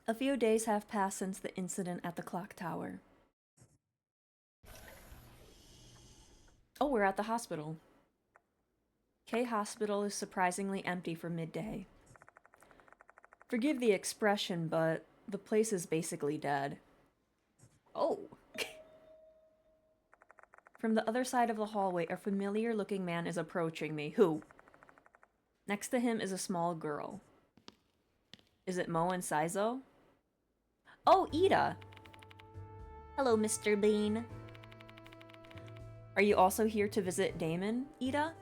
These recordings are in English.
A few days have passed since the incident at the clock tower. Oh, we're at the hospital. K Hospital is surprisingly empty for midday. Forgive the expression, but the place is basically dead. Oh. From the other side of the hallway, a familiar-looking man is approaching me. Who? Next to him is a small girl. Is it Mo and Saizo? Oh, Ida! Hello, Mr. Bean. Are you also here to visit Damon, Ida?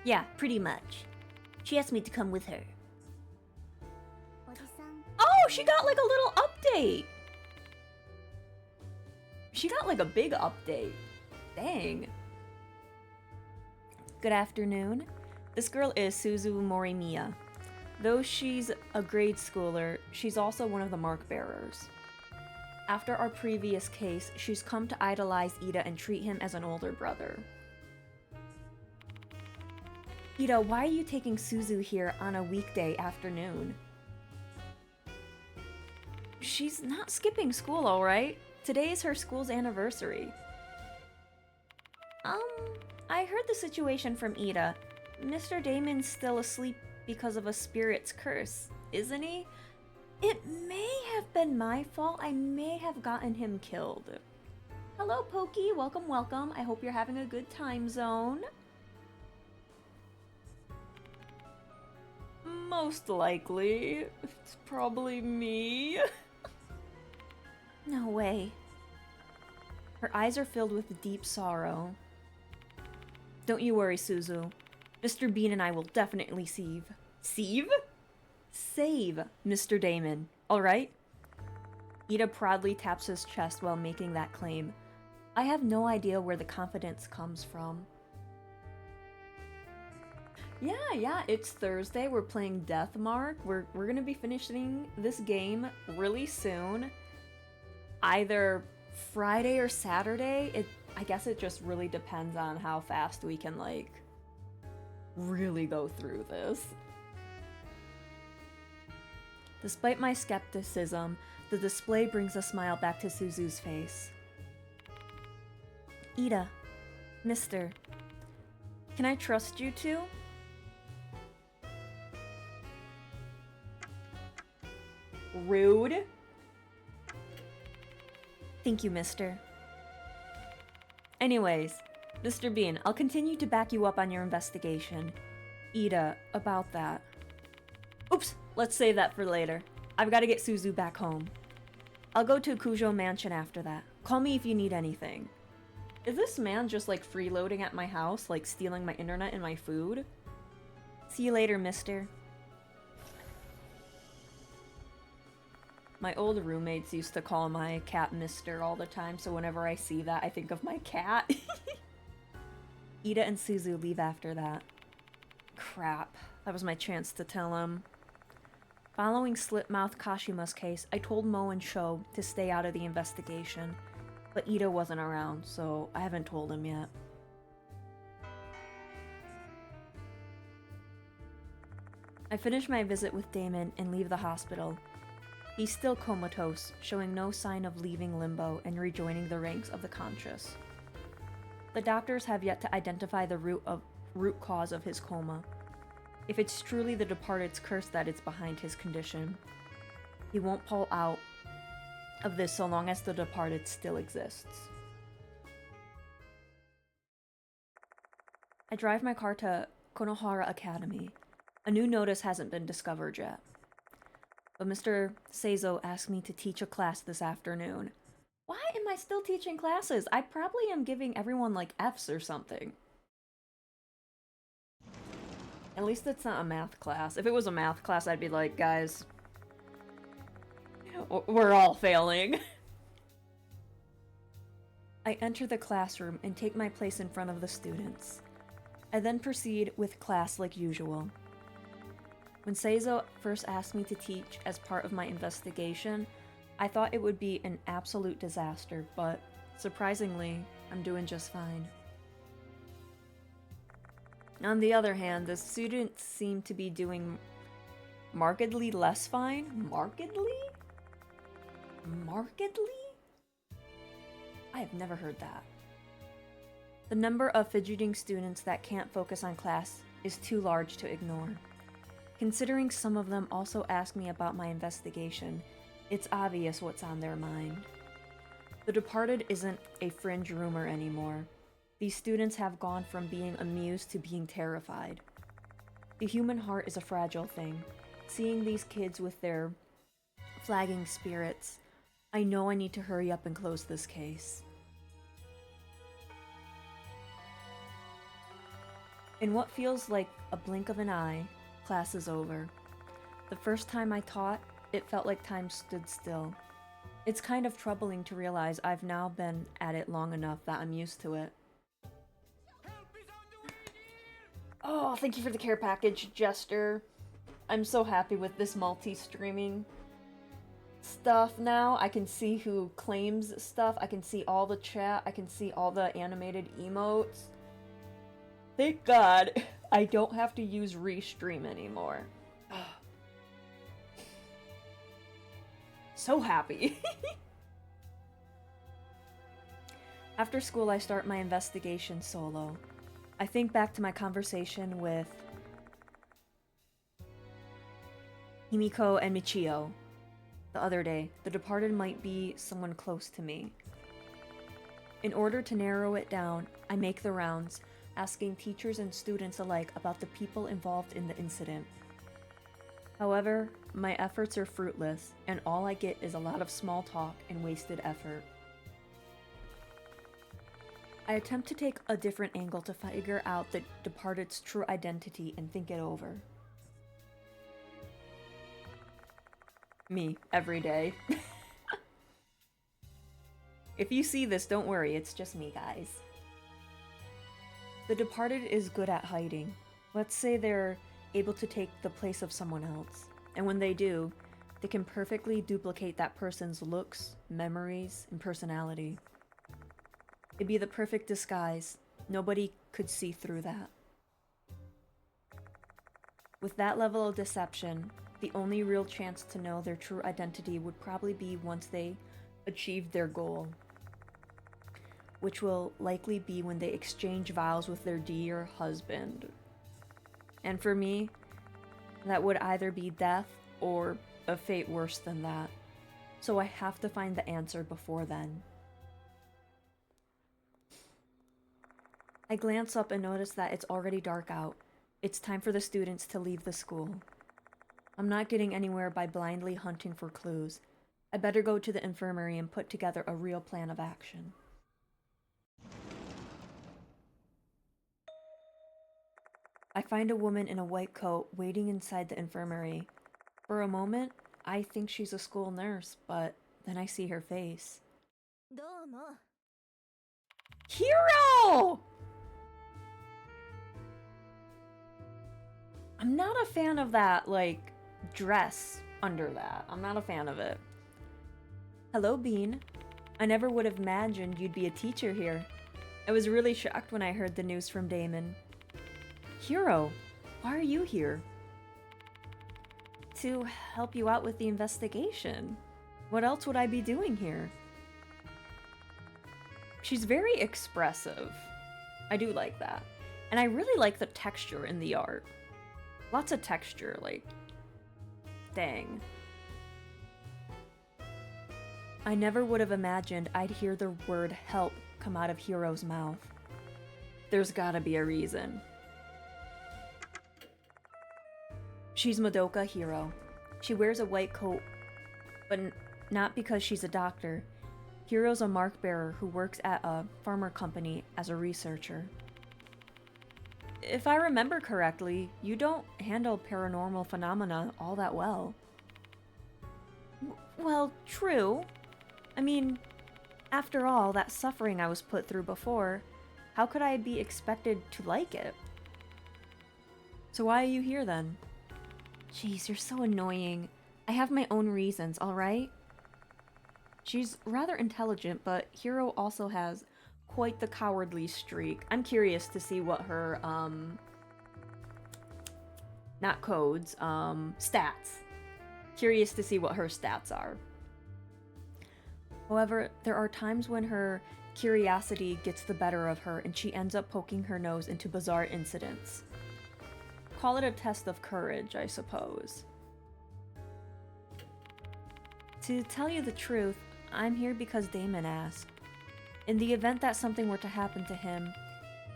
Yeah, pretty much. She asked me to come with her. Oh, she got like a little update! She got like a big update. Dang. Good afternoon. This girl is Suzu Morimiya. Though she's a grade schooler, she's also one of the mark bearers. After our previous case, she's come to idolize Ida and treat him as an older brother. Ida, why are you taking Suzu here on a weekday afternoon? She's not skipping school, alright? Today is her school's anniversary. I heard the situation from Ida. Mr. Damon's still asleep because of a spirit's curse, isn't he? It may have been my fault. I may have gotten him killed. Hello, Pokey. Welcome, welcome. I hope you're having a good time zone. Most likely. It's probably me. No way. Her eyes are filled with deep sorrow. Don't you worry, Suzu. Mr. Bean and I will definitely save Mr. Damon, alright? Ida proudly taps his chest while making that claim. I have no idea where the confidence comes from. Yeah, it's Thursday. We're playing Deathmark. We're gonna be finishing this game really soon. Either Friday or Saturday. I guess it just really depends on how fast we can, like, really go through this. Despite my skepticism, the display brings a smile back to Suzu's face. Ida, Mister, can I trust you two? Rude. Thank you, Mister. Anyways, Mr. Bean, I'll continue to back you up on your investigation. Ida, about that. Oops, let's save that for later. I've got to get Suzu back home. I'll go to Kujo Mansion after that. Call me if you need anything. Is this man just like freeloading at my house, like stealing my internet and my food? See you later, mister. My old roommates used to call my cat Mister all the time, so whenever I see that, I think of my cat. Ida and Suzu leave after that. Crap, that was my chance to tell him. Following Slipmouth Kashima's case, I told Mo and Sho to stay out of the investigation, but Ida wasn't around, so I haven't told him yet. I finish my visit with Damon and leave the hospital. He's still comatose, showing no sign of leaving limbo and rejoining the ranks of the conscious. The doctors have yet to identify the root cause of his coma. If it's truly the departed's curse that is behind his condition, he won't pull out of this so long as the departed still exists. I drive my car to Konohara Academy. A new notice hasn't been discovered yet. But Mr. Seizo asked me to teach a class this afternoon. Why am I still teaching classes? I probably am giving everyone like Fs or something. At least it's not a math class. If it was a math class, I'd be like, guys, we're all failing. I enter the classroom and take my place in front of the students. I then proceed with class like usual. When Seizo first asked me to teach as part of my investigation, I thought it would be an absolute disaster, but surprisingly, I'm doing just fine. On the other hand, the students seem to be doing markedly less fine? Markedly? Markedly? I have never heard that. The number of fidgeting students that can't focus on class is too large to ignore. Considering some of them also ask me about my investigation, it's obvious what's on their mind. The Departed isn't a fringe rumor anymore. These students have gone from being amused to being terrified. The human heart is a fragile thing. Seeing these kids with their flagging spirits, I know I need to hurry up and close this case. In what feels like a blink of an eye, class is over. The first time I taught, it felt like time stood still. It's kind of troubling to realize I've now been at it long enough that I'm used to it. Oh, thank you for the care package, Jester. I'm so happy with this multi-streaming stuff now. I can see who claims stuff. I can see all the chat. I can see all the animated emotes. Thank God I don't have to use Restream anymore. So happy. After school, I start my investigation solo. I think back to my conversation with Himiko and Michio the other day. The Departed might be someone close to me. In order to narrow it down, I make the rounds, asking teachers and students alike about the people involved in the incident. However, my efforts are fruitless, and all I get is a lot of small talk and wasted effort. I attempt to take a different angle to figure out the Departed's true identity and think it over. Me, every day. If you see this, don't worry, it's just me, guys. The Departed is good at hiding. Let's say they're able to take the place of someone else, and when they do, they can perfectly duplicate that person's looks, memories, and personality. It'd be the perfect disguise. Nobody could see through that. With that level of deception, the only real chance to know their true identity would probably be once they achieved their goal, which will likely be when they exchange vows with their dear husband. And for me, that would either be death or a fate worse than that. So I have to find the answer before then. I glance up and notice that it's already dark out. It's time for the students to leave the school. I'm not getting anywhere by blindly hunting for clues. I better go to the infirmary and put together a real plan of action. I find a woman in a white coat waiting inside the infirmary. For a moment, I think she's a school nurse, but then I see her face. Hiro! I'm not a fan of that, like, dress under that. I'm not a fan of it. Hello, Bean. I never would have imagined you'd be a teacher here. I was really shocked when I heard the news from Damon. Hiro, why are you here? To help you out with the investigation. What else would I be doing here? She's very expressive. I do like that. And I really like the texture in the art. Lots of texture, like, dang. I never would have imagined I'd hear the word help come out of Hiro's mouth. There's gotta be a reason. She's Madoka Hiro. She wears a white coat, but not because she's a doctor. Hiro's a mark bearer who works at a pharma company as a researcher. If I remember correctly, you don't handle paranormal phenomena all that well. Well, true. I mean, after all that suffering I was put through before, how could I be expected to like it? So why are you here then? Jeez, you're so annoying. I have my own reasons, alright? She's rather intelligent, but Hiro also has quite the cowardly streak. I'm curious to see what her, Not codes, stats. Curious to see what her stats are. However, there are times when her curiosity gets the better of her and she ends up poking her nose into bizarre incidents. Call it a test of courage, I suppose. To tell you the truth, I'm here because Damon asked. In the event that something were to happen to him,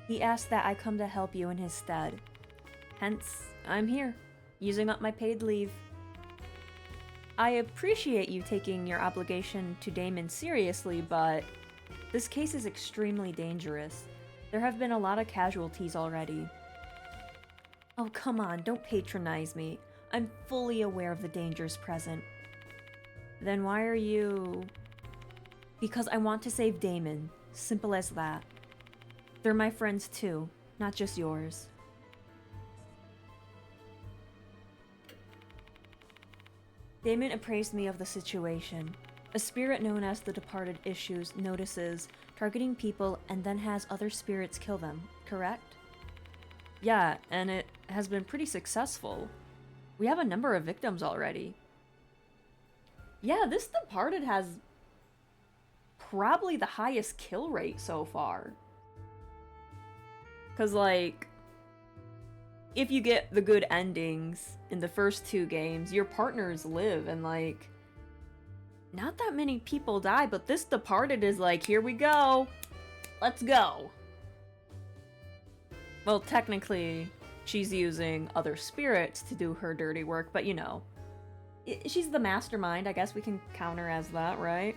he asked that I come to help you in his stead. Hence, I'm here, using up my paid leave. I appreciate you taking your obligation to Damon seriously, but this case is extremely dangerous. There have been a lot of casualties already. Oh, come on, don't patronize me. I'm fully aware of the dangers present. Then why are you... Because I want to save Damon. Simple as that. They're my friends too, not just yours. Damon appraised me of the situation. A spirit known as the Departed Issues notices targeting people and then has other spirits kill them, correct? Yeah, and it has been pretty successful. We have a number of victims already. Yeah, this Departed has probably the highest kill rate so far. Cause like, if you get the good endings in the first 2 games, your partners live and like, not that many people die, but this Departed is like, here we go. Let's go. Well, technically, she's using other spirits to do her dirty work, but you know, she's the mastermind. I guess we can count her as that, right?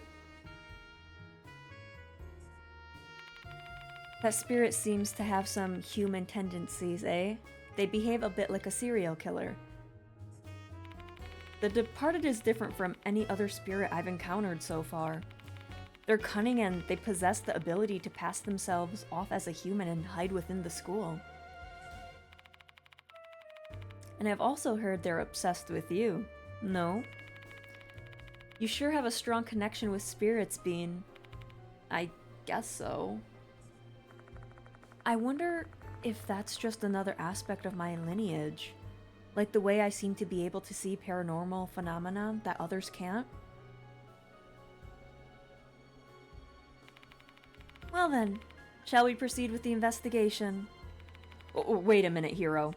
That spirit seems to have some human tendencies, eh? They behave a bit like a serial killer. The Departed is different from any other spirit I've encountered so far. They're cunning and they possess the ability to pass themselves off as a human and hide within the school. And I've also heard they're obsessed with you. No? You sure have a strong connection with spirits, Bean. I guess so. I wonder if that's just another aspect of my lineage. Like the way I seem to be able to see paranormal phenomena that others can't. Well then, shall we proceed with the investigation? Oh, wait a minute, Hero.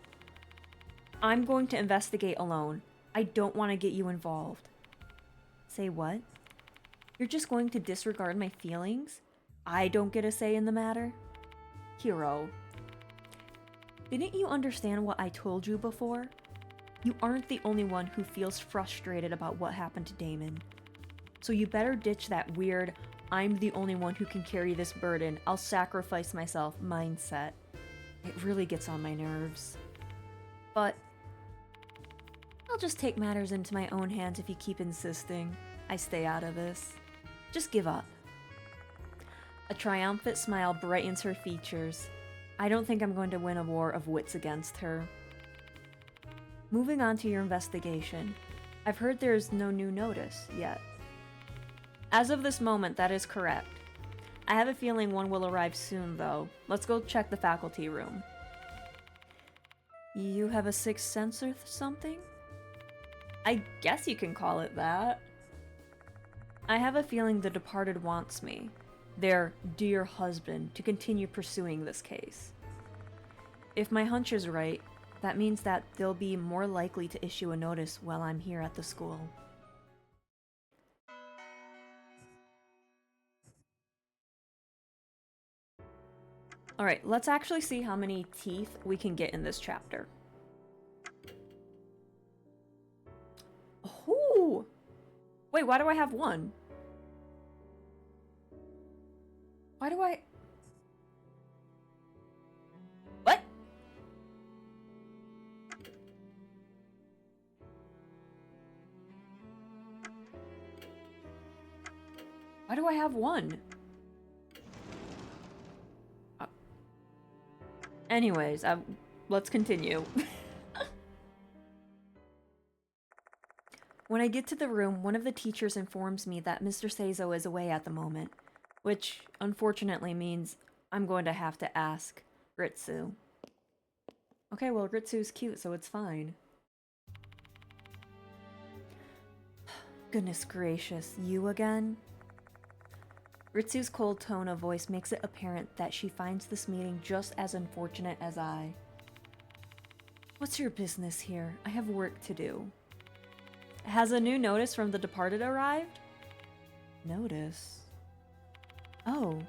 I'm going to investigate alone. I don't want to get you involved. Say what? You're just going to disregard my feelings? I don't get a say in the matter? Hero. Didn't you understand what I told you before? You aren't the only one who feels frustrated about what happened to Damon. So you better ditch that weird, I'm the only one who can carry this burden, I'll sacrifice myself mindset. It really gets on my nerves. But I'll just take matters into my own hands if you keep insisting I stay out of this. Just give up. A triumphant smile brightens her features. I don't think I'm going to win a war of wits against her. Moving on to your investigation. I've heard there's no new notice yet. As of this moment, that is correct. I have a feeling one will arrive soon, though. Let's go check the faculty room. You have a sixth sense or something? I guess you can call it that. I have a feeling the Departed wants me, their dear husband, to continue pursuing this case. If my hunch is right, that means that they'll be more likely to issue a notice while I'm here at the school. Alright, let's actually see how many teeth we can get in this chapter. Oh! Wait, why do I have one? Why do I... What? Why do I have one? Anyways, let's continue. When I get to the room, one of the teachers informs me that Mr. Seizo is away at the moment, which unfortunately means I'm going to have to ask Ritsu. Okay, well, Ritsu's cute, so it's fine. Goodness gracious, you again? Ritsu's cold tone of voice makes it apparent that she finds this meeting just as unfortunate as I. What's your business here? I have work to do. Has a new notice from the departed arrived? Notice? Oh,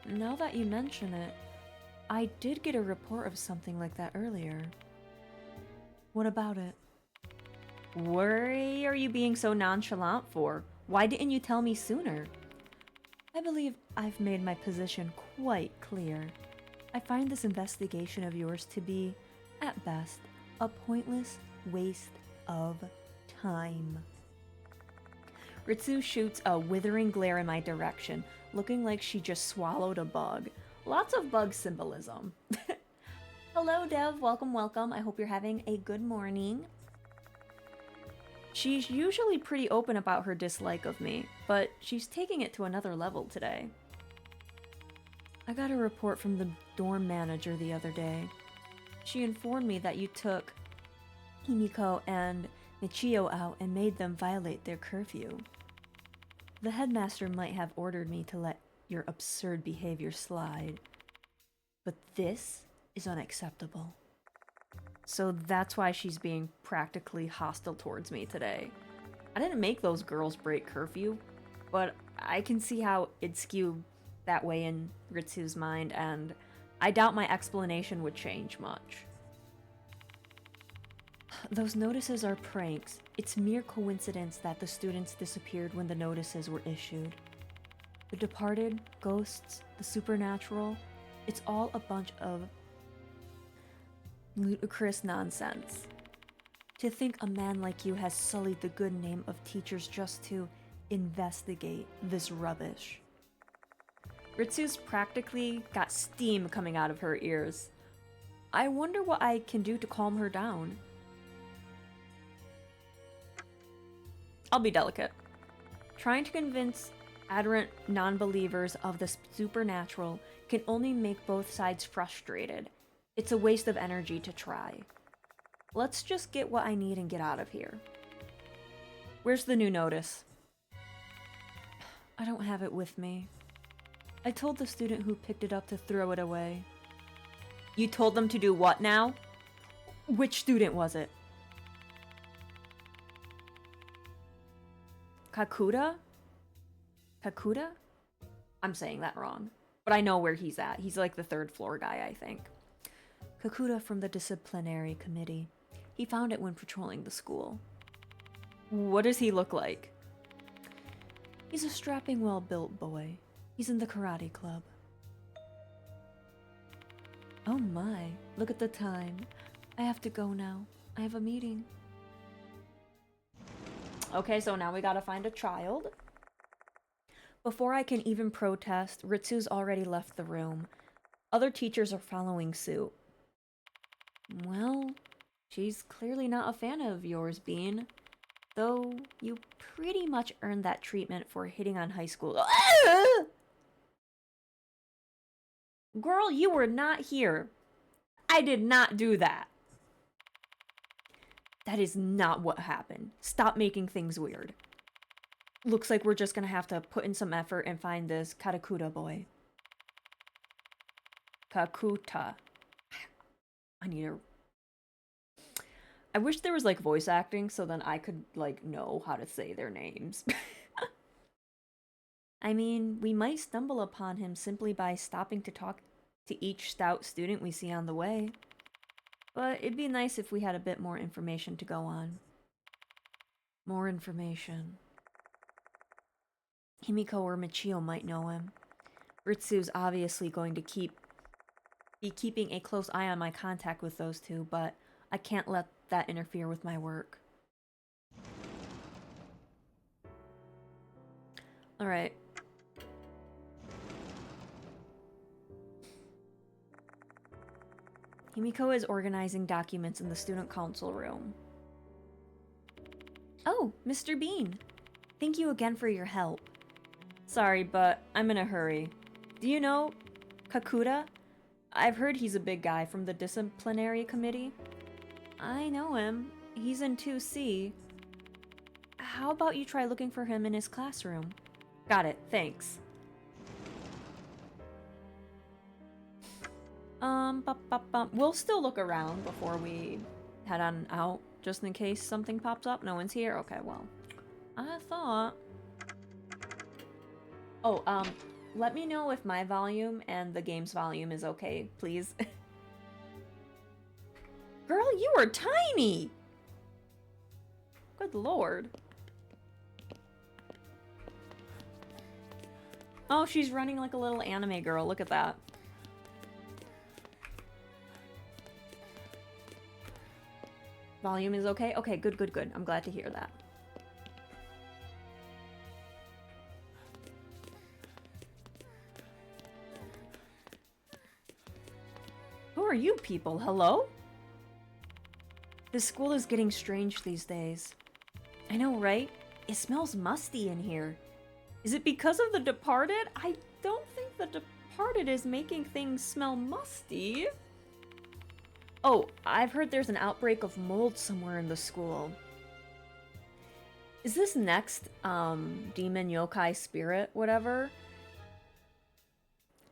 now that you mention it, I did get a report of something like that earlier. What about it? Why are you being so nonchalant for? Why didn't you tell me sooner? I believe I've made my position quite clear. I find this investigation of yours to be, at best, a pointless waste of time. Ritsu shoots a withering glare in my direction, looking like she just swallowed a bug. Lots of bug symbolism. Hello, Dev. Welcome, welcome. I hope you're having a good morning. She's usually pretty open about her dislike of me, but she's taking it to another level today. I got a report from the dorm manager the other day. She informed me that you took Himiko and Michio out and made them violate their curfew. The headmaster might have ordered me to let your absurd behavior slide, but this is unacceptable. So that's why she's being practically hostile towards me today. I didn't make those girls break curfew, but I can see how it's skewed that way in Ritsu's mind, and I doubt my explanation would change much. Those notices are pranks. It's mere coincidence that the students disappeared when the notices were issued. The departed, ghosts, the supernatural, it's all a bunch of ludicrous nonsense. To think a man like you has sullied the good name of teachers just to investigate this rubbish. Ritsu's practically got steam coming out of her ears. I wonder what I can do to calm her down. I'll be delicate. Trying to convince adherent non-believers of the supernatural can only make both sides frustrated. It's a waste of energy to try. Let's just get what I need and get out of here. Where's the new notice? I don't have it with me. I told the student who picked it up to throw it away. You told them to do what now? Which student was it? Kakuta? Kakuta? I'm saying that wrong. But I know where he's at. He's like the third floor guy, I think. Kakuta from the disciplinary committee. He found it when patrolling the school. What does he look like? He's a strapping, well-built boy. He's in the karate club. Oh my, look at the time. I have to go now. I have a meeting. Okay, so now we gotta find a child. Before I can even protest, Ritsu's already left the room. Other teachers are following suit. Well, she's clearly not a fan of yours, Bean. Though you pretty much earned that treatment for hitting on high school. Girl, you were not here. I did not do that. That is not what happened. Stop making things weird. Looks like we're just gonna have to put in some effort and find this Katakuta boy. Kakuta. I wish there was like voice acting so then I could like know how to say their names. I mean, we might stumble upon him simply by stopping to talk to each stout student we see on the way. But it'd be nice if we had a bit more information to go on. More information. Himiko or Michio might know him. Ritsu's obviously going to be keeping a close eye on my contact with those two, but I can't let that interfere with my work. Alright. Himiko is organizing documents in the student council room. Oh, Mr. Bean. Thank you again for your help. Sorry, but I'm in a hurry. Do you know Kakuta? I've heard he's a big guy from the disciplinary committee. I know him. He's in 2C. How about you try looking for him in his classroom? Got it, thanks. We'll still look around before we head on out, just in case something pops up. No one's here? Okay, well, I thought... Oh, let me know if my volume and the game's volume is okay, please. Girl, you are tiny! Good lord. Oh, she's running like a little anime girl. Look at that. Volume is okay? Okay, good, good, good. I'm glad to hear that. Who are you people? Hello? This school is getting strange these days. I know, right? It smells musty in here. Is it because of the Departed? I don't think the Departed is making things smell musty. Oh, I've heard there's an outbreak of mold somewhere in the school. Is this next, demon, yokai, spirit, whatever?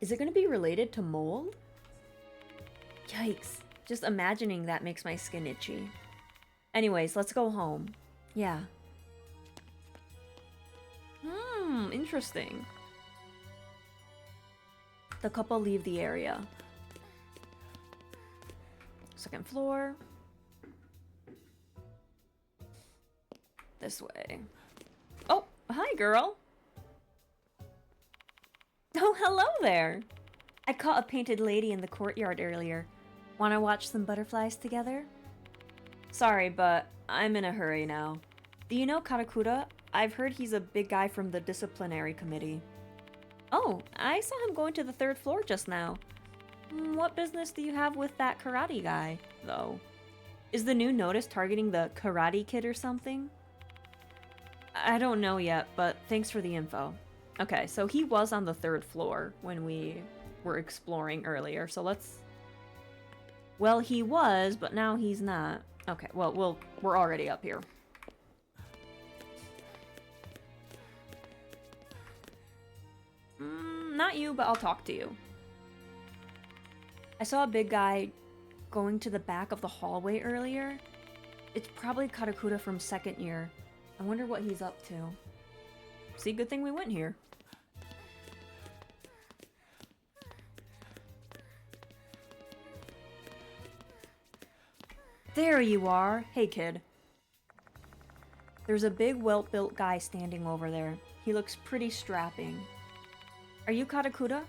Is it gonna be related to mold? Yikes. Just imagining that makes my skin itchy. Anyways, let's go home. Yeah. Interesting. The couple leave the area. Second floor. This way. Oh, hi, girl. Oh, hello there. I caught a painted lady in the courtyard earlier. Wanna watch some butterflies together? Sorry, but I'm in a hurry now. Do you know Karakura? I've heard he's a big guy from the disciplinary committee. Oh, I saw him going to the 3rd floor just now. What business do you have with that karate guy, though? Is the new notice targeting the Karate Kid or something? I don't know yet, but thanks for the info. Okay, so he was on the 3rd floor when we were exploring earlier, so let's... Well, he was, but now he's not. Okay, well, we're already up here. Not you, but I'll talk to you. I saw a big guy going to the back of the hallway earlier. It's probably Katakura from 2nd year. I wonder what he's up to. See, good thing we went here. There you are. Hey, kid. There's a big, well-built guy standing over there. He looks pretty strapping. Are you Katakura?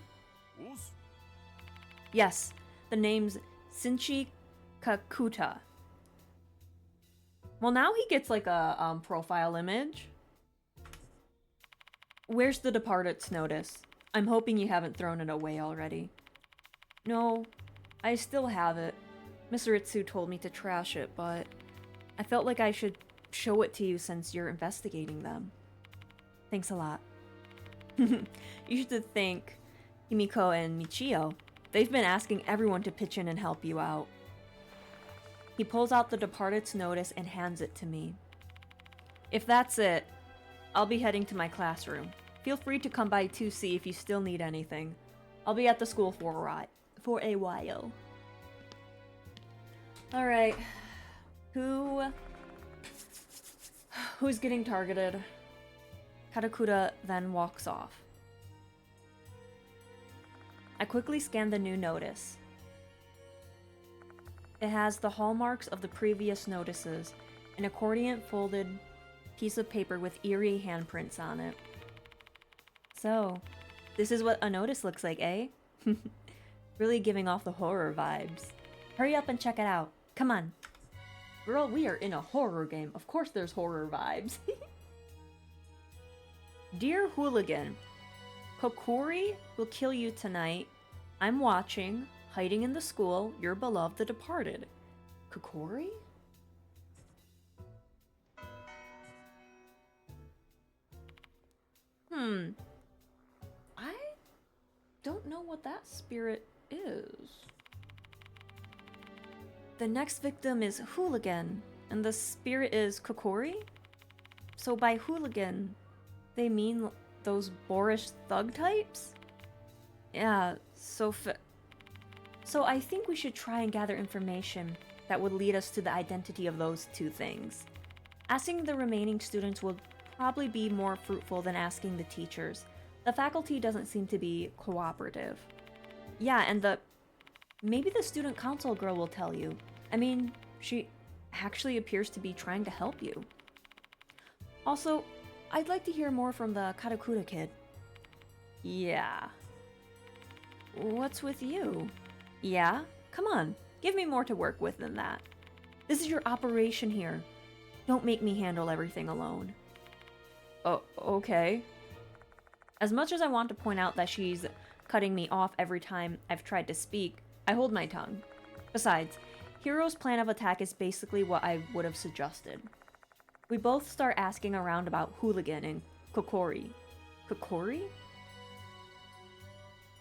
Yes. The name's Shinchi Kakuta. Well, now he gets like a profile image. Where's the Departed's notice? I'm hoping you haven't thrown it away already. No, I still have it. Mr. Itsu told me to trash it, but I felt like I should show it to you since you're investigating them. Thanks a lot. You should thank Himiko and Michio. They've been asking everyone to pitch in and help you out. He pulls out the Departed's notice and hands it to me. If that's it, I'll be heading to my classroom. Feel free to come by 2C if you still need anything. I'll be at the school for a while. Alright. Who's getting targeted? Katakura then walks off. I quickly scan the new notice. It has the hallmarks of the previous notices, an accordion folded piece of paper with eerie handprints on it. So, this is what a notice looks like, eh? Really giving off the horror vibes. Hurry up and check it out. Come on. Girl, we are in a horror game. Of course there's horror vibes. Dear Hooligan, Kokkuri will kill you tonight. I'm watching, hiding in the school, your beloved The Departed. Kokkuri? I don't know what that spirit is. The next victim is Hooligan, and the spirit is Kokkuri? So by hooligan, they mean those boorish thug types? Yeah, so I think we should try and gather information that would lead us to the identity of those two things. Asking the remaining students will probably be more fruitful than asking the teachers. The faculty doesn't seem to be cooperative. Yeah, and maybe the student council girl will tell you. I mean, she actually appears to be trying to help you. Also, I'd like to hear more from the Karakura kid. Yeah. What's with you? Yeah? Come on, give me more to work with than that. This is your operation here. Don't make me handle everything alone. Oh, okay. As much as I want to point out that she's cutting me off every time I've tried to speak, I hold my tongue. Besides, Hiro's plan of attack is basically what I would have suggested. We both start asking around about Hooligan and Kokkuri. Kokkuri?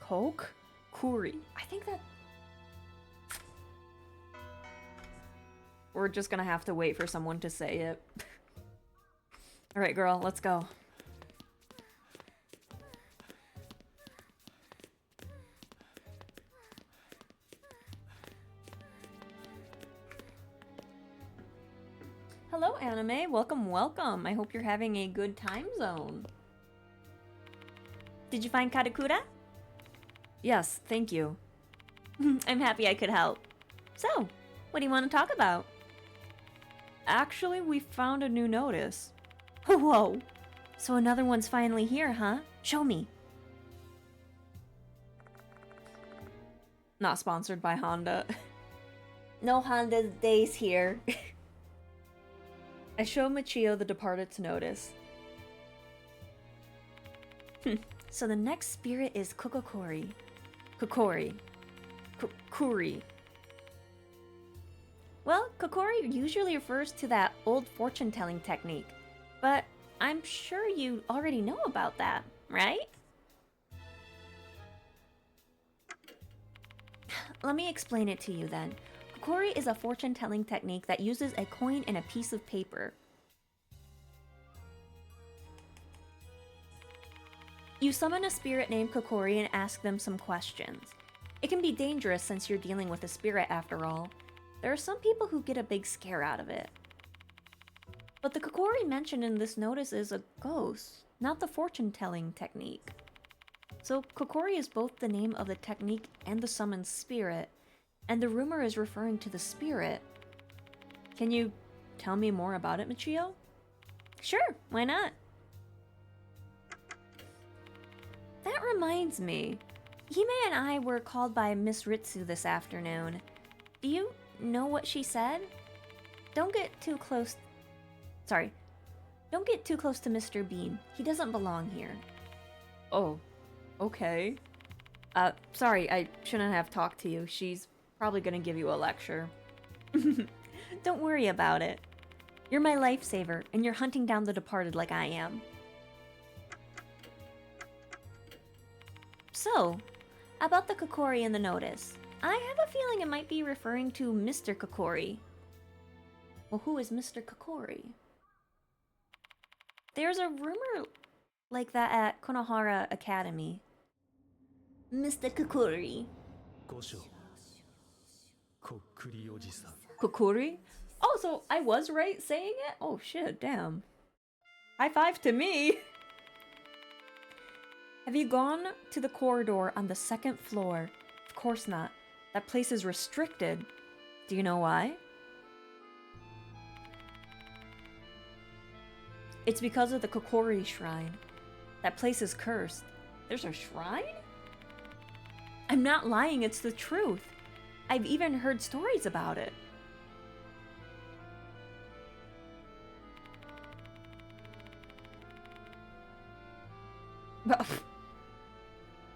Kokkuri. I think that... We're just gonna have to wait for someone to say it. Alright, girl, let's go. Hello, anime. Welcome, welcome. I hope you're having a good time zone. Did you find Karakura? Yes, thank you. I'm happy I could help. So, what do you want to talk about? Actually, we found a new notice. Whoa! So another one's finally here, huh? Show me. Not sponsored by Honda. No Honda days here. I show Michio the Departed's notice. So the next spirit is Kokkuri. Kokkuri. Well, Kokkuri usually refers to that old fortune-telling technique, but I'm sure you already know about that, right? Let me explain it to you then. Kokkuri is a fortune-telling technique that uses a coin and a piece of paper. You summon a spirit named Kokkuri and ask them some questions. It can be dangerous since you're dealing with a spirit after all. There are some people who get a big scare out of it. But the Kokkuri mentioned in this notice is a ghost, not the fortune-telling technique. So Kokkuri is both the name of the technique and the summoned spirit, and the rumor is referring to the spirit. Can you tell me more about it, Michio? Sure, why not? That reminds me. Hime and I were called by Miss Ritsu this afternoon. Do you know what she said? Don't get too close to Mr. Bean. He doesn't belong here. Oh, okay. Sorry, I shouldn't have talked to you. She's probably gonna give you a lecture. Don't worry about it. You're my lifesaver, and you're hunting down the departed like I am. So, about the Kokkuri in the notice. I have a feeling it might be referring to Mr. Kokkuri. Well, who is Mr. Kokkuri? There's a rumor like that at Konohara Academy. Mr. Kokkuri. Kokkuri? Oh, so I was right saying it? Oh shit, damn. High five to me! Have you gone to the corridor on the second floor? Of course not. That place is restricted. Do you know why? It's because of the Kokkuri shrine. That place is cursed. There's a shrine? I'm not lying, it's the truth. I've even heard stories about it.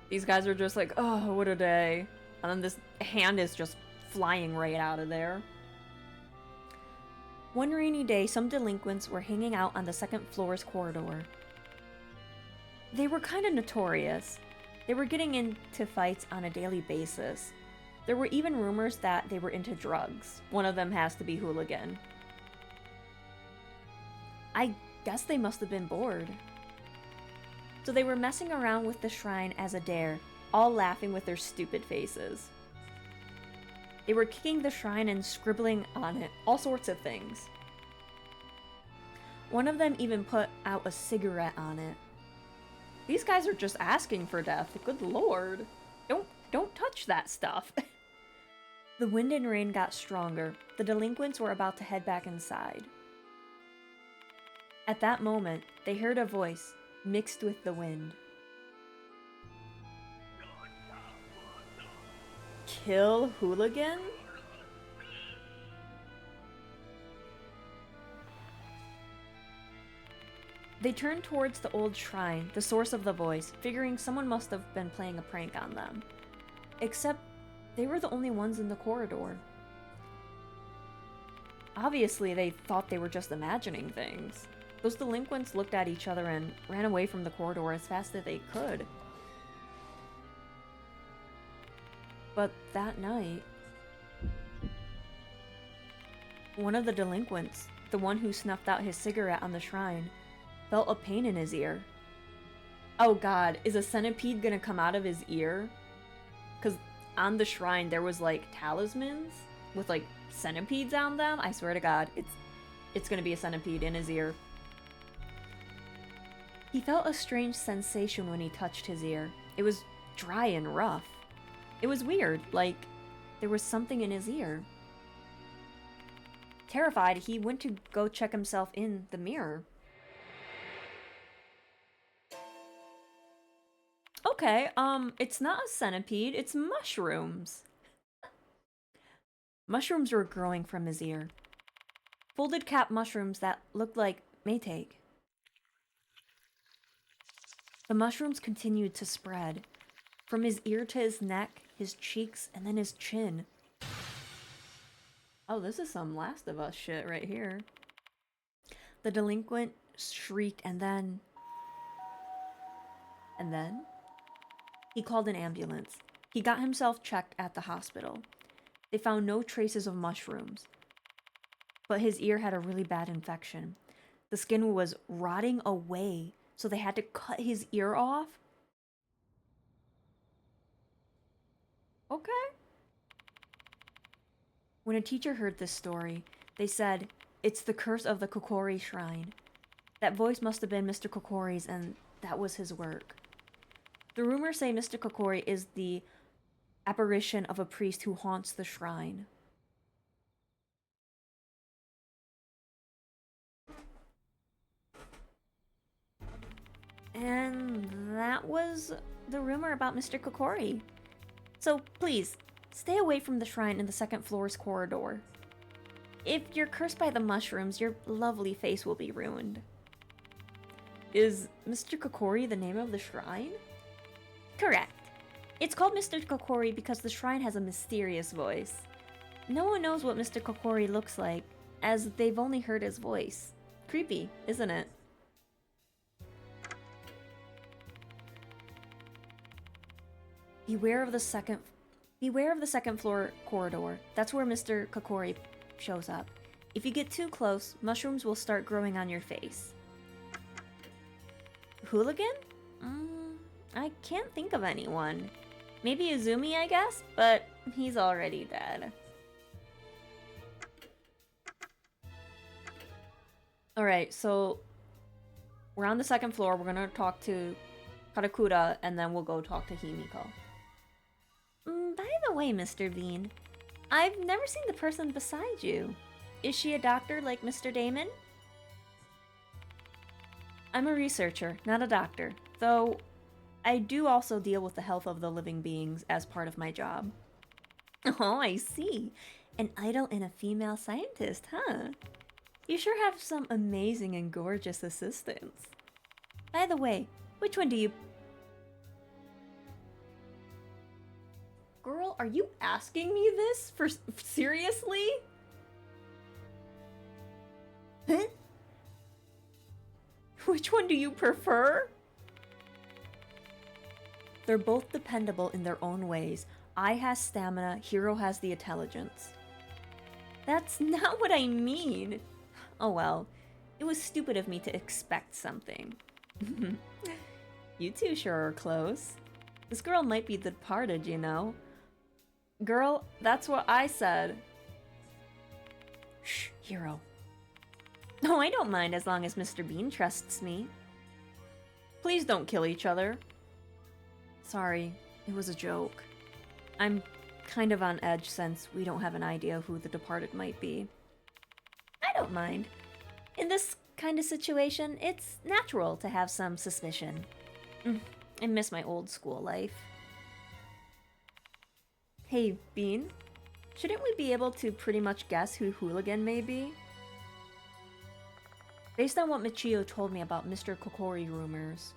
These guys are just like, oh, what a day. And then this hand is just flying right out of there. One rainy day, some delinquents were hanging out on the second floor's corridor. They were kind of notorious. They were getting into fights on a daily basis. There were even rumors that they were into drugs. One of them has to be Hooligan. I guess they must have been bored. So they were messing around with the shrine as a dare, all laughing with their stupid faces. They were kicking the shrine and scribbling on it, all sorts of things. One of them even put out a cigarette on it. These guys are just asking for death. Good lord. Don't touch that stuff. The wind and rain got stronger. The delinquents were about to head back inside. At that moment, they heard a voice mixed with the wind. Kill Hooligan? They turned towards the old shrine, the source of the voice, figuring someone must have been playing a prank on them. Except, they were the only ones in the corridor. Obviously, they thought they were just imagining things. Those delinquents looked at each other and ran away from the corridor as fast as they could. But that night, one of the delinquents, the one who snuffed out his cigarette on the shrine, felt a pain in his ear. Oh god, is a centipede gonna come out of his ear? Because on the shrine there was like talismans with like centipedes on them. I swear to god, it's gonna be a centipede in his ear. He felt a strange sensation when he touched his ear. It was dry and rough. It was weird, like there was something in his ear. Terrified, he went to go check himself in the mirror. Okay, it's not a centipede, it's mushrooms. Mushrooms were growing from his ear. Folded cap mushrooms that looked like maytag. The mushrooms continued to spread, from his ear to his neck, his cheeks, and then his chin. Oh, this is some Last of Us shit right here. The delinquent shrieked and then... He called an ambulance. He got himself checked at the hospital. They found no traces of mushrooms. But his ear had a really bad infection. The skin was rotting away, so they had to cut his ear off. Okay. When a teacher heard this story, they said, "It's the curse of the Kokkuri shrine." That voice must have been Mr. Kokkuri's, and that was his work. The rumors say Mr. Kokkuri is the apparition of a priest who haunts the shrine. And that was the rumor about Mr. Kokkuri. So please, stay away from the shrine in the second floor's corridor. If you're cursed by the mushrooms, your lovely face will be ruined. Is Mr. Kokkuri the name of the shrine? Correct. It's called Mr. Kokkuri because the shrine has a mysterious voice. No one knows what Mr. Kokkuri looks like, as they've only heard his voice. Creepy, isn't it? Beware of the second floor corridor. That's where Mr. Kokkuri shows up. If you get too close, mushrooms will start growing on your face. Hooligan? I can't think of anyone. Maybe Izumi, I guess, but he's already dead. Alright, so we're on the second floor. We're gonna talk to Karakura, and then we'll go talk to Himiko. By the way, Mr. Bean, I've never seen the person beside you. Is she a doctor like Mr. Damon? I'm a researcher, not a doctor, though I do also deal with the health of the living beings as part of my job. Oh, I see. An idol and a female scientist, huh? You sure have some amazing and gorgeous assistants. By the way, which one do you... Girl, are you asking me this? Seriously? Huh? Which one do you prefer? They're both dependable in their own ways. I has stamina, Hiro has the intelligence. That's not what I mean. Oh well, it was stupid of me to expect something. You two sure are close. This girl might be the departed, you know. Girl, that's what I said. Shh, Hiro. Oh, I don't mind as long as Mr. Bean trusts me. Please don't kill each other. Sorry, it was a joke. I'm kind of on edge since we don't have an idea who the departed might be. I don't mind. In this kind of situation, it's natural to have some suspicion. I miss my old school life. Hey, Bean. Shouldn't we be able to pretty much guess who Hooligan may be? Based on what Michio told me about Mr. Kokkuri rumors.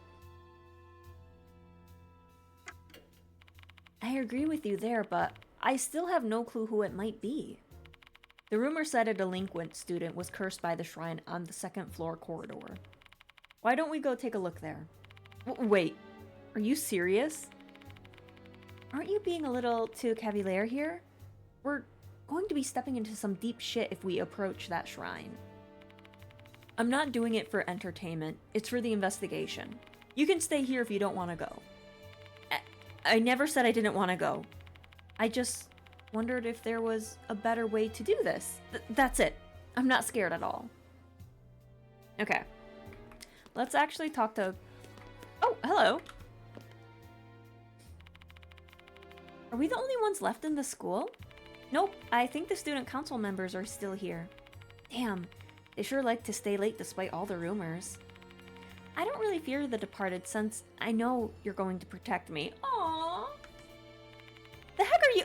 I agree with you there, but I still have no clue who it might be. The rumor said a delinquent student was cursed by the shrine on the second floor corridor. Why don't we go take a look there? Wait, are you serious? Aren't you being a little too cavalier here? We're going to be stepping into some deep shit if we approach that shrine. I'm not doing it for entertainment, it's for the investigation. You can stay here if you don't want to go. I never said I didn't want to go. I just wondered if there was a better way to do this. That's it. I'm not scared at all. Okay. Let's actually talk to... Oh, hello. Are we the only ones left in the school? Nope, I think the student council members are still here. Damn, they sure like to stay late despite all the rumors. I don't really fear the departed since I know you're going to protect me. Aww. The heck are you...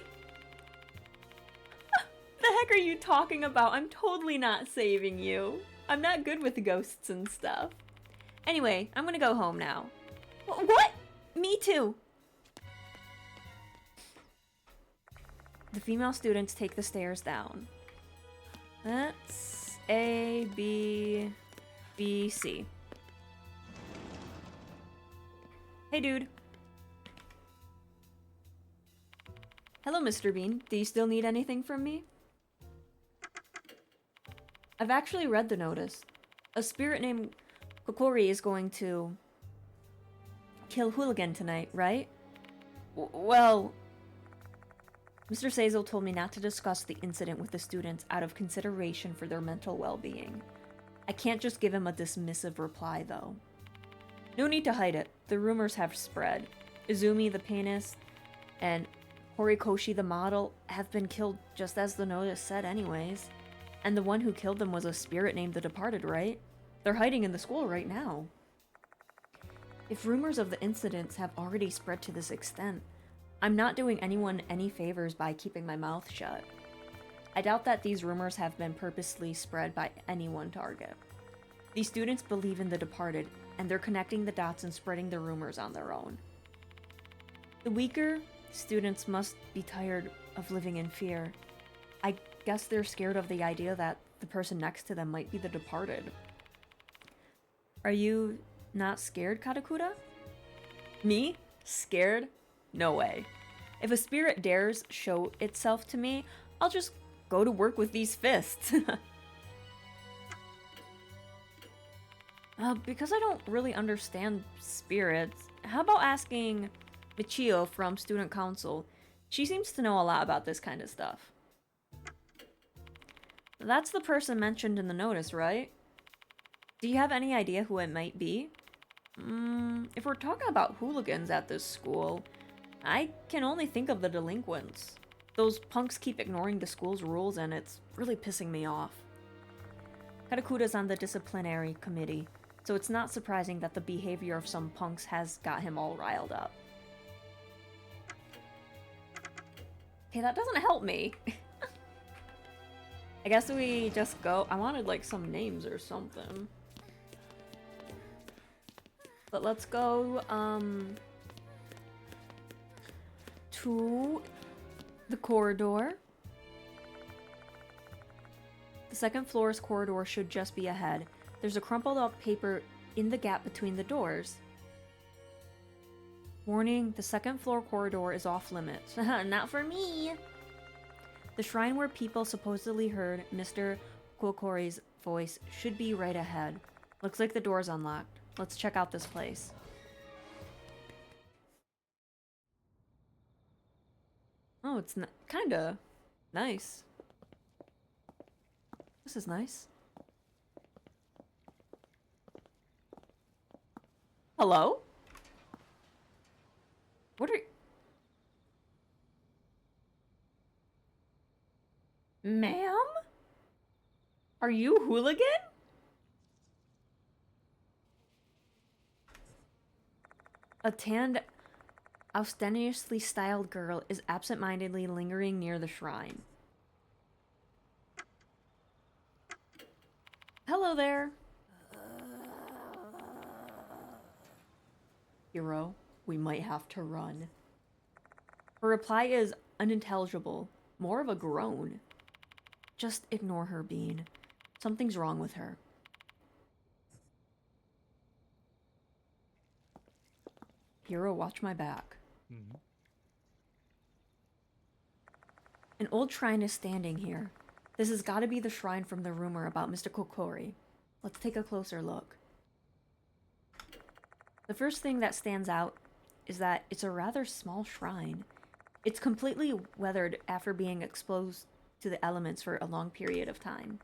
The heck are you talking about? I'm totally not saving you. I'm not good with ghosts and stuff. Anyway, I'm gonna go home now. What? Me too. The female students take the stairs down. That's A, B, B, C. Hey, dude. Hello, Mr. Bean. Do you still need anything from me? I've actually read the notice. A spirit named Kokkuri is going to kill Hooligan tonight, right? Well... Mr. Seizel told me not to discuss the incident with the students out of consideration for their mental well-being. I can't just give him a dismissive reply, though. No need to hide it. The rumors have spread. Izumi, the pianist, and Horikoshi, the model, have been killed just as the notice said anyways. And the one who killed them was a spirit named the Departed, right? They're hiding in the school right now. If rumors of the incidents have already spread to this extent, I'm not doing anyone any favors by keeping my mouth shut. I doubt that these rumors have been purposely spread by any one target. These students believe in the departed, and they're connecting the dots and spreading the rumors on their own. The weaker students must be tired of living in fear. I guess they're scared of the idea that the person next to them might be the departed. Are you not scared, Katakura? Me? Scared? No way. If a spirit dares show itself to me, I'll just go to work with these fists. Because I don't really understand spirits, how about asking Michio from Student Council? She seems to know a lot about this kind of stuff. That's the person mentioned in the notice, right? Do you have any idea who it might be? If we're talking about hooligans at this school, I can only think of the delinquents. Those punks keep ignoring the school's rules and it's really pissing me off. Katakura's on the disciplinary committee, so it's not surprising that the behavior of some punks has got him all riled up. Okay, that doesn't help me. I guess we just go... I wanted like some names or something. But let's go, to the corridor. The second floor's corridor should just be ahead. There's a crumpled up paper in the gap between the doors. Warning, the second floor corridor is off limits. Not for me! The shrine where people supposedly heard Mr. Kokkuri's voice should be right ahead. Looks like the door's unlocked. Let's check out this place. Oh, it's kinda nice. This is nice. Hello? What are... Ma'am? Are you hooligan? A tanned, ostentatiously styled girl is absent-mindedly lingering near the shrine. Hello there. Hero, we might have to run. Her reply is unintelligible, more of a groan. Just ignore her, Bean. Something's wrong with her. Hero, watch my back. Mm-hmm. An old shrine is standing here. This has got to be the shrine from the rumor about Mr. Kokkuri. Let's take a closer look. The first thing that stands out is that it's a rather small shrine. It's completely weathered after being exposed to the elements for a long period of time.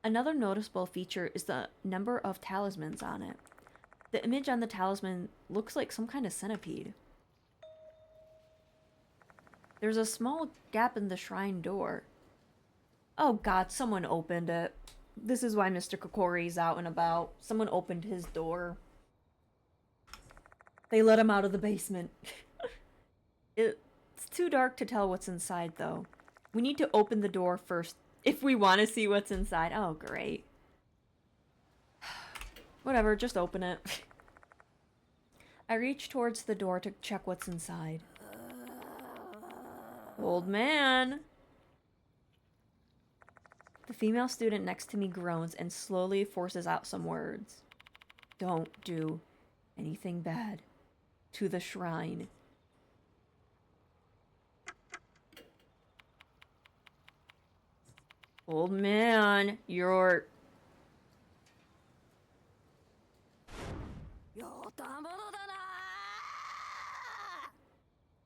Another noticeable feature is the number of talismans on it. The image on the talisman looks like some kind of centipede. There's a small gap in the shrine door. Oh god, someone opened it. This is why Mr. Kokkuri's out and about. Someone opened his door. They let him out of the basement. It's too dark to tell what's inside, though. We need to open the door first if we want to see what's inside. Oh, great. Whatever, just open it. I reach towards the door to check what's inside. Old man. The female student next to me groans and slowly forces out some words. Don't do anything bad to the shrine. Old man, you're...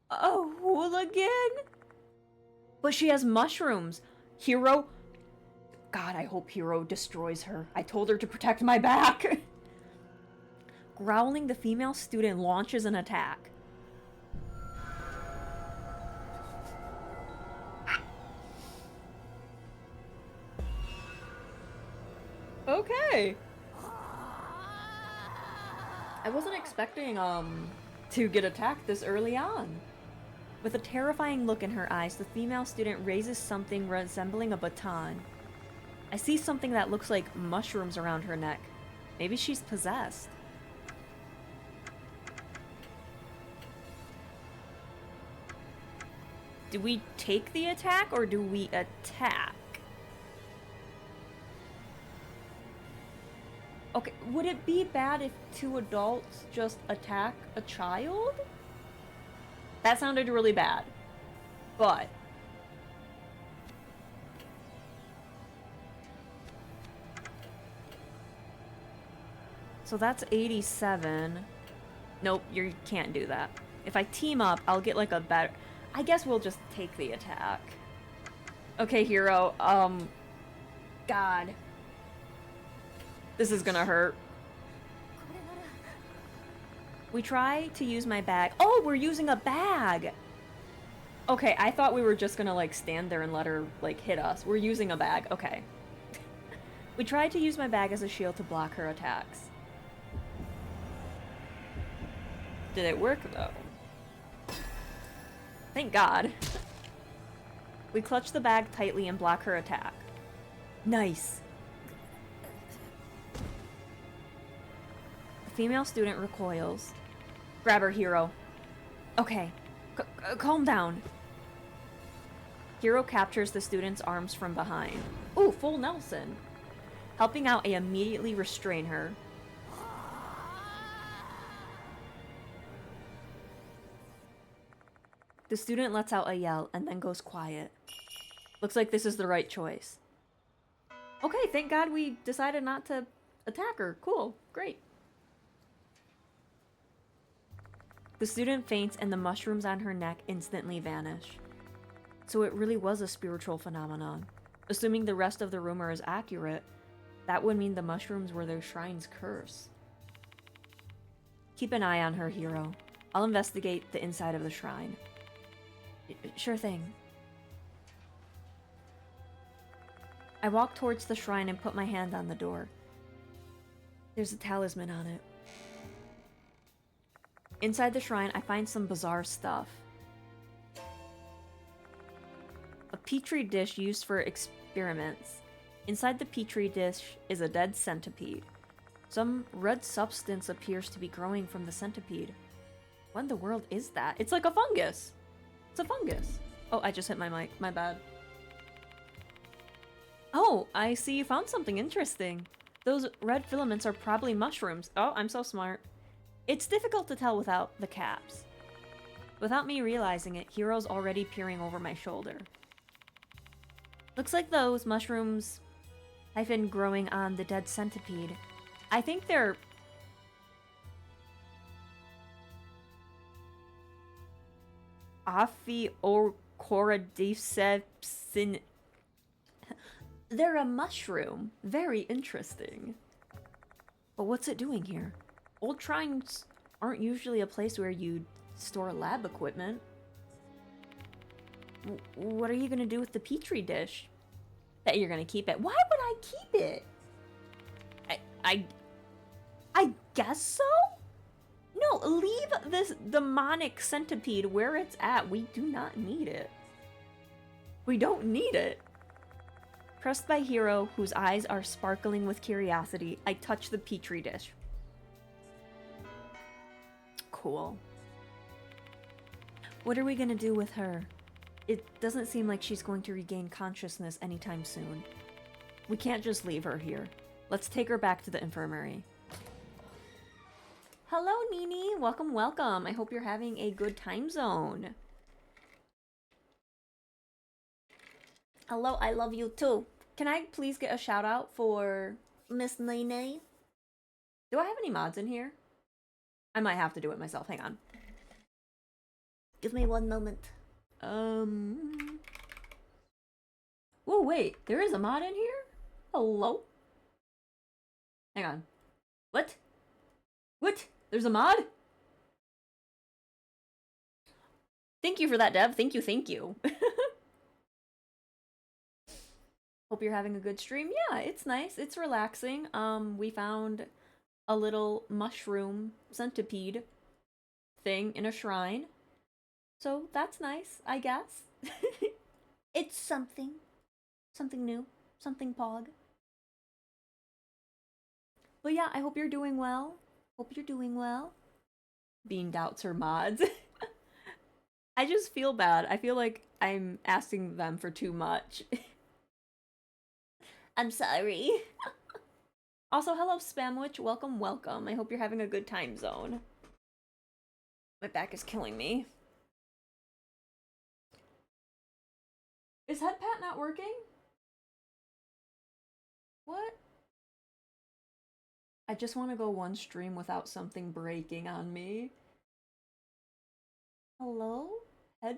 a hooligan? But she has mushrooms. Hero... God, I hope Hero destroys her. I told her to protect my back. Growling, the female student launches an attack. Okay. I wasn't expecting, to get attacked this early on. With a terrifying look in her eyes, the female student raises something resembling a baton. I see something that looks like mushrooms around her neck. Maybe she's possessed. Do we take the attack or do we attack? Okay, would it be bad if two adults just attack a child? That sounded really bad. But... so that's 87. Nope, you can't do that. If I team up, I'll get like a better... I guess we'll just take the attack. Okay, Hero, God. This is gonna hurt. We try to use my bag. Oh, we're using a bag! Okay, I thought we were just gonna, like, stand there and let her, like, hit us. We're using a bag. Okay. We tried to use my bag as a shield to block her attacks. Did it work, though? Thank God. We clutch the bag tightly and block her attack. Nice. The female student recoils. Grab her, Hero. Okay. Calm down. Hero captures the student's arms from behind. Ooh, full Nelson. Helping out, I immediately restrain her. The student lets out a yell and then goes quiet. Looks like this is the right choice. Okay, thank God we decided not to attack her. Cool, great. The student faints and the mushrooms on her neck instantly vanish. So it really was a spiritual phenomenon. Assuming the rest of the rumor is accurate, that would mean the mushrooms were their shrine's curse. Keep an eye on her, Hero. I'll investigate the inside of the shrine. Sure thing. I walk towards the shrine and put my hand on the door. There's a talisman on it. Inside the shrine, I find some bizarre stuff. A petri dish used for experiments. Inside the petri dish is a dead centipede. Some red substance appears to be growing from the centipede. What in the world is that? It's like a fungus! It's a fungus! Oh, I just hit my mic. My bad. Oh, I see you found something interesting. Those red filaments are probably mushrooms. Oh, I'm so smart. It's difficult to tell without the caps. Without me realizing it, Hero's already peering over my shoulder. Looks like those mushrooms have been growing on the dead centipede. I think they're... Ophiocordycepsin... They're a mushroom. Very interesting. But what's it doing here? Old shrines aren't usually a place where you store lab equipment. What are you gonna do with the petri dish? Bet you're gonna keep it. Why would I keep it? I guess so? No, leave this demonic centipede where it's at. We do not need it. We don't need it. Pressed by Hero, whose eyes are sparkling with curiosity, I touch the petri dish. Cool. What are we gonna do with her? It doesn't seem like she's going to regain consciousness anytime soon. We can't just leave her here. Let's take her back to the infirmary. Hello, Nini. Welcome, welcome. I hope you're having a good time zone. Hello, I love you too. Can I please get a shout out for Miss Nene? Do I have any mods in here? I might have to do it myself. Hang on. Give me one moment. Oh, wait. There is a mod in here? Hello? Hang on. What? What? There's a mod? Thank you for that, Dev. Thank you, thank you. Hope you're having a good stream. Yeah, it's nice. It's relaxing. We found a little mushroom centipede thing in a shrine. So that's nice, I guess. It's something. Something new. Something pog. But yeah, I hope you're doing well. Hope you're doing well. Bean doubts her mods. I just feel bad. I feel like I'm asking them for too much. I'm sorry. Also, hello, Spamwitch. Welcome, welcome. I hope you're having a good time zone. My back is killing me. Is HeadPat not working? What? I just want to go one stream without something breaking on me. Hello? HeadPat?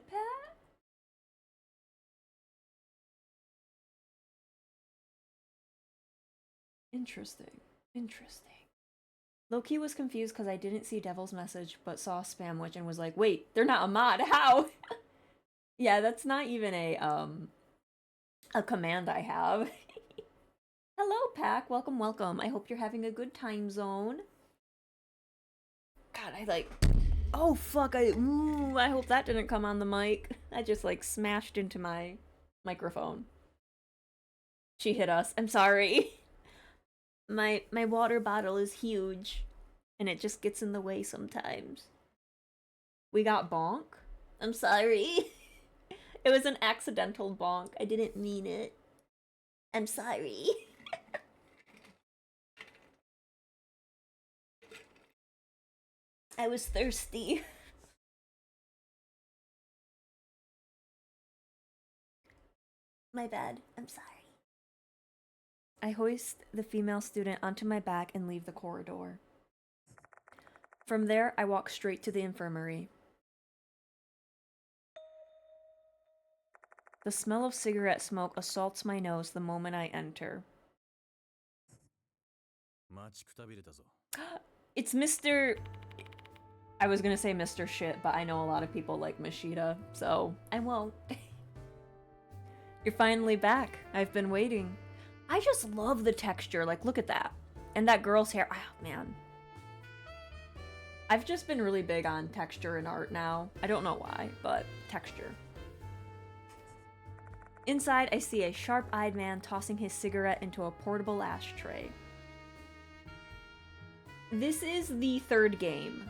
Interesting. Interesting. Loki was confused because I didn't see Devil's Message, but saw Spamwitch and was like, wait, they're not a mod, how? Yeah, that's not even a command I have. Hello, Pack. Welcome, welcome. I hope you're having a good time zone. God, oh, fuck. I hope that didn't come on the mic. I just, smashed into my microphone. She hit us. I'm sorry. My water bottle is huge, and it just gets in the way sometimes. We got bonk. I'm sorry. It was an accidental bonk. I didn't mean it. I'm sorry. I was thirsty. My bad. I'm sorry. I hoist the female student onto my back and leave the corridor. From there, I walk straight to the infirmary. The smell of cigarette smoke assaults my nose the moment I enter. It's Mr. I was gonna say Mr. Shit, but I know a lot of people like Mashita, so I won't. You're finally back. I've been waiting. I just love the texture. Like, look at that. And that girl's hair. Oh, man. I've just been really big on texture in art now. I don't know why, but texture. Inside, I see a sharp-eyed man tossing his cigarette into a portable ashtray. This is the third game.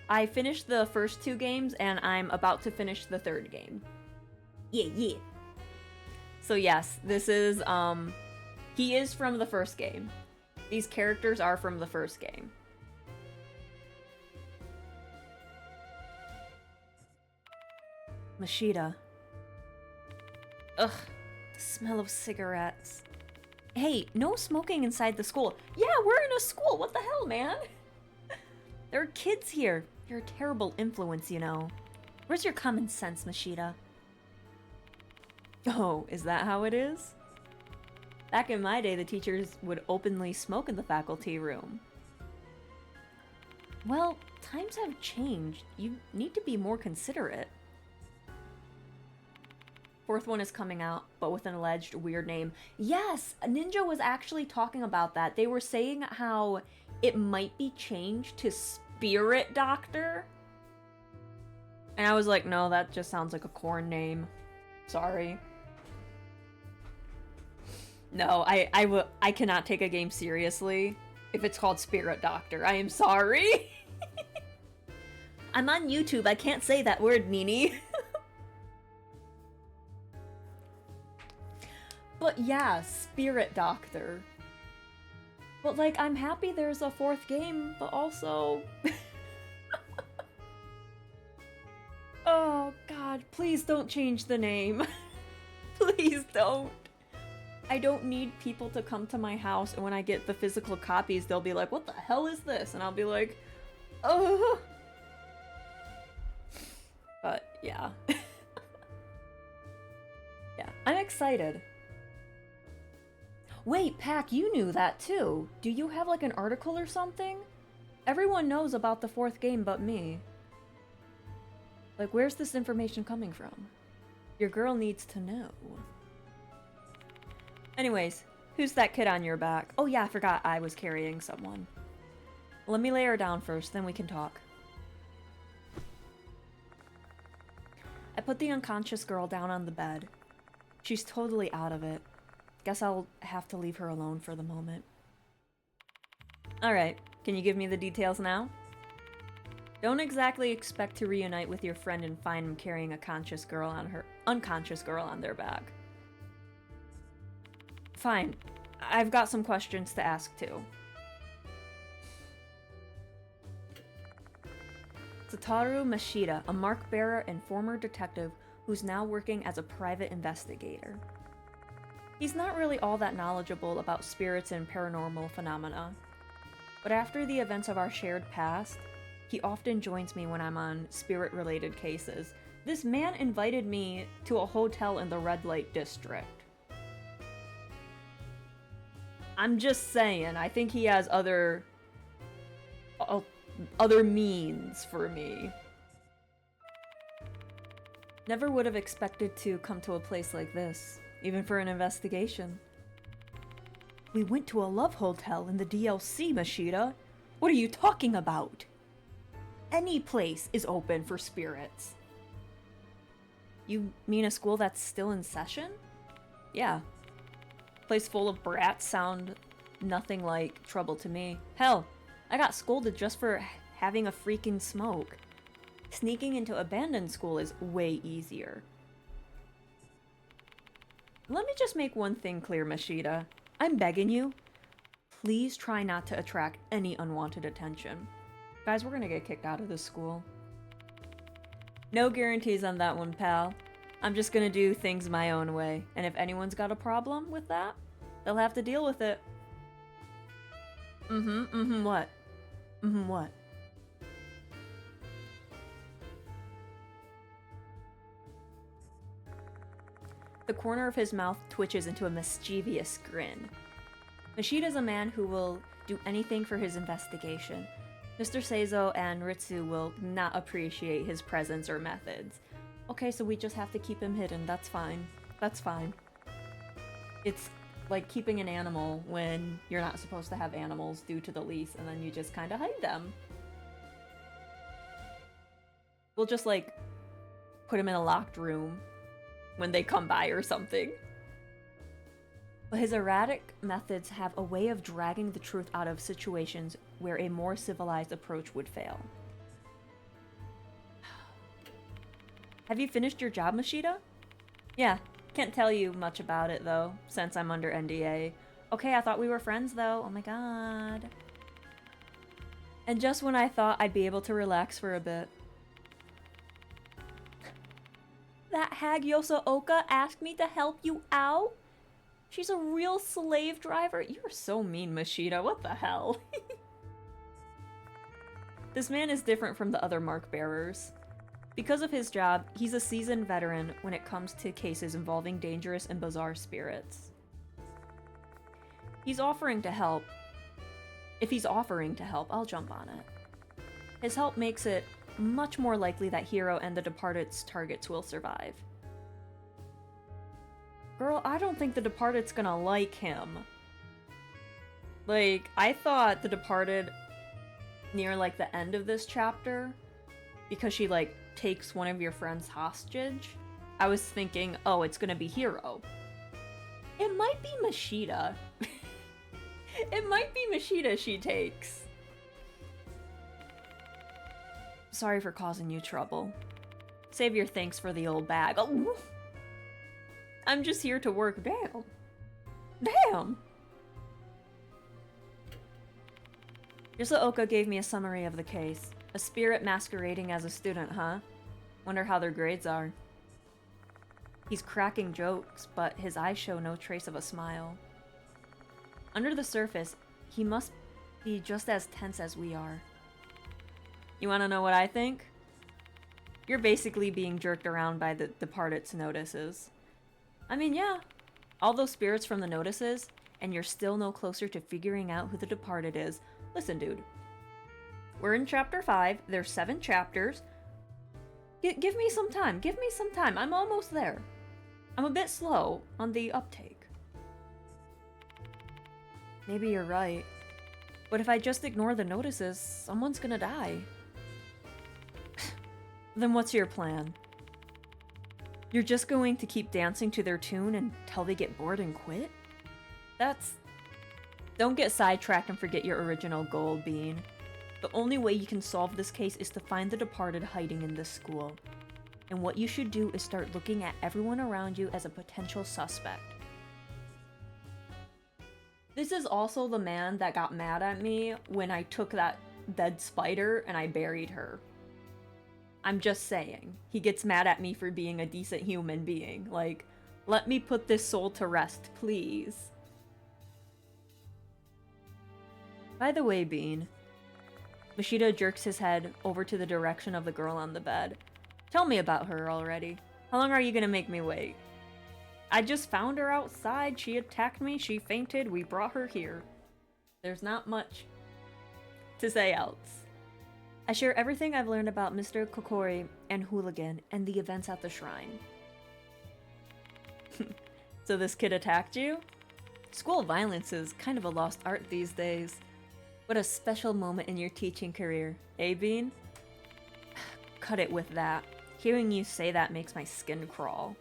I finished the first 2 games, and I'm about to finish the third game. Yeah. So yes, this is, he is from the first game. These characters are from the first game. Mashita. Ugh, the smell of cigarettes. Hey, no smoking inside the school. Yeah, we're in a school, what the hell, man? There are kids here. You're a terrible influence, you know. Where's your common sense, Mashita? Oh, is that how it is? Back in my day, the teachers would openly smoke in the faculty room. Well, times have changed. You need to be more considerate. Fourth one is coming out, but with an alleged weird name. Yes, Ninja was actually talking about that. They were saying how it might be changed to Spirit Doctor. And I was like, no, that just sounds like a corn name. Sorry. No, I cannot take a game seriously if it's called Spirit Doctor. I am sorry. I'm on YouTube. I can't say that word, Nini. But yeah, Spirit Doctor. But like, I'm happy there's a 4th game, but also... Oh god, please don't change the name. Please don't. I don't need people to come to my house, and when I get the physical copies, they'll be like, what the hell is this? And I'll be like, oh. But yeah. Yeah, I'm excited. Wait, Pac, you knew that too. Do you have like an article or something? Everyone knows about the 4th game but me. Like, where's this information coming from? Your girl needs to know. Anyways, who's that kid on your back? Oh yeah, I forgot I was carrying someone. Let me lay her down first, then we can talk. I put the unconscious girl down on the bed. She's totally out of it. Guess I'll have to leave her alone for the moment. Alright, can you give me the details now? Don't exactly expect to reunite with your friend and find him carrying a unconscious girl on their back. Fine. I've got some questions to ask too. Satoru Mashita, a mark bearer and former detective who's now working as a private investigator. He's not really all that knowledgeable about spirits and paranormal phenomena, but after the events of our shared past, he often joins me when I'm on spirit-related cases. This man invited me to a hotel in the red light district. I'm just saying, I think he has other means for me. Never would have expected to come to a place like this, even for an investigation. We went to a love hotel in the DLC, Mashita. What are you talking about? Any place is open for spirits. You mean a school that's still in session? Yeah. Place full of brats sound nothing like trouble to me. Hell, I got scolded just for having a freaking smoke. Sneaking into abandoned school is way easier. Let me just make one thing clear, Mashita. I'm begging you. Please try not to attract any unwanted attention. Guys, we're gonna get kicked out of this school. No guarantees on that one, pal. I'm just gonna do things my own way, and if anyone's got a problem with that, they'll have to deal with it. What? What? The corner of his mouth twitches into a mischievous grin. Mashida's a man who will do anything for his investigation. Mr. Seizo and Ritsu will not appreciate his presence or methods. Okay, so we just have to keep him hidden. That's fine. That's fine. It's like keeping an animal when you're not supposed to have animals due to the lease, and then you just kind of hide them. We'll just, like, put him in a locked room when they come by or something. But his erratic methods have a way of dragging the truth out of situations where a more civilized approach would fail. Have you finished your job, Mashida? Yeah, can't tell you much about it though, since I'm under NDA. Okay, I thought we were friends though, oh my god. And just when I thought I'd be able to relax for a bit. That hag Yosaoka asked me to help you out? She's a real slave driver? You're so mean, Mashida, what the hell? This man is different from the other mark bearers. Because of his job, he's a seasoned veteran when it comes to cases involving dangerous and bizarre spirits. He's offering to help. If he's offering to help, I'll jump on it. His help makes it much more likely that Hiro and the Departed's targets will survive. Girl, I don't think the Departed's gonna like him. Like, I thought the Departed, near like the end of this chapter, because she like takes one of your friends hostage, I was thinking, oh, it's gonna be Hiro. It might be Mashida. It might be Mashida she takes. Sorry for causing you trouble. Save your thanks for the old bag. Oh, I'm just here to work. Damn. Damn. Yosaoka gave me a summary of the case. A spirit masquerading as a student, huh? Wonder how their grades are. He's cracking jokes, but his eyes show no trace of a smile. Under the surface, he must be just as tense as we are. You wanna know what I think? You're basically being jerked around by the Departed's notices. I mean, yeah, all those spirits from the notices, and you're still no closer to figuring out who the Departed is. Listen, dude. We're in chapter 5. There's 7 chapters. Give me some time. Give me some time. I'm almost there. I'm a bit slow on the uptake. Maybe you're right. But if I just ignore the notices, someone's gonna die. Then what's your plan? You're just going to keep dancing to their tune until they get bored and quit? Don't get sidetracked and forget your original goal, Bean. The only way you can solve this case is to find the Departed hiding in this school. And what you should do is start looking at everyone around you as a potential suspect. This is also the man that got mad at me when I took that dead spider and I buried her. I'm just saying. He gets mad at me for being a decent human being. Like, let me put this soul to rest, please. By the way, Bean. Mashida jerks his head over to the direction of the girl on the bed. Tell me about her already. How long are you gonna make me wait? I just found her outside. She attacked me. She fainted. We brought her here. There's not much to say else. I share everything I've learned about Mr. Kokkuri and Hooligan and the events at the shrine. So this kid attacked you? School violence is kind of a lost art these days. What a special moment in your teaching career, eh, Bean? Cut it with that. Hearing you say that makes my skin crawl.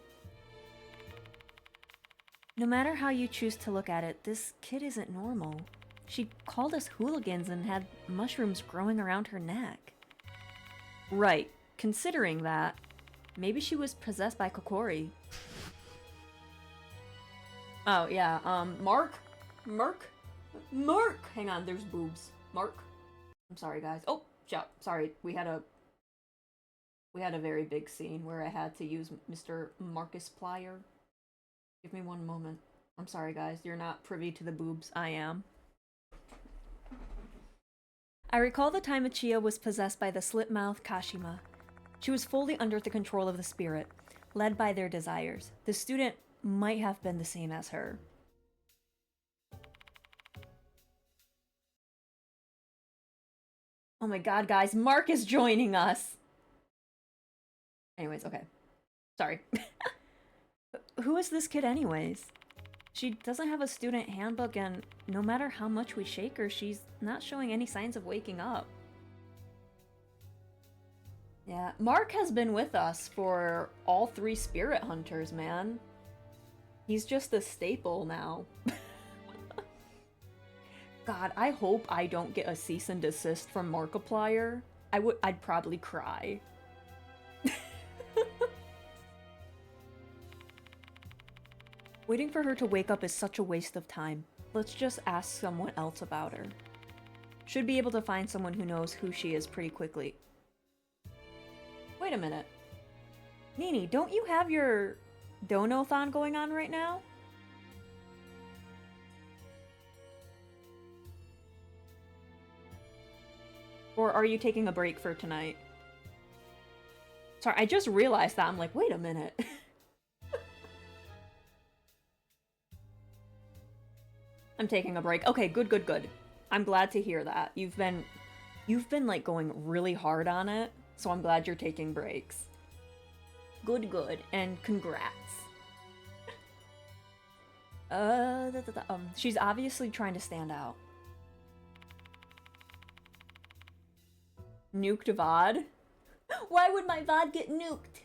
No matter how you choose to look at it, this kid isn't normal. She called us hooligans and had mushrooms growing around her neck. Right. Considering that, maybe she was possessed by Kokkuri. Oh, yeah, Mark? Hang on, there's boobs. Mark? I'm sorry, guys. Oh, sorry, we had a We had a very big scene where I had to use Mr. Marcus Plier. Give me one moment. I'm sorry, guys. You're not privy to the boobs. I am. I recall the time Michio was possessed by the slit-mouthed Kashima. She was fully under the control of the spirit, led by their desires. The student might have been the same as her. Oh my god, guys, Mark is joining us! Anyways, okay. Sorry. Who is this kid anyways? She doesn't have a student handbook, and no matter how much we shake her, she's not showing any signs of waking up. Yeah, Mark has been with us for all 3 spirit hunters, man. He's just a staple now. God, I hope I don't get a cease and desist from Markiplier. I'd probably cry. Waiting for her to wake up is such a waste of time. Let's just ask someone else about her. Should be able to find someone who knows who she is pretty quickly. Wait a minute. Nini, don't you have your Dono-thon going on right now? Or are you taking a break for tonight? Sorry, I just realized that. I'm like, wait a minute. I'm taking a break. Okay, good, good, good. I'm glad to hear that. You've been like going really hard on it, so I'm glad you're taking breaks. Good, good, and congrats. She's obviously trying to stand out. Nuked VOD? Why would my VOD get nuked?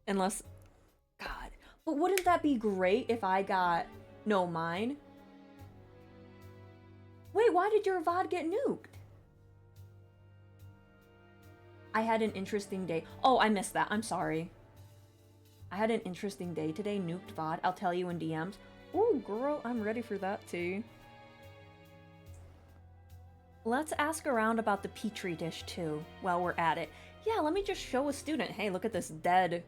Unless... God. But wouldn't that be great if I got... No, mine? Wait, why did your VOD get nuked? I had an interesting day. Oh, I missed that. I'm sorry. I had an interesting day today. Nuked VOD. I'll tell you in DMs. Ooh, girl, I'm ready for that too. Let's ask around about the Petri dish too, while we're at it. Yeah, let me just show a student. Hey, look at this dead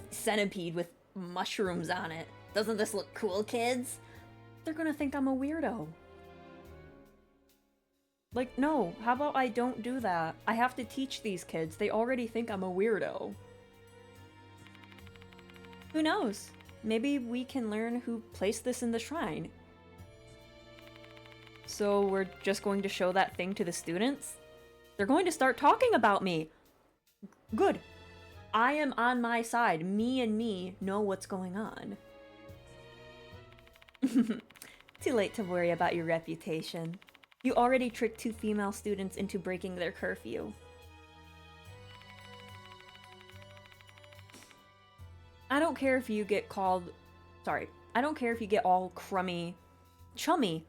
centipede with mushrooms on it. Doesn't this look cool, kids? They're gonna think I'm a weirdo. Like, no, how about I don't do that? I have to teach these kids. They already think I'm a weirdo. Who knows? Maybe we can learn who placed this in the shrine. So we're just going to show that thing to the students? They're going to start talking about me! Good. I am on my side. Me and me know what's going on. Too late to worry about your reputation. You already tricked 2 female students into breaking their curfew. I don't care if you get called... Sorry. I don't care if you get all chummy.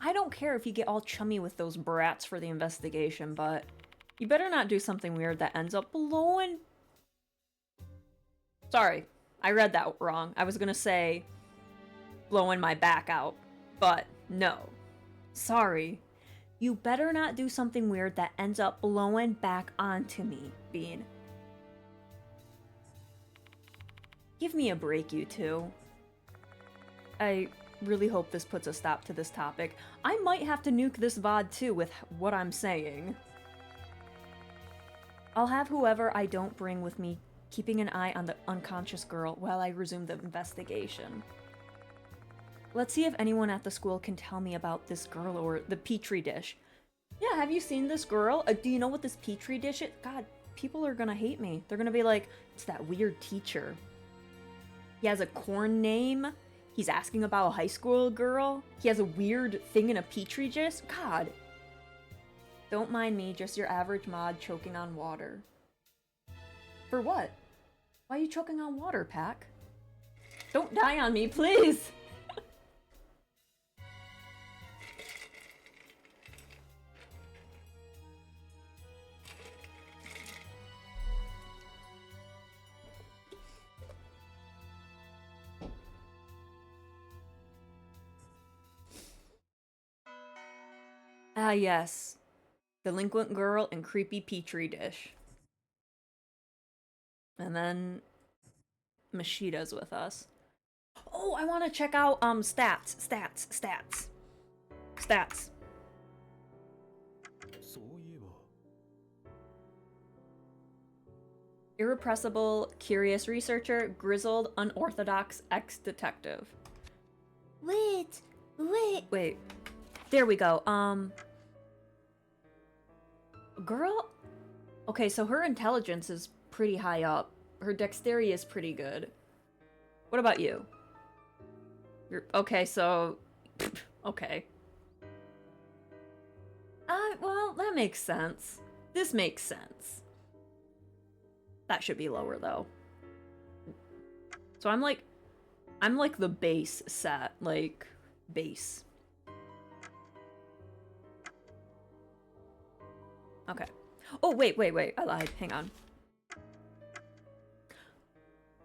I don't care if you get all chummy with those brats for the investigation, but you better not do something weird that ends up blowing... Sorry, I read that wrong. I was gonna say blowing my back out, but no. Sorry. You better not do something weird that ends up blowing back onto me, Bean. Give me a break, you two. I really hope this puts a stop to this topic. I might have to nuke this VOD too with what I'm saying. I'll have whoever I don't bring with me keeping an eye on the unconscious girl while I resume the investigation. Let's see if anyone at the school can tell me about this girl or the Petri dish. Yeah, have you seen this girl? Do you know what this Petri dish is? God, people are gonna hate me. They're gonna be like, it's that weird teacher. He has a corn name. He's asking about a high school girl. He has a weird thing in a Petri dish. God. Don't mind me, just your average mod choking on water. For what? Why are you choking on water, Pack? Don't die on me, please! Ah, yes. Delinquent girl and creepy petri dish. And then Mashida's with us. Oh, I want to check out stats. Irrepressible, curious researcher, grizzled, unorthodox, ex-detective. Wait. Wait. There we go. Girl? Okay, so her intelligence is pretty high up. Her dexterity is pretty good. What about you? You're okay, so okay. Well, that makes sense. This makes sense. That should be lower though. So I'm like the base set, like base. Okay. Oh, wait, I lied. Hang on.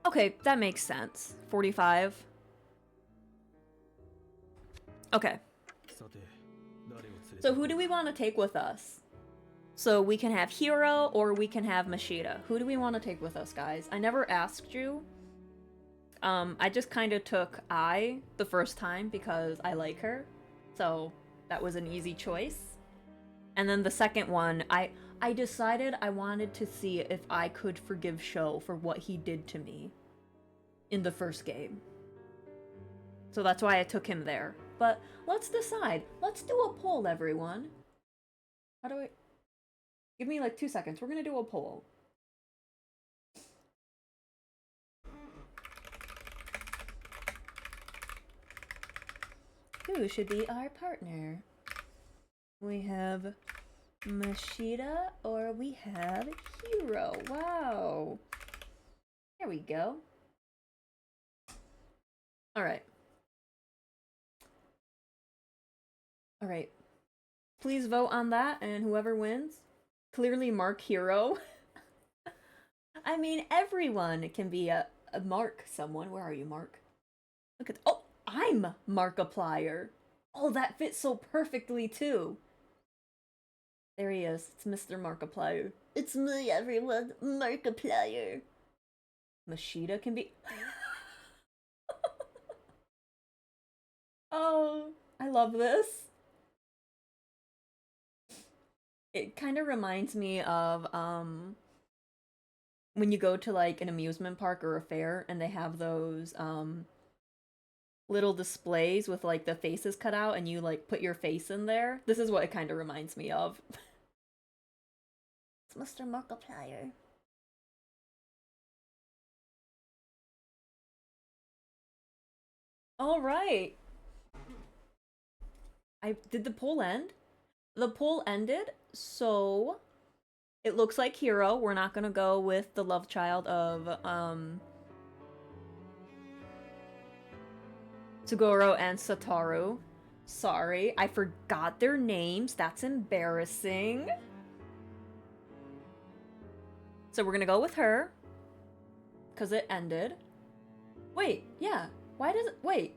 Okay, that makes sense. 45. Okay. So who do we want to take with us? So we can have Hiro or we can have Mashida. Who do we want to take with us, guys? I never asked you. I just kind of took Ai the first time because I like her. So that was an easy choice. And then the second one, I decided I wanted to see if I could forgive Sho for what he did to me in the first game. So that's why I took him there. But let's decide. Let's do a poll, everyone. How do I... Give me like 2 seconds. We're gonna do a poll. Who should be our partner? We have Mashida or we have Hiro. Wow. There we go. Alright. Alright. Please vote on that, and whoever wins, clearly mark Hiro. I mean, everyone can be a mark someone. Where are you, Mark? Look at... Oh, I'm Markiplier. Oh, that fits so perfectly, too. There he is. It's Mr. Markiplier. It's me, everyone. Markiplier. Mashida can be... Oh, I love this. It kind of reminds me of, when you go to, like, an amusement park or a fair, and they have those, little displays with, like, the faces cut out, and you, like, put your face in there. This is what it kind of reminds me of. It's Mr. Markiplier. All right. Did the poll end? The poll ended, so it looks like Hiro. We're not gonna go with the love child of Toguro and Satoru. Sorry, I forgot their names. That's embarrassing. So we're gonna go with her, because it ended. Wait, yeah. Why does it... Wait.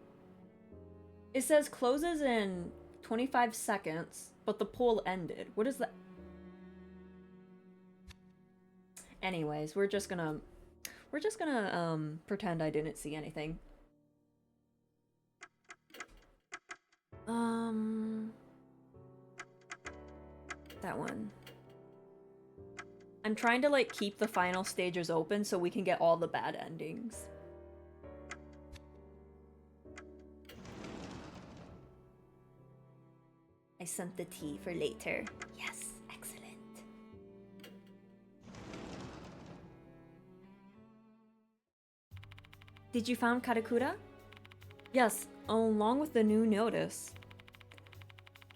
It says closes in 25 seconds, but the poll ended. What is that? Anyways, we're just gonna pretend I didn't see anything. That one. I'm trying to, like, keep the final stages open so we can get all the bad endings. I sent the tea for later. Yes, excellent. Did you found Karakura? Yes, along with the new notice.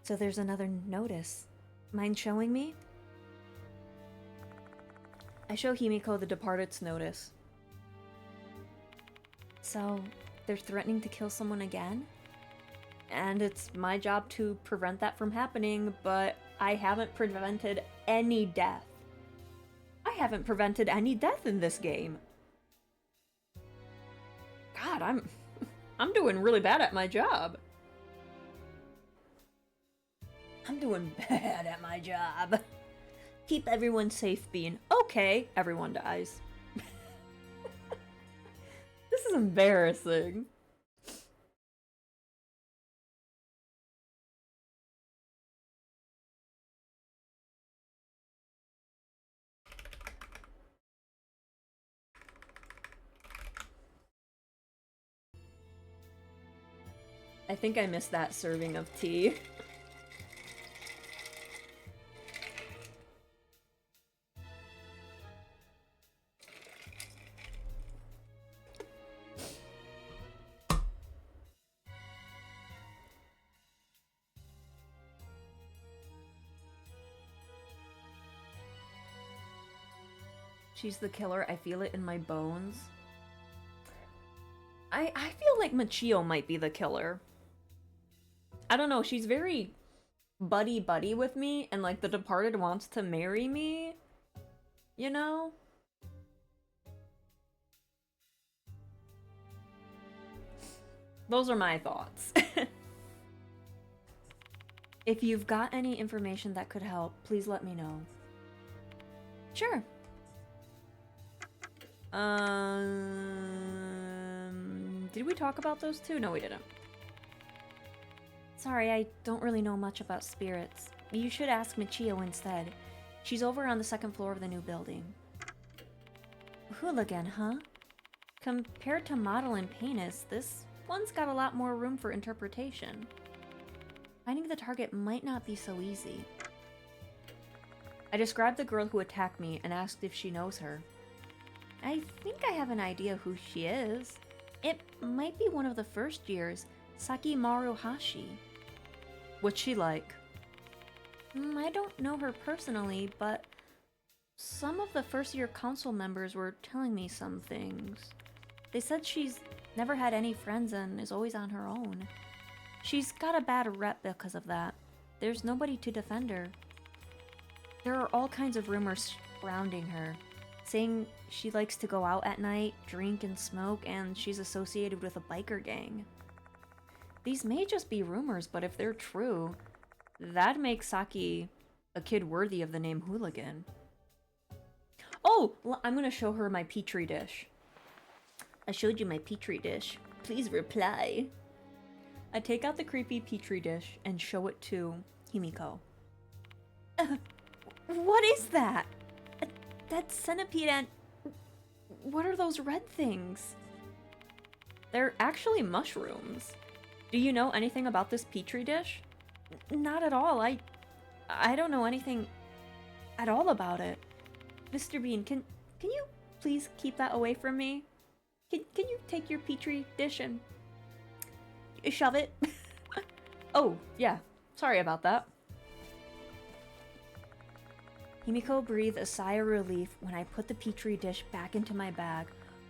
So there's another notice. Mind showing me? I show Himiko the departed's notice. So, they're threatening to kill someone again? And it's my job to prevent that from happening, but I haven't prevented any death. I haven't prevented any death in this game. God, I'm doing really bad at my job. I'm doing bad at my job. Keep everyone safe, Bean. Okay, everyone dies. This is embarrassing. I think I missed that serving of tea. She's the killer. I feel it in my bones. I feel like Michio might be the killer. I don't know. She's very buddy-buddy with me, and like the Departed wants to marry me. You know? Those are my thoughts. If you've got any information that could help, please let me know. Sure. Did we talk about those two? No, we didn't. Sorry, I don't really know much about spirits. You should ask Michio instead. She's over on the second floor of the new building. Hooligan, huh? Compared to Model and Painus, this one's got a lot more room for interpretation. Finding the target might not be so easy. I described the girl who attacked me and asked if she knows her. I think I have an idea who she is. It might be one of the first years, Saki Maruhashi. What's she like? I don't know her personally, but some of the first year council members were telling me some things. They said she's never had any friends and is always on her own. She's got a bad rep because of that. There's nobody to defend her. There are all kinds of rumors surrounding her, saying she likes to go out at night, drink and smoke, and she's associated with a biker gang. These may just be rumors, but if they're true, that makes Saki a kid worthy of the name Hooligan. Oh, I'm gonna show her my petri dish. I showed you my petri dish. Please reply. I take out the creepy petri dish and show it to Himiko. What is that? That centipede and... What are those red things? They're actually mushrooms. Do you know anything about this petri dish? Not at all. I don't know anything at all about it. Mr. Bean, can you please keep that away from me? Can you take your petri dish and shove it? Oh, yeah. Sorry about that. Himiko breathed a sigh of relief when I put the petri dish back into my bag.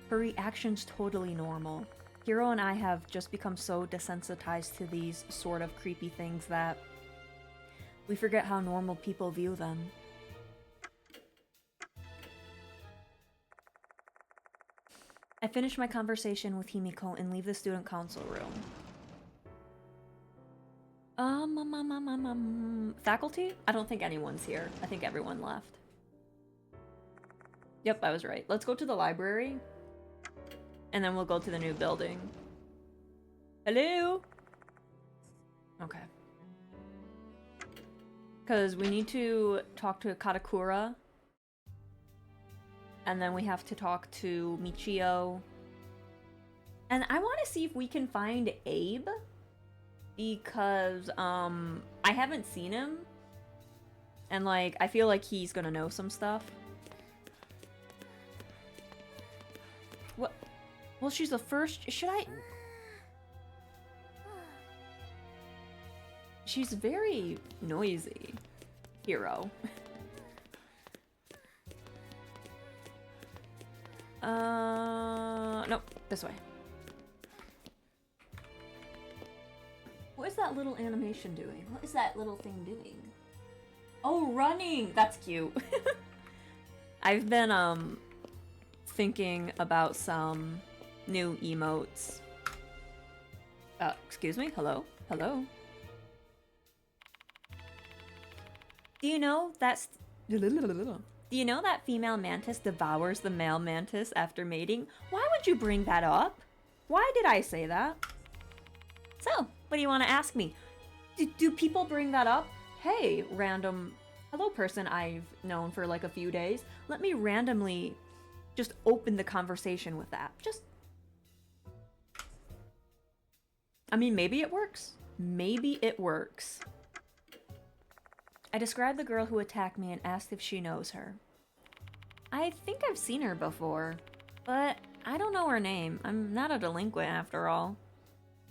Her reaction's totally normal. Hiro and I have just become so desensitized to these sort of creepy things that we forget how normal people view them. I finish my conversation with Himiko and leave the student council room. Faculty? I don't think anyone's here. I think everyone left. Yep, I was right. Let's go to the library. And then we'll go to the new building. Hello? Okay. Because we need to talk to Katakura. And then we have to talk to Michio. And I want to see if we can find Abe. Because, I haven't seen him. And, like, I feel like he's gonna know some stuff. What? Well, she's the first... Should I... She's very noisy. Hero. Nope. This way. What is that little animation doing? What is that little thing doing? Oh, running! That's cute. I've been, thinking about some new emotes. Excuse me? Hello? Hello? Do you know that female mantis devours the male mantis after mating? Why would you bring that up? Why did I say that? So, what do you want to ask me? Do people bring that up? Hey, random hello person I've known for like a few days. Let me randomly just open the conversation with that. I mean, maybe it works. Maybe it works. I described the girl who attacked me and asked if she knows her. I think I've seen her before, but I don't know her name. I'm not a delinquent after all.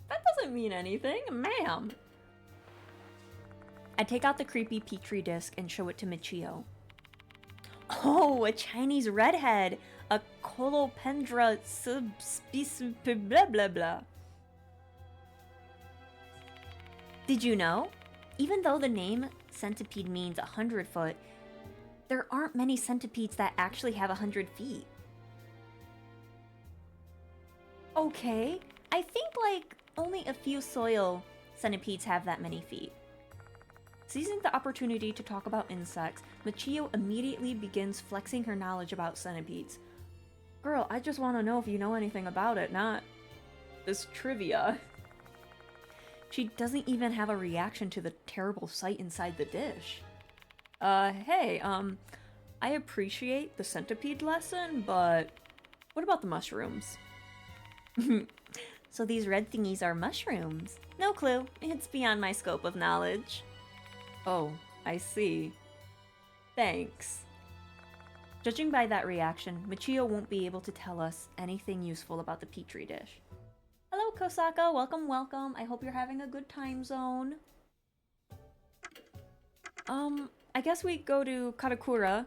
That doesn't mean anything, ma'am. I take out the creepy Petri disc and show it to Michio. Oh, a Chinese redhead! A Colopendra subspecies blah blah blah. Did you know? Even though the name centipede means 100 foot, there aren't many centipedes that actually have 100 feet. Okay, I think like only a few soil centipedes have that many feet. Seizing the opportunity to talk about insects, Michio immediately begins flexing her knowledge about centipedes. Girl, I just want to know if you know anything about it, not this trivia. She doesn't even have a reaction to the terrible sight inside the dish. Hey, I appreciate the centipede lesson, but what about the mushrooms? So these red thingies are mushrooms? No clue. It's beyond my scope of knowledge. Oh, I see. Thanks. Judging by that reaction, Michio won't be able to tell us anything useful about the Petri dish. Hello, Kosaka. Welcome, welcome. I hope you're having a good time zone. I guess we go to Karakura.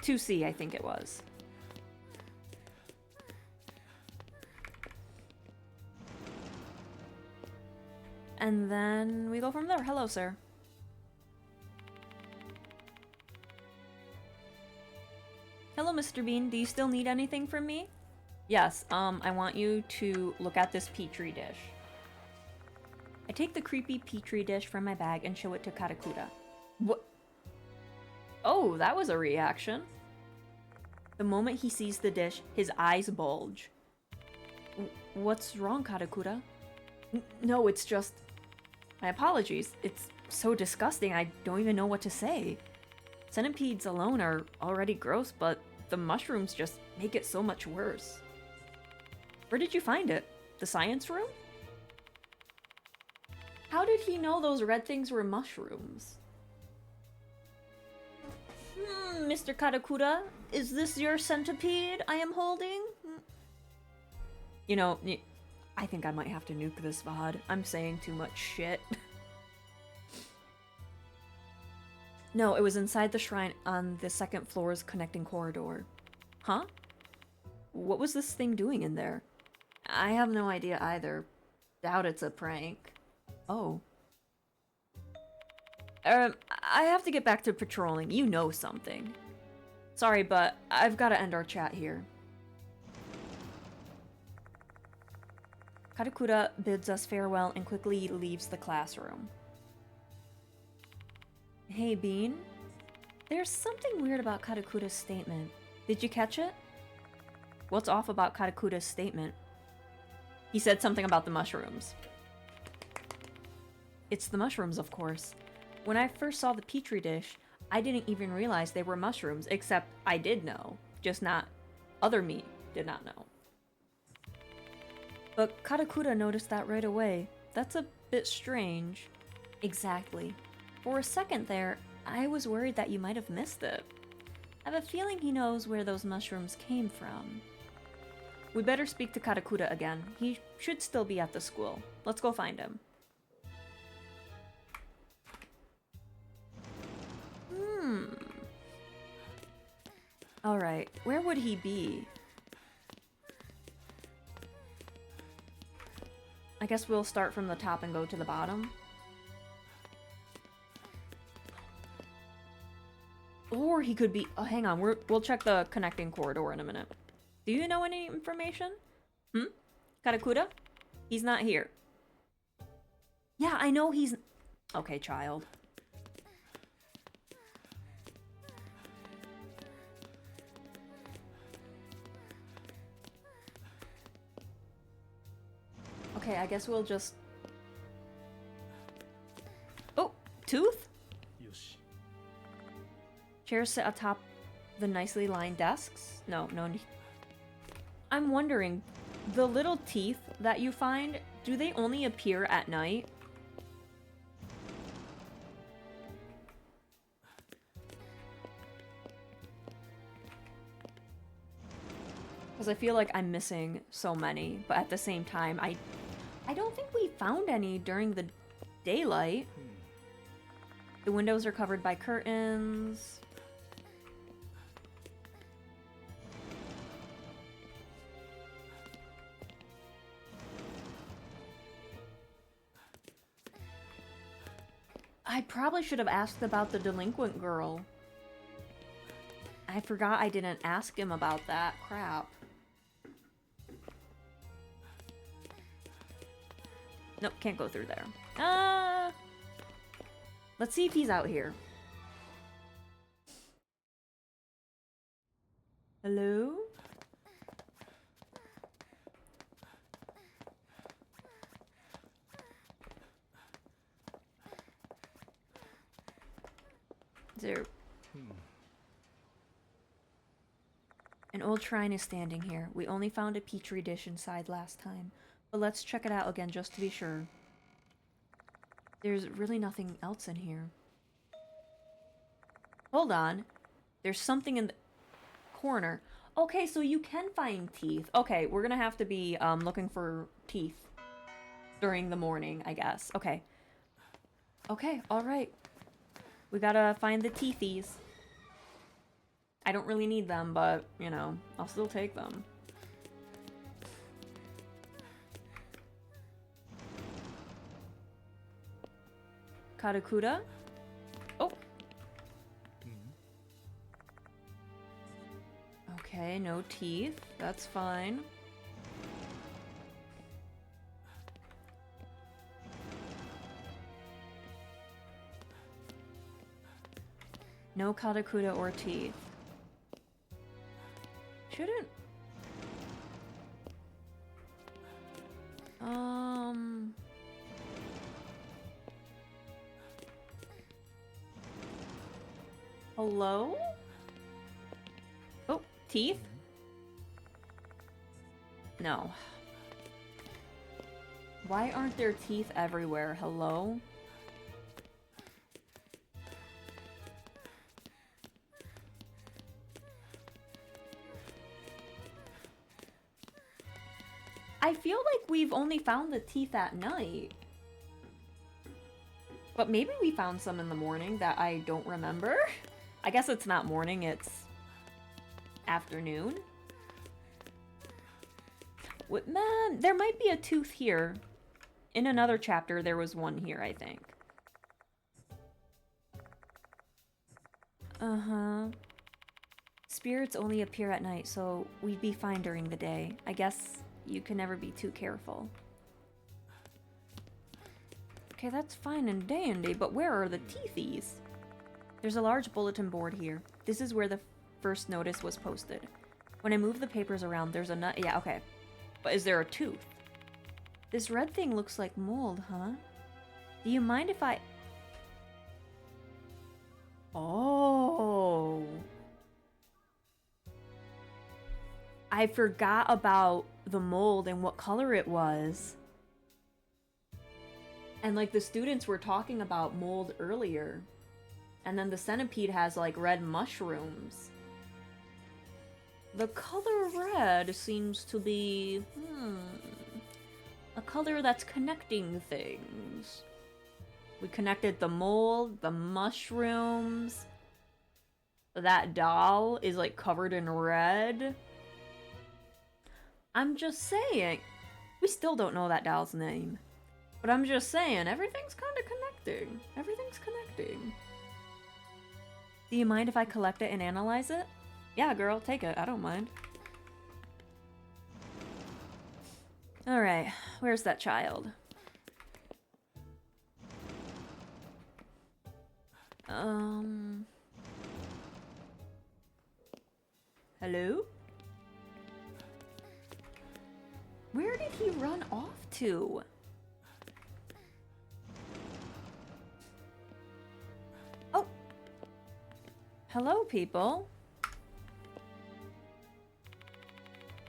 2C, I think it was. And then we go from there. Hello, sir. Hello, Mr. Bean. Do you still need anything from me? Yes, I want you to look at this Petri dish. I take the creepy Petri dish from my bag and show it to Karakura. What? Oh, that was a reaction. The moment he sees the dish, his eyes bulge. What's wrong, Karakura? No, it's just... My apologies. It's so disgusting, I don't even know what to say. Centipedes alone are already gross, but the mushrooms just make it so much worse. Where did you find it? The science room? How did he know those red things were mushrooms? Mr. Karakura, is this your centipede I am holding? You know, I think I might have to nuke this VOD. I'm saying too much shit. No, it was inside the shrine on the second floor's connecting corridor. Huh? What was this thing doing in there? I have no idea either. Doubt it's a prank. Oh. I have to get back to patrolling. You know something. Sorry, but I've got to end our chat here. Karakura bids us farewell and quickly leaves the classroom. Hey, Bean. There's something weird about Karakura's statement. Did you catch it? What's off about Karakura's statement? He said something about the mushrooms. It's the mushrooms, of course. When I first saw the Petri dish, I didn't even realize they were mushrooms, except I did know. Just not... Other me did not know. But Karakura noticed that right away. That's a bit strange. Exactly. For a second there, I was worried that you might have missed it. I have a feeling he knows where those mushrooms came from. We better speak to Karakura again. He should still be at the school. Let's go find him. Alright, where would he be? I guess we'll start from the top and go to the bottom. Or he could be... Oh, hang on. We'll check the connecting corridor in a minute. Do you know any information? Karakura? He's not here. Yeah, I know he's... Okay, child. Okay, I guess we'll just... Oh, tooth? Chairs sit atop the nicely lined desks? No. I'm wondering, the little teeth that you find, do they only appear at night? Because I feel like I'm missing so many, but at the same time, I don't think we found any during the daylight. The windows are covered by curtains. I probably should have asked about the delinquent girl. I forgot I didn't ask him about that. Crap. Nope, can't go through there. Let's see if he's out here. Hello? Is there... An old shrine is standing here. We only found a petri dish inside last time. But let's check it out again just to be sure. There's really nothing else in here. Hold on. There's something in the corner. Okay, so you can find teeth. Okay, we're gonna have to be looking for teeth during the morning, I guess. Okay. Okay, alright. We gotta find the teethies. I don't really need them, but, you know, I'll still take them. Karakuda? Oh. Okay, no teeth. That's fine. No Karakuda or teeth. Shouldn't... Hello? Oh, teeth? No. Why aren't there teeth everywhere? Hello? I feel like we've only found the teeth at night. But maybe we found some in the morning that I don't remember. I guess it's not morning, it's afternoon. What, man, there might be a tooth here. In another chapter, there was one here, I think. Uh-huh. Spirits only appear at night, so we'd be fine during the day. I guess you can never be too careful. Okay, that's fine and dandy, but where are the teethies? There's a large bulletin board here. This is where the first notice was posted. When I move the papers around, there's a nut. Yeah, okay. But is there a tooth? This red thing looks like mold, huh? Do you mind if I... Oh. I forgot about the mold and what color it was. And like the students were talking about mold earlier. And then the centipede has like red mushrooms. The color red seems to be, a color that's connecting things. We connected the mold, the mushrooms. That doll is like covered in red. I'm just saying. We still don't know that doll's name. But I'm just saying, everything's kind of connecting. Everything's connecting. Do you mind if I collect it and analyze it? Yeah, girl, take it. I don't mind. Alright, where's that child? Hello? Where did he run off to? Oh. Hello, people.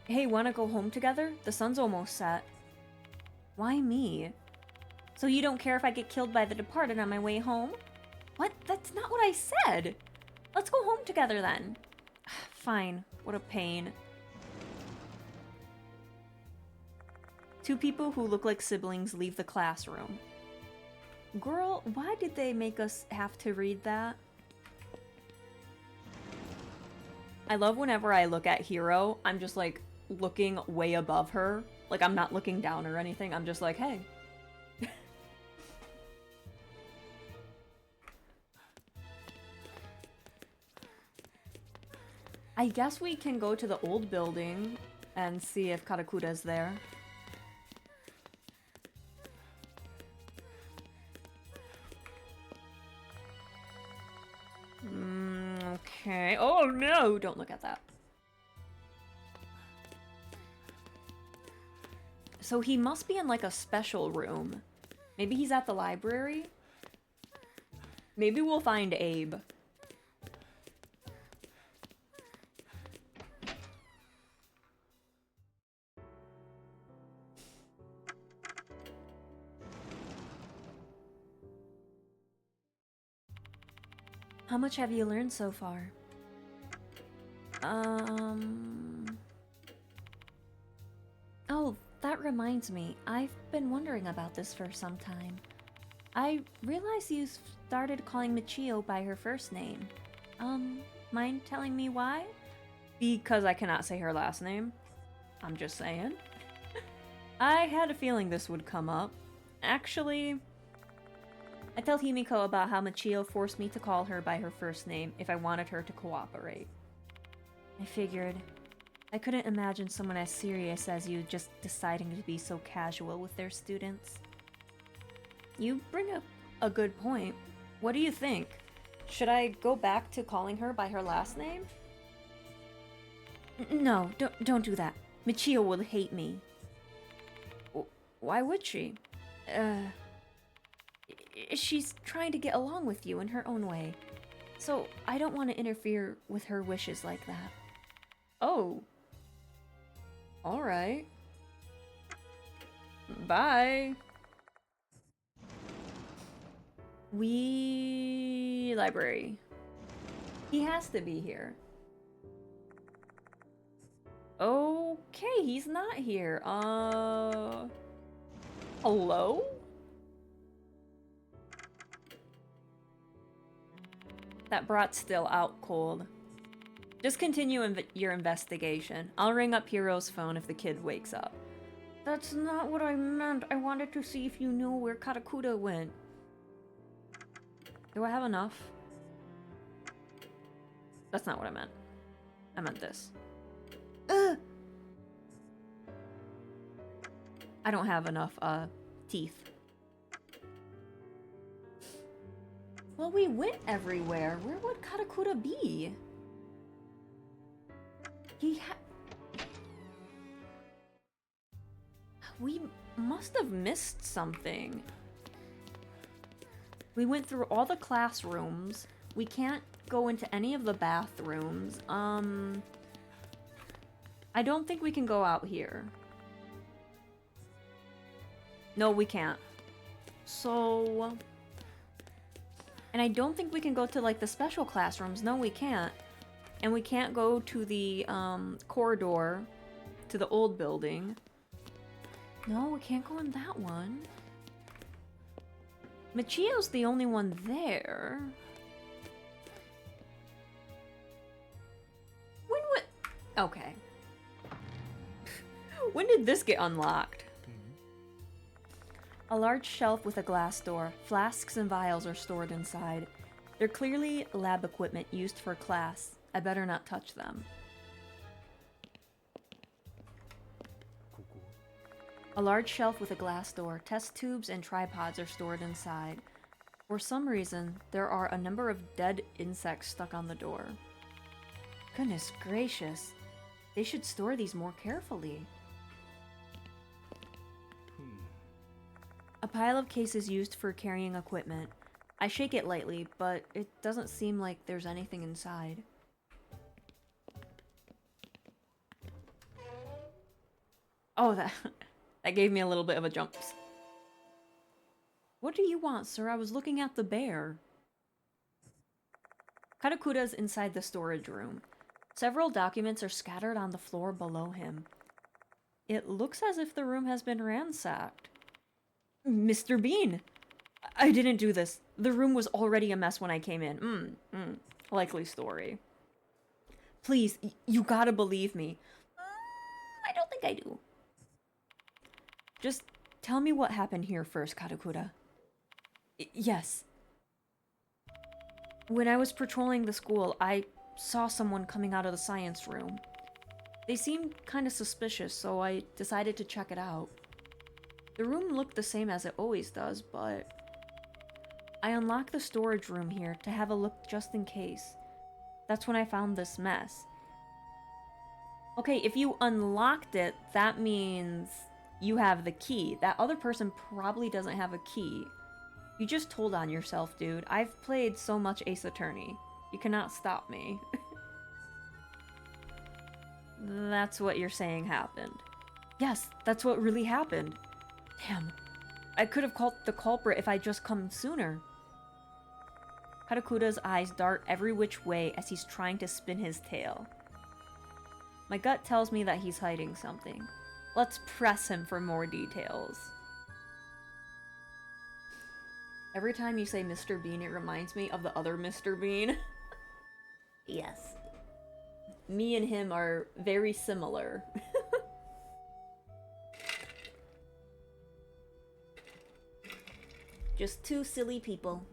Hey, wanna go home together? The sun's almost set. Why me? So you don't care if I get killed by the Departed on my way home? What? That's not what I said! Let's go home together then. Fine. What a pain. Two people who look like siblings leave the classroom. Girl, why did they make us have to read that? I love whenever I look at Hiro, I'm just like looking way above her. Like I'm not looking down or anything, I'm just like, hey. I guess we can go to the old building and see if Karakura's there. Okay. Oh no! Don't look at that. So he must be in like a special room. Maybe he's at the library? Maybe we'll find Abe. How much have you learned so far? Oh, that reminds me. I've been wondering about this for some time. I realize you started calling Michio by her first name. Mind telling me why? Because I cannot say her last name. I'm just saying. I had a feeling this would come up. Actually, I tell Himiko about how Michio forced me to call her by her first name if I wanted her to cooperate. I figured I couldn't imagine someone as serious as you just deciding to be so casual with their students. You bring up a good point. What do you think? Should I go back to calling her by her last name? No, don't do that. Michio will hate me. Why would she? She's trying to get along with you in her own way. So I don't want to interfere with her wishes like that. Oh. Alright. Bye. Library. He has to be here. Okay, he's not here. Hello? That brat's still out cold. Just continue your investigation. I'll ring up Hiro's phone if the kid wakes up. That's not what I meant. I wanted to see if you knew where Karakura went. Do I have enough? That's not what I meant. I meant this. Ugh! I don't have enough, teeth. Well, we went everywhere. Where would Karakura be? We must have missed something. We went through all the classrooms. We can't go into any of the bathrooms. I don't think we can go out here. No, we can't. So... And I don't think we can go to, like, the special classrooms. No, we can't. And we can't go to the, corridor to the old building. No, we can't go in that one. Michio's the only one there. When would... Okay. When did this get unlocked? A large shelf with a glass door. Flasks and vials are stored inside. They're clearly lab equipment used for class. I better not touch them. A large shelf with a glass door. Test tubes and tripods are stored inside. For some reason, there are a number of dead insects stuck on the door. Goodness gracious. They should store these more carefully. A pile of cases used for carrying equipment. I shake it lightly, but it doesn't seem like there's anything inside. Oh, that gave me a little bit of a jump. What do you want, sir? I was looking at the bear. Katakura's inside the storage room. Several documents are scattered on the floor below him. It looks as if the room has been ransacked. Mr. Bean! I didn't do this. The room was already a mess when I came in. Likely story. Please, you gotta believe me. I don't think I do. Just tell me what happened here first, Katakura. Yes. When I was patrolling the school, I saw someone coming out of the science room. They seemed kind of suspicious, so I decided to check it out. The room looked the same as it always does, but I unlocked the storage room here to have a look just in case. That's when I found this mess. Okay, if you unlocked it, that means you have the key. That other person probably doesn't have a key. You just told on yourself, dude. I've played so much Ace Attorney. You cannot stop me. That's what you're saying happened. Yes, that's what really happened. Damn. I could have caught the culprit if I'd just come sooner. Katakura's eyes dart every which way as he's trying to spin his tail. My gut tells me that he's hiding something. Let's press him for more details. Every time you say Mr. Bean, it reminds me of the other Mr. Bean. Yes. Me and him are very similar. Just two silly people.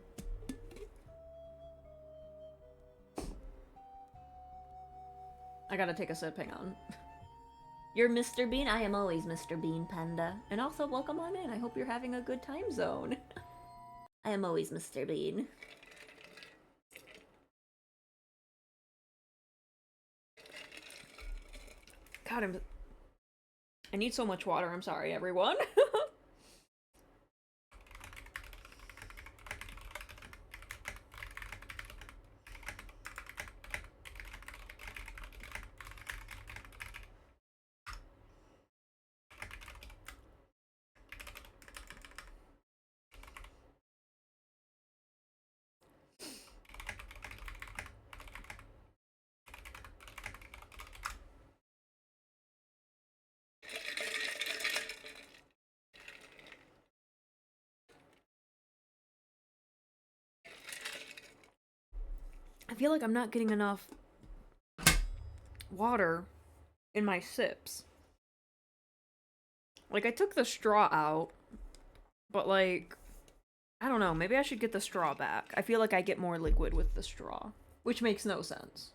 I gotta take a sip, hang on. You're Mr. Bean? I am always Mr. Bean, Panda. And also, welcome on in. I hope you're having a good time zone. I am always Mr. Bean. God, I need so much water. I'm sorry, everyone. I feel like I'm not getting enough water in my sips. Like, I took the straw out, but like, I don't know, maybe I should get the straw back. I feel like I get more liquid with the straw, which makes no sense.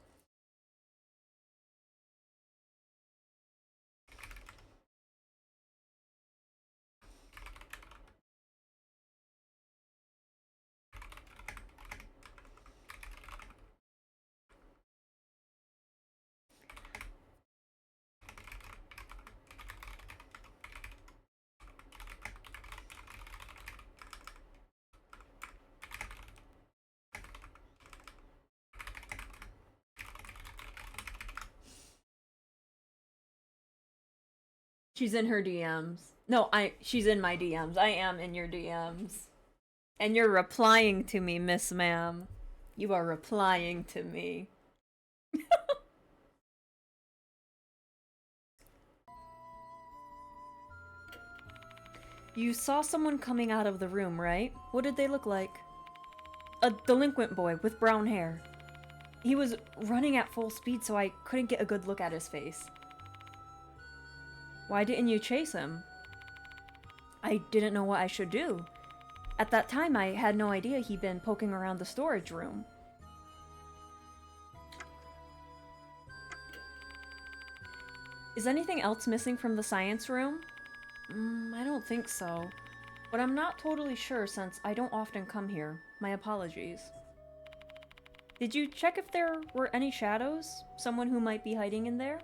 She's in her DMs. No, she's in my DMs. I am in your DMs. And you're replying to me, Miss Ma'am. You are replying to me. You saw someone coming out of the room, right? What did they look like? A delinquent boy with brown hair. He was running at full speed, so I couldn't get a good look at his face. Why didn't you chase him? I didn't know what I should do. At that time, I had no idea he'd been poking around the storage room. Is anything else missing from the science room? I don't think so. but I'm not totally sure since I don't often come here. My apologies. Did you check if there were any shadows? Someone who might be hiding in there?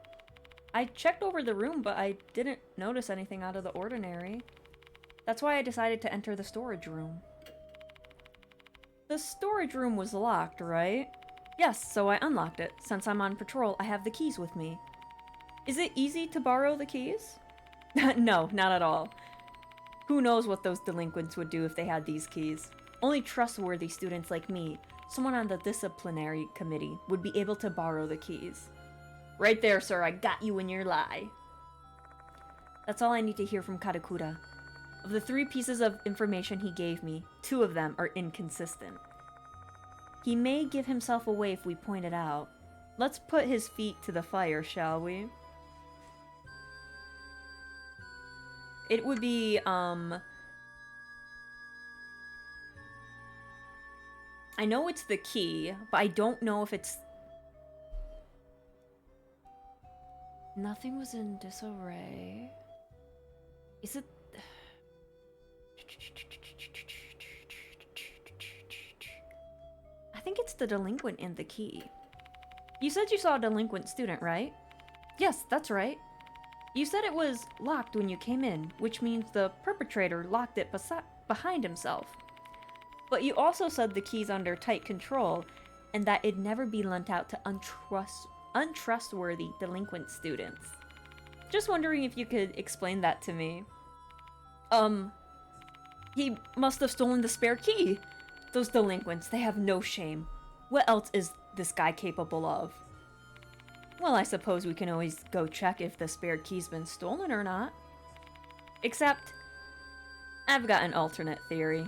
I checked over the room, but I didn't notice anything out of the ordinary. That's why I decided to enter the storage room. The storage room was locked, right? Yes, so I unlocked it. Since I'm on patrol, I have the keys with me. Is it easy to borrow the keys? No, not at all. Who knows what those delinquents would do if they had these keys? Only trustworthy students like me, someone on the disciplinary committee, would be able to borrow the keys. Right there, sir, I got you in your lie. That's all I need to hear from Karakura. Of the 3 pieces of information he gave me, 2 of them are inconsistent. He may give himself away if we point it out. Let's put his feet to the fire, shall we? It would be, I know it's the key, but I don't know if it's... Nothing was in disarray. Is it... I think it's the delinquent and the key. You said you saw a delinquent student, right? Yes, that's right. You said it was locked when you came in, which means the perpetrator locked it behind himself. But you also said the key's under tight control, and that it'd never be lent out to untrustworthy delinquent students. Just wondering if you could explain that to me. He must have stolen the spare key. Those delinquents, they have no shame. What else is this guy capable of? Well, I suppose we can always go check if the spare key's been stolen or not. Except, I've got an alternate theory.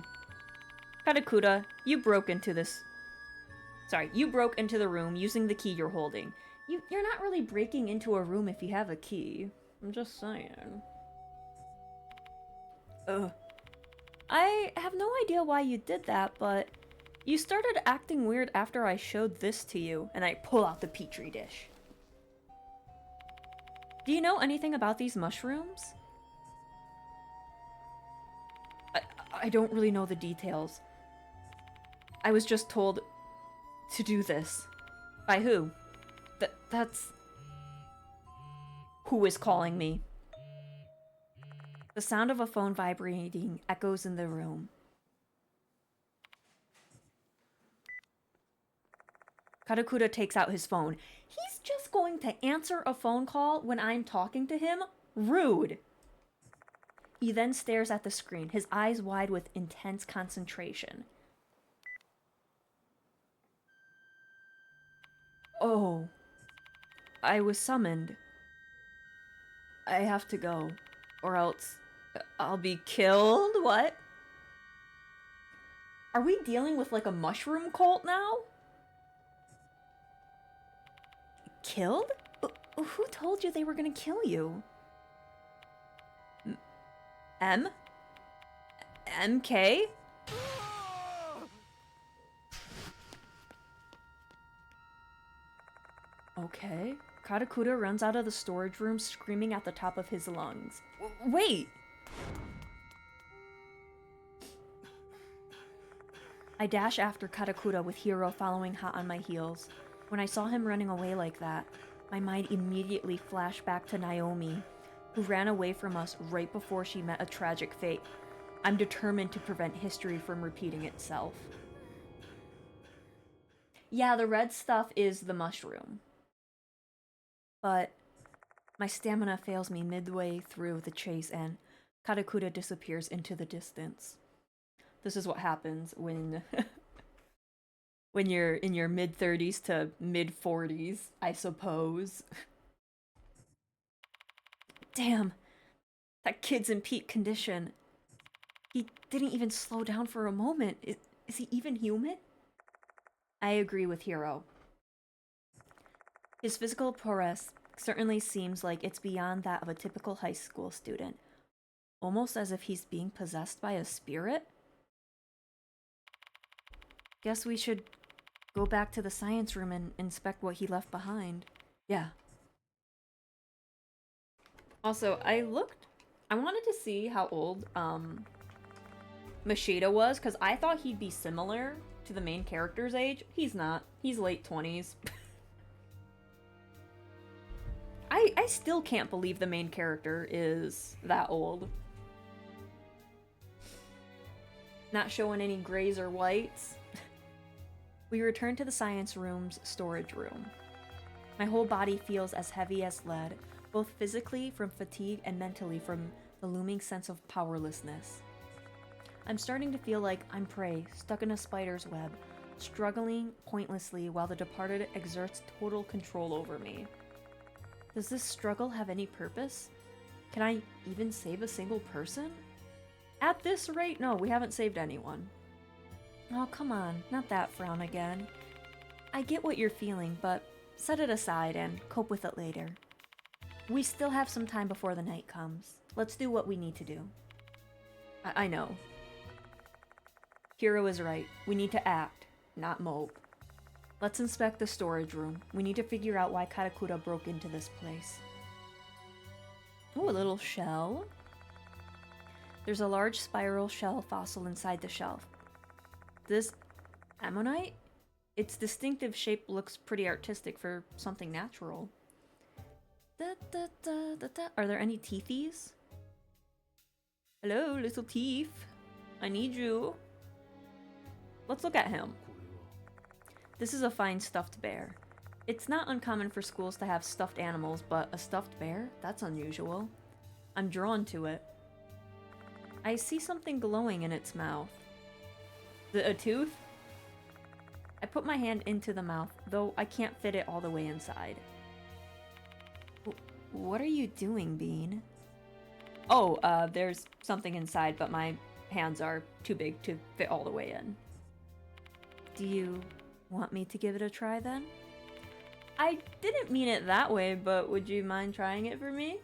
Karakura, you broke into the room using the key you're holding. You're not really breaking into a room if you have a key. I'm just saying. Ugh. I have no idea why you did that, but you started acting weird after I showed this to you, and I pull out the petri dish. Do you know anything about these mushrooms? I don't really know the details. I was just told to do this. By who? That's... Who is calling me? The sound of a phone vibrating echoes in the room. Karakura takes out his phone. He's just going to answer a phone call when I'm talking to him? Rude! He then stares at the screen, his eyes wide with intense concentration. Oh. I was summoned. I have to go, or else I'll be killed? What? Are we dealing with like a mushroom cult now? Killed? Who told you they were gonna kill you? MK? Okay. Karakura runs out of the storage room screaming at the top of his lungs. Wait! I dash after Karakura with Hiro following hot on my heels. When I saw him running away like that, my mind immediately flashed back to Naomi, who ran away from us right before she met a tragic fate. I'm determined to prevent history from repeating itself. Yeah, the red stuff is the mushroom. But my stamina fails me midway through the chase and Karakura disappears into the distance. This is what happens when when you're in your mid-30s to mid-40s, I suppose. Damn, that kid's in peak condition. He didn't even slow down for a moment. Is he even human? I agree with Hiro. His physical prowess certainly seems like it's beyond that of a typical high school student. Almost as if he's being possessed by a spirit? Guess we should go back to the science room and inspect what he left behind. Yeah. Also, I wanted to see how old, Machida was, because I thought he'd be similar to the main character's age. He's not. He's late 20s. I still can't believe the main character is that old. Not showing any grays or whites. We return to the science room's storage room. My whole body feels as heavy as lead, both physically from fatigue and mentally from the looming sense of powerlessness. I'm starting to feel like I'm prey, stuck in a spider's web, struggling pointlessly while the departed exerts total control over me. Does this struggle have any purpose? Can I even save a single person? At this rate, no, we haven't saved anyone. Oh, come on, not that frown again. I get what you're feeling, but set it aside and cope with it later. We still have some time before the night comes. Let's do what we need to do. I know. Hiro is right. We need to act, not mope. Let's inspect the storage room. We need to figure out why Karakura broke into this place. Oh, a little shell. There's a large spiral shell fossil inside the shelf. This ammonite? Its distinctive shape looks pretty artistic for something natural. Are there any teethies? Hello, little teeth. I need you. Let's look at him. This is a fine stuffed bear. It's not uncommon for schools to have stuffed animals, but a stuffed bear? That's unusual. I'm drawn to it. I see something glowing in its mouth. A tooth? I put my hand into the mouth, though I can't fit it all the way inside. What are you doing, Bean? Oh, there's something inside, but my hands are too big to fit all the way in. Do you want me to give it a try, then? I didn't mean it that way, but would you mind trying it for me?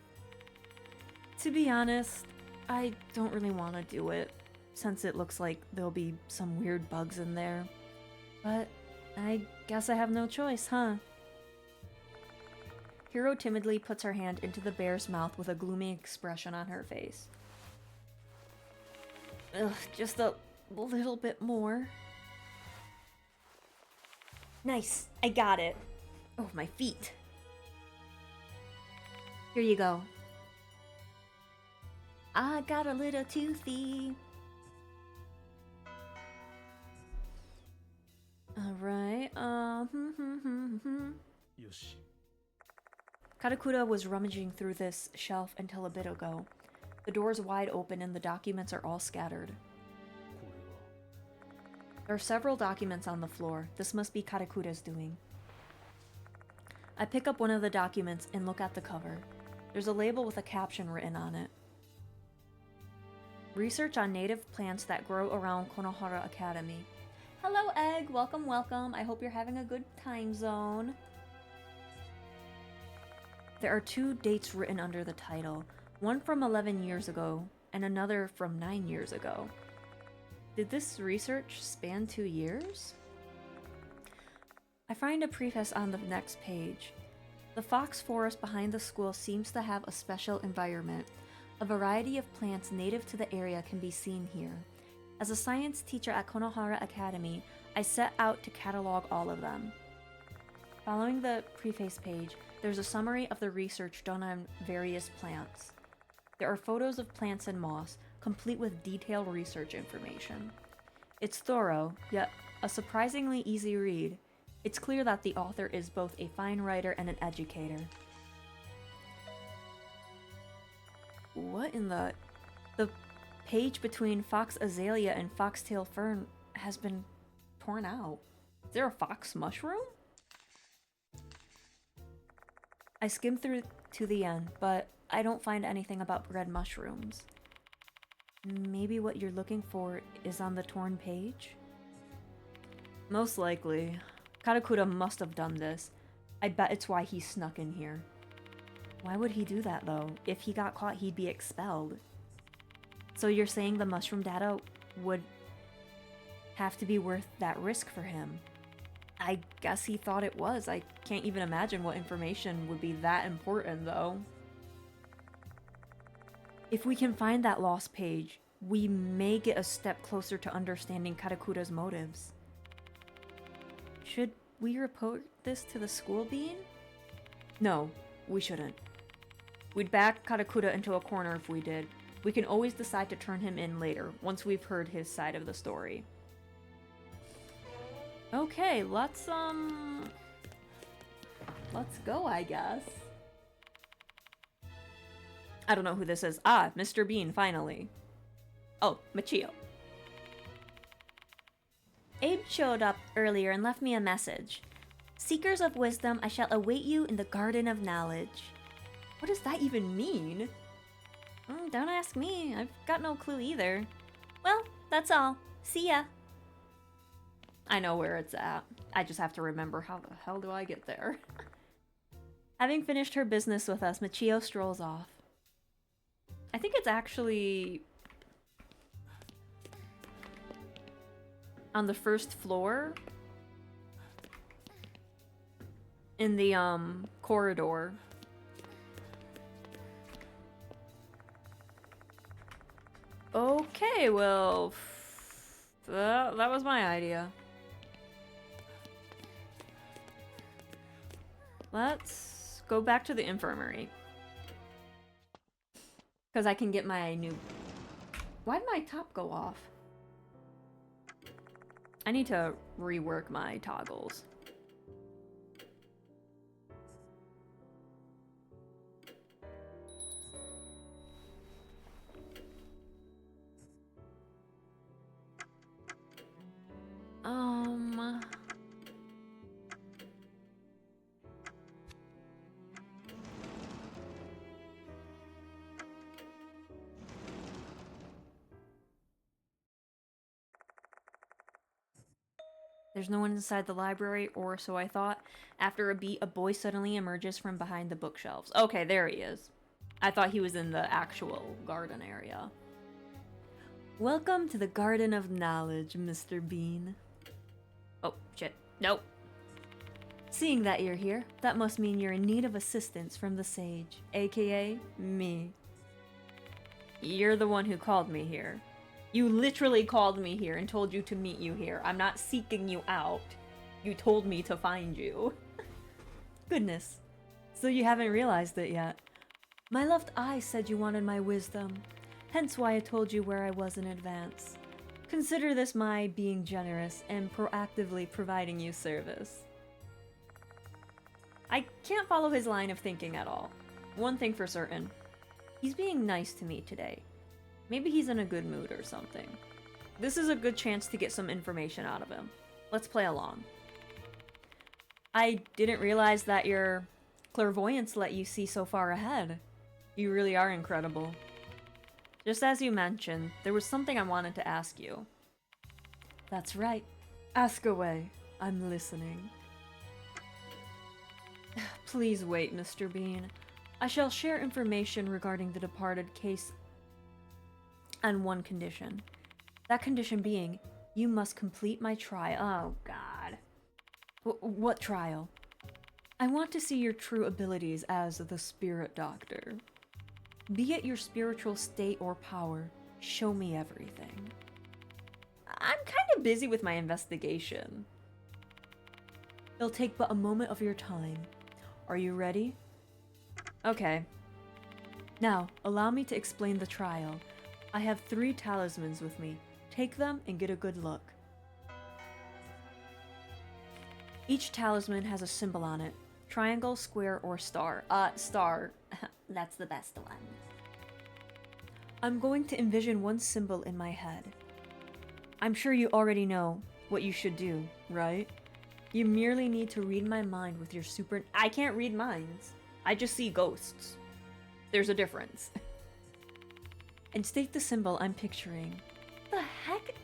To be honest, I don't really want to do it, since it looks like there'll be some weird bugs in there. But I guess I have no choice, huh? Hiro timidly puts her hand into the bear's mouth with a gloomy expression on her face. Ugh, just a little bit more. Nice, I got it. Oh, my feet. Here you go. I got a little toothy. Alright, Yoshi. Karakura was rummaging through this shelf until a bit ago. The door's wide open and the documents are all scattered. There are several documents on the floor. This must be Karakura's doing. I pick up one of the documents and look at the cover. There's a label with a caption written on it. Research on native plants that grow around Konohara Academy. Hello, Egg. Welcome, welcome. I hope you're having a good time zone. There are 2 dates written under the title. One from 11 years ago, and another from 9 years ago. Did this research span 2 years? I find a preface on the next page. The fox forest behind the school seems to have a special environment. A variety of plants native to the area can be seen here. As a science teacher at Konohara Academy, I set out to catalog all of them. Following the preface page, there's a summary of the research done on various plants. There are photos of plants and moss, complete with detailed research information. It's thorough, yet a surprisingly easy read. It's clear that the author is both a fine writer and an educator. What in the... The page between fox azalea and foxtail fern has been torn out. Is there a fox mushroom? I skim through to the end, but I don't find anything about red mushrooms. Maybe what you're looking for is on the torn page? Most likely. Karakura must have done this. I bet it's why he snuck in here. Why would he do that, though? If he got caught, he'd be expelled. So you're saying the mushroom data would have to be worth that risk for him? I guess he thought it was. I can't even imagine what information would be that important, though. If we can find that lost page, we may get a step closer to understanding Katakura's motives. Should we report this to the school bean? No, we shouldn't. We'd back Katakura into a corner if we did. We can always decide to turn him in later, once we've heard his side of the story. Okay, let's go, I guess. I don't know who this is. Ah, Mr. Bean, finally. Oh, Michio. Abe showed up earlier and left me a message. Seekers of wisdom, I shall await you in the Garden of Knowledge. What does that even mean? Don't ask me. I've got no clue either. Well, that's all. See ya. I know where it's at. I just have to remember how the hell do I get there. Having finished her business with us, Michio strolls off. I think it's actually on the first floor in the corridor. Okay, well, that was my idea. Let's go back to the infirmary. Because I can get my new... Why'd my top go off? I need to rework my toggles. There's no one inside the library, or so I thought. After a beat, a boy suddenly emerges from behind the bookshelves. Okay, there he is. I thought he was in the actual garden area. Welcome to the Garden of Knowledge, Mr. Bean. Oh, shit. Nope. Seeing that you're here, that must mean you're in need of assistance from the sage, aka me. You're the one who called me here. You literally called me here and told you to meet you here. I'm not seeking you out. You told me to find you. Goodness. So you haven't realized it yet. My left eye said you wanted my wisdom. Hence why I told you where I was in advance. Consider this my being generous and proactively providing you service. I can't follow his line of thinking at all. One thing for certain. He's being nice to me today. Maybe he's in a good mood or something. This is a good chance to get some information out of him. Let's play along. I didn't realize that your clairvoyance let you see so far ahead. You really are incredible. Just as you mentioned, there was something I wanted to ask you. That's right. Ask away. I'm listening. Please wait, Mr. Bean. I shall share information regarding the departed case on one condition. That condition being, you must complete my trial. Oh, God. What trial? I want to see your true abilities as the spirit doctor. Be it your spiritual state or power, show me everything. I'm kind of busy with my investigation. It'll take but a moment of your time. Are you ready? Okay. Now, allow me to explain the trial. I have 3 talismans with me. Take them and get a good look. Each talisman has a symbol on it. Triangle, square, or star. Star. That's the best one. I'm going to envision one symbol in my head. I'm sure you already know what you should do, right? You merely need to read my mind with your super... I can't read minds. I just see ghosts. There's a difference. And state the symbol I'm picturing. The heck?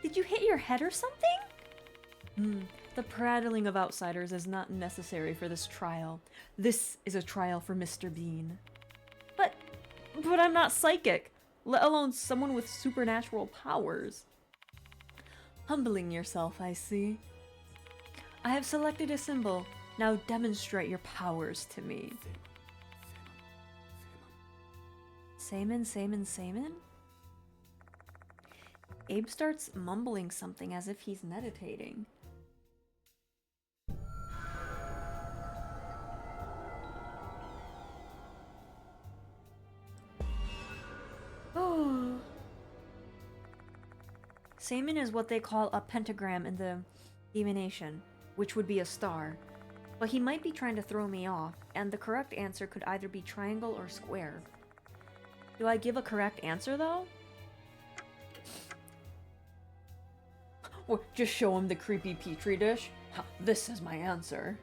Did you hit your head or something? The prattling of outsiders is not necessary for this trial. This is a trial for Mr. Bean. But I'm not psychic, let alone someone with supernatural powers. Humbling yourself, I see. I have selected a symbol. Now demonstrate your powers to me. Semen? Abe starts mumbling something as if he's meditating. Oh. Saman is what they call a pentagram in the divination, which would be a star. But he might be trying to throw me off, and the correct answer could either be triangle or square. Do I give a correct answer, though? Or just show him the creepy petri dish? This is my answer.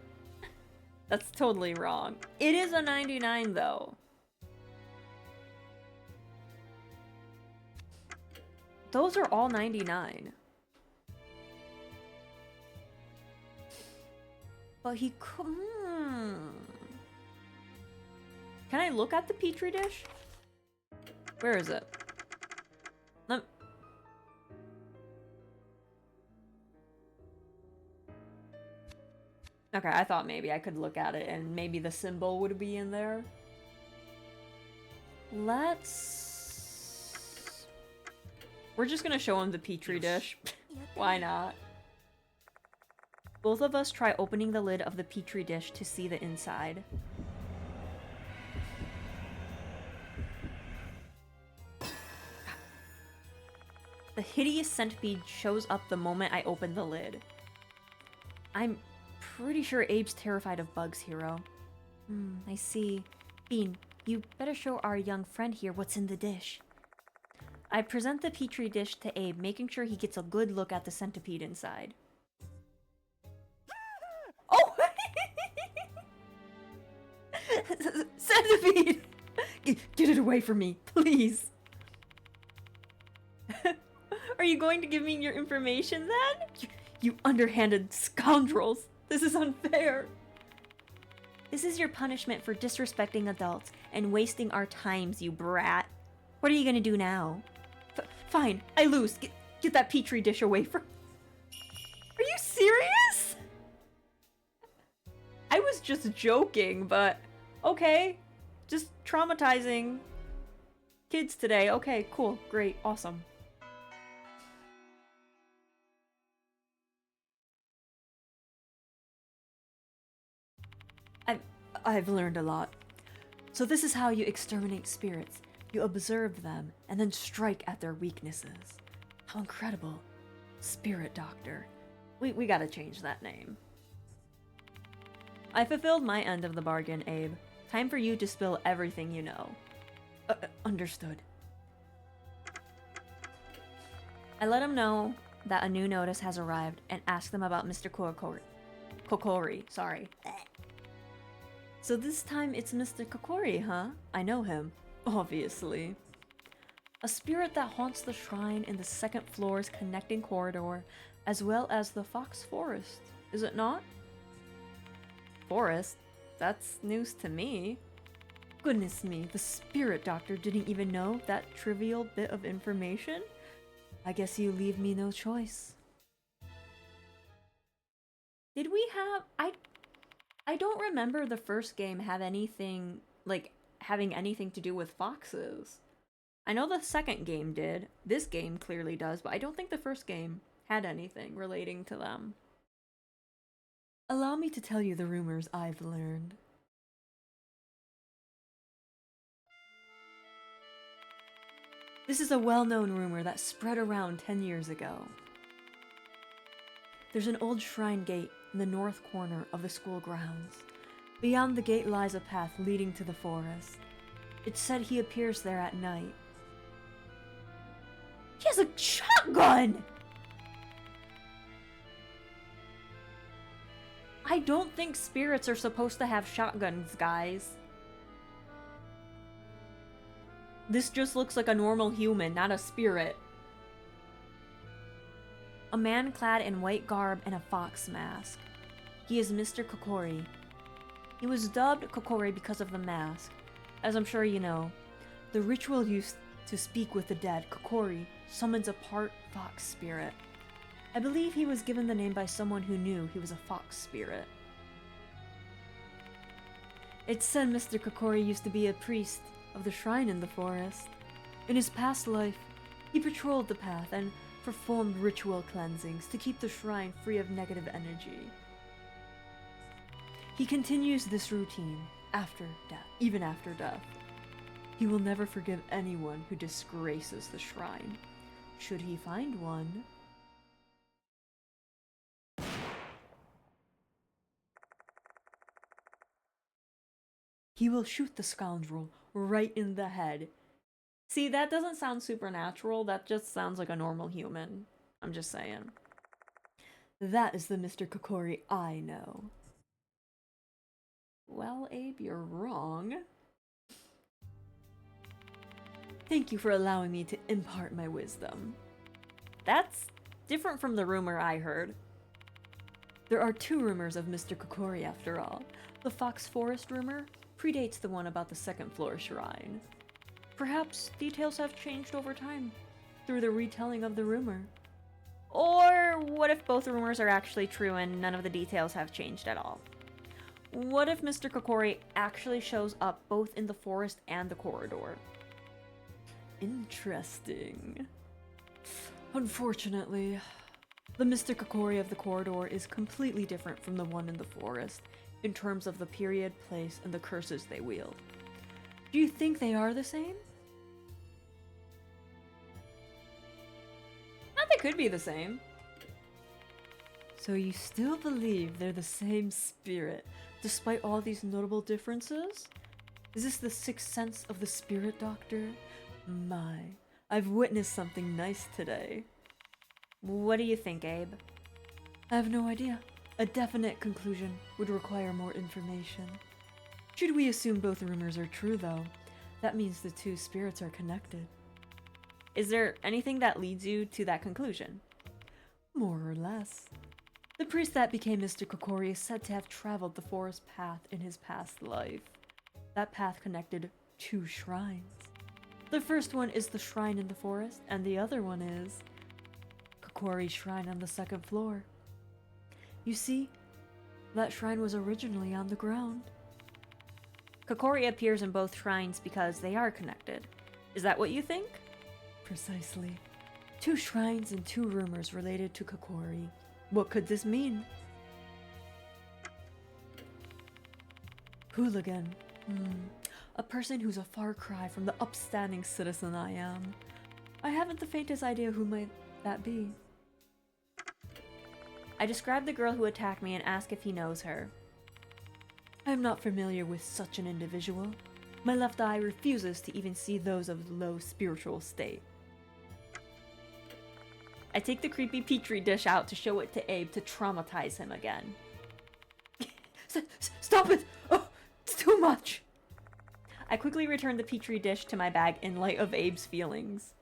That's totally wrong. It is a 99, though. Those are all 99. But he could... Can I look at the petri dish? Where is it? Okay, I thought maybe I could look at it and maybe the symbol would be in there. We're just gonna show him the petri dish. Why not? Both of us try opening the lid of the petri dish to see the inside. The hideous centipede shows up the moment I open the lid. I'm pretty sure Abe's terrified of bugs, Hero. I see. Bean, you better show our young friend here what's in the dish. I present the petri dish to Abe, making sure he gets a good look at the centipede inside. Oh! Centipede! Get it away from me, please. Are you going to give me your information then? You underhanded scoundrels! This is unfair! This is your punishment for disrespecting adults and wasting our times, you brat. What are you gonna do now? Fine, I lose. Get that petri dish away from... Are you serious? I was just joking, but... Okay. Just traumatizing kids today. Okay, cool, great, awesome. I've learned a lot. So this is how you exterminate spirits. You observe them, and then strike at their weaknesses. How incredible. Spirit Doctor. We gotta change that name. I fulfilled my end of the bargain, Abe. Time for you to spill everything you know. Understood. I let him know that a new notice has arrived and asked them about Mr. Kokkuri, sorry. So this time it's Mr. Kokkuri, huh? I know him. Obviously. A spirit that haunts the shrine in the second floor's connecting corridor, as well as the Fox Forest, is it not? Forest? That's news to me. Goodness me, the Spirit Doctor didn't even know that trivial bit of information? I guess you leave me no choice. Did we have... I don't remember the first game have anything, like, having anything to do with foxes. I know the second game did. This game clearly does, but I don't think the first game had anything relating to them. Allow me to tell you the rumors I've learned. This is a well-known rumor that spread around 10 years ago. There's an old shrine gate in the north corner of the school grounds. Beyond the gate lies a path leading to the forest. It's said he appears there at night. He has a shotgun! I don't think spirits are supposed to have shotguns, guys. This just looks like a normal human, not a spirit. A man clad in white garb and a fox mask. He is Mr. Kokkuri. He was dubbed Kokkuri because of the mask. As I'm sure you know, the ritual used to speak with the dead, Kokkuri, summons a part fox spirit. I believe he was given the name by someone who knew he was a fox spirit. It's said Mr. Kokkuri used to be a priest of the shrine in the forest. In his past life, he patrolled the path and performed ritual cleansings to keep the shrine free of negative energy. He continues this routine after death, even after death. He will never forgive anyone who disgraces the shrine. Should he find one, he will shoot the scoundrel right in the head. See, that doesn't sound supernatural, that just sounds like a normal human. I'm just saying. That is the Mr. Kokkuri I know. Well, Abe, you're wrong. Thank you for allowing me to impart my wisdom. That's different from the rumor I heard. There are two rumors of Mr. Kokkuri after all. The Fox Forest rumor predates the one about the second floor shrine. Perhaps details have changed over time through the retelling of the rumor. Or what if both rumors are actually true and none of the details have changed at all? What if Mr. Kokkuri actually shows up both in the forest and the corridor? Interesting. Unfortunately, the Mr. Kokkuri of the corridor is completely different from the one in the forest in terms of the period, place, and the curses they wield. Do you think they are the same? They could be the same. So you still believe they're the same spirit, despite all these notable differences? Is this the sixth sense of the spirit doctor? My, I've witnessed something nice today. What do you think, Abe? I have no idea. A definite conclusion would require more information. Should we assume both rumors are true, though, that means the two spirits are connected. Is there anything that leads you to that conclusion? More or less. The priest that became Mr. Kokkuri is said to have traveled the forest path in his past life. That path connected two shrines. The first one is the shrine in the forest, and the other one is Kokkuri's shrine on the second floor. You see, that shrine was originally on the ground. Kokkuri appears in both shrines because they are connected. Is that what you think? Precisely. Two shrines and two rumors related to Kokkuri. What could this mean? Hooligan. A person who's a far cry from the upstanding citizen I am. I haven't the faintest idea who might that be. I describe the girl who attacked me and ask if he knows her. I am not familiar with such an individual. My left eye refuses to even see those of low spiritual state. I take the creepy petri dish out to show it to Abe to traumatize him again. Stop it! Oh, it's too much! I quickly return the petri dish to my bag in light of Abe's feelings.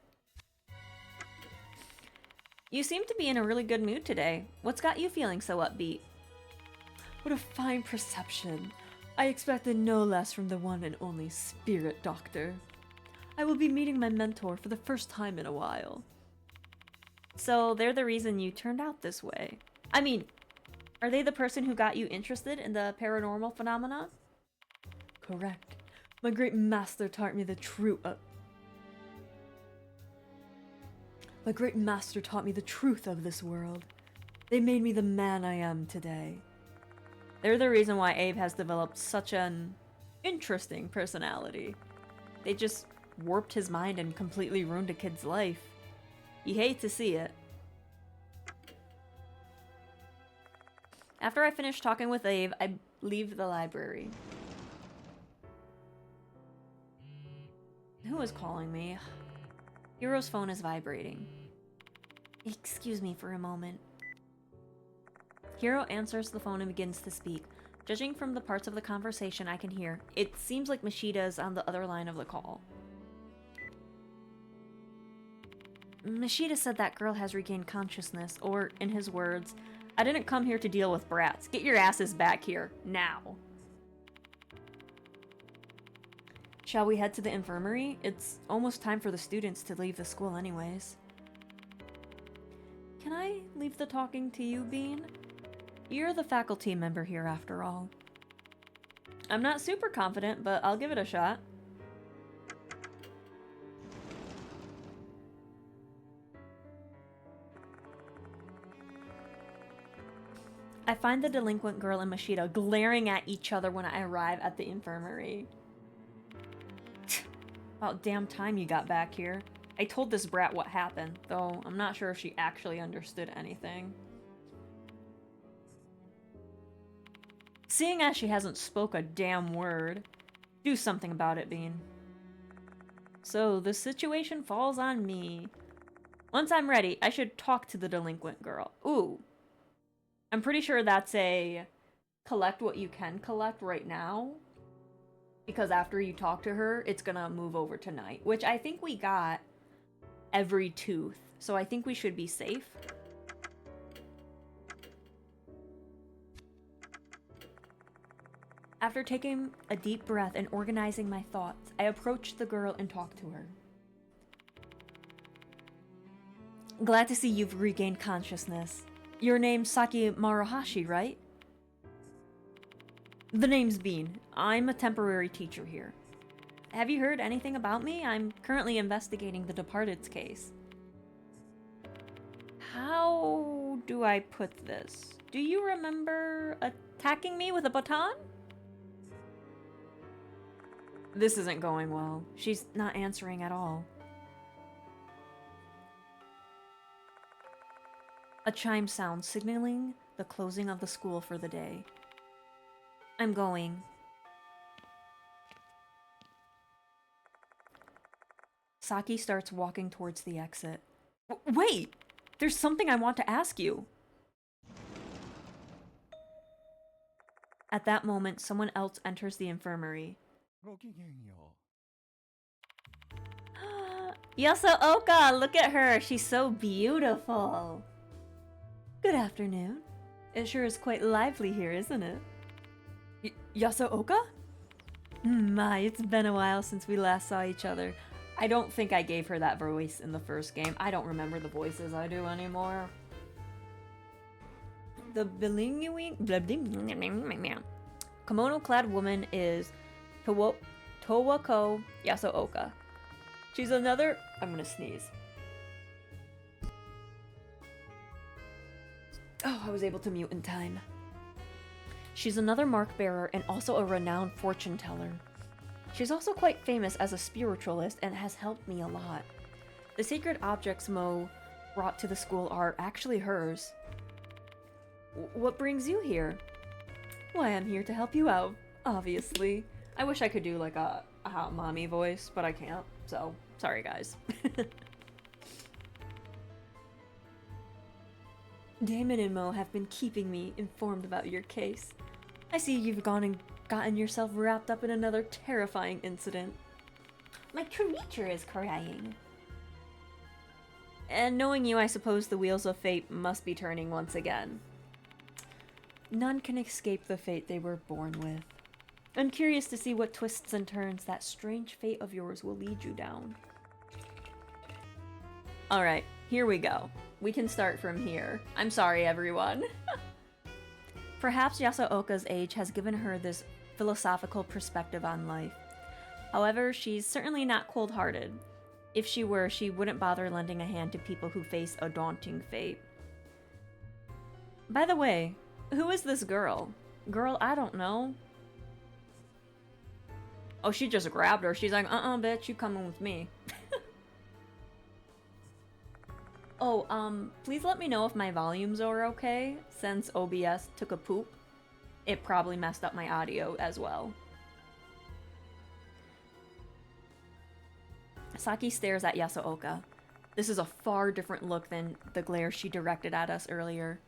You seem to be in a really good mood today. What's got you feeling so upbeat? What a fine perception. I expected no less from the one and only spirit doctor. I will be meeting my mentor for the first time in a while. So they're the reason you turned out this way. I mean, are they the person who got you interested in the paranormal phenomena? Correct. My great master taught me the truth of this world. They made me the man I am today. They're the reason why Abe has developed such an interesting personality. They just warped his mind and completely ruined a kid's life. You hate to see it. After I finish talking with Abe, I leave the library. Who is calling me? Hiro's phone is vibrating. Excuse me for a moment. Hiro answers the phone and begins to speak. Judging from the parts of the conversation I can hear, it seems like Mashida is on the other line of the call. Mashida said that girl has regained consciousness, or, in his words, I didn't come here to deal with brats. Get your asses back here, now. Shall we head to the infirmary? It's almost time for the students to leave the school anyways. Can I leave the talking to you, Bean? You're the faculty member here after all. I'm not super confident, but I'll give it a shot. I find the delinquent girl and Mashita glaring at each other when I arrive at the infirmary. About damn time you got back here. I told this brat what happened, though I'm not sure if she actually understood anything. Seeing as she hasn't spoke a damn word, do something about it, Bean. So, the situation falls on me. Once I'm ready, I should talk to the delinquent girl. Ooh. I'm pretty sure that's a collect what you can collect right now. Because after you talk to her, it's gonna move over to night. Which I think we got every tooth. So I think we should be safe. After taking a deep breath and organizing my thoughts, I approached the girl and talked to her. Glad to see you've regained consciousness. Your name's Saki Maruhashi, right? The name's Bean. I'm a temporary teacher here. Have you heard anything about me? I'm currently investigating the Departed's case. How do I put this? Do you remember attacking me with a baton? This isn't going well. She's not answering at all. A chime sounds, signaling the closing of the school for the day. I'm going. Saki starts walking towards the exit. Wait! There's something I want to ask you. At that moment, someone else enters the infirmary. Yasooka, look at her. She's so beautiful. Good afternoon. It sure is quite lively here, isn't it? Yasooka? My, it's been a while since we last saw each other. I don't think I gave her that voice in the first game. I don't remember the voices I do anymore. The kimono-clad woman is Towako Yasooka. She's another... I'm gonna sneeze. Oh, I was able to mute in time. She's another mark bearer and also a renowned fortune teller. She's also quite famous as a spiritualist and has helped me a lot. The sacred objects Mo brought to the school are actually hers. What brings you here? Why, I'm here to help you out, obviously. I wish I could do like a hot mommy voice, but I can't, so sorry guys. Damon and Mo have been keeping me informed about your case. I see you've gone and gotten yourself wrapped up in another terrifying incident. My creature is crying. And knowing you, I suppose the wheels of fate must be turning once again. None can escape the fate they were born with. I'm curious to see what twists and turns that strange fate of yours will lead you down. Alright, here we go. We can start from here. I'm sorry, everyone. Perhaps Yasooka's age has given her this philosophical perspective on life. However, she's certainly not cold-hearted. If she were, she wouldn't bother lending a hand to people who face a daunting fate. By the way, who is this girl? Girl, I don't know. Oh, she just grabbed her. She's like, bitch, you coming with me. Oh, please let me know if my volumes are okay, since OBS took a poop. It probably messed up my audio as well. Saki stares at Yasooka. This is a far different look than the glare she directed at us earlier.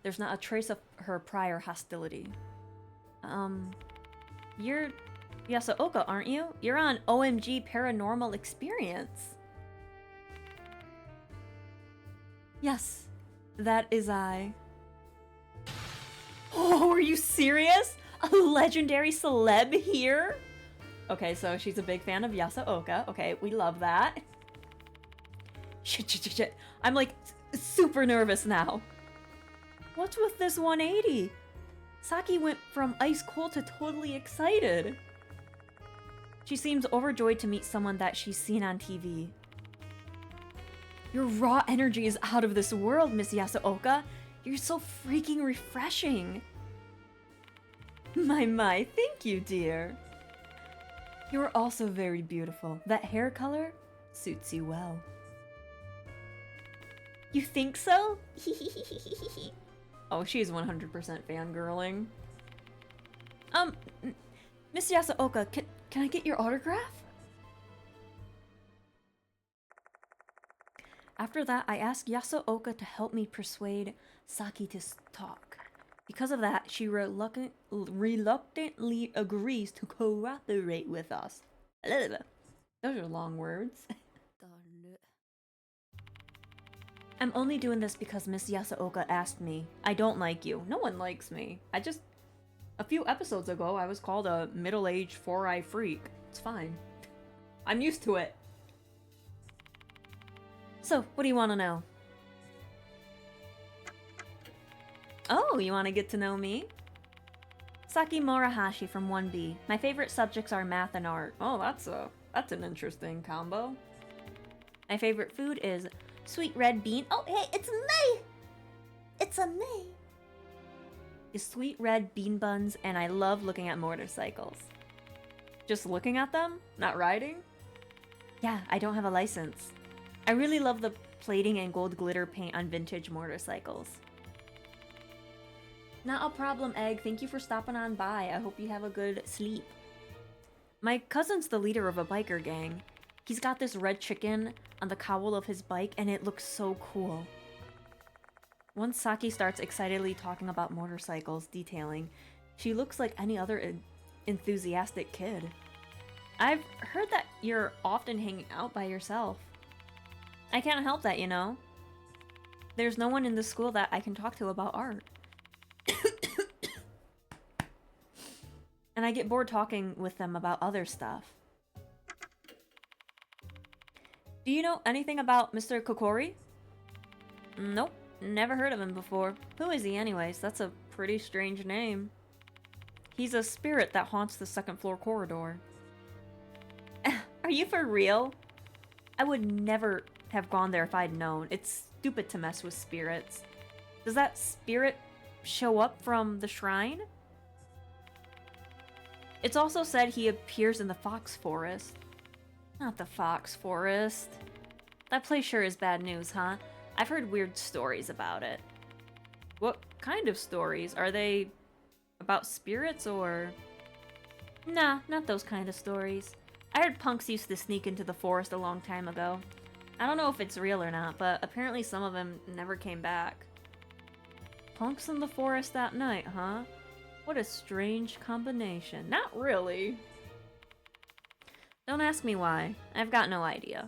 There's not a trace of her prior hostility. You're Yasooka, aren't you? You're on OMG Paranormal Experience. Yes, that is I. Oh, are you serious? A legendary celeb here? Okay, so she's a big fan of Yasooka. Okay, we love that. Shit. I'm like super nervous now. What's with this 180? Saki went from ice cold to totally excited. She seems overjoyed to meet someone that she's seen on TV. Your raw energy is out of this world, Miss Yasooka. You're so freaking refreshing. My, thank you, dear. You're also very beautiful. That hair color suits you well. You think so? Oh, she's 100% fangirling. Miss Yasuoka, can I get your autograph? After that, I asked Yasuoka to help me persuade Saki to talk. Because of that, she reluctantly agrees to cooperate with us. Those are long words. I'm only doing this because Miss Yasuoka asked me. I don't like you. No one likes me. A few episodes ago, I was called a middle-aged four-eye freak. It's fine. I'm used to it. So, what do you want to know? Oh, you want to get to know me? Saki Murahashi from 1B. My favorite subjects are math and art. Oh, that's an interesting combo. My favorite food is sweet red bean. Oh, hey, it's me! It's a me! Is sweet red bean buns, and I love looking at motorcycles. Just looking at them? Not riding? Yeah, I don't have a license. I really love the plating and gold glitter paint on vintage motorcycles. Not a problem, Egg. Thank you for stopping on by. I hope you have a good sleep. My cousin's the leader of a biker gang. He's got this red chicken on the cowl of his bike, and it looks so cool. Once Saki starts excitedly talking about motorcycles, detailing, she looks like any other enthusiastic kid. I've heard that you're often hanging out by yourself. I can't help that, you know. There's no one in the school that I can talk to about art. And I get bored talking with them about other stuff. Do you know anything about Mr. Kokkuri? Nope, never heard of him before. Who is he anyways? That's a pretty strange name. He's a spirit that haunts the second floor corridor. Are you for real? I would never have gone there if I'd known. It's stupid to mess with spirits. Does that spirit show up from the shrine? It's also said he appears in the Fox Forest. Not the Fox Forest. That place sure is bad news, huh? I've heard weird stories about it. What kind of stories? Are they about spirits or... Nah, not those kind of stories. I heard punks used to sneak into the forest a long time ago. I don't know if it's real or not, but apparently some of them never came back. Punks in the forest at night, huh? What a strange combination. Not really. Don't ask me why. I've got no idea.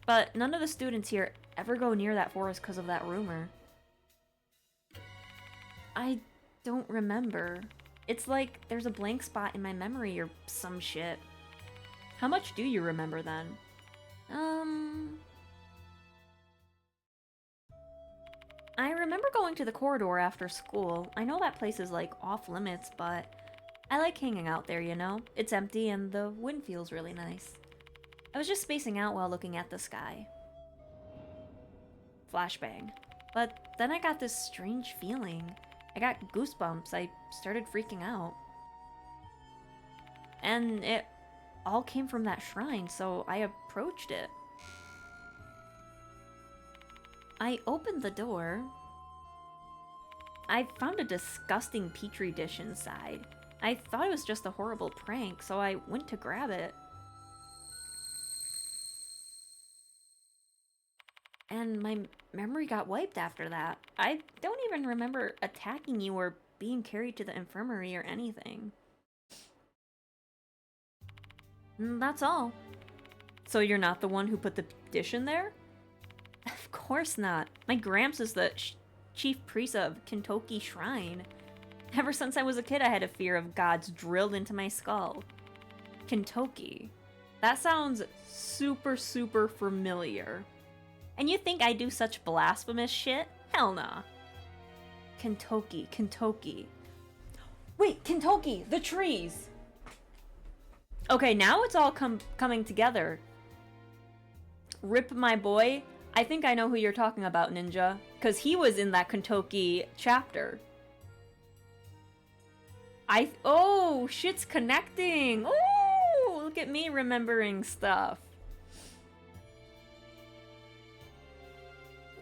But none of the students here ever go near that forest because of that rumor. I don't remember. It's like there's a blank spot in my memory or some shit. How much do you remember then? I remember going to the corridor after school. I know that place is like off limits, but I like hanging out there, you know? It's empty and the wind feels really nice. I was just spacing out while looking at the sky. Flashbang. But then I got this strange feeling. I got goosebumps. I started freaking out. And it all came from that shrine, so I approached it. I opened the door. I found a disgusting petri dish inside. I thought it was just a horrible prank, so I went to grab it. And my memory got wiped after that. I don't even remember attacking you or being carried to the infirmary or anything. That's all. So you're not the one who put the dish in there? Of course not. My Gramps is the chief priest of Kintoki Shrine. Ever since I was a kid, I had a fear of gods drilled into my skull. Kintoki. That sounds super, super familiar. And you think I do such blasphemous shit? Hell nah. Kintoki. Wait, Kintoki! The trees! Okay, now it's all coming together. Rip my boy. I think I know who you're talking about, Ninja. Because he was in that Kentucky chapter. Oh, shit's connecting. Oh, look at me remembering stuff.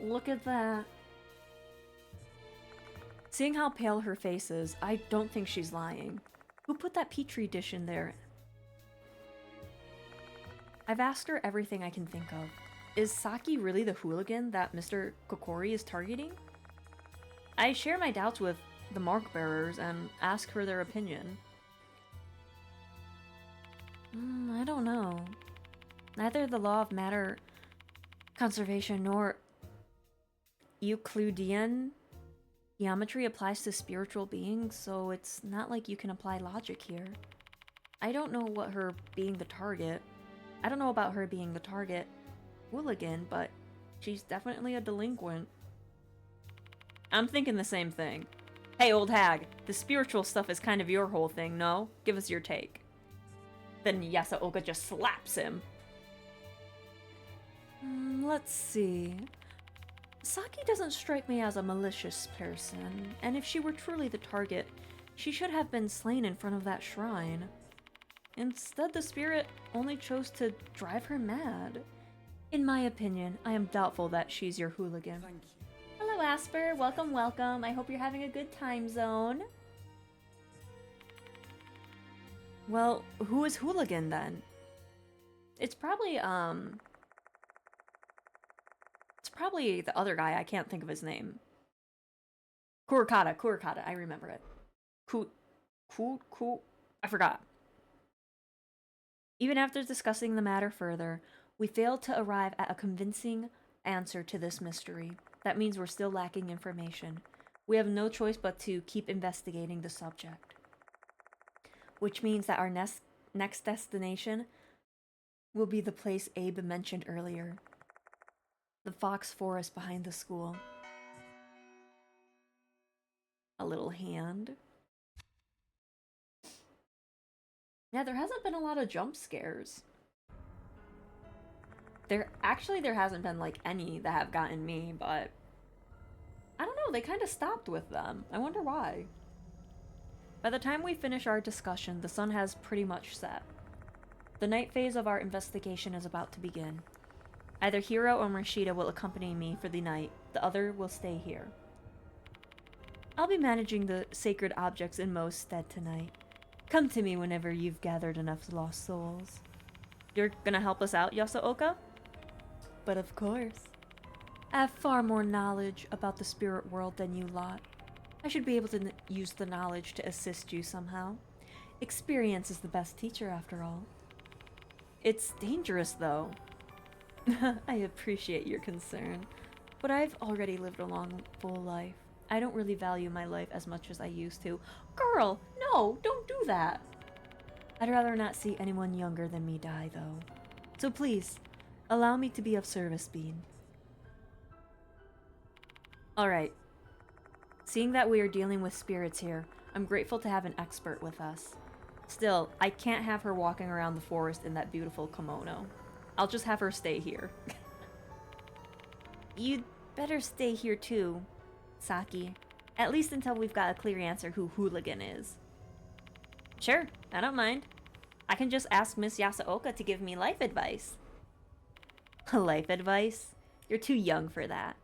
Look at that. Seeing how pale her face is, I don't think she's lying. Who put that petri dish in there? I've asked her everything I can think of. Is Saki really the hooligan that Mr. Kokkuri is targeting? I share my doubts with the mark bearers and ask for their opinion. I don't know. Neither the law of matter conservation nor Euclidean geometry applies to spiritual beings, so it's not like you can apply logic here. I don't know what her being the target. I don't know about her being the target hooligan, but she's definitely a delinquent. I'm thinking the same thing. Hey, old hag, the spiritual stuff is kind of your whole thing, no? Give us your take. Then Yasuoka just slaps him. Let's see. Saki doesn't strike me as a malicious person, and if she were truly the target, she should have been slain in front of that shrine. Instead, the spirit only chose to drive her mad. In my opinion, I am doubtful that she's your hooligan. Thank you. Hello, Asper. Welcome, welcome. I hope you're having a good time zone. Well, who is hooligan then? It's probably the other guy. I can't think of his name. Kurikata, I remember it. I forgot. Even after discussing the matter further, we failed to arrive at a convincing answer to this mystery. That means we're still lacking information. We have no choice but to keep investigating the subject. Which means that our next destination will be the place Abe mentioned earlier. The fox forest behind the school. A little hand. Yeah, there hasn't been a lot of jump scares. There hasn't been like any that have gotten me, but I don't know, they kind of stopped with them. I wonder why. By the time we finish our discussion, the sun has pretty much set. The night phase of our investigation is about to begin. Either Hiro or Mashida will accompany me for the night, the other will stay here. I'll be managing the sacred objects in Mo's stead tonight. Come to me whenever you've gathered enough lost souls. You're gonna help us out, Yasuoka? But of course. I have far more knowledge about the spirit world than you lot. I should be able to use the knowledge to assist you somehow. Experience is the best teacher, after all. It's dangerous, though. I appreciate your concern, but I've already lived a long, full life. I don't really value my life as much as I used to. Girl, no, don't do that. I'd rather not see anyone younger than me die, though. So please, allow me to be of service, Bean. Alright. Seeing that we are dealing with spirits here, I'm grateful to have an expert with us. Still, I can't have her walking around the forest in that beautiful kimono. I'll just have her stay here. You'd better stay here too, Saki. At least until we've got a clear answer who Hooligan is. Sure, I don't mind. I can just ask Miss Yasuoka to give me life advice. Life advice? You're too young for that.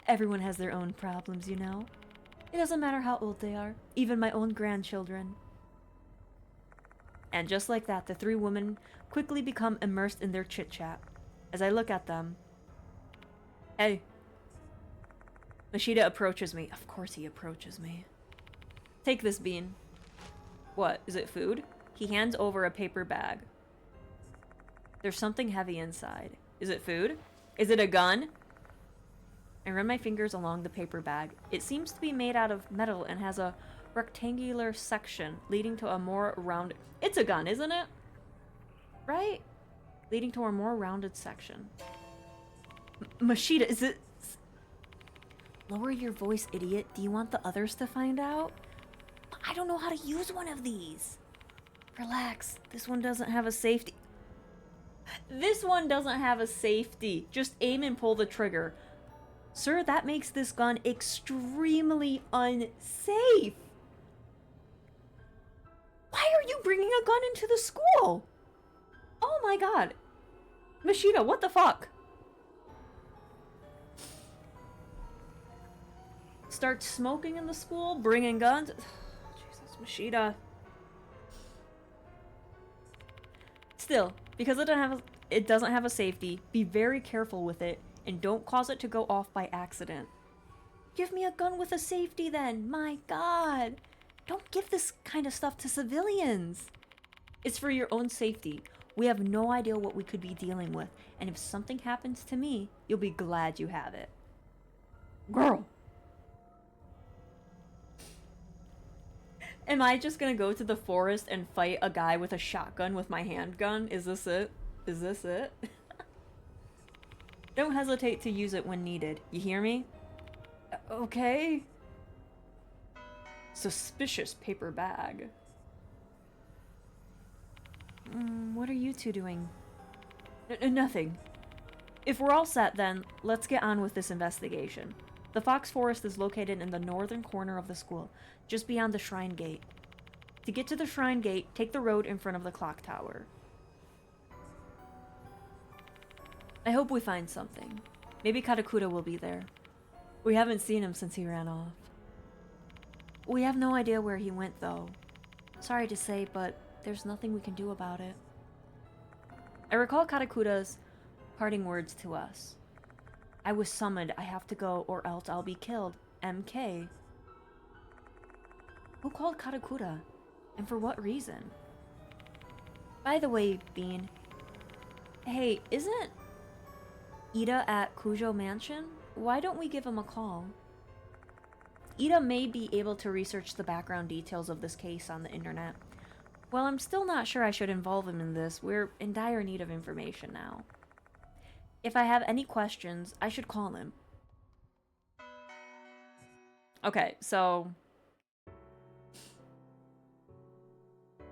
Everyone has their own problems, you know. It doesn't matter how old they are, even my own grandchildren. And just like that, the three women quickly become immersed in their chit-chat. As I look at them... Hey. Mashida approaches me. Of course he approaches me. Take this, Bean. What, is it food? He hands over a paper bag. There's something heavy inside. Is it food? Is it a gun? I run my fingers along the paper bag. It seems to be made out of metal and has a rectangular section leading to a more rounded... It's a gun, isn't it? Right? Leading to a more rounded section. Mashida, is it... Lower your voice, idiot. Do you want the others to find out? I don't know how to use one of these. Relax. This one doesn't have a safety... This one doesn't have a safety. Just aim and pull the trigger. Sir, that makes this gun extremely unsafe. Why are you bringing a gun into the school? Oh my god. Mashita, what the fuck? Start smoking in the school, bringing guns. Jesus, Mashita. Still, because it doesn't have a safety, be very careful with it and don't cause it to go off by accident. Give me a gun with a safety then. My god. Don't give this kind of stuff to civilians. It's for your own safety. We have no idea what we could be dealing with, and if something happens to me, you'll be glad you have it. Girl. Am I just gonna go to the forest and fight a guy with a shotgun with my handgun? Is this it? Is this it? Don't hesitate to use it when needed. You hear me? Okay. Suspicious paper bag. What are you two doing? Nothing. If we're all set, then let's get on with this investigation. The Fox Forest is located in the northern corner of the school, just beyond the Shrine Gate. To get to the Shrine Gate, take the road in front of the clock tower. I hope we find something. Maybe Katakura will be there. We haven't seen him since he ran off. We have no idea where he went, though. Sorry to say, but there's nothing we can do about it. I recall Katakura's parting words to us. I was summoned. I have to go, or else I'll be killed. MK. Who called Katakura? And for what reason? By the way, Bean. Hey, isn't Ida at Kujo Mansion? Why don't we give him a call? Ida may be able to research the background details of this case on the internet. Well, I'm still not sure I should involve him in this. We're in dire need of information now. If I have any questions, I should call him. Okay, so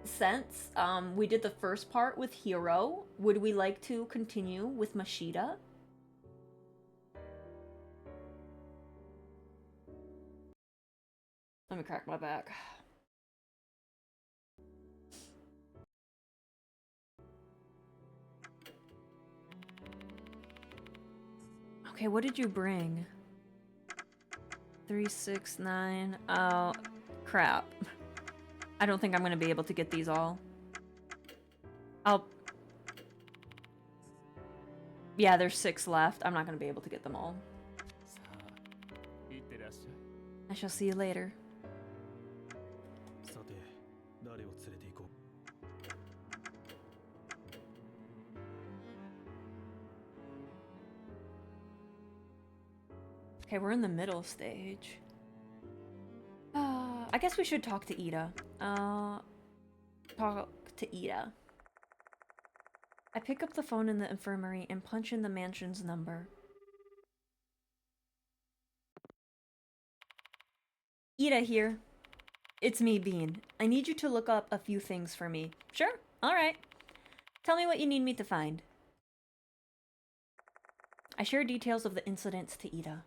since we did the first part with Hiro, would we like to continue with Mashita? Let me crack my back. Okay, what did you bring? 369. Oh, crap. I don't think I'm gonna be able to get these all. Yeah, there's 6 left. I'm not gonna be able to get them all. I shall see you later. Okay, we're in the middle stage. I guess we should talk to Ida. Talk to Ida. I pick up the phone in the infirmary and punch in the mansion's number. Ida here. It's me, Bean. I need you to look up a few things for me. Sure, alright. Tell me what you need me to find. I share details of the incidents to Ida.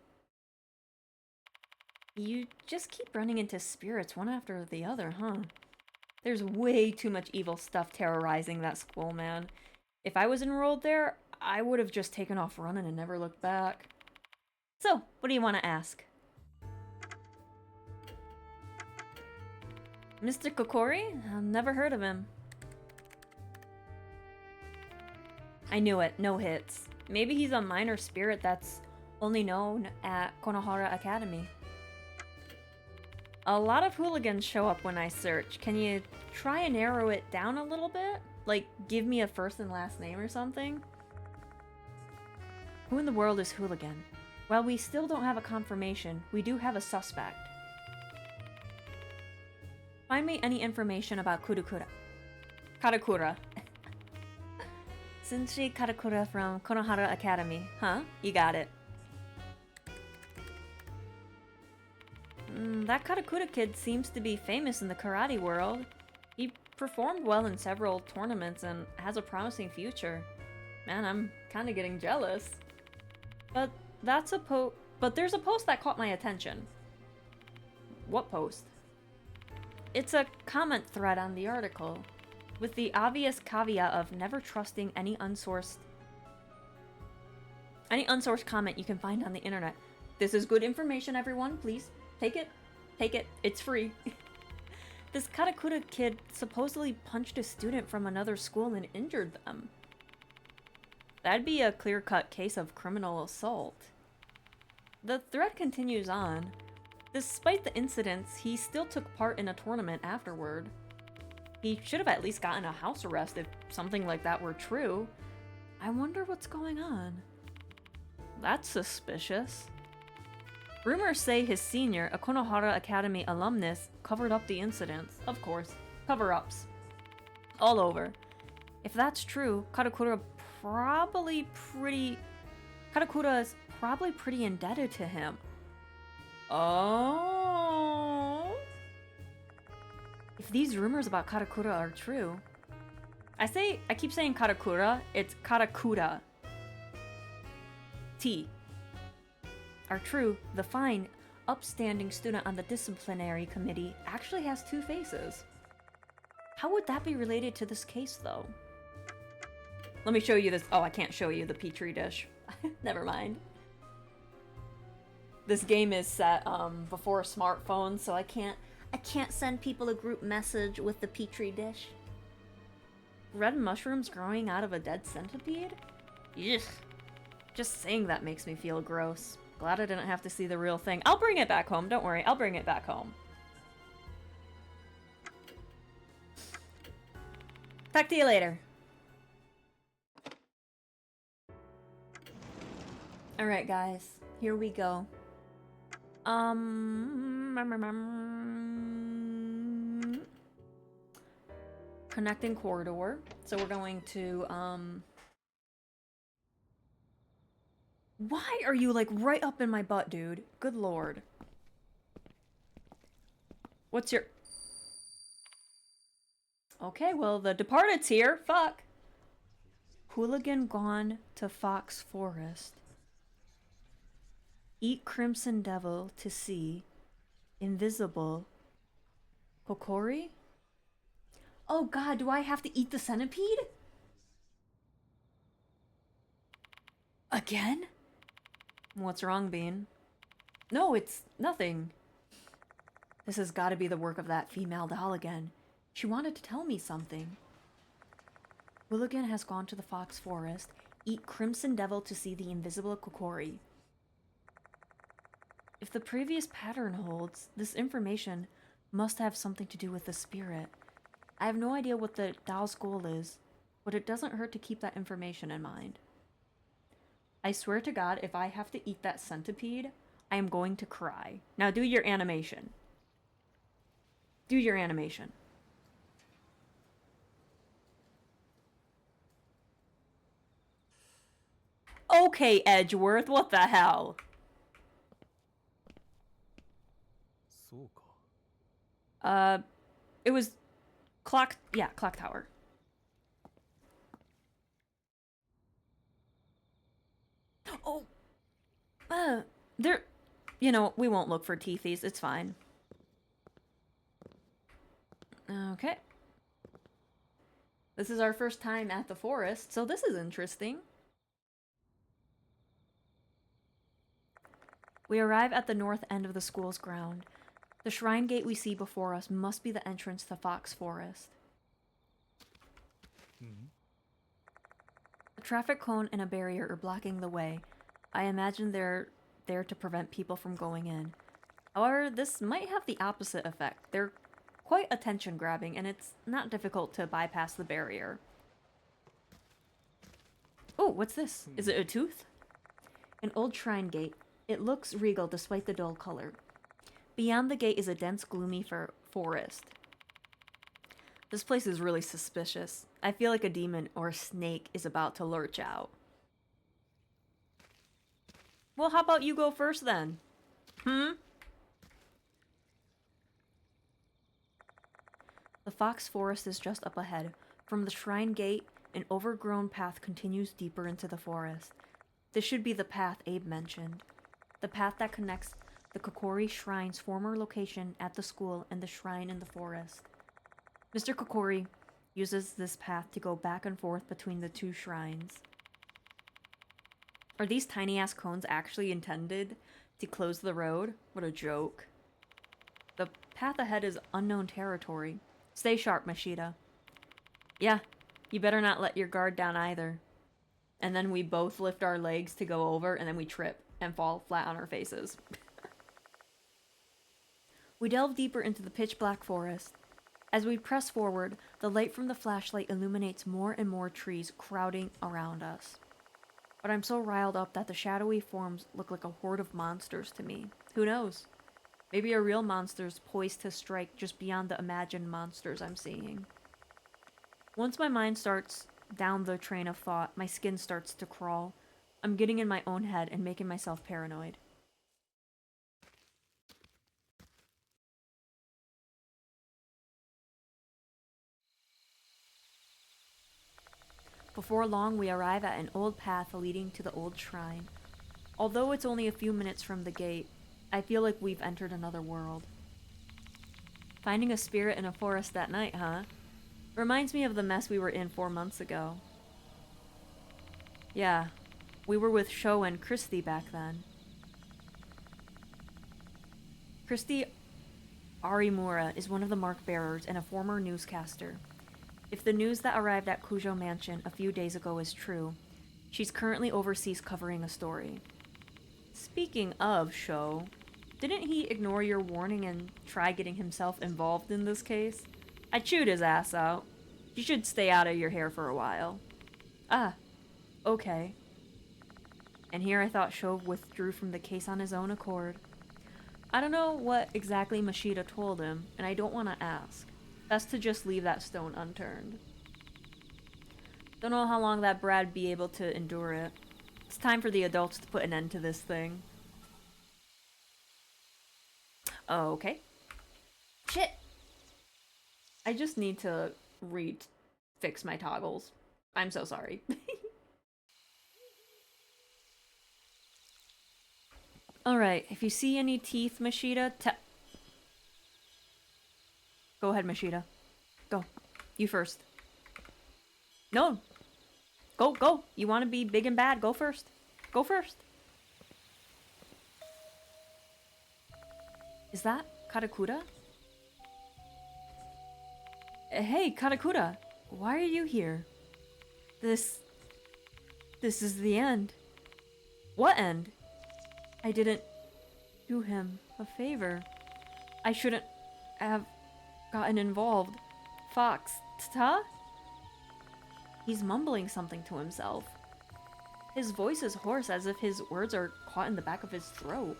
You just keep running into spirits one after the other, huh? There's way too much evil stuff terrorizing that school, man. If I was enrolled there, I would have just taken off running and never looked back. So, what do you want to ask? Mr. Kokkuri? I've never heard of him. I knew it. No hits. Maybe he's a minor spirit that's only known at Konohara Academy. A lot of hooligans show up when I search. Can you try and narrow it down a little bit? Like, give me a first and last name or something? Who in the world is hooligan? While we still don't have a confirmation, we do have a suspect. Find me any information about Katakura. Senshi Katakura from Konohara Academy. Huh? You got it. That Katakura kid seems to be famous in the karate world. He performed well in several tournaments and has a promising future. Man, I'm kind of getting jealous. But that's a but there's a post that caught my attention. What post? It's a comment thread on the article, with the obvious caveat of never trusting any unsourced comment you can find on the internet. This is good information, everyone. Please take it. Take it. It's free. This Karakura kid supposedly punched a student from another school and injured them. That'd be a clear-cut case of criminal assault. The thread continues on. Despite the incidents, he still took part in a tournament afterward. He should have at least gotten a house arrest if something like that were true. I wonder what's going on. That's suspicious. Rumors say his senior, a Konohara Academy alumnus, covered up the incidents. Of course. Cover-ups. All over. If that's true, Karakura is probably pretty indebted to him. Oh. If these rumors about Karakura are true... I keep saying Karakura, it's Karakura. Are true, the fine, upstanding student on the disciplinary committee actually has two faces. How would that be related to this case, though? Let me show you this. Oh, I can't show you the Petri dish. Never mind. This game is set before smartphones, so I can't send people a group message with the Petri dish. Red mushrooms growing out of a dead centipede? Ugh. Just saying that makes me feel gross. Glad I didn't have to see the real thing. I'll bring it back home. Don't worry. I'll bring it back home. Talk to you later. Alright, guys. Here we go. Connecting corridor. So we're going to, Why are you, like, right up in my butt, dude? Good lord. What's your... Okay, well, the Departed's here. Fuck. Hooligan gone to Fox Forest. Eat Crimson Devil to see. Invisible. Kokkuri? Oh god, do I have to eat the centipede? Again? What's wrong, Bean? No, it's nothing. This has got to be the work of that female doll again. She wanted to tell me something. Hooligan has gone to the Fox Forest. Eat Crimson Devil to see the invisible Kokkuri. If the previous pattern holds, this information must have something to do with the spirit. I have no idea what the doll's goal is, but it doesn't hurt to keep that information in mind. I swear to God, if I have to eat that centipede, I am going to cry. Now do your animation. Do your animation. Okay, Edgeworth, what the hell? It was clock tower. Oh, there, you know, we won't look for teethies, it's fine. Okay. This is our first time at the forest, so this is interesting. We arrive at the north end of the school's ground. The shrine gate we see before us must be the entrance to Fox Forest. A traffic cone and a barrier are blocking the way. I imagine they're there to prevent people from going in. However, this might have the opposite effect. They're quite attention-grabbing, and it's not difficult to bypass the barrier. Oh, what's this? Is it a tooth? An old shrine gate. It looks regal despite the dull color. Beyond the gate is a dense, gloomy forest. This place is really suspicious. I feel like a demon or a snake is about to lurch out. Well, how about you go first then? The Fox Forest is just up ahead. From the shrine gate, An overgrown path continues deeper into the forest. This should be the path Abe mentioned. The path that connects the Kokkuri Shrine's former location at the school and the shrine in the forest. Mr. Kokkuri uses this path to go back and forth between the two shrines. Are these tiny-ass cones actually intended to close the road? What a joke. The path ahead is unknown territory. Stay sharp, Mashita. Yeah, you better not let your guard down either. And then we both lift our legs to go over, and then we trip and fall flat on our faces. We delve deeper into the pitch-black forest. As we press forward, the light from the flashlight illuminates more and more trees crowding around us. But I'm so riled up that the shadowy forms look like a horde of monsters to me. Who knows? Maybe a real monster's poised to strike just beyond the imagined monsters I'm seeing. Once my mind starts down the train of thought, my skin starts to crawl. I'm getting in my own head and making myself paranoid. Before long, we arrive at an old path leading to the old shrine. Although it's only a few minutes from the gate, I feel like we've entered another world. Finding a spirit in a forest that night, huh? Reminds me of the mess we were in 4 months ago. Yeah, we were with Sho and Christy back then. Christy Arimura is one of the mark bearers and a former newscaster. If the news that arrived at Kujo Mansion a few days ago is true, she's currently overseas covering a story. Speaking of Sho, didn't he ignore your warning and try getting himself involved in this case? I chewed his ass out. You should stay out of your hair for a while. Ah, okay. And here I thought Sho withdrew from the case on his own accord. I don't know what exactly Mashita told him, and I don't want to ask. Best to just leave that stone unturned. Don't know how long that brat'd be able to endure it. It's time for the adults to put an end to this thing. Okay. Shit! I just need to fix my toggles. I'm so sorry. Alright, if you see any teeth, Mashita, go ahead, Mashita. Go. You first. No! Go, go! You want to be big and bad, go first. Go first. Is that Katakura? Hey, Katakura! Why are you here? This is the end. What end? I didn't do him a favor. I shouldn't have gotten involved. Fox, ta? He's mumbling something to himself. His voice is hoarse, as if his words are caught in the back of his throat.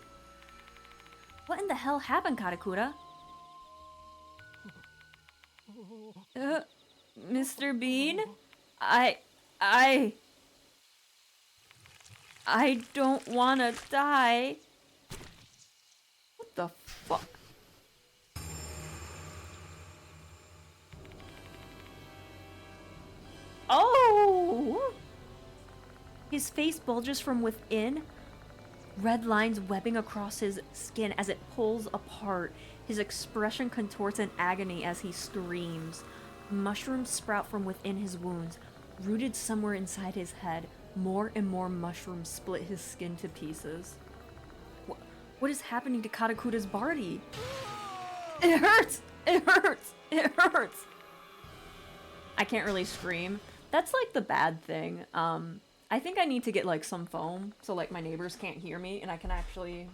What in the hell happened, Katakura? Mr. Bean? I don't wanna die. What the fuck? Oh! His face bulges from within, red lines webbing across his skin as it pulls apart. His expression contorts in agony as he screams. Mushrooms sprout from within his wounds, rooted somewhere inside his head. More and more mushrooms split his skin to pieces. What is happening to Katakura's body? It hurts! It hurts! It hurts! I can't really scream. That's like the bad thing. I think I need to get like some foam so like my neighbors can't hear me and I can actually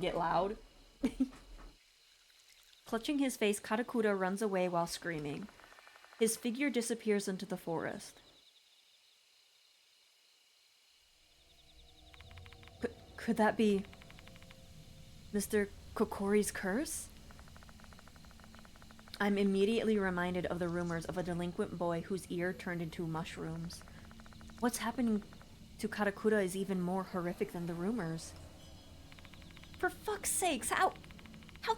get loud. Clutching his face, Katakura runs away while screaming. His figure disappears into the forest. Could that be Mr. Kokkuri's curse? I'm immediately reminded of the rumors of a delinquent boy whose ear turned into mushrooms. What's happening to Katakura is even more horrific than the rumors. For fuck's sakes, how'd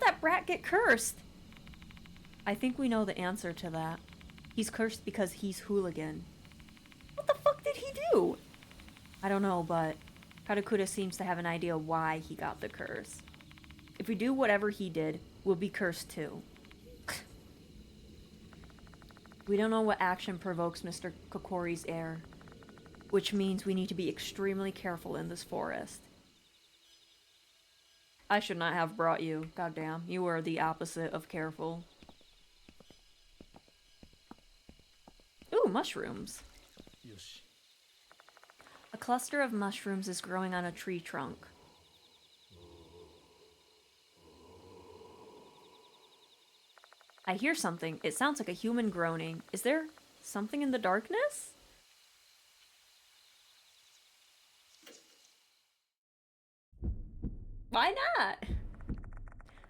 that brat get cursed? I think we know the answer to that. He's cursed because he's hooligan. did he do? I don't know, but Katakura seems to have an idea why he got the curse. If we do whatever he did, we'll be cursed too. We don't know what action provokes Mr. Kokkuri's heir, which means we need to be extremely careful in this forest. I should not have brought you. Goddamn, you are the opposite of careful. Ooh, mushrooms. Yoshi. A cluster of mushrooms is growing on a tree trunk. I hear something. It sounds like a human groaning. Is there something in the darkness? Why not?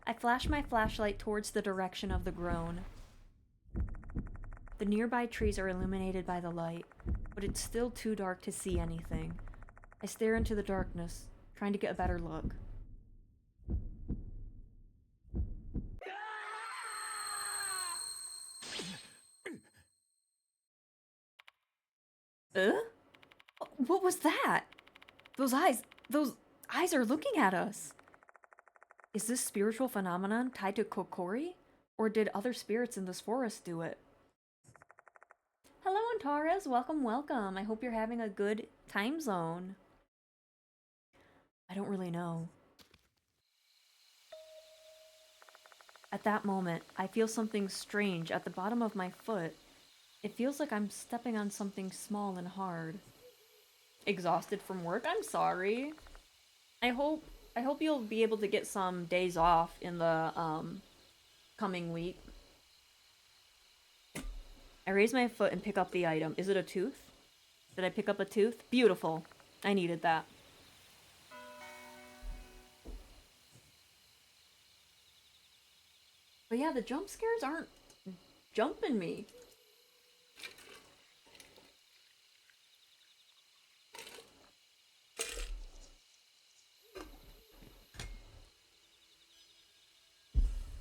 I flash my flashlight towards the direction of the groan. The nearby trees are illuminated by the light, but it's still too dark to see anything. I stare into the darkness, trying to get a better look. What was that? Those eyes are looking at us. Is this spiritual phenomenon tied to Kokkuri? Or did other spirits in this forest do it? Hello, Antares. Welcome, welcome. I hope you're having a good time zone. I don't really know. At that moment, I feel something strange at the bottom of my foot. It feels like I'm stepping on something small and hard. Exhausted from work? I'm sorry. I hope you'll be able to get some days off in the coming week. I raise my foot and pick up the item. Is it a tooth? Did I pick up a tooth? Beautiful. I needed that. But yeah, the jump scares aren't jumping me.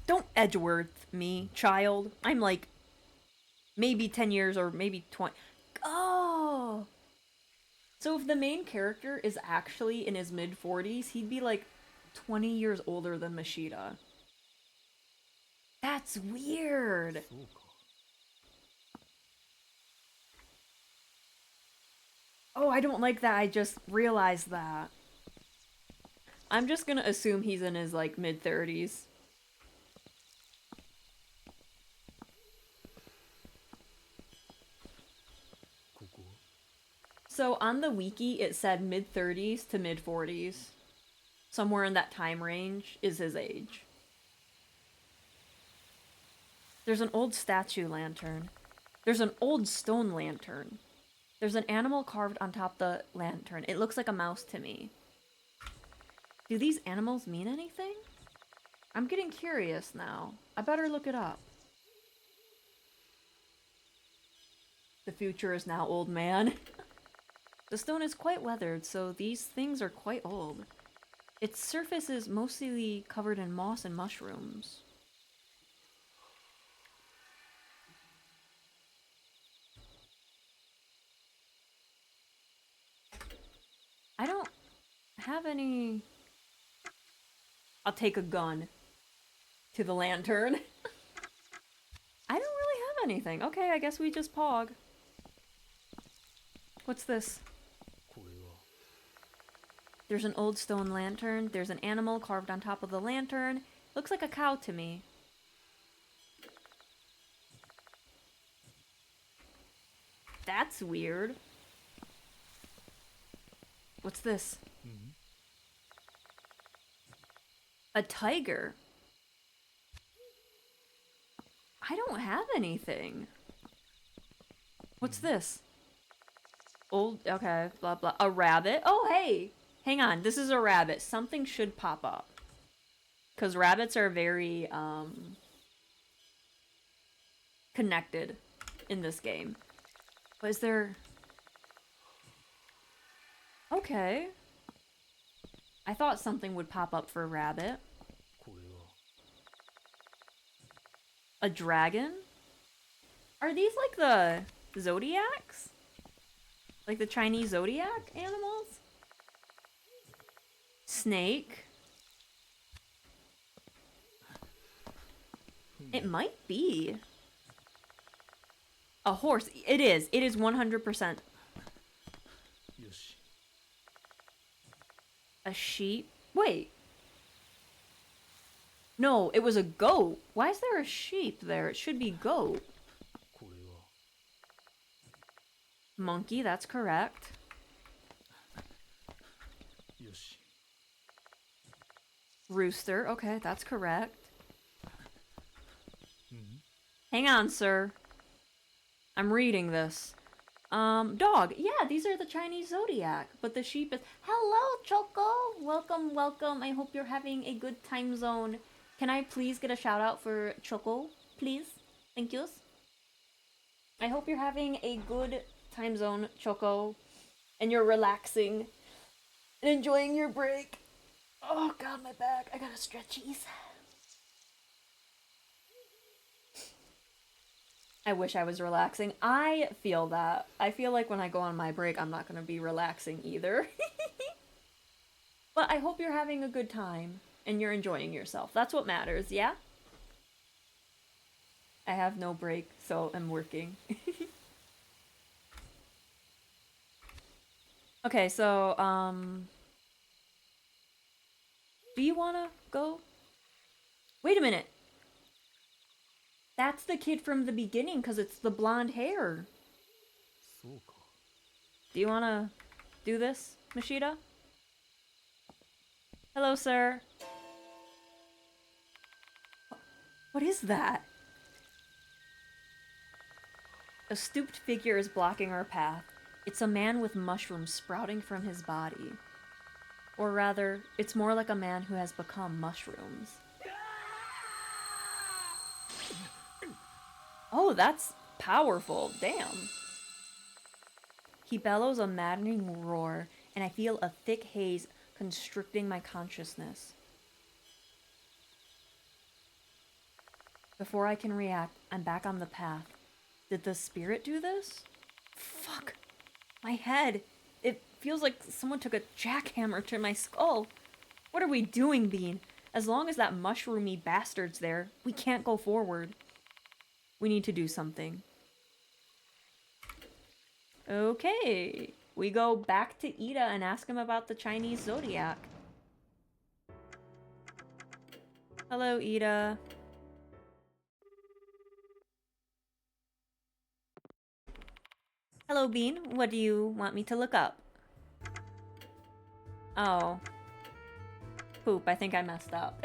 Don't Edgeworth me, child. I'm like maybe 10 years or maybe 20. Oh! So if the main character is actually in his mid-40s, he'd be like 20 years older than Mashida. That's weird. Oh, I don't like that. I just realized that. I'm just gonna assume he's in his like mid-30s. So on the wiki, it said mid-30s to mid-40s. Somewhere in that time range is his age. There's an old statue lantern. There's an old stone lantern. There's an animal carved on top the lantern. It looks like a mouse to me. Do these animals mean anything? I'm getting curious now. I better look it up. The future is now, old man. The stone is quite weathered, so these things are quite old. Its surface is mostly covered in moss and mushrooms. I don't have any... I'll take a gun to the lantern. I don't really have anything. Okay, I guess we just pog. What's this? There's an old stone lantern. There's an animal carved on top of the lantern. Looks like a cow to me. That's weird. What's this? A tiger. I don't have anything. What's this? Old, okay, blah blah. A rabbit? Oh, hey! Hang on, this is a rabbit. Something should pop up. Because rabbits are very, connected in this game. But is there... Okay. I thought something would pop up for a rabbit. A dragon? Are these like the zodiacs? Like the Chinese zodiac animals? Snake? It might be. A horse. It is. It is 100%. A sheep? Wait. No, it was a goat. Why is there a sheep there? It should be goat. Monkey, that's correct. Rooster, okay, that's correct. Hang on, sir. I'm reading this. Dog. Yeah, these are the Chinese zodiac. But the sheep is... Hello, Choco! Welcome, welcome. I hope you're having a good time zone. Can I please get a shout out for Choco? Please? Thank yous. I hope you're having a good time zone, Choco. And you're relaxing. And enjoying your break. Oh god, my back. I gotta stretchies. I wish I was relaxing. I feel that. I feel like when I go on my break, I'm not going to be relaxing either. But I hope you're having a good time and you're enjoying yourself. That's what matters, yeah? I have no break, so I'm working. Okay, so, do you want to go? Wait a minute. That's the kid from the beginning, because it's the blonde hair. Do you want to do this, Mashida? Hello, sir. What is that? A stooped figure is blocking our path. It's a man with mushrooms sprouting from his body. Or rather, it's more like a man who has become mushrooms. Oh, that's powerful. Damn. He bellows a maddening roar, and I feel a thick haze constricting my consciousness. Before I can react, I'm back on the path. Did the spirit do this? Fuck. My head. It feels like someone took a jackhammer to my skull. What are we doing, Bean? As long as that mushroomy bastard's there, we can't go forward. We need to do something. Okay. We go back to Ida and ask him about the Chinese zodiac. Hello, Ida. Hello, Bean. What do you want me to look up? Oh. Poop, I think I messed up.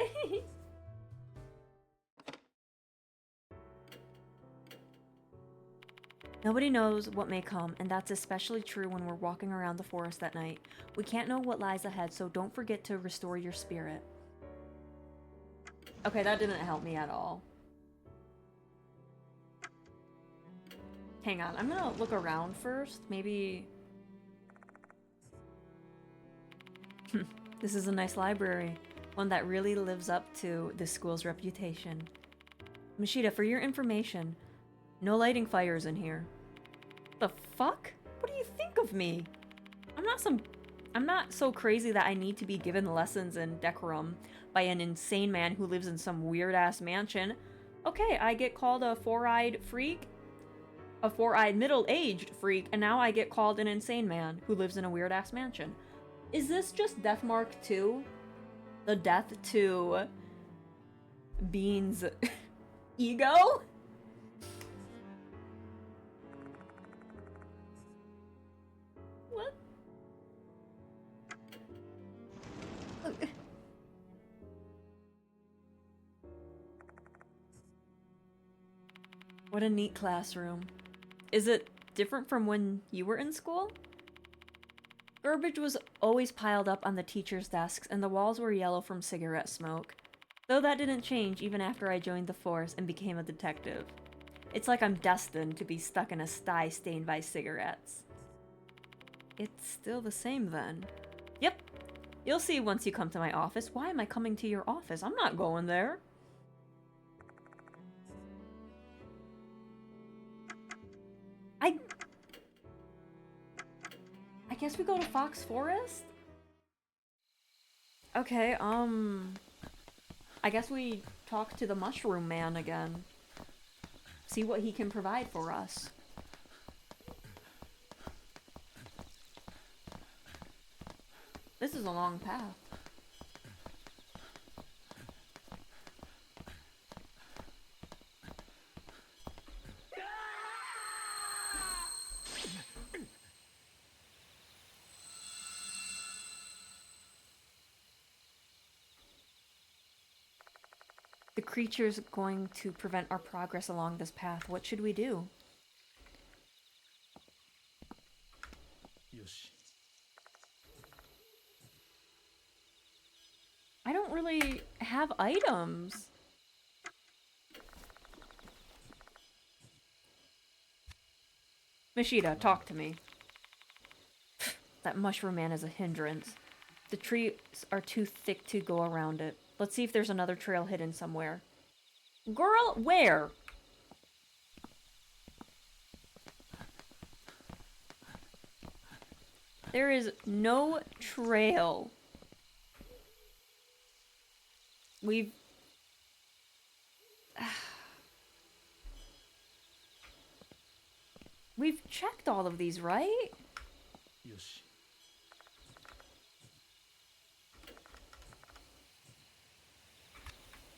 Nobody knows what may come, and that's especially true when we're walking around the forest at night. We can't know what lies ahead, so don't forget to restore your spirit. Okay, that didn't help me at all. Hang on, I'm gonna look around first. Maybe... This is a nice library. One that really lives up to this school's reputation. Mashida, for your information, no lighting fires in here. The fuck? What do you think of me? I'm not so crazy that I need to be given lessons in decorum by an insane man who lives in some weird-ass mansion. Okay, I get called a four-eyed freak, a four-eyed middle-aged freak, and now I get called an insane man who lives in a weird-ass mansion. Is this just Deathmark 2? The death to Bean's ego? What? What a neat classroom. Is it different from when you were in school? Garbage was always piled up on the teachers' desks, and the walls were yellow from cigarette smoke. Though that didn't change even after I joined the force and became a detective. It's like I'm destined to be stuck in a sty stained by cigarettes. It's still the same then. Yep. You'll see once you come to my office. Why am I coming to your office? I'm not going there. guess we go to Fox Forest? Okay, I guess we talk to the Mushroom Man again. See what he can provide for us. This is a long path. The creature's going to prevent our progress along this path. What should we do? I don't really have items. Mishida, talk to me. That mushroom man is a hindrance. The trees are too thick to go around it. Let's see if there's another trail hidden somewhere. Girl, where? There is no trail. We've... We've checked all of these, right?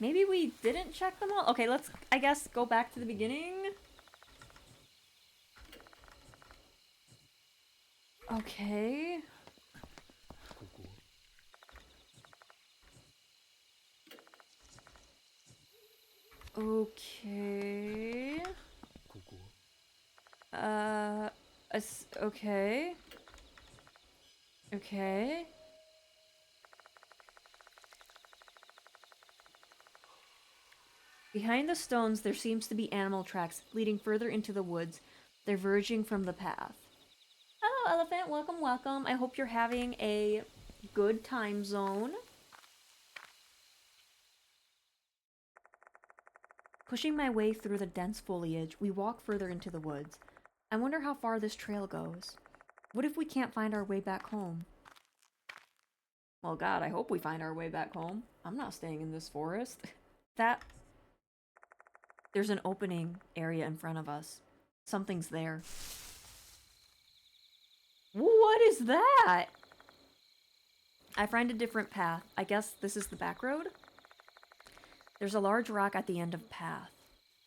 Maybe we didn't check them all? Okay, let's, I guess, go back to the beginning. Okay. Okay. Okay. Okay. Behind the stones, there seems to be animal tracks leading further into the woods, diverging from the path. Hello, elephant. Welcome, welcome. I hope you're having a good time zone. Pushing my way through the dense foliage, we walk further into the woods. I wonder how far this trail goes. What if we can't find our way back home? Well, God, I hope we find our way back home. I'm not staying in this forest. There's an opening area in front of us. Something's there. What is that? I find a different path. I guess this is the back road? There's a large rock at the end of the path.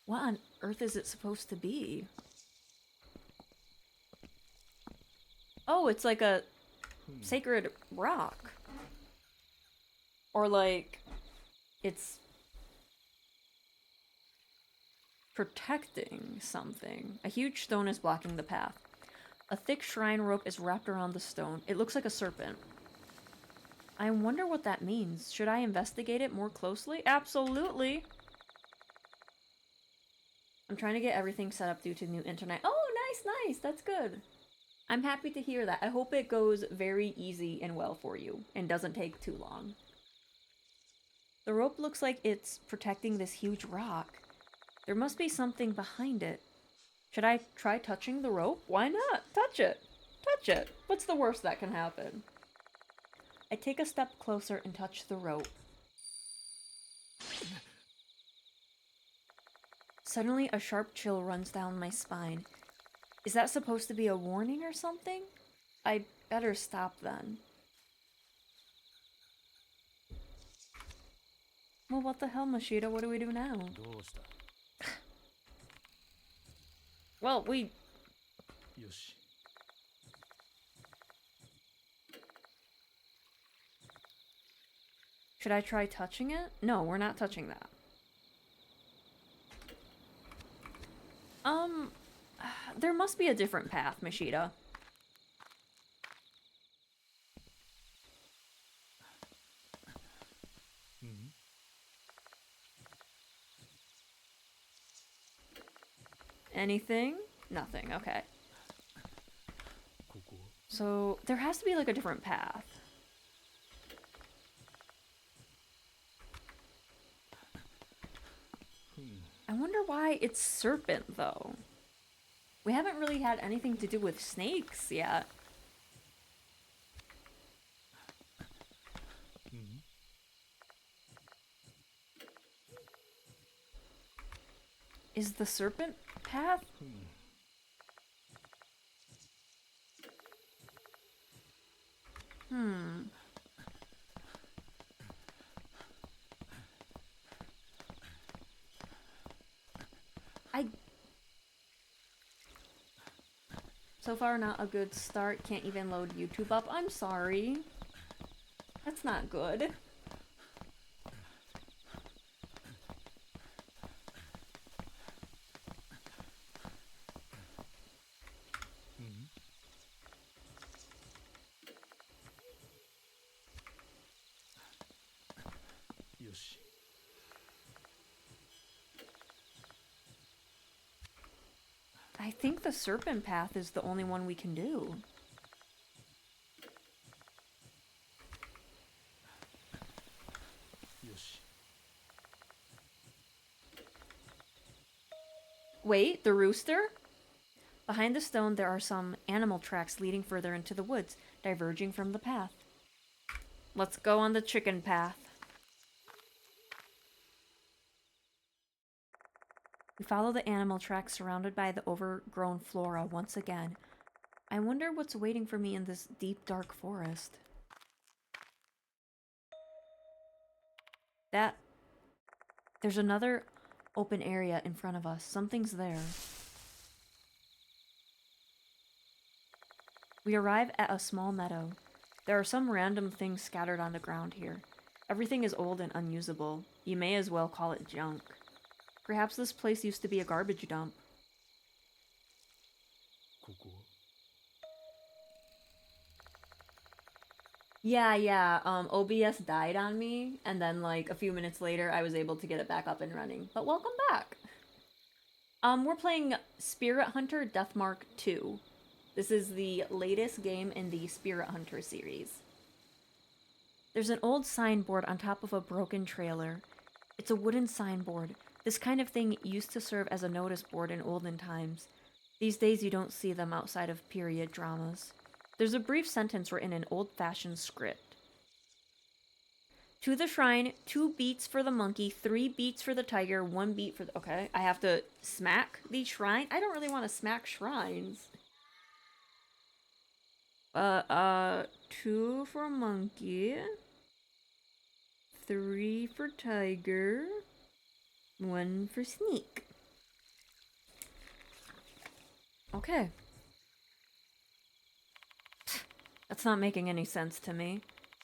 What on earth is it supposed to be? Oh, it's like a sacred rock. Or like, it's protecting something. A huge stone is blocking the path. A thick shrine rope is wrapped around the stone. It looks like a serpent. I wonder what that means. Should I investigate it more closely? Absolutely! I'm trying to get everything set up due to new internet. Oh, nice! That's good. I'm happy to hear that. I hope it goes very easy and well for you, and doesn't take too long. The rope looks like it's protecting this huge rock. There must be something behind it. Should I try touching the rope? Why not? Touch it! Touch it! What's the worst that can happen? I take a step closer and touch the rope. Suddenly, a sharp chill runs down my spine. Is that supposed to be a warning or something? I better stop then. Well, what the hell, Mashida? What do we do now? Well, we... Should I try touching it? No, we're not touching that. There must be a different path, Mashida. Anything? Nothing, okay. So, there has to be like a different path. I wonder why it's serpent, though. We haven't really had anything to do with snakes yet. is the serpent path? So far, not a good start. Can't even load YouTube up. I'm sorry. That's not good. I think the serpent path is the only one we can do. Wait, the rooster? Behind the stone, there are some animal tracks leading further into the woods, diverging from the path. Let's go on the chicken path. We follow the animal tracks surrounded by the overgrown flora once again. I wonder what's waiting for me in this deep, dark forest. There's another open area in front of us. Something's there. We arrive at a small meadow. There are some random things scattered on the ground here. Everything is old and unusable. You may as well call it junk. Perhaps this place used to be a garbage dump. Yeah, OBS died on me, and then like a few minutes later I was able to get it back up and running. But welcome back! We're playing Spirit Hunter Deathmark 2. This is the latest game in the Spirit Hunter series. There's an old signboard on top of a broken trailer. It's a wooden signboard. This kind of thing used to serve as a notice board in olden times. These days you don't see them outside of period dramas. There's a brief sentence written in old-fashioned script. To the shrine, 2 beats for the monkey, 3 beats for the tiger, 1 beat for the... Okay, I have to smack the shrine? I don't really want to smack shrines. 2 for monkey, 3 for tiger, 1 for sneak. Okay. That's not making any sense to me.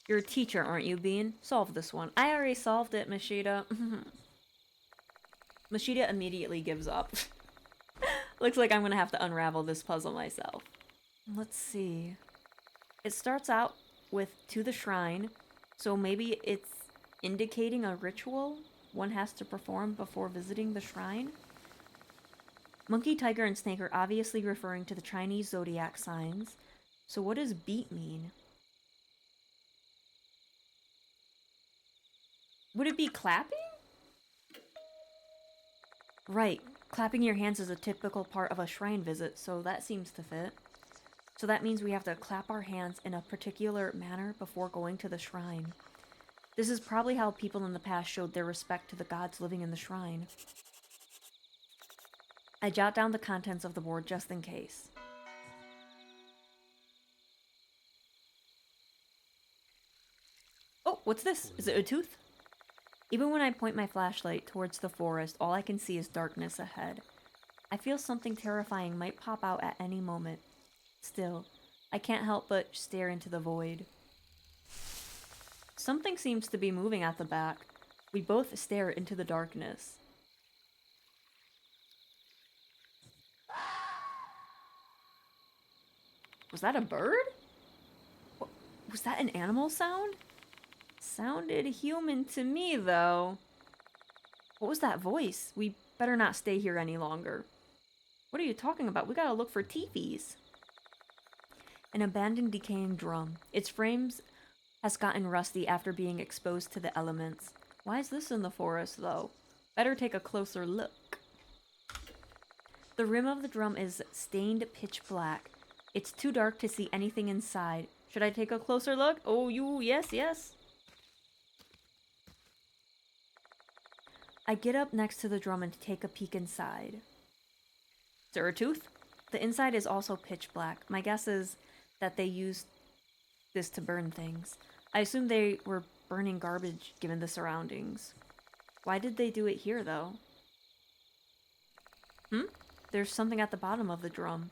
You're a teacher, aren't you, Bean? Solve this one. I already solved it, Mashida. Mashida immediately gives up. Looks like I'm gonna have to unravel this puzzle myself. Let's see. It starts out with to the shrine, so maybe it's indicating a ritual one has to perform before visiting the shrine? Monkey, tiger, and snake are obviously referring to the Chinese zodiac signs. So what does beat mean? Would it be clapping? Right, clapping your hands is a typical part of a shrine visit, so that seems to fit. So that means we have to clap our hands in a particular manner before going to the shrine. This is probably how people in the past showed their respect to the gods living in the shrine. I jot down the contents of the board just in case. Oh, what's this? Is it a tooth? Even when I point my flashlight towards the forest, all I can see is darkness ahead. I feel something terrifying might pop out at any moment. Still, I can't help but stare into the void. Something seems to be moving at the back. We both stare into the darkness. Was that a bird? Was that an animal sound? Sounded human to me, though. What was that voice? We better not stay here any longer. What are you talking about? We gotta look for teepees. An abandoned, decaying drum. Its frames has gotten rusty after being exposed to the elements. Why is this in the forest, though? Better take a closer look. The rim of the drum is stained pitch black. It's too dark to see anything inside. Should I take a closer look? Oh, yes. I get up next to the drum and take a peek inside. Is there a tooth? The inside is also pitch black. My guess is that they used this to burn things. I assume they were burning garbage given the surroundings. Why did they do it here, though? There's something at the bottom of the drum.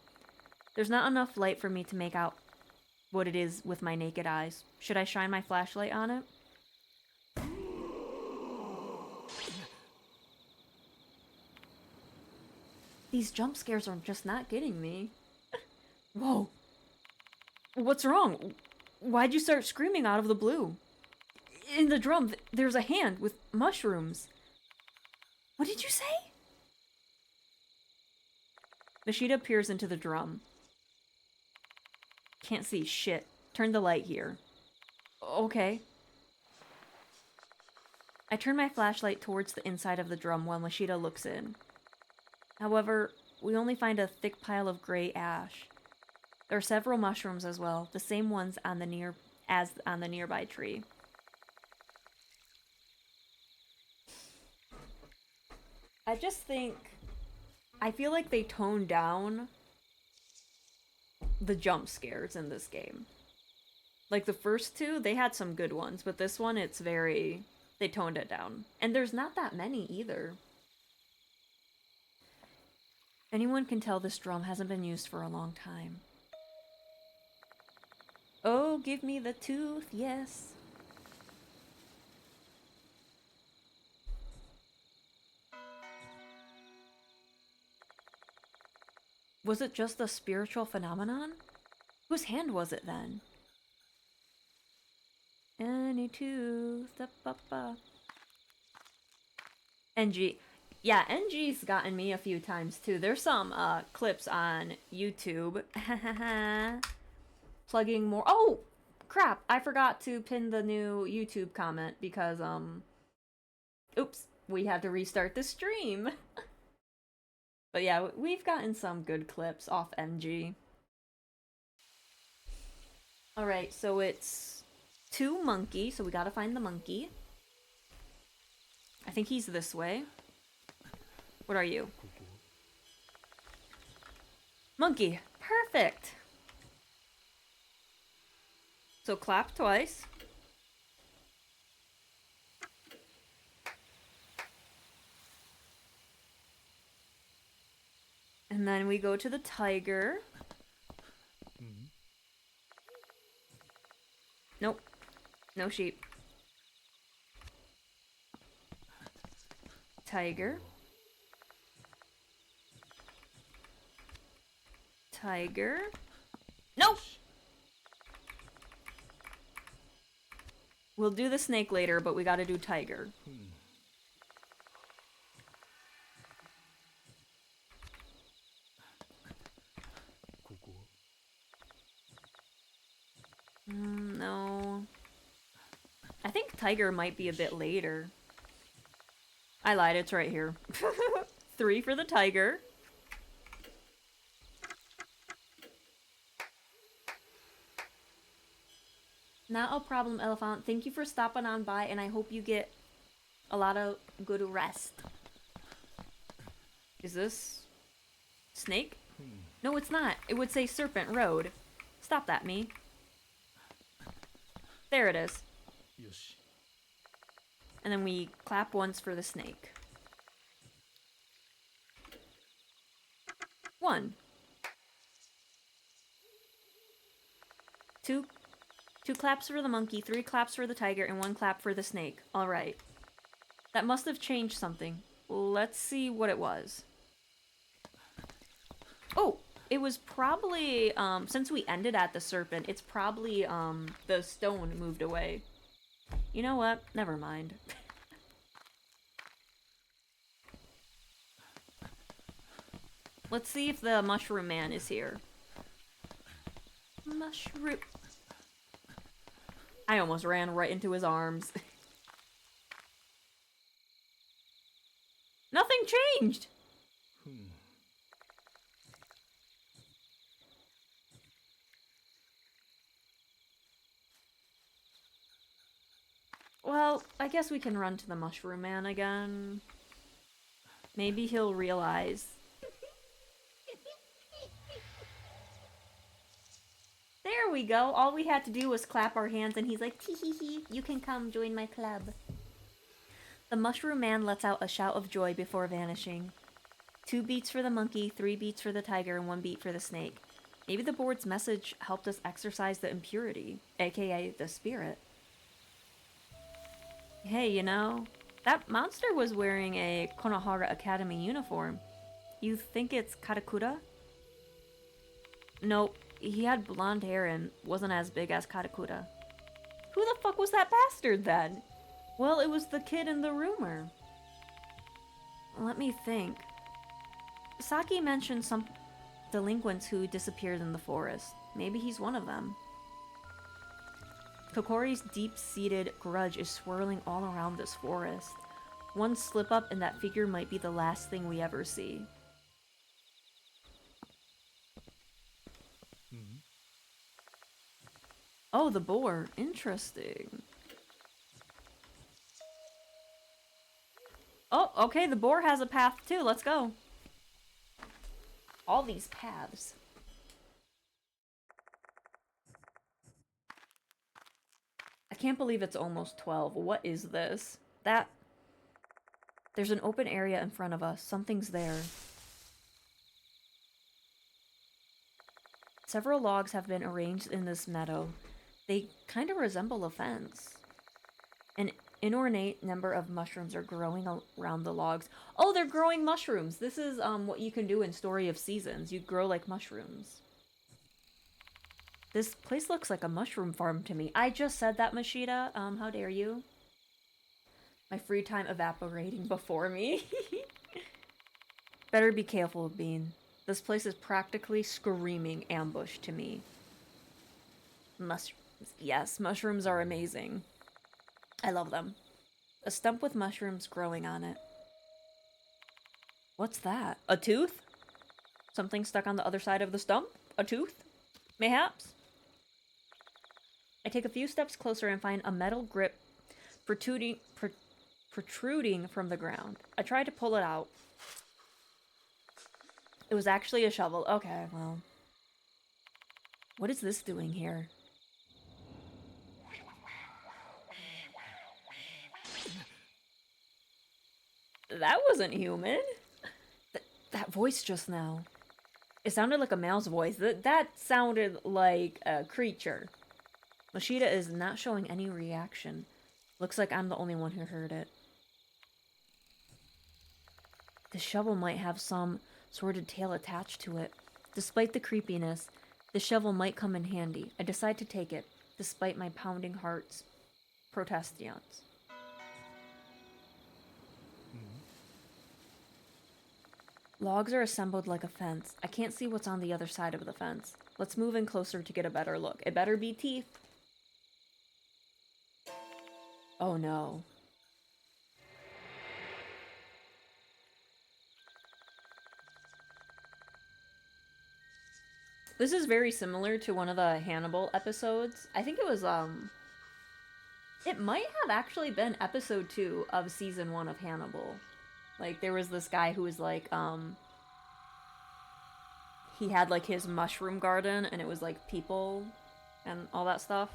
There's not enough light for me to make out what it is with my naked eyes. Should I shine my flashlight on it? These jump scares are just not getting me. Whoa. What's wrong? Why'd you start screaming out of the blue? In the drum, there's a hand with mushrooms. What did you say? Mashita peers into the drum. Can't see shit. Turn the light here. Okay. I turn my flashlight towards the inside of the drum while Mashita looks in. However, we only find a thick pile of gray ash. There are several mushrooms as well, the same ones on the nearby tree. I just think I feel like they toned down the jump scares in this game. Like the first two, they had some good ones, but this one they toned it down. And there's not that many either. Anyone can tell this drum hasn't been used for a long time. Oh, give me the tooth, yes. Was it just a spiritual phenomenon? Whose hand was it then? Any tooth, NG. Yeah, NG's gotten me a few times too. There's some clips on YouTube. Plugging more. Oh, crap. I forgot to pin the new YouTube comment because, oops, we had to restart the stream. But yeah, we've gotten some good clips off NG. Alright, so it's 2 monkey, so we gotta find the monkey. I think he's this way. What are you? Monkey. Perfect. So clap twice. And then we go to the tiger. Nope. No sheep. Tiger. Tiger. No! We'll do the snake later, but we gotta do tiger. No. I think tiger might be a bit later. I lied, it's right here. 3 for the tiger. Not a problem, Elephant. Thank you for stopping on by, and I hope you get a lot of good rest. Is this snake? No, it's not. It would say Serpent Road. Stop that, me. There it is. And then we clap once for the snake. 1. 2 claps for the monkey, 3 claps for the tiger, and 1 clap for the snake. Alright. That must have changed something. Let's see what it was. Oh! It was probably, since we ended at the serpent, it's probably, the stone moved away. You know what? Never mind. Let's see if the mushroom man is here. Mushroom. I almost ran right into his arms. Nothing changed! Well, I guess we can run to the mushroom man again. Maybe he'll realize. There we go. All we had to do was clap our hands and he's like, tee hee hee, you can come join my club. The mushroom man lets out a shout of joy before vanishing. 2 beats for the monkey, 3 beats for the tiger, and 1 beat for the snake. Maybe the board's message helped us exorcise the impurity, aka the spirit. Hey, you know, that monster was wearing a Konohara Academy uniform. You think it's Katakura? Nope, he had blonde hair and wasn't as big as Katakura. Who the fuck was that bastard then? Well, it was the kid in the rumor. Let me think. Saki mentioned some delinquents who disappeared in the forest. Maybe he's one of them. Kokkuri's deep-seated grudge is swirling all around this forest. One slip-up and that figure might be the last thing we ever see. Oh, the boar. Interesting. Oh, okay, the boar has a path too. Let's go. All these paths. I can't believe it's almost 12. What is this? There's an open area in front of us. Something's there. Several logs have been arranged in this meadow. They kind of resemble a fence. An inordinate number of mushrooms are growing around the logs. Oh, they're growing mushrooms! This is what you can do in Story of Seasons. You grow like mushrooms. This place looks like a mushroom farm to me. I just said that, Mashita. How dare you? My free time evaporating before me. Better be careful, Bean. This place is practically screaming ambush to me. Mushrooms. Yes, mushrooms are amazing. I love them. A stump with mushrooms growing on it. What's that? A tooth? Something stuck on the other side of the stump? A tooth? Mayhaps? I take a few steps closer and find a metal grip protruding from the ground. I try to pull it out. It was actually a shovel. Okay, well. What is this doing here? That wasn't human. That voice just now. It sounded like a male's voice. That sounded like a creature. Mashita is not showing any reaction. Looks like I'm the only one who heard it. The shovel might have some sordid tale attached to it. Despite the creepiness, the shovel might come in handy. I decide to take it, despite my pounding heart's protestations. Logs are assembled like a fence. I can't see what's on the other side of the fence. Let's move in closer to get a better look. It better be teeth. Oh no. This is very similar to one of the Hannibal episodes. I think it was, it might have actually been episode 2 of season 1 of Hannibal. Like, there was this guy who was like, he had like his mushroom garden and it was like people and all that stuff.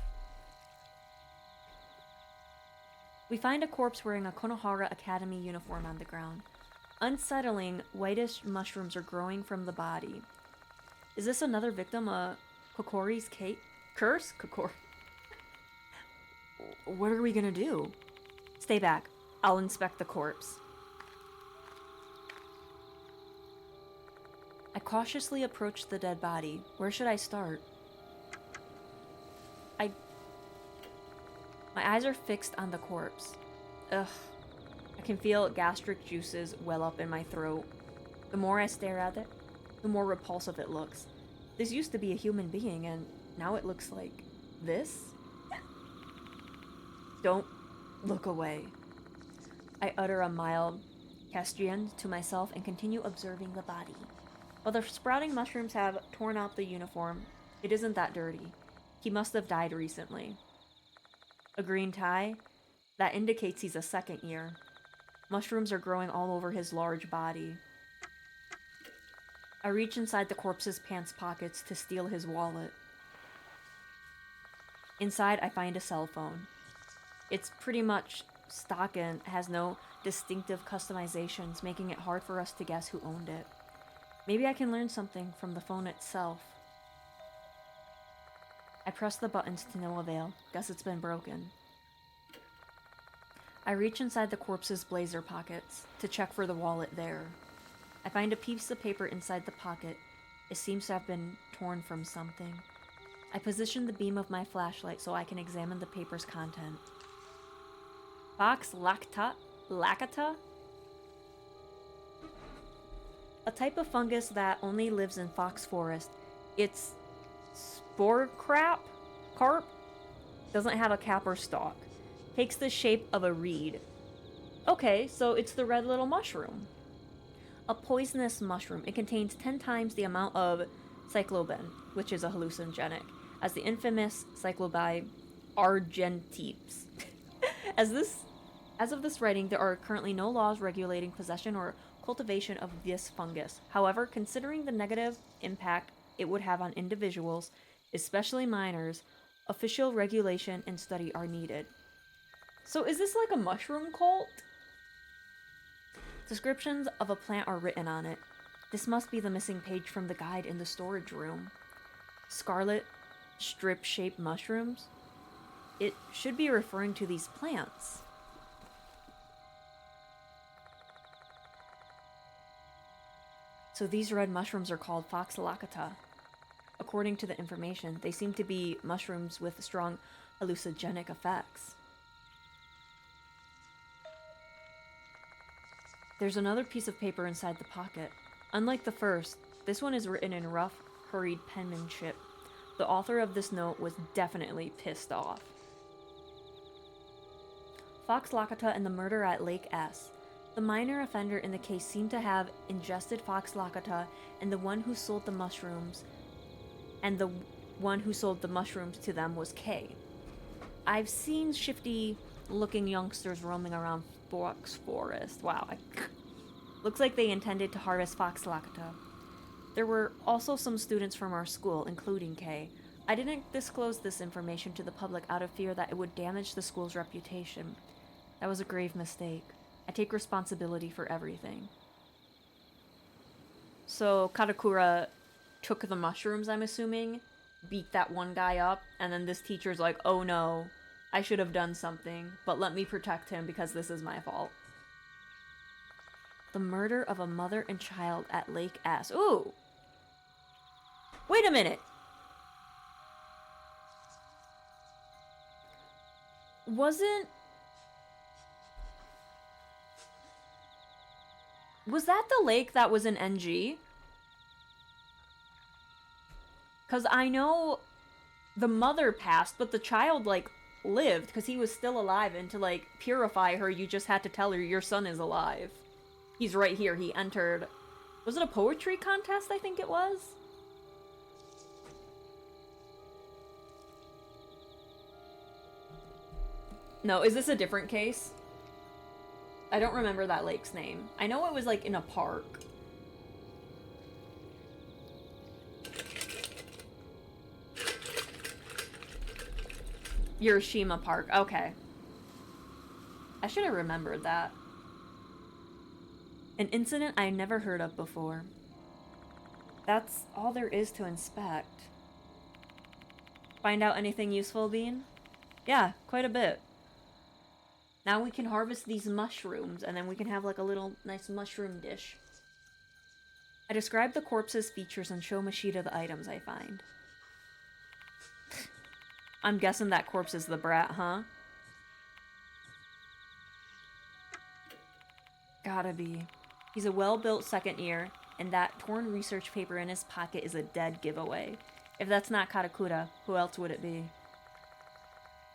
We find a corpse wearing a Konohara Academy uniform on the ground. Unsettling, whitish mushrooms are growing from the body. Is this another victim of Kokkuri's curse? Kokkuri. What are we gonna do? Stay back. I'll inspect the corpse. I cautiously approach the dead body. Where should I start? My eyes are fixed on the corpse. Ugh. I can feel gastric juices well up in my throat. The more I stare at it, the more repulsive it looks. This used to be a human being, and now it looks like this? Don't look away. I utter a mild question to myself and continue observing the body. While the sprouting mushrooms have torn out the uniform, it isn't that dirty. He must have died recently. A green tie? That indicates he's a second year. Mushrooms are growing all over his large body. I reach inside the corpse's pants pockets to steal his wallet. Inside, I find a cell phone. It's pretty much stock and has no distinctive customizations, making it hard for us to guess who owned it. Maybe I can learn something from the phone itself. I press the buttons to no avail. Guess it's been broken. I reach inside the corpse's blazer pockets to check for the wallet there. I find a piece of paper inside the pocket. It seems to have been torn from something. I position the beam of my flashlight so I can examine the paper's content. Fox lacata? A type of fungus that only lives in fox forest. It's spore carp? Doesn't have a cap or stalk. Takes the shape of a reed. Okay, so it's the red little mushroom. A poisonous mushroom. It contains 10 times the amount of cycloben, which is a hallucinogenic, as the infamous Cyclobi argenteeps. As of this writing, there are currently no laws regulating possession or cultivation of this fungus. However, considering the negative impact it would have on individuals, especially minors, official regulation and study are needed. So is this like a mushroom cult? Descriptions of a plant are written on it. This must be the missing page from the guide in the storage room. Scarlet, strip-shaped mushrooms? It should be referring to these plants. So these red mushrooms are called Fox lacata. According to the information, they seem to be mushrooms with strong hallucinogenic effects. There's another piece of paper inside the pocket. Unlike the first, this one is written in rough, hurried penmanship. The author of this note was definitely pissed off. Fox lacata and the murder at Lake S. The minor offender in the case seemed to have ingested Fox lacata, and the one who sold the mushrooms to them was K. I've seen shifty-looking youngsters roaming around Fox Forest. Wow. Looks like they intended to harvest Fox lacata. There were also some students from our school, including K. I didn't disclose this information to the public out of fear that it would damage the school's reputation. That was a grave mistake. I take responsibility for everything. So Katakura took the mushrooms, I'm assuming, beat that one guy up, and then this teacher's like, oh no, I should have done something, but let me protect him because this is my fault. The murder of a mother and child at Lake S. Ooh! Wait a minute! Was that the lake that was in NG? Because I know the mother passed, but the child, like, lived, because he was still alive, and to, like, purify her, you just had to tell her your son is alive. He's right here. He entered... Was it a poetry contest, I think it was? No, is this a different case? I don't remember that lake's name. I know it was, like, in a park. Hiroshima Park. Okay. I should have remembered that. An incident I never heard of before. That's all there is to inspect. Find out anything useful, Bean? Yeah, quite a bit. Now we can harvest these mushrooms, and then we can have like a little nice mushroom dish. I describe the corpse's features and show Mashida the items I find. I'm guessing that corpse is the brat, huh? Gotta be. He's a well-built second year, and that torn research paper in his pocket is a dead giveaway. If that's not Katakura, who else would it be?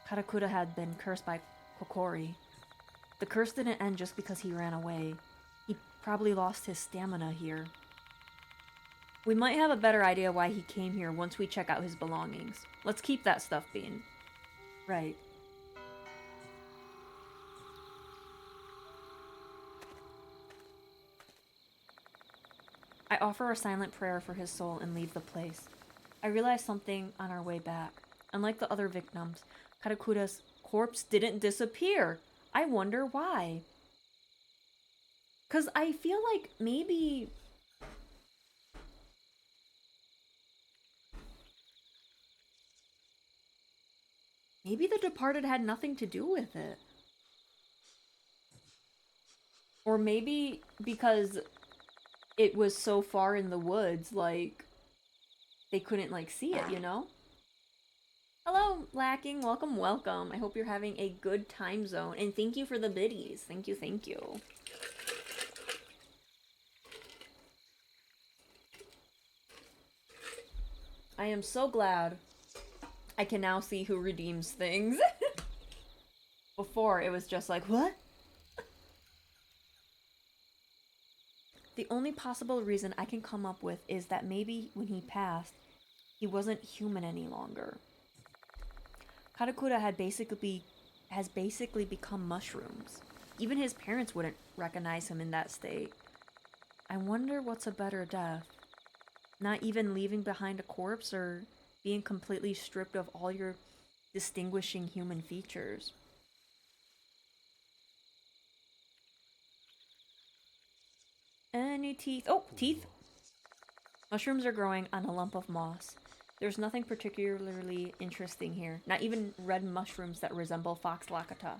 Katakura had been cursed by Kokkuri. The curse didn't end just because he ran away. He probably lost his stamina here. We might have a better idea why he came here once we check out his belongings. Let's keep that stuff, Bean. Right. I offer a silent prayer for his soul and leave the place. I realize something on our way back. Unlike the other victims, Karakura's corpse didn't disappear. I wonder why. Because I feel like maybe... maybe the departed had nothing to do with it. Or maybe because it was so far in the woods, like, they couldn't, like, see it, you know? Hello, Lacking. Welcome, welcome. I hope you're having a good time zone. And thank you for the biddies. Thank you, thank you. I am so glad I can now see who redeems things. Before, it was just like, what? The only possible reason I can come up with is that maybe when he passed, he wasn't human any longer. Karakura has basically become mushrooms. Even his parents wouldn't recognize him in that state. I wonder what's a better death. Not even leaving behind a corpse, or being completely stripped of all your distinguishing human features. Any teeth? Oh, teeth! Mushrooms are growing on a lump of moss. There's nothing particularly interesting here. Not even red mushrooms that resemble fox lakata.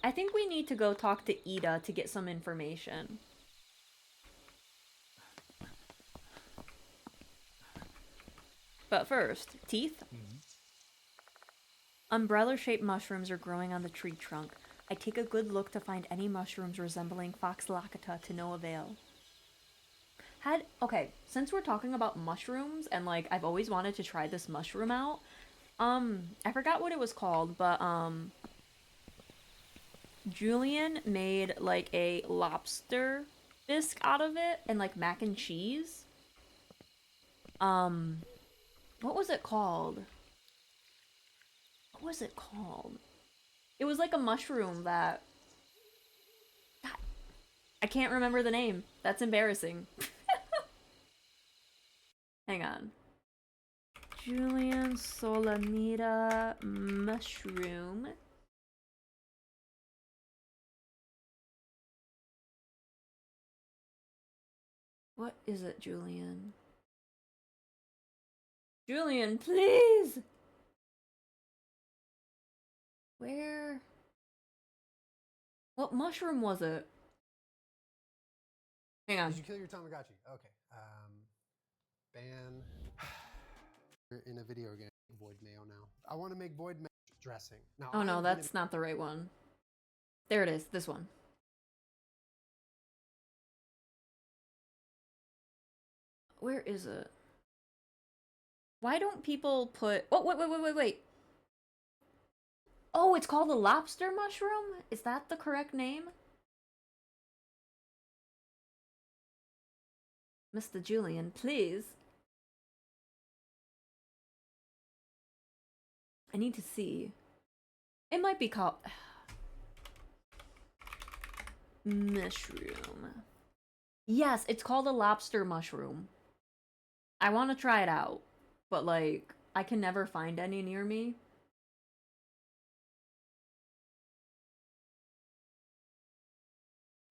I think we need to go talk to Ida to get some information. But first, teeth? Umbrella-shaped mushrooms are growing on the tree trunk. I take a good look to find any mushrooms resembling fox lakata to no avail. Okay, since we're talking about mushrooms, and like, I've always wanted to try this mushroom out, I forgot what it was called, but, Julian made, like, a lobster bisque out of it, and, like, mac and cheese. What was it called? What was it called? It was like a mushroom that... God, I can't remember the name. That's embarrassing. Hang on. Julian Solanita mushroom. What is it, Julian? Julian, please! Where? What mushroom was it? Hang on. Did you kill your Tamagotchi? Okay. Ban. In a video game. Void mayo now. I want to make void mayo dressing. Now, Oh no, that's not the right one. There it is, this one. Where is it? Why don't people put... Oh, wait. Oh, it's called the lobster mushroom? Is that the correct name? Mr. Julian, please. I need to see. It might be called... mushroom. Yes, it's called a lobster mushroom. I want to try it out. But, like, I can never find any near me.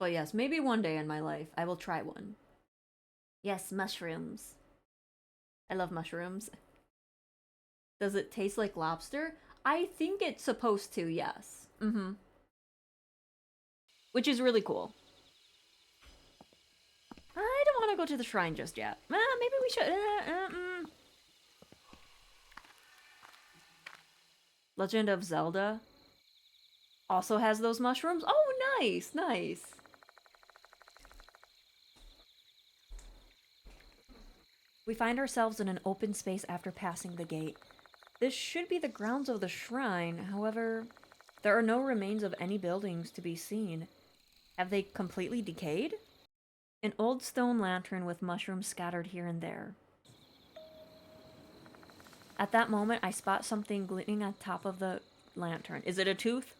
But yes, maybe one day in my life, I will try one. Yes, mushrooms. I love mushrooms. Does it taste like lobster? I think it's supposed to, yes. Which is really cool. I don't want to go to the shrine just yet. Maybe we should. Legend of Zelda also has those mushrooms. Oh, nice, nice. We find ourselves in an open space after passing the gate. This should be the grounds of the shrine, however, there are no remains of any buildings to be seen. Have they completely decayed? An old stone lantern with mushrooms scattered here and there. At that moment, I spot something glinting on top of the lantern. Is it a tooth?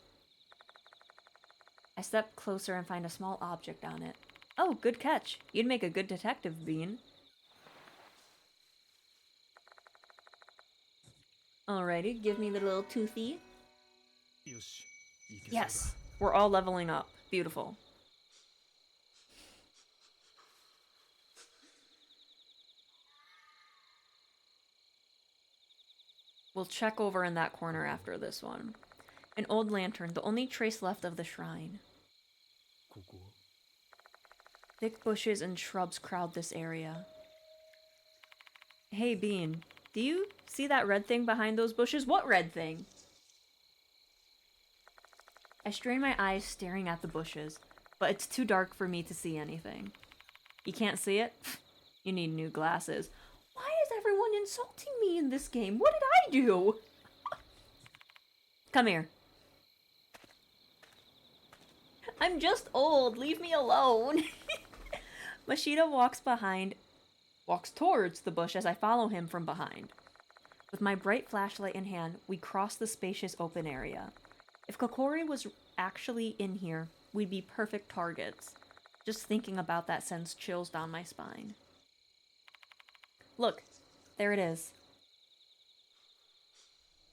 I step closer and find a small object on it. Oh, good catch. You'd make a good detective, Bean. Alrighty, give me the little toothy. Yes, we're all leveling up. Beautiful. We'll check over in that corner after this one. An old lantern, the only trace left of the shrine. Thick bushes and shrubs crowd this area. Hey, Bean, do you see that red thing behind those bushes? What red thing? I strain my eyes staring at the bushes, but it's too dark for me to see anything. You can't see it? You need new glasses. Why is everyone insulting me in this game? What did I do? Come here. I'm just old. Leave me alone. Mashita walks towards the bush as I follow him from behind. With my bright flashlight in hand, we cross the spacious open area. If Kokkuri was actually in here, we'd be perfect targets. Just thinking about that sends chills down my spine. Look, there it is.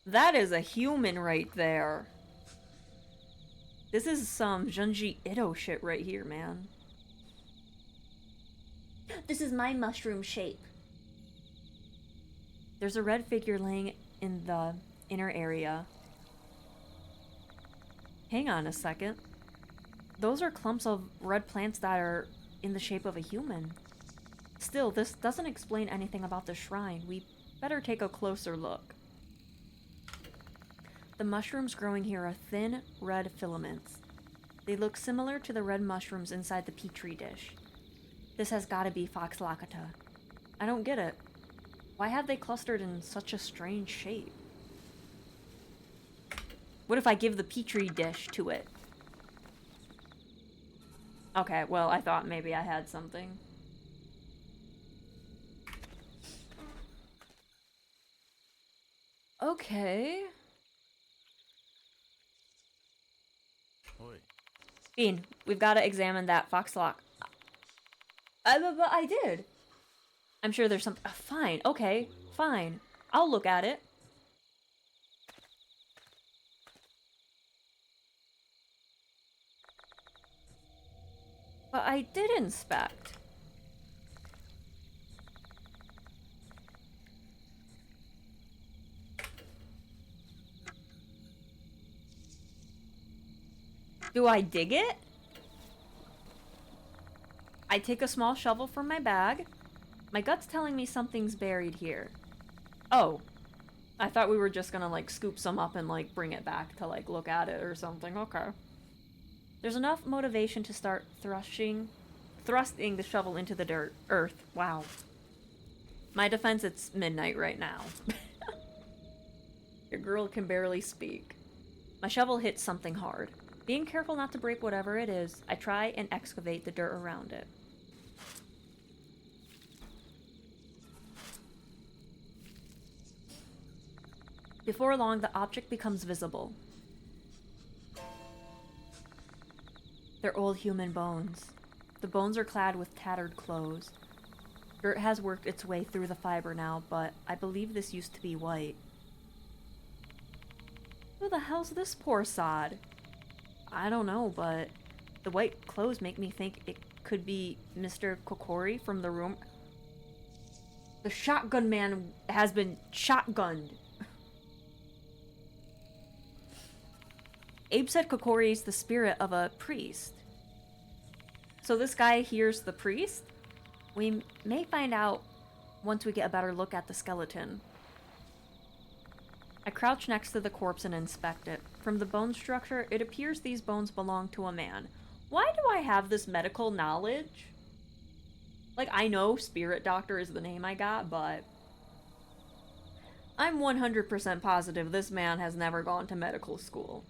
That is a human right there. This is some Junji Ito shit right here, man. This is my mushroom shape. There's a red figure laying in the inner area. Hang on a second. Those are clumps of red plants that are in the shape of a human. Still, this doesn't explain anything about the shrine. We better take a closer look. The mushrooms growing here are thin, red filaments. They look similar to the red mushrooms inside the petri dish. This has gotta be Fox Lakata. I don't get it. Why have they clustered in such a strange shape? What if I give the petri dish to it? Okay, well, I thought maybe I had something. Okay. Bean, we've got to examine that fox lock. But I did. I'm sure there's some. Fine. Okay. Fine. I'll look at it. But I did inspect. Do I dig it? I take a small shovel from my bag. My gut's telling me something's buried here. Oh. I thought we were just gonna, like, scoop some up and, like, bring it back to, like, look at it or something. Okay. There's enough motivation to start thrusting the shovel into the earth. Wow. My defense, it's midnight right now. Your girl can barely speak. My shovel hits something hard. Being careful not to break whatever it is, I try and excavate the dirt around it. Before long, the object becomes visible. They're old human bones. The bones are clad with tattered clothes. Dirt has worked its way through the fiber now, but I believe this used to be white. Who the hell's this poor sod? I don't know, but the white clothes make me think it could be Mr. Kokkuri from the room. The shotgun man has been shotgunned. Abe said Kokkuri is the spirit of a priest. So this guy here's the priest? We may find out once we get a better look at the skeleton. I crouch next to the corpse and inspect it. From the bone structure, it appears these bones belong to a man. Why do I have this medical knowledge? Like, I know Spirit Doctor is the name I got, but I'm 100% positive this man has never gone to medical school.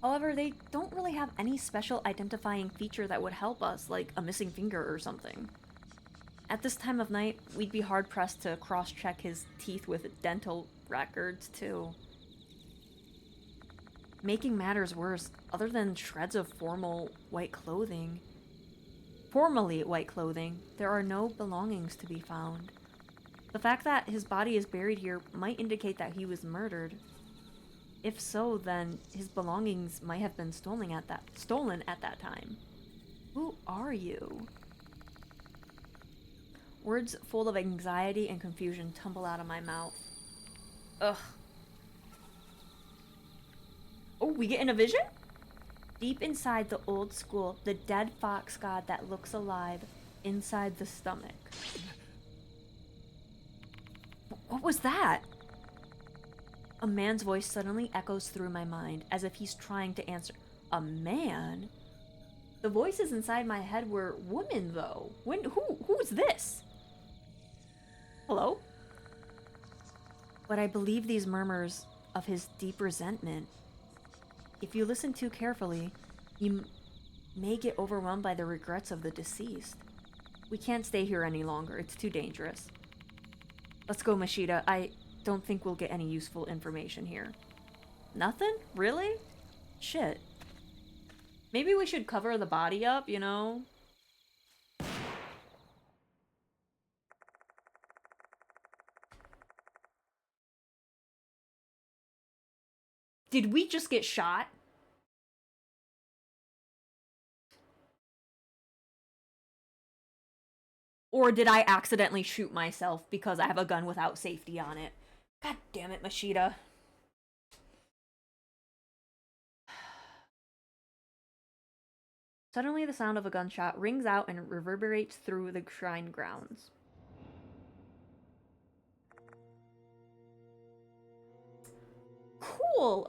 However, they don't really have any special identifying feature that would help us, like a missing finger or something. At this time of night, we'd be hard-pressed to cross-check his teeth with dental records, too. making matters worse, other than shreds of formally white clothing, there are no belongings to be found. The fact that his body is buried here might indicate that he was murdered. If so, then his belongings might have been stolen at that time. Who are you? Words full of anxiety and confusion tumble out of my mouth. Ugh. Oh, we get in a vision? Deep inside the old school, the dead fox god that looks alive inside the stomach. What was that? A man's voice suddenly echoes through my mind, as if he's trying to answer. A man? The voices inside my head were women, though. Who is this? Hello? But I believe these murmurs of his deep resentment. If you listen too carefully, you may get overwhelmed by the regrets of the deceased. We can't stay here any longer. It's too dangerous. Let's go, Mashita. I don't think we'll get any useful information here. Nothing? Really? Shit. Maybe we should cover the body up, you know? Did we just get shot? Or did I accidentally shoot myself because I have a gun without safety on it? God damn it, Mashita. Suddenly the sound of a gunshot rings out and reverberates through the shrine grounds. Cool,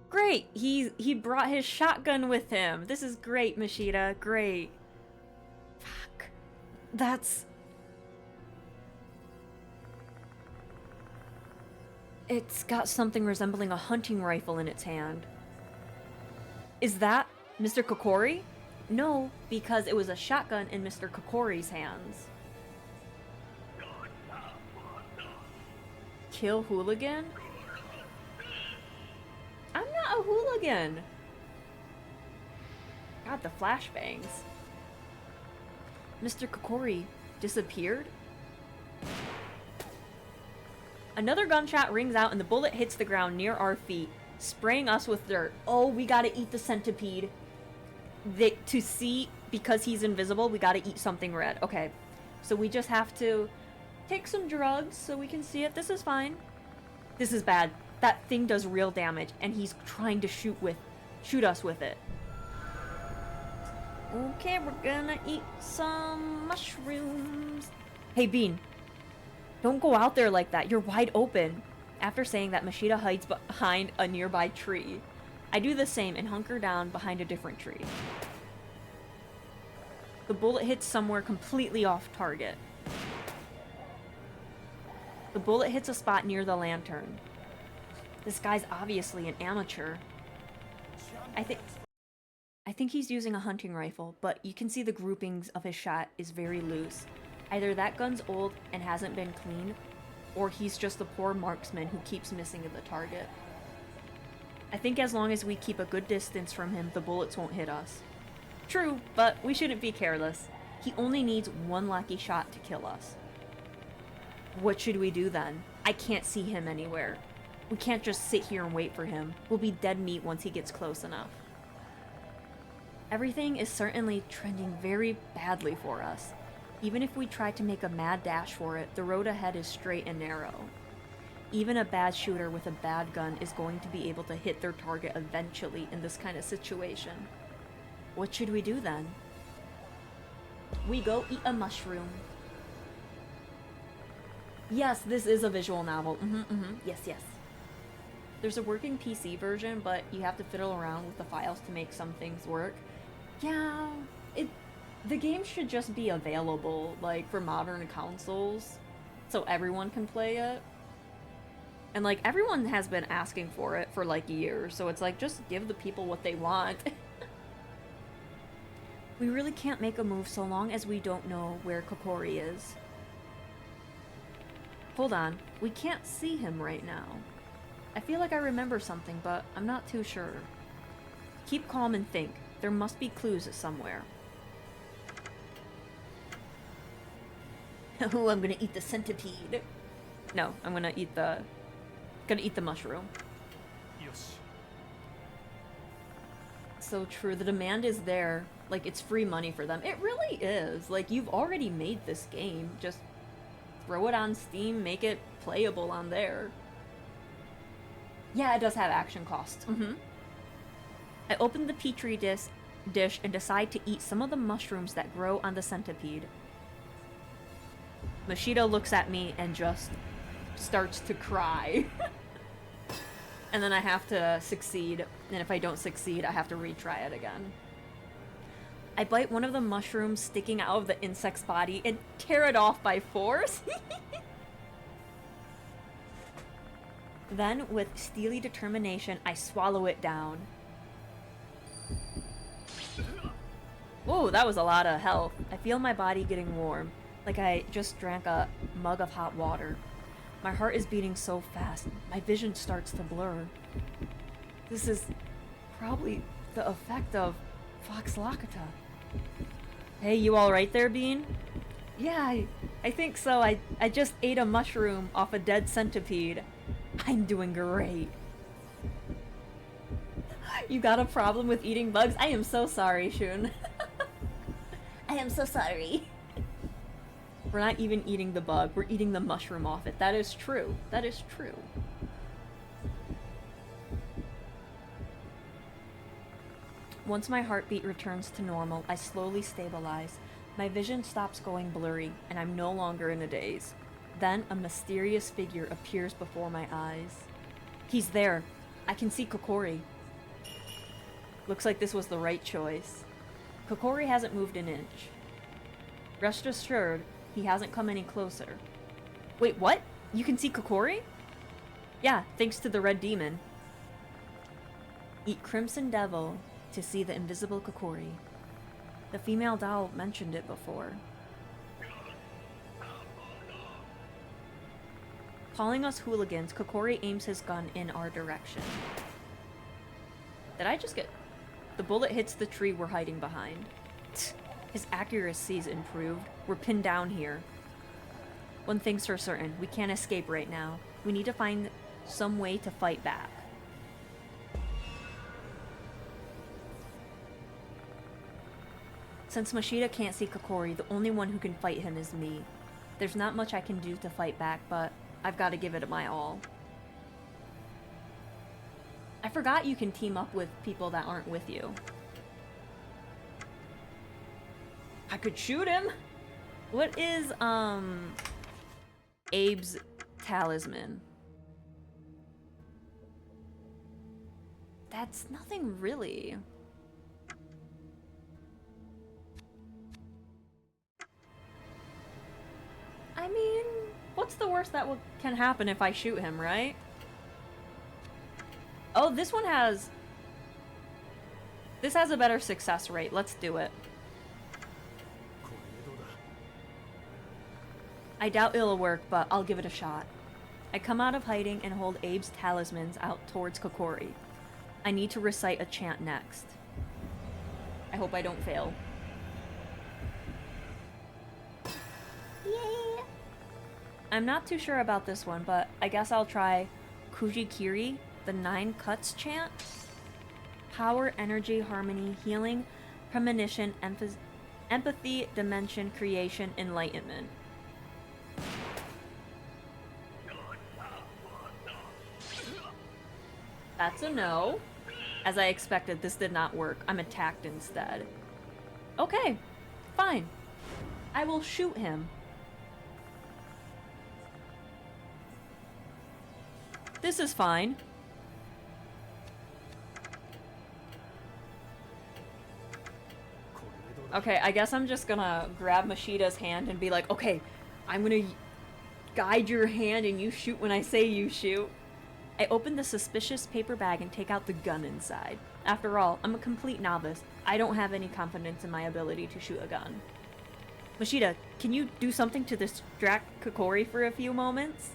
Great, he brought his shotgun with him. This is great, Mashita, great. Fuck. That's... It's got something resembling a hunting rifle in its hand. Is that Mr. Kokkuri? No, because it was a shotgun in Mr. Kokkuri's hands. Kill hooligan? I'm not a hooligan. God, the flashbangs. Mr. Kokkuri disappeared? Another gunshot rings out and the bullet hits the ground near our feet, spraying us with dirt. Oh, we gotta eat the centipede. To see, because he's invisible, we gotta eat something red. Okay, so we just have to take some drugs so we can see it. This is fine. This is bad. That thing does real damage, and he's trying to shoot us with it. Okay, we're gonna eat some mushrooms. Hey, Bean. Don't go out there like that. You're wide open. After saying that, Mashita hides behind a nearby tree. I do the same and hunker down behind a different tree. The bullet hits somewhere completely off target. The bullet hits a spot near the lantern. This guy's obviously an amateur. I think he's using a hunting rifle, but you can see the groupings of his shot is very loose. Either that gun's old and hasn't been cleaned, or he's just a poor marksman who keeps missing the target. I think as long as we keep a good distance from him, the bullets won't hit us. True, but we shouldn't be careless. He only needs one lucky shot to kill us. What should we do then? I can't see him anywhere. We can't just sit here and wait for him. We'll be dead meat once he gets close enough. Everything is certainly trending very badly for us. Even if we try to make a mad dash for it, the road ahead is straight and narrow. Even a bad shooter with a bad gun is going to be able to hit their target eventually in this kind of situation. What should we do then? We go eat a mushroom. Yes, this is a visual novel. Yes, yes. There's a working PC version, but you have to fiddle around with the files to make some things work. Yeah, the game should just be available, like, for modern consoles, so everyone can play it. And, like, everyone has been asking for it for, like, years, so it's like, just give the people what they want. We really can't make a move so long as we don't know where Kokkuri is. Hold on. We can't see him right now. I feel like I remember something, but I'm not too sure. Keep calm and think. There must be clues somewhere. Oh, I'm gonna eat the centipede. No, I'm gonna eat the mushroom. So true. The demand is there. Like, it's free money for them. It really is. Like, you've already made this game. Just throw it on Steam, make it playable on there. Yeah, it does have action costs. I open the petri dish and decide to eat some of the mushrooms that grow on the centipede. Mashita looks at me and just starts to cry. And then I have to succeed, and if I don't succeed, I have to retry it again. I bite one of the mushrooms sticking out of the insect's body and tear it off by force. Then, with steely determination, I swallow it down. Whoa, that was a lot of health. I feel my body getting warm, like I just drank a mug of hot water. My heart is beating so fast, my vision starts to blur. This is probably the effect of Fox Lakata. Hey, you alright there, Bean? Yeah, I think so. I just ate a mushroom off a dead centipede. I'm doing great. You got a problem with eating bugs? I am so sorry, Shun. I am so sorry. We're not even eating the bug, we're eating the mushroom off it. That is true. That is true. Once my heartbeat returns to normal, I slowly stabilize. My vision stops going blurry, and I'm no longer in a daze. Then, a mysterious figure appears before my eyes. He's there. I can see Kokkuri. Looks like this was the right choice. Kokkuri hasn't moved an inch. Rest assured, he hasn't come any closer. Wait, what? You can see Kokkuri? Yeah, thanks to the red demon. Eat Crimson Devil to see the invisible Kokkuri. The female doll mentioned it before. Calling us hooligans, Kokkuri aims his gun in our direction. Did I just get... The bullet hits the tree we're hiding behind. His accuracy's improved. We're pinned down here. One thing's for certain, we can't escape right now. We need to find some way to fight back. Since Mashita can't see Kokkuri, the only one who can fight him is me. There's not much I can do to fight back, but I've got to give it my all. I forgot you can team up with people that aren't with you. I could shoot him! What is, Abe's talisman? That's nothing really. I mean, what's the worst that can happen if I shoot him, right? Oh, this one has... This has a better success rate. Let's do it. I doubt it'll work, but I'll give it a shot. I come out of hiding and hold Abe's talismans out towards Kokkuri. I need to recite a chant next. I hope I don't fail. Yay! I'm not too sure about this one, but I guess I'll try Kujikiri, the 9 Cuts chant. Power, energy, harmony, healing, premonition, empathy, dimension, creation, enlightenment. That's a no. As I expected, this did not work. I'm attacked instead. Okay, fine. I will shoot him. This is fine. Okay, I guess I'm just gonna grab Mashita's hand and be like, okay, I'm gonna guide your hand and you shoot when I say you shoot. I open the suspicious paper bag and take out the gun inside. After all, I'm a complete novice. I don't have any confidence in my ability to shoot a gun. Machida, can you do something to distract Kokkuri for a few moments?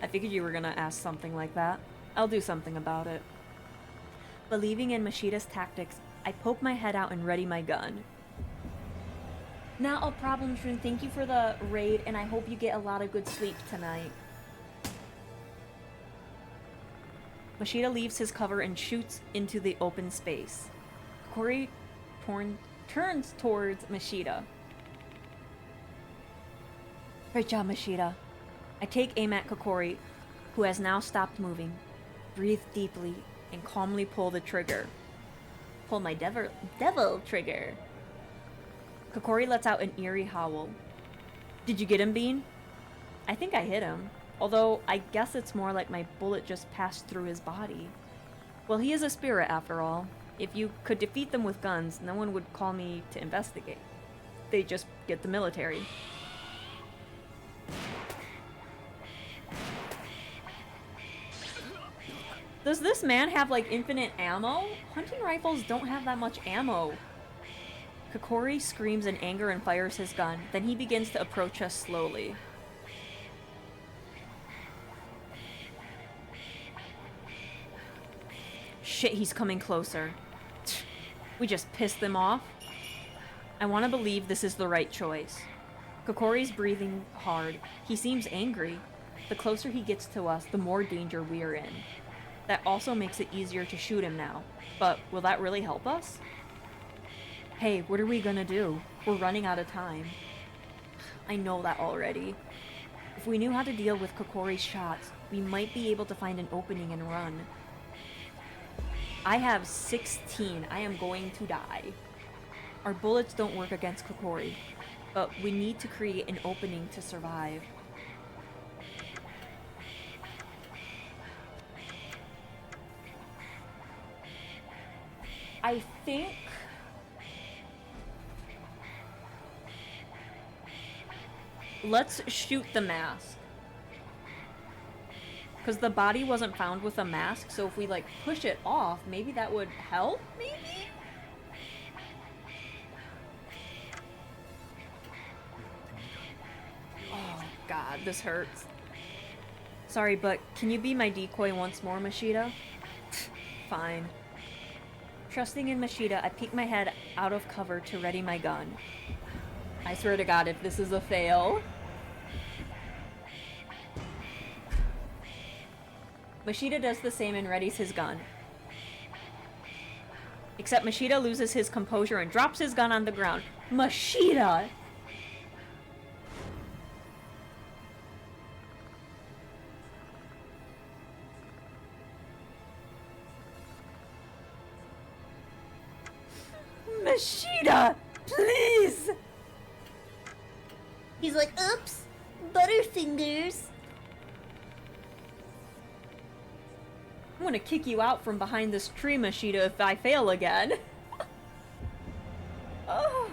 I figured you were gonna ask something like that. I'll do something about it. Believing in Machida's tactics, I poke my head out and ready my gun. Not a problem, Shun. Thank you for the raid, and I hope you get a lot of good sleep tonight. Machida leaves his cover and shoots into the open space. Kokkuri turns towards Machida. Great job, Machida. I take aim at Kokkuri, who has now stopped moving. Breathe deeply and calmly pull the trigger. Pull my devil trigger. Kokkuri lets out an eerie howl. Did you get him, Bean? I think I hit him. Although, I guess it's more like my bullet just passed through his body. Well, he is a spirit after all. If you could defeat them with guns, no one would call me to investigate. They'd just get the military. Does this man have, like, infinite ammo? Hunting rifles don't have that much ammo. Kokkuri screams in anger and fires his gun. Then he begins to approach us slowly. Shit, he's coming closer. We just pissed them off. I want to believe this is the right choice. Kokkuri's breathing hard. He seems angry. The closer he gets to us, the more danger we're in. That also makes it easier to shoot him now. But will that really help us? Hey, what are we gonna do? We're running out of time. I know that already. If we knew how to deal with Kokkuri's shots, we might be able to find an opening and run. I have 16. I am going to die. Our bullets don't work against Kokkuri, but we need to create an opening to survive. I think... let's shoot the mask. Because the body wasn't found with a mask, so if we, like, push it off, maybe that would help, maybe? Oh, God, this hurts. Sorry, but can you be my decoy once more, Machida? Fine. Trusting in Machida, I peek my head out of cover to ready my gun. I swear to God, if this is a fail... Machida does the same and readies his gun. Except Machida loses his composure and drops his gun on the ground. Machida! Machida! Please! He's like, oops, Butterfingers. I'm gonna kick you out from behind this tree, Machida, if I fail again. Oh.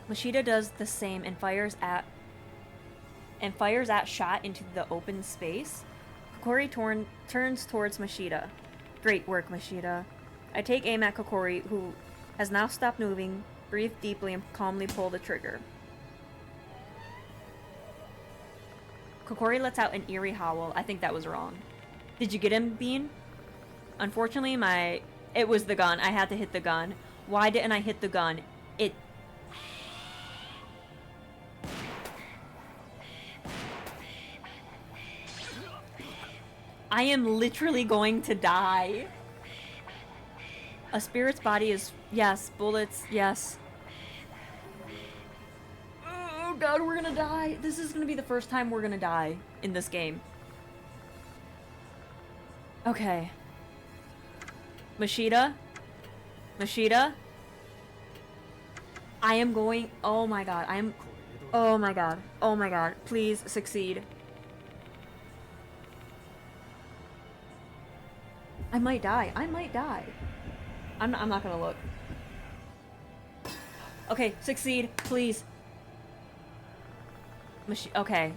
Machida does the same and fires at shot into the open space. Kokkuri turns towards Machida. Great work, Machida. I take aim at Kokkuri, who has now stopped moving, breathe deeply, and calmly pull the trigger. Kokkuri lets out an eerie howl. I think that was wrong. Did you get him, Bean? Unfortunately, it was the gun. I had to hit the gun. Why didn't I hit the gun? I am literally going to die. A spirit's body is... yes, bullets, yes. Oh God, we're gonna die. This is gonna be the first time we're gonna die in this game. Okay. Machida? Machida? I am going... oh my God, oh my God. Oh my God. Please succeed. I might die. I might die. I'm not gonna look. Okay, succeed, please. Okay.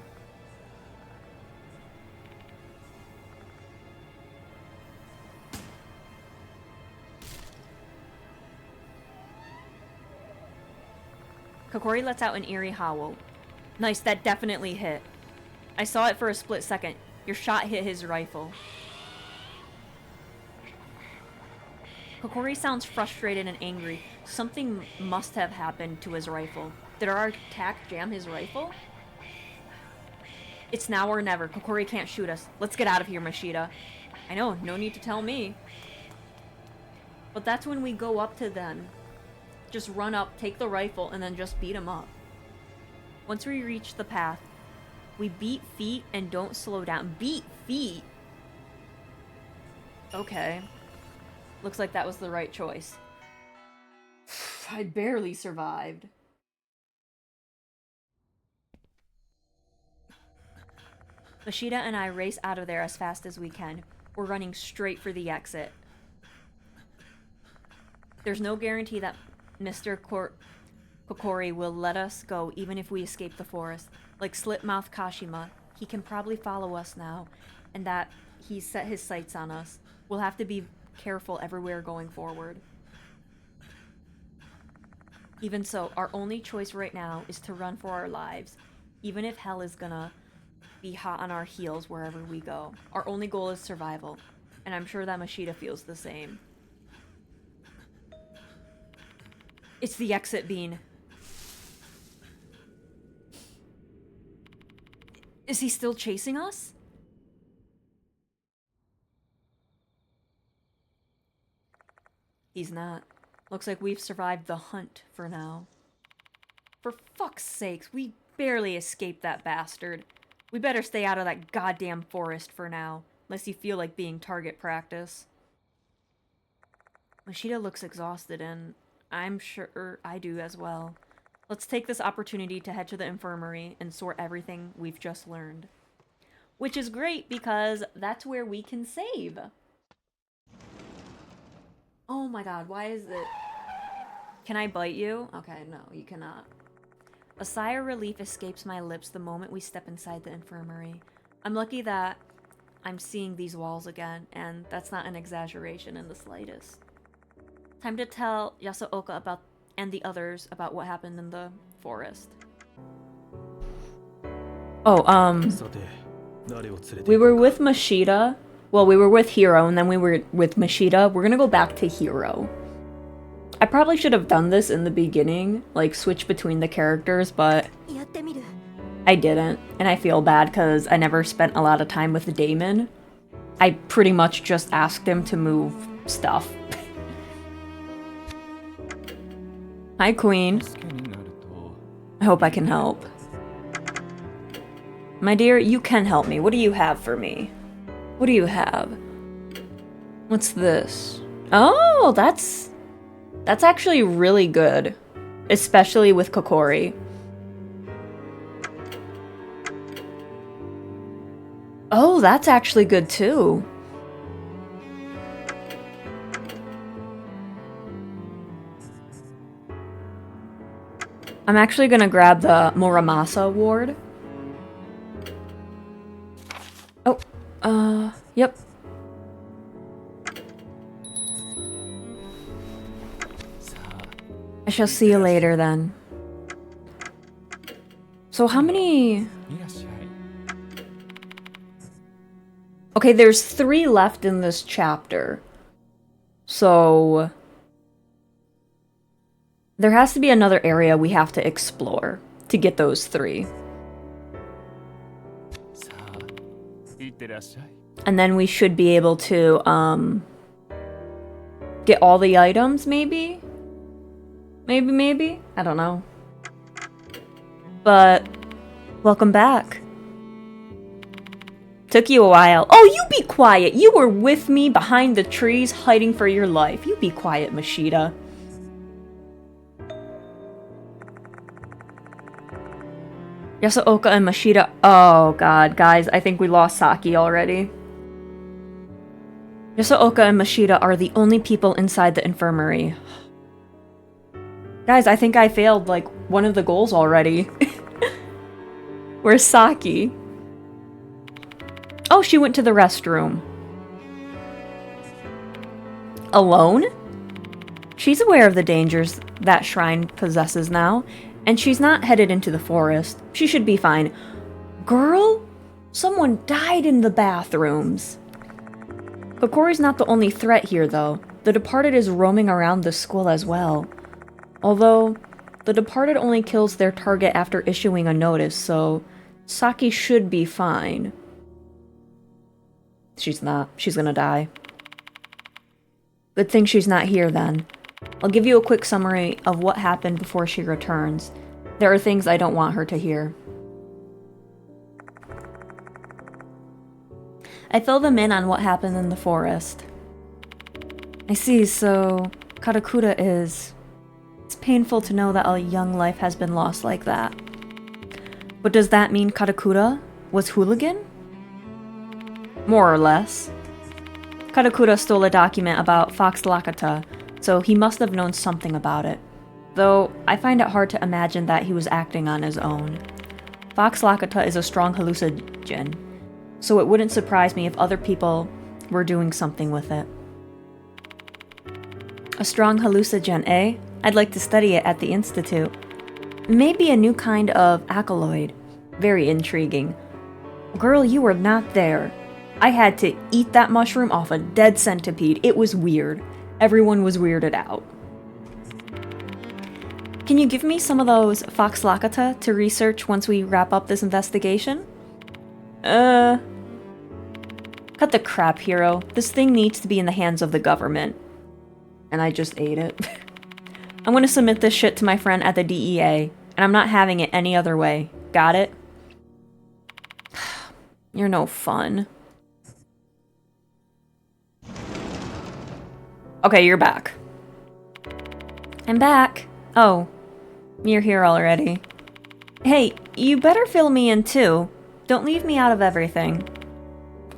Kokkuri lets out an eerie howl. Nice, that definitely hit. I saw it for a split second. Your shot hit his rifle. Kokkuri sounds frustrated and angry. Something must have happened to his rifle. Did our attack jam his rifle? It's now or never. Kokkuri can't shoot us. Let's get out of here, Mashita. I know, no need to tell me. But that's when we go up to them. Just run up, take the rifle, and then just beat him up. Once we reach the path, we beat feet and don't slow down. Beat feet? Okay. Looks like that was the right choice. I barely survived. Mashita and I race out of there as fast as we can. We're running straight for the exit. There's no guarantee that Mr. Kokkuri will let us go even if we escape the forest. Like Slipmouth Kashima, he can probably follow us now, and that he's set his sights on us. We'll have to be careful everywhere going forward. Even so, our only choice right now is to run for our lives, even if hell is gonna be hot on our heels wherever we go. Our only goal is survival, and I'm sure that Mashita feels the same. It's the exit bean. Is he still chasing us? He's not. Looks like we've survived the hunt for now. For fuck's sakes, we barely escaped that bastard. We better stay out of that goddamn forest for now, unless you feel like being target practice. Mashita looks exhausted, and I'm sure I do as well. Let's take this opportunity to head to the infirmary and sort everything we've just learned. Which is great, because that's where we can save. Oh my god, why is it... Can I bite you? Okay, no, you cannot. A sigh of relief escapes my lips the moment we step inside the infirmary. I'm lucky that I'm seeing these walls again, and that's not an exaggeration in the slightest. Time to tell Yasuoka about and the others about what happened in the forest. Oh, we were with Mashita. Well, we were with Hiro, and then we were with Mashita. We're gonna go back to Hiro. I probably should have done this in the beginning, like switch between the characters, but I didn't, and I feel bad because I never spent a lot of time with Damon. I pretty much just asked him to move stuff. Hi, Queen. I hope I can help. My dear, you can help me. What do you have for me? What do you have? What's this? Oh, that's actually really good. Especially with Kokkuri. Oh, that's actually good too. I'm actually gonna grab the Muramasa award. Oh, yep. I shall see you later then. So how many... Okay, there's 3 left in this chapter. So... there has to be another area we have to explore to get those 3. And then we should be able to, get all the items, maybe? Maybe? I don't know. But, welcome back. Took you a while. Oh, you be quiet! You were with me behind the trees, hiding for your life. You be quiet, Mashita. Yasuoka and Mashita. Oh god, guys, I think we lost Saki already. Yasuoka and Mashita are the only people inside the infirmary. Guys, I think I failed, like, one of the goals already. Where's Saki? Oh, she went to the restroom. Alone? She's aware of the dangers that shrine possesses now, And she's not headed into the forest. She should be fine. Girl? Someone died in the bathrooms. Kokkuri's not the only threat here, though. The Departed is roaming around the school as well. Although, the Departed only kills their target after issuing a notice, so Saki should be fine. She's not. She's gonna die. Good thing she's not here, then. I'll give you a quick summary of what happened before she returns. There are things I don't want her to hear. I fill them in on what happened in the forest. I see, so Karakura is... It's painful to know that a young life has been lost like that. But does that mean Karakura was hooligan? More or less. Karakura stole a document about Fox Lakata, so he must have known something about it. Though, I find it hard to imagine that he was acting on his own. Fox Lakata is a strong hallucinogen, so it wouldn't surprise me if other people were doing something with it. A strong hallucinogen, eh? I'd like to study it at the Institute. Maybe a new kind of alkaloid. Very intriguing. Girl, you were not there. I had to eat that mushroom off a dead centipede. It was weird. Everyone was weirded out. Can you give me some of those Fox Lakata to research once we wrap up this investigation? Cut the crap, hero. This thing needs to be in the hands of the government. And I just ate it. I'm gonna submit this shit to my friend at the DEA, and I'm not having it any other way. Got it? You're no fun. Okay, you're back. I'm back. Oh, you're here already. Hey, you better fill me in too. Don't leave me out of everything.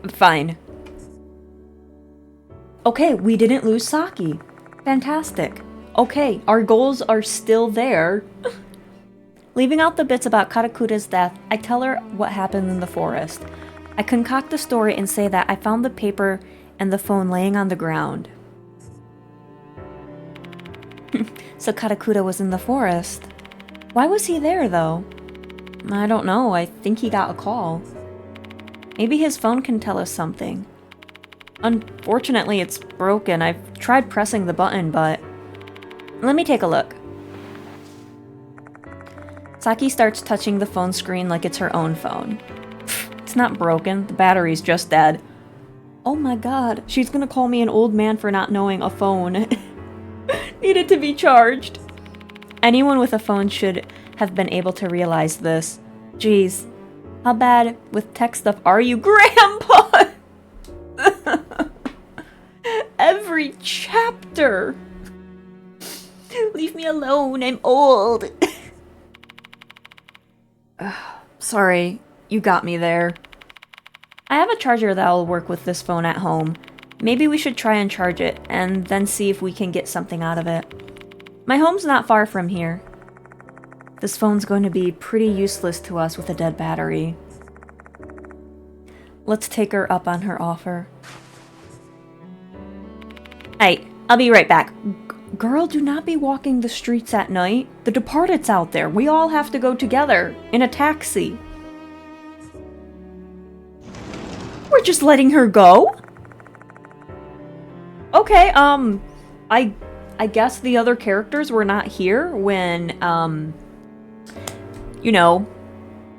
Fine. Okay, we didn't lose Saki. Fantastic. Okay, our goals are still there. Leaving out the bits about Karakura's death, I tell her what happened in the forest. I concoct a story and say that I found the paper and the phone laying on the ground. So Karakura was in the forest. Why was he there, though? I don't know. I think he got a call. Maybe his phone can tell us something. Unfortunately, it's broken. I've tried pressing the button, but... Let me take a look. Saki starts touching the phone screen like it's her own phone. It's not broken. The battery's just dead. Oh my god. She's gonna call me an old man for not knowing a phone needed to be charged. Anyone with a phone should have been able to realize this. Jeez. How bad with tech stuff are you, Grandpa? Every chapter. Leave me alone, I'm old. Sorry, you got me there. I have a charger that'll work with this phone at home. Maybe we should try and charge it, and then see if we can get something out of it. My home's not far from here. This phone's going to be pretty useless to us with a dead battery. Let's take her up on her offer. Hey, I'll be right back. Girl, do not be walking the streets at night. The Departed's out there. We all have to go together in a taxi. We're just letting her go? Okay, I guess the other characters were not here when, you know,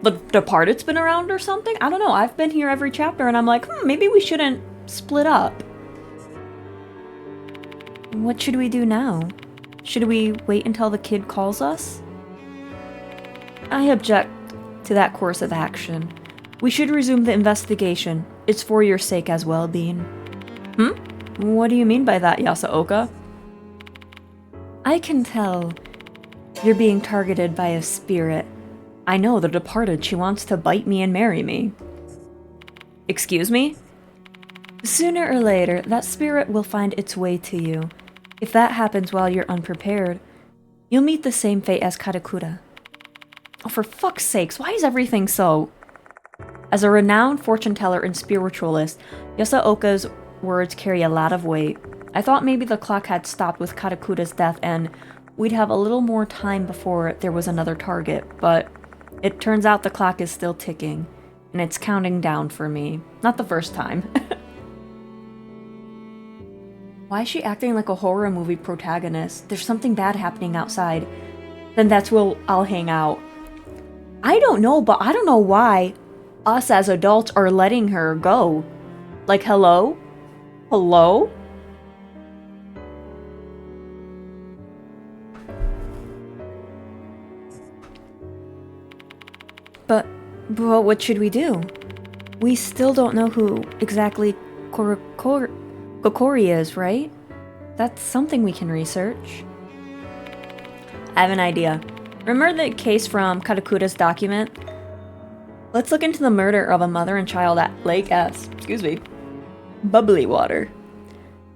the Departed's been around or something? I don't know. I've been here every chapter and I'm like, maybe we shouldn't split up. What should we do now? Should we wait until the kid calls us? I object to that course of action. We should resume the investigation. It's for your sake as well, Bean. What do you mean by that, Yasaoka? I can tell you're being targeted by a spirit. I know, the Departed. She wants to bite me and marry me. Excuse me? Sooner or later, that spirit will find its way to you. If that happens while you're unprepared, you'll meet the same fate as Karakura. Oh, for fuck's sakes, why is everything so... As a renowned fortune teller and spiritualist, Yasaoka's words carry a lot of weight. I thought maybe the clock had stopped with Karakura's death and we'd have a little more time before there was another target, but it turns out the clock is still ticking, and it's counting down for me. Not the first time. Why is she acting like a horror movie protagonist? There's something bad happening outside. Then that's where I'll hang out. I don't know, but I don't know why us as adults are letting her go. Like, hello? Hello? But what should we do? We still don't know who exactly Kokkuri is, right? That's something we can research. I have an idea. Remember the case from Katakura's document? Let's look into the murder of a mother and child at Lake S. Bubbly water.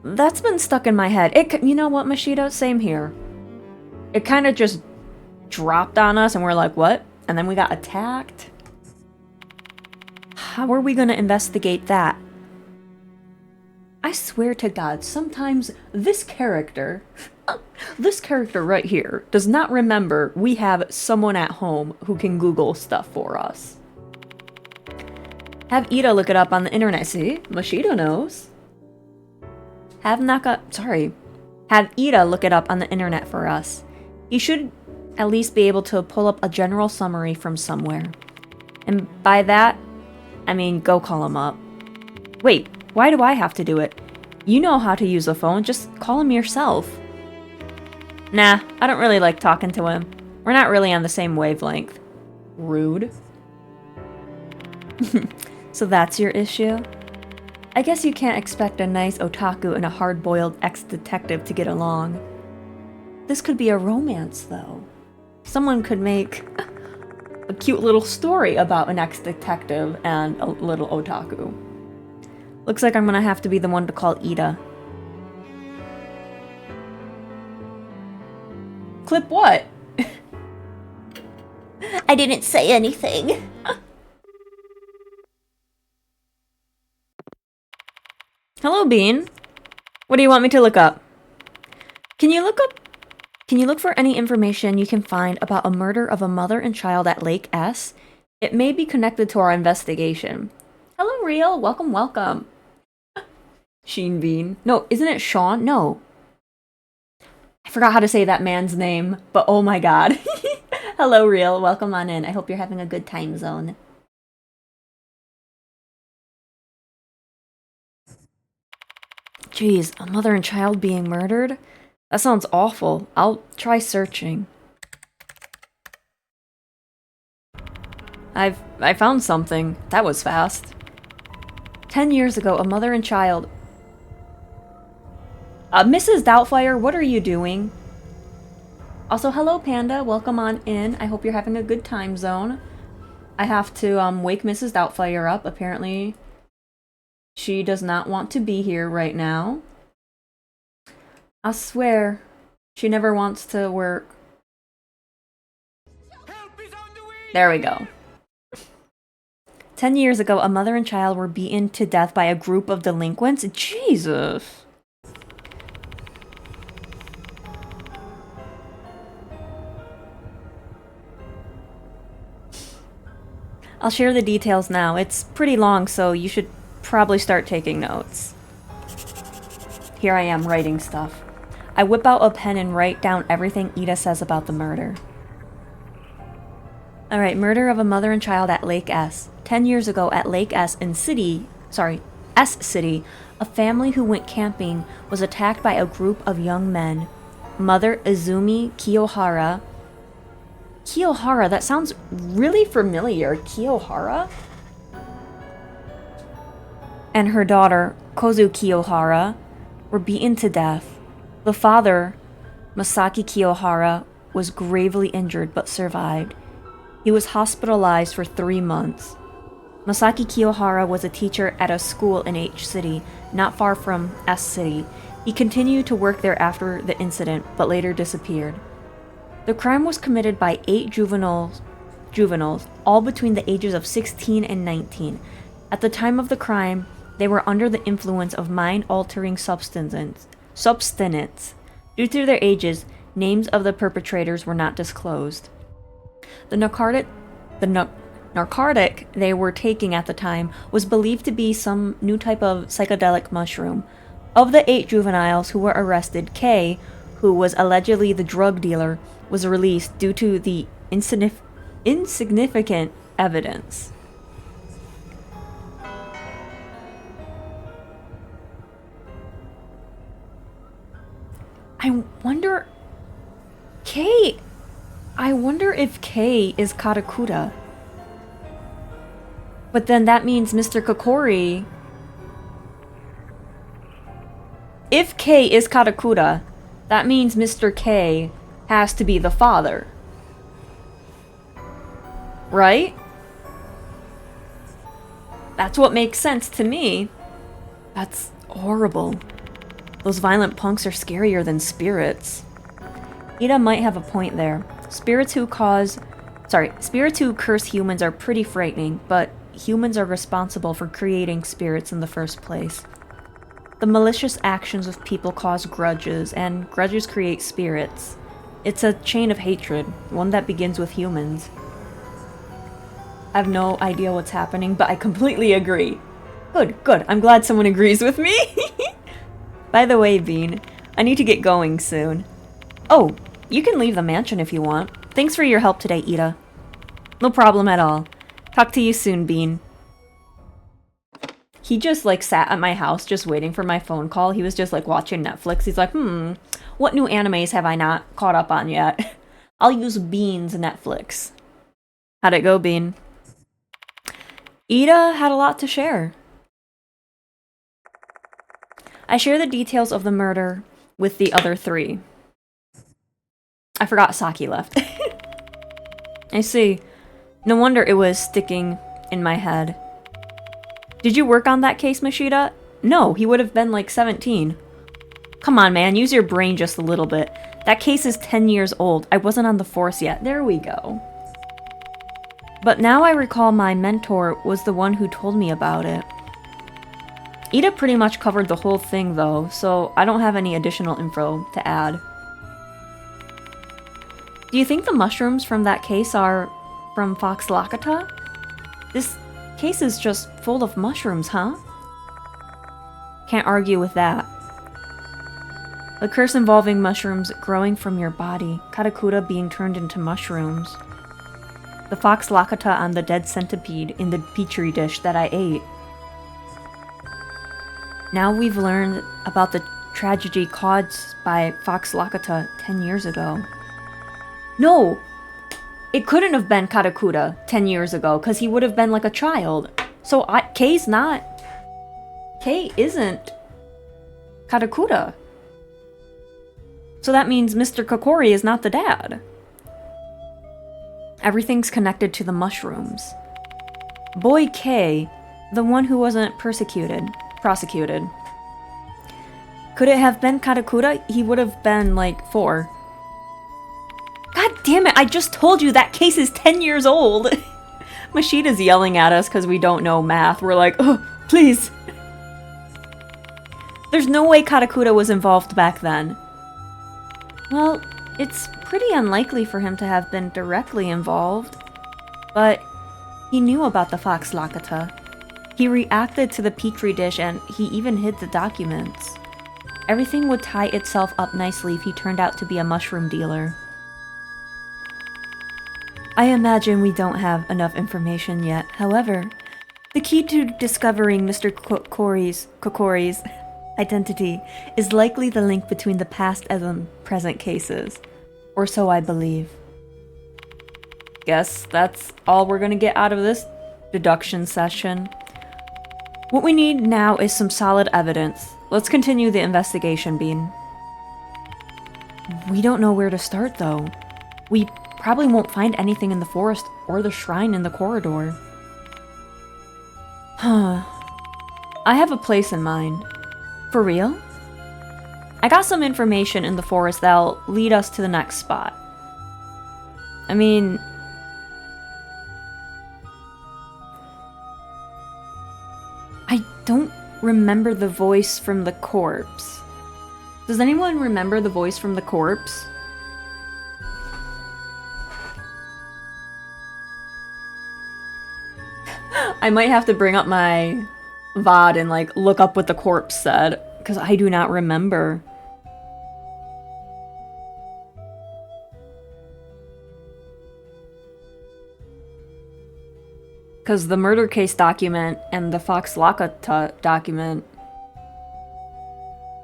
That's been stuck in my head. You know what, Machida? Same here. It kind of just dropped on us and we're like, what? And then we got attacked? How are we going to investigate that? I swear to God, sometimes this character right here does not remember we have someone at home who can Google stuff for us. Have Ida look it up on the internet. See? Machida knows. Have Ida look it up on the internet for us. He should at least be able to pull up a general summary from somewhere. And by that, I mean go call him up. Wait, why do I have to do it? You know how to use a phone, just call him yourself. Nah, I don't really like talking to him. We're not really on the same wavelength. Rude. So that's your issue? I guess you can't expect a nice otaku and a hard-boiled ex-detective to get along. This could be a romance, though. Someone could make a cute little story about an ex-detective and a little otaku. Looks like I'm gonna have to be the one to call Ida. Clip what? I didn't say anything. Hello, Bean. What do you want me to look up? Can you look for any information you can find about a murder of a mother and child at Lake S? It may be connected to our investigation. Hello, Real. Welcome, welcome. Sheen Bean. No, isn't it Sean? No. I forgot how to say that man's name, but oh my god. Hello, Real. Welcome on in. I hope you're having a good time zone. Jeez, a mother and child being murdered? That sounds awful. I'll try searching. I found something. That was fast. 10 years ago, a mother and child... Mrs. Doubtfire, what are you doing? Also, hello, Panda. Welcome on in. I hope you're having a good time zone. I have to wake Mrs. Doubtfire up. Apparently, she does not want to be here right now. I swear, she never wants to work. There we go. 10 years ago, a mother and child were beaten to death by a group of delinquents. Jesus. I'll share the details now. It's pretty long, so you should probably start taking notes. Here I am writing stuff. I whip out a pen and write down everything Ida says about the murder. Alright, murder of a mother and child at Lake S. 10 years ago at Lake S City, a family who went camping was attacked by a group of young men. Mother Izumi Kiyohara. Kiyohara, that sounds really familiar. Kiyohara? And her daughter, Kozu Kiyohara, were beaten to death. The father, Masaki Kiyohara, was gravely injured but survived. He was hospitalized for 3 months. Masaki Kiyohara was a teacher at a school in H City, not far from S City. He continued to work there after the incident, but later disappeared. The crime was committed by 8 juveniles, all between the ages of 16 and 19. At the time of the crime, they were under the influence of mind-altering substances. Due to their ages, Names of the perpetrators were not disclosed. The narcotic they were taking at the time was believed to be some new type of psychedelic mushroom. Of the 8 juveniles who were arrested, Kay, who was allegedly the drug dealer, was released due to the insignificant evidence. I wonder if Kay is Katakura. But then that means Mr. Kokkuri... If K is Katakura, that means Mr. K has to be the father. Right? That's what makes sense to me. That's horrible. Those violent punks are scarier than spirits. Ida might have a point there. Spirits who curse humans are pretty frightening, but humans are responsible for creating spirits in the first place. The malicious actions of people cause grudges, and grudges create spirits. It's a chain of hatred, one that begins with humans. I have no idea what's happening, but I completely agree. Good. I'm glad someone agrees with me. By the way, Bean, I need to get going soon. Oh, you can leave the mansion if you want. Thanks for your help today, Ida. No problem at all. Talk to you soon, Bean. He just, like, sat at my house just waiting for my phone call. He was just, like, watching Netflix. He's like, what new animes have I not caught up on yet? I'll use Bean's Netflix. How'd it go, Bean? Ida had a lot to share. I share the details of the murder with the other 3. I forgot Saki left. I see. No wonder it was sticking in my head. Did you work on that case, Mashida? No, he would have been like 17. Come on, man, use your brain just a little bit. That case is 10 years old. I wasn't on the force yet. There we go. But now I recall my mentor was the one who told me about it. Ida pretty much covered the whole thing though, so I don't have any additional info to add. Do you think the mushrooms from that case are from Fox Lakata? This case is just full of mushrooms, huh? Can't argue with that. The curse involving mushrooms growing from your body, Katakura being turned into mushrooms. The Fox Lakata on the dead centipede in the petri dish that I ate. Now we've learned about the tragedy caused by Fox Lakata 10 years ago. No! It couldn't have been Katakura 10 years ago, because he would have been like a child. So Kei isn't Katakura. So that means Mr. Kokkuri is not the dad. Everything's connected to the mushrooms. Boy K, the one who wasn't prosecuted. Could it have been Katakura? He would have been like 4. God damn it, I just told you that case is 10 years old! Mashida's yelling at us because we don't know math. We're like, oh, please! There's no way Katakura was involved back then. Well, it's pretty unlikely for him to have been directly involved. But he knew about the Fox Lakata. He reacted to the petri dish and he even hid the documents. Everything would tie itself up nicely if he turned out to be a mushroom dealer. I imagine we don't have enough information yet. However, the key to discovering Mr. Kokkuri's identity is likely the link between the past and the present cases. Or so I believe. Guess that's all we're gonna get out of this deduction session. What we need now is some solid evidence. Let's continue the investigation, Bean. We don't know where to start, though. We probably won't find anything in the forest or the shrine in the corridor. Huh. I have a place in mind. For real? I got some information in the forest that'll lead us to the next spot. I mean... I don't remember the voice from the corpse. Does anyone remember the voice from the corpse? I might have to bring up my VOD and like look up what the corpse said, because I do not remember. Because the murder case document and the Fox Laka document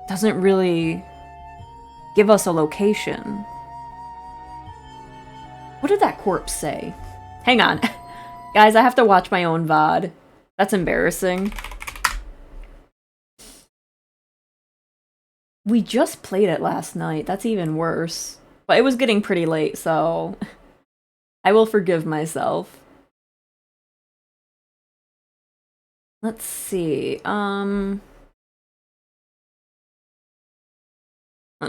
doesn't really give us a location. What did that corpse say? Hang on. Guys, I have to watch my own VOD. That's embarrassing. We just played it last night. That's even worse. But it was getting pretty late, so I will forgive myself. Let's see. Let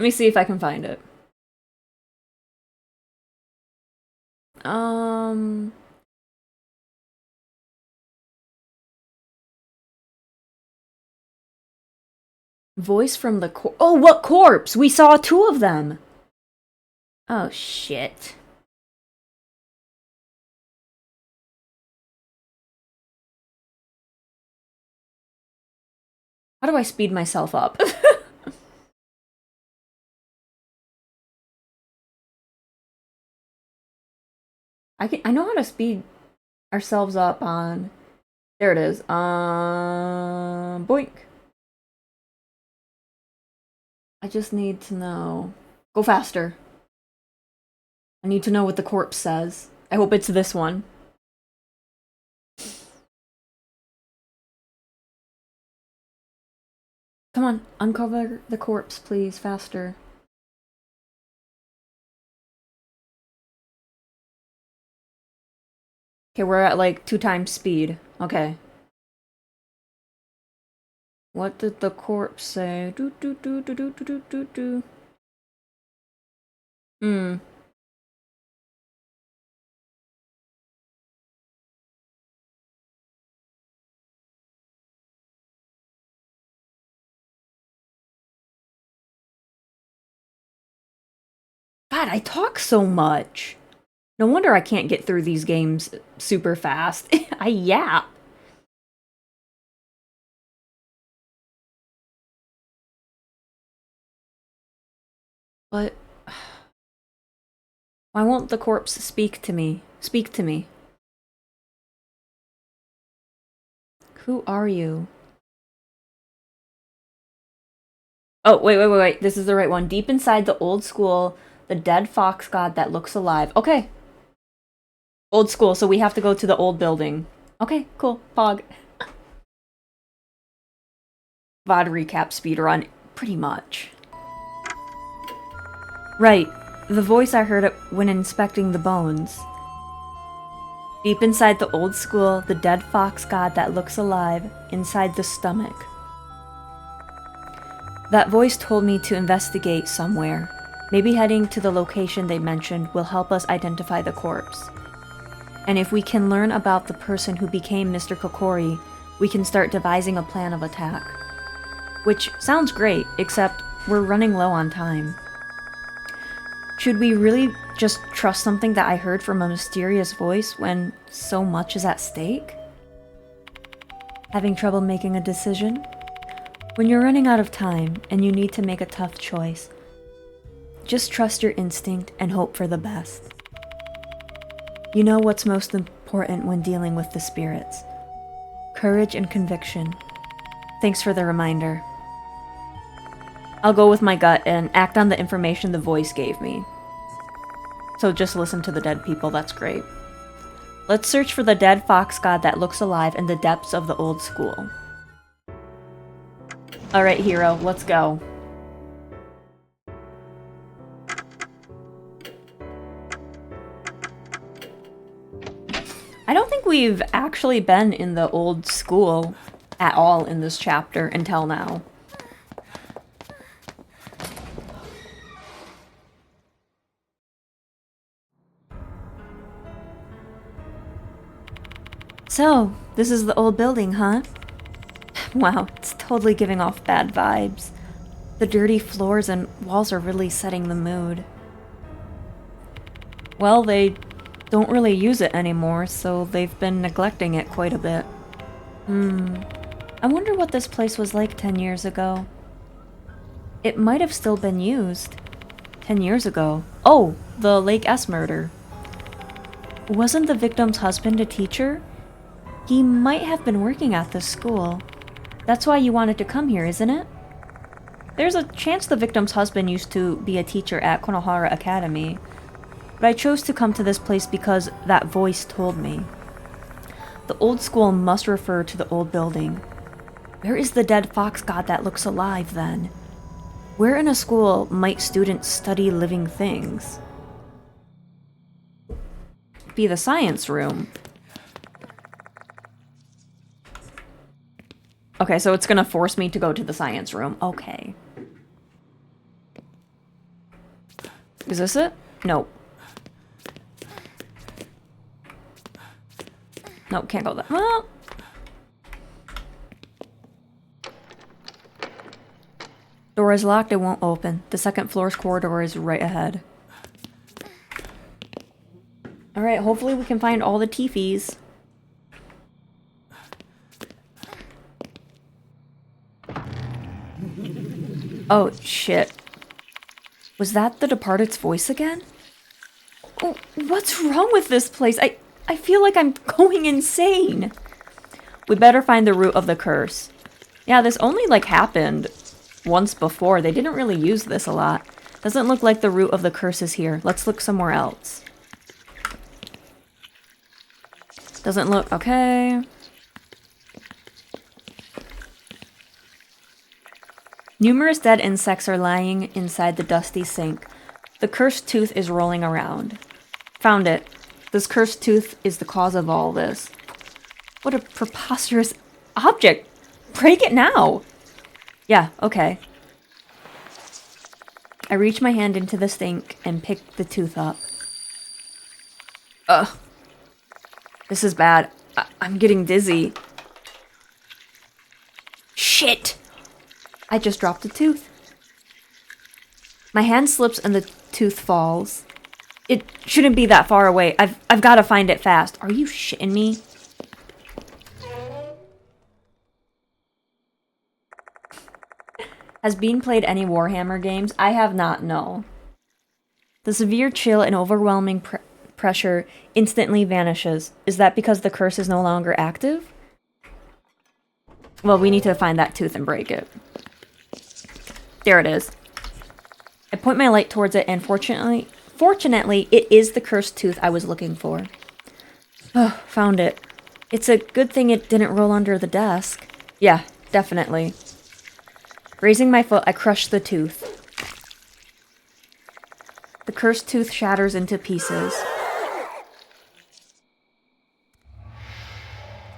me see if I can find it. Voice from the oh, what corpse? We saw two of them. Oh, shit. How do I speed myself up? I know how to speed ourselves up on... There it is. Boink. I just need to know... Go faster. I need to know what the corpse says. I hope it's this one. Come on, uncover the corpse, please, faster. Okay, we're at like 2 times speed. Okay. What did the corpse say? Do do do do do do do do. God, I talk so much. No wonder I can't get through these games super fast. I yap. But why won't the corpse speak to me? Speak to me. Who are you? Oh, wait. This is the right one. Deep inside the old school, the dead fox god that looks alive. Okay. Old school, so we have to go to the old building. Okay, cool. Pog. VOD recap speedrun. Pretty much. Right. The voice I heard when inspecting the bones. Deep inside the old school, the dead fox god that looks alive, inside the stomach. That voice told me to investigate somewhere. Maybe heading to the location they mentioned will help us identify the corpse. And if we can learn about the person who became Mr. Kokkuri, we can start devising a plan of attack. Which sounds great, except we're running low on time. Should we really just trust something that I heard from a mysterious voice when so much is at stake? Having trouble making a decision? When you're running out of time and you need to make a tough choice, just trust your instinct and hope for the best. You know what's most important when dealing with the spirits. Courage and conviction. Thanks for the reminder. I'll go with my gut and act on the information the voice gave me. So just listen to the dead people, that's great. Let's search for the dead fox god that looks alive in the depths of the old school. Alright, hero, let's go. I don't think we've actually been in the old school at all in this chapter until now. So, this is the old building, huh? Wow, it's totally giving off bad vibes. The dirty floors and walls are really setting the mood. Well, they don't really use it anymore, so they've been neglecting it quite a bit. I wonder what this place was like 10 years ago. It might have still been used. 10 years ago. Oh, the Lake S murder. Wasn't the victim's husband a teacher? He might have been working at this school. That's why you wanted to come here, isn't it? There's a chance the victim's husband used to be a teacher at Konohara Academy, but I chose to come to this place because that voice told me. The old school must refer to the old building. Where is the dead fox god that looks alive, then? Where in a school might students study living things? Be the science room. Okay, so it's gonna force me to go to the science room. Okay. Is this it? Nope. Nope, can't go there. Well. Door is locked, it won't open. The second floor's corridor is right ahead. Alright, hopefully we can find all the teefies. Oh, shit. Was that the Departed's voice again? Oh, what's wrong with this place? I feel like I'm going insane. We better find the root of the curse. Yeah, this only, like, happened once before. They didn't really use this a lot. Doesn't look like the root of the curse is here. Let's look somewhere else. Doesn't look... okay. Numerous dead insects are lying inside the dusty sink. The cursed tooth is rolling around. Found it. This cursed tooth is the cause of all this. What a preposterous object! Break it now! Yeah, okay. I reach my hand into the sink and pick the tooth up. Ugh. This is bad. I'm getting dizzy. Shit! I just dropped a tooth. My hand slips and the tooth falls. It shouldn't be that far away. I've got to find it fast. Are you shitting me? Has Bean played any Warhammer games? I have not, no. The severe chill and overwhelming pressure instantly vanishes. Is that because the curse is no longer active? Well, we need to find that tooth and break it. There it is. I point my light towards it, and fortunately, it is the cursed tooth I was looking for. Oh, found it. It's a good thing it didn't roll under the desk. Yeah, definitely. Raising my foot, I crush the tooth. The cursed tooth shatters into pieces.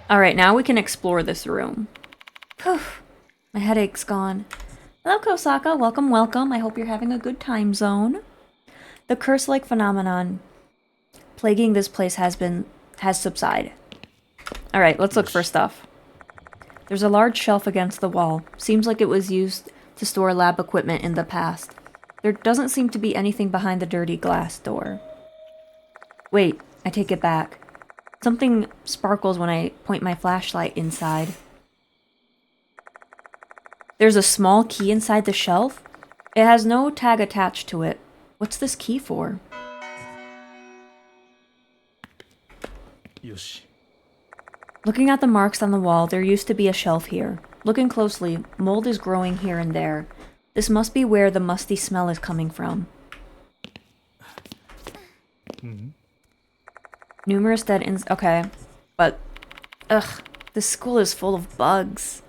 Alright, now we can explore this room. Whew, my headache's gone. Hello, Kosaka. Welcome, welcome. I hope you're having a good time zone. The curse-like phenomenon plaguing this place has subsided. Alright, let's look for stuff. There's a large shelf against the wall. Seems like it was used to store lab equipment in the past. There doesn't seem to be anything behind the dirty glass door. Wait, I take it back. Something sparkles when I point my flashlight inside. There's a small key inside the shelf. It has no tag attached to it. What's this key for? Yoshi. Looking at the marks on the wall, there used to be a shelf here. Looking closely, mold is growing here and there. This must be where the musty smell is coming from. Numerous dead okay. But, ugh, this school is full of bugs.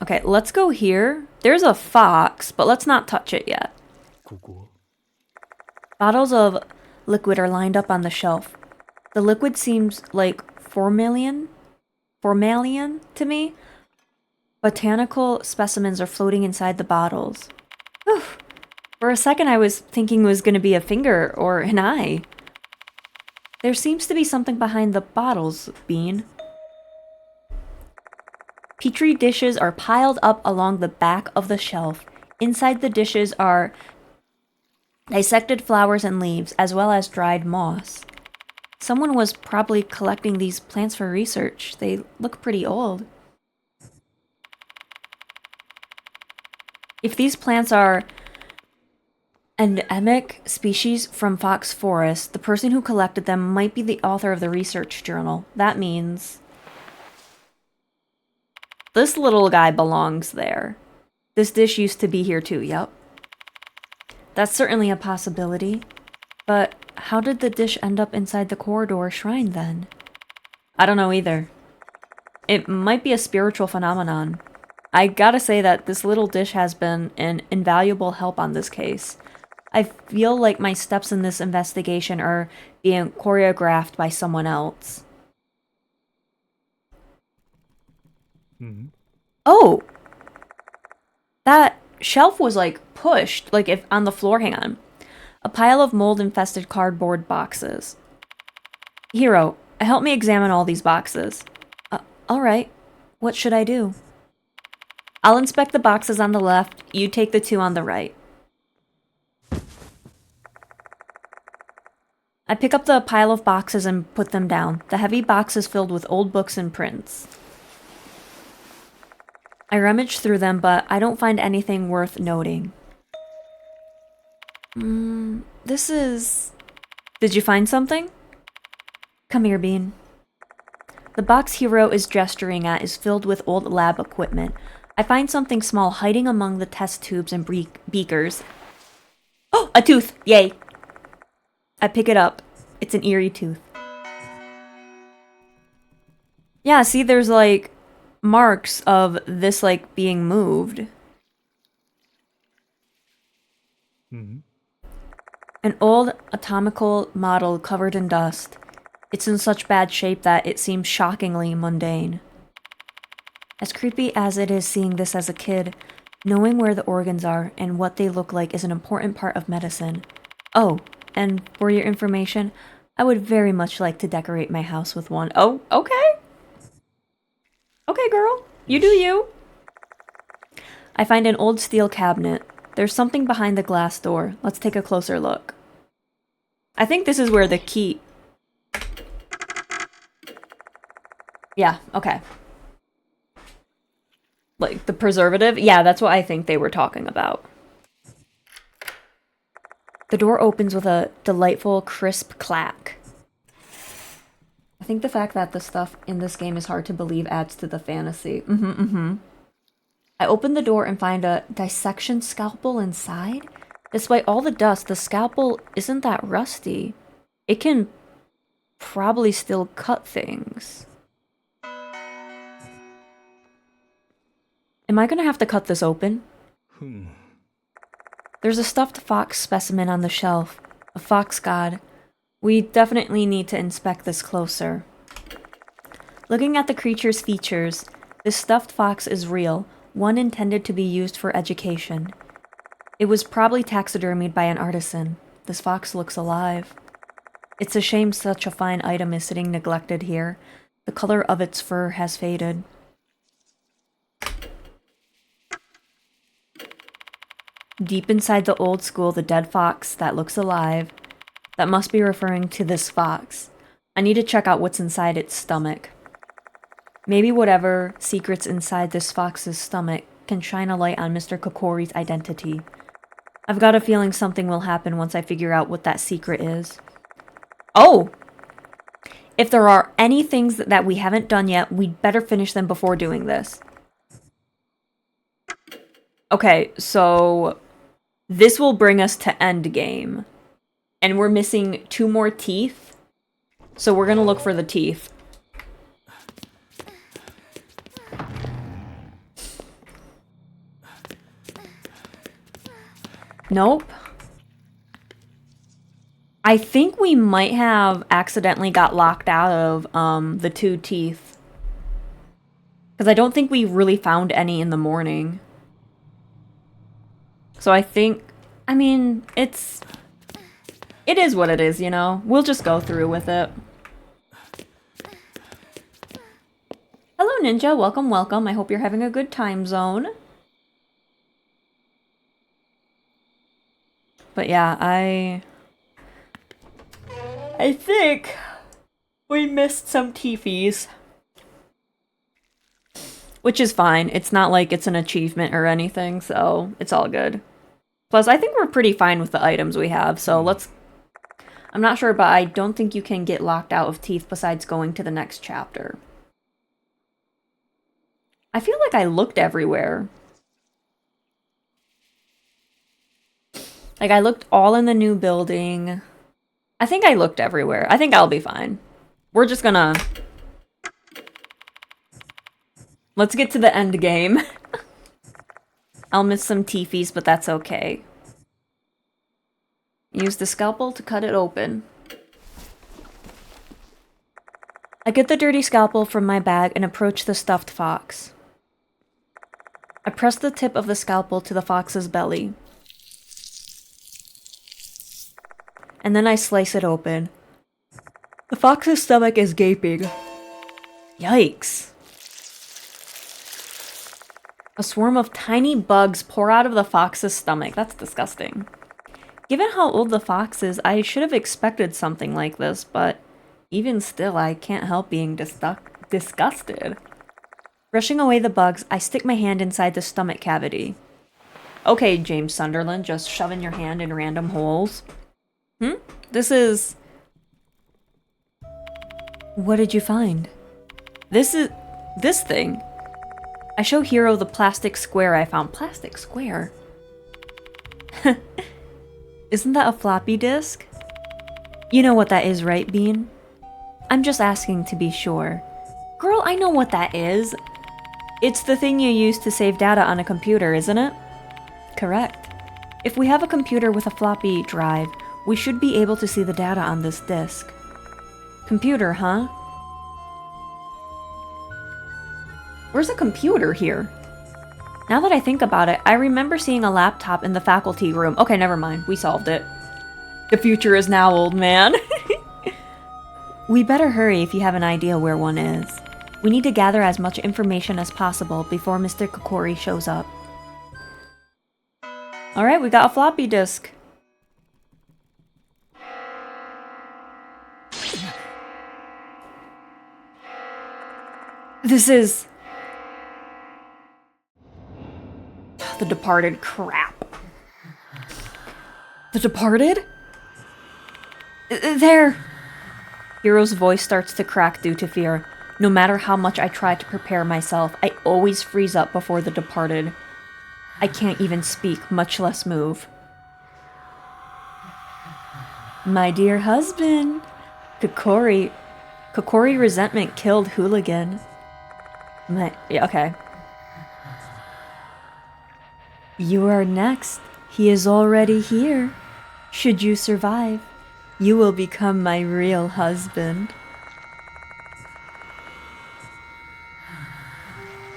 Okay, let's go here. There's a fox, but let's not touch it yet. Bottles of liquid are lined up on the shelf. The liquid seems like formalin to me. Botanical specimens are floating inside the bottles. Whew. For a second I was thinking it was going to be a finger or an eye. There seems to be something behind the bottles, Bean. Petri dishes are piled up along the back of the shelf. Inside the dishes are Dissected flowers and leaves, as well as dried moss. Someone was probably collecting these plants for research. They look pretty old. If these plants are endemic species from Fox Forest, the person who collected them might be the author of the research journal. That means this little guy belongs there. This dish used to be here too, yup. That's certainly a possibility. But how did the dish end up inside the corridor shrine then? I don't know either. It might be a spiritual phenomenon. I gotta say that this little dish has been an invaluable help on this case. I feel like my steps in this investigation are being choreographed by someone else. Mm-hmm. Oh! That shelf was like pushed, like if on the floor, hang on. A pile of mold-infested cardboard boxes. Hero, help me examine all these boxes. Alright. What should I do? I'll inspect the boxes on the left, you take the two on the right. I pick up the pile of boxes and put them down. The heavy box is filled with old books and prints. I rummage through them, but I don't find anything worth noting. This is... Did you find something? Come here, Bean. The box Hero is gesturing at is filled with old lab equipment. I find something small hiding among the test tubes and beakers. Oh, a tooth! Yay! I pick it up. It's an eerie tooth. Yeah, see, there's like marks of this like being moved. Mm-hmm. An old atomical model covered in dust. It's in such bad shape that it seems shockingly mundane. As creepy as it is seeing this as a kid, knowing where the organs are and what they look like is an important part of medicine. Oh, and for your information, I would very much like to decorate my house with one. Oh, okay. Okay, girl. You do you. I find an old steel cabinet. There's something behind the glass door. Let's take a closer look. I think this is where the key... Yeah, okay. Like, the preservative? Yeah, that's what I think they were talking about. The door opens with a delightful, crisp clack. I think the fact that the stuff in this game is hard to believe adds to the fantasy. I open the door and find a dissection scalpel inside. Despite all the dust, the scalpel isn't that rusty. It can probably still cut things. Am I gonna have to cut this open? There's a stuffed fox specimen on the shelf. A fox god. We definitely need to inspect this closer. Looking at the creature's features, this stuffed fox is real, one intended to be used for education. It was probably taxidermied by an artisan. This fox looks alive. It's a shame such a fine item is sitting neglected here. The color of its fur has faded. Deep inside the old school, the dead fox that looks alive. That must be referring to this fox. I need to check out what's inside its stomach. Maybe whatever secret's inside this fox's stomach can shine a light on Mr. Kokkuri's identity. I've got a feeling something will happen once I figure out what that secret is. Oh! If there are any things that we haven't done yet, we'd better finish them before doing this. Okay, so this will bring us to endgame. And we're missing 2 more teeth. So we're gonna look for the teeth. Nope. I think we might have accidentally got locked out of the 2 teeth. Because I don't think we really found any in the morning. So I think, I mean, it is what it is, you know? We'll just go through with it. Hello, Ninja. Welcome, welcome. I hope you're having a good time zone. But yeah, I think we missed some TFs. Which is fine. It's not like it's an achievement or anything, so it's all good. Plus, I think we're pretty fine with the items we have, so let's... I'm not sure, but I don't think you can get locked out of teeth besides going to the next chapter. I feel like I looked everywhere. Like, I looked all in the new building. I think I looked everywhere. I think I'll be fine. We're just gonna... Let's get to the end game. I'll miss some TFs, but that's okay. Use the scalpel to cut it open. I get the dirty scalpel from my bag and approach the stuffed fox. I press the tip of the scalpel to the fox's belly. And then I slice it open. The fox's stomach is gaping. Yikes. A swarm of tiny bugs pour out of the fox's stomach. That's disgusting. Given how old the fox is, I should have expected something like this, but even still, I can't help being disgusted. Brushing away the bugs, I stick my hand inside the stomach cavity. Okay, James Sunderland, just shoving your hand in random holes. This is... What did you find? This thing. I show Hero the plastic square I found. Plastic square? Isn't that a floppy disk? You know what that is, right, Bean? I'm just asking to be sure. Girl, I know what that is. It's the thing you use to save data on a computer, isn't it? Correct. If we have a computer with a floppy drive, we should be able to see the data on this disk. Computer, huh? Where's a computer here? Now that I think about it, I remember seeing a laptop in the faculty room. Okay, never mind. We solved it. The future is now, old man. We better hurry if you have an idea where one is. We need to gather as much information as possible before Mr. Kokkuri shows up. Alright, we got a floppy disk. This is... The Departed. Crap. The Departed? There! Hero's voice starts to crack due to fear. No matter how much I try to prepare myself, I always freeze up before the Departed. I can't even speak, much less move. My dear husband! Kokkuri resentment killed Hooligan. Yeah, okay. You are next. He is already here. Should you survive, you will become my real husband.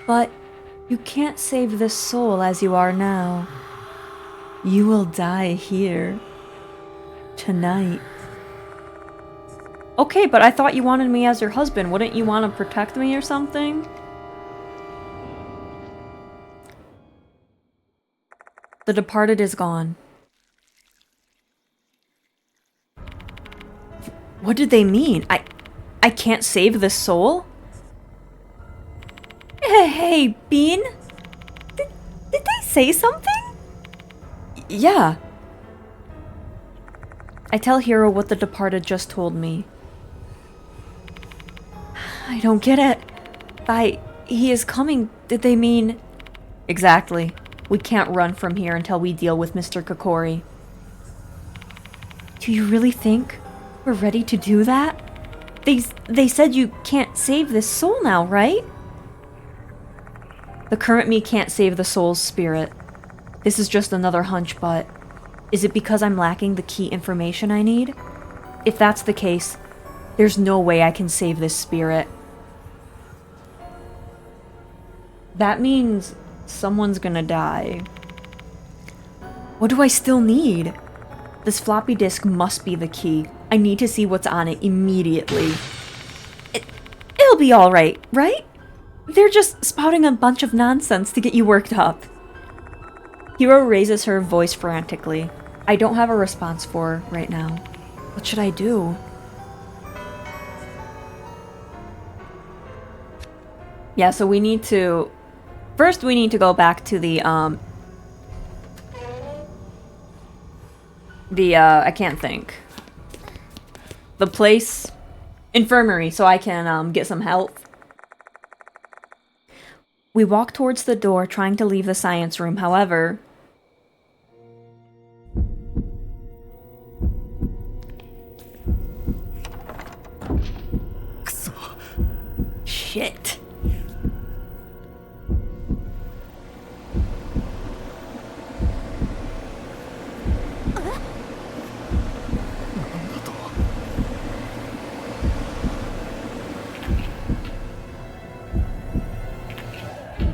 But you can't save this soul as you are now. You will die here. Tonight. Okay, but I thought you wanted me as your husband. Wouldn't you want to protect me or something? The Departed is gone. What did they mean? I can't save this soul? Hey, Bean? Did they say something? Yeah. I tell Hero what the Departed just told me. I don't get it. By he is coming, did they mean... Exactly. We can't run from here until we deal with Mr. Kokkuri. Do you really think we're ready to do that? They said you can't save this soul now, right? The current me can't save the soul's spirit. This is just another hunch, but... Is it because I'm lacking the key information I need? If that's the case, there's no way I can save this spirit. That means someone's gonna die. What do I still need? This floppy disk must be the key. I need to see what's on it immediately. It'll be alright, right? They're just spouting a bunch of nonsense to get you worked up. Hero raises her voice frantically. I don't have a response for right now. What should I do? Yeah, so we need to... First, we need to go back to the, I can't think. The place... Infirmary, so I can, get some help. We walk towards the door, trying to leave the science room, however... Shit.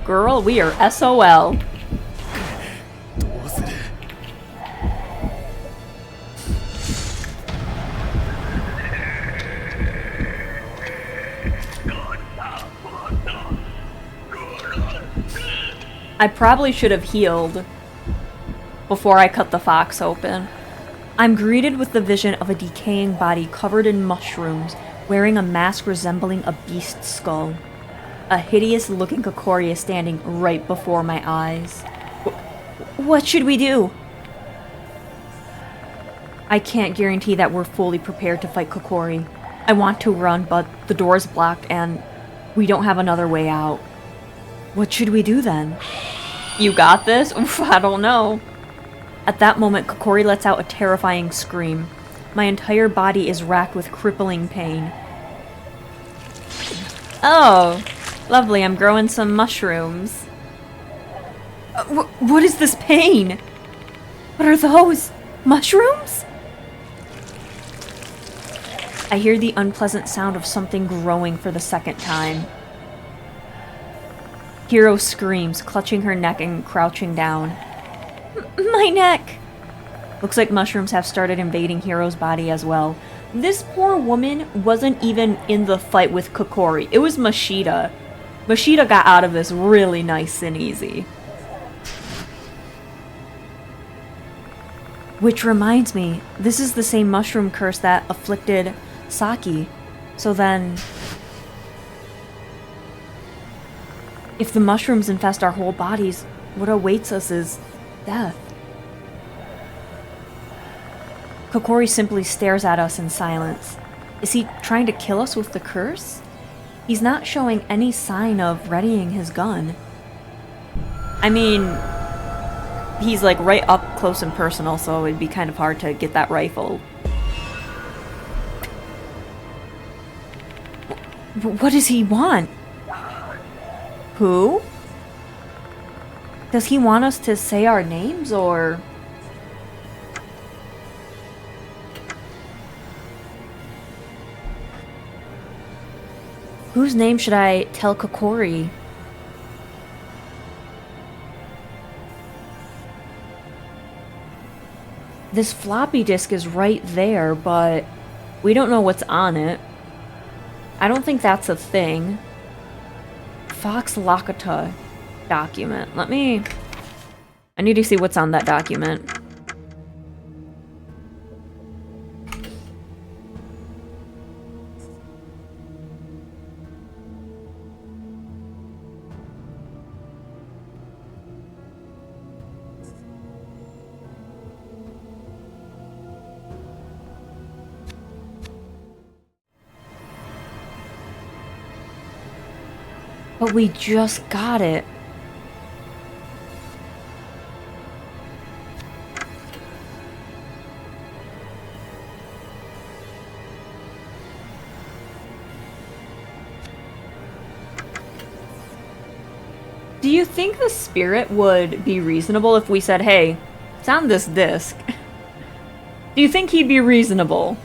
Girl, we are SOL. I probably should have healed before I cut the fox open. I'm greeted with the vision of a decaying body covered in mushrooms, wearing a mask resembling a beast's skull. A hideous-looking Kokkuri is standing right before my eyes. What should we do? I can't guarantee that we're fully prepared to fight Kokkuri. I want to run, but the door's blocked and we don't have another way out. What should we do then? You got this? Oof, I don't know. At that moment, Kokkuri lets out a terrifying scream. My entire body is racked with crippling pain. Oh, lovely, I'm growing some mushrooms. What is this pain? What are those? Mushrooms? I hear the unpleasant sound of something growing for the second time. Hiro screams, clutching her neck and crouching down. My neck! Looks like mushrooms have started invading Hiro's body as well. This poor woman wasn't even in the fight with Kokkuri. It was Mashita. Mashita got out of this really nice and easy. Which reminds me, this is the same mushroom curse that afflicted Saki. So then... if the mushrooms infest our whole bodies, what awaits us is death. Kokkuri simply stares at us in silence. Is he trying to kill us with the curse? He's not showing any sign of readying his gun. I mean, he's like right up close and personal, so it'd be kind of hard to get that rifle. What does he want? Who? Does he want us to say our names, or... whose name should I tell Kokkuri? This floppy disk is right there, but we don't know what's on it. I don't think that's a thing. Fox Lakota document. I need to see what's on that document. But we just got it. Do you think the spirit would be reasonable if we said, hey, sound this disc? Do you think he'd be reasonable?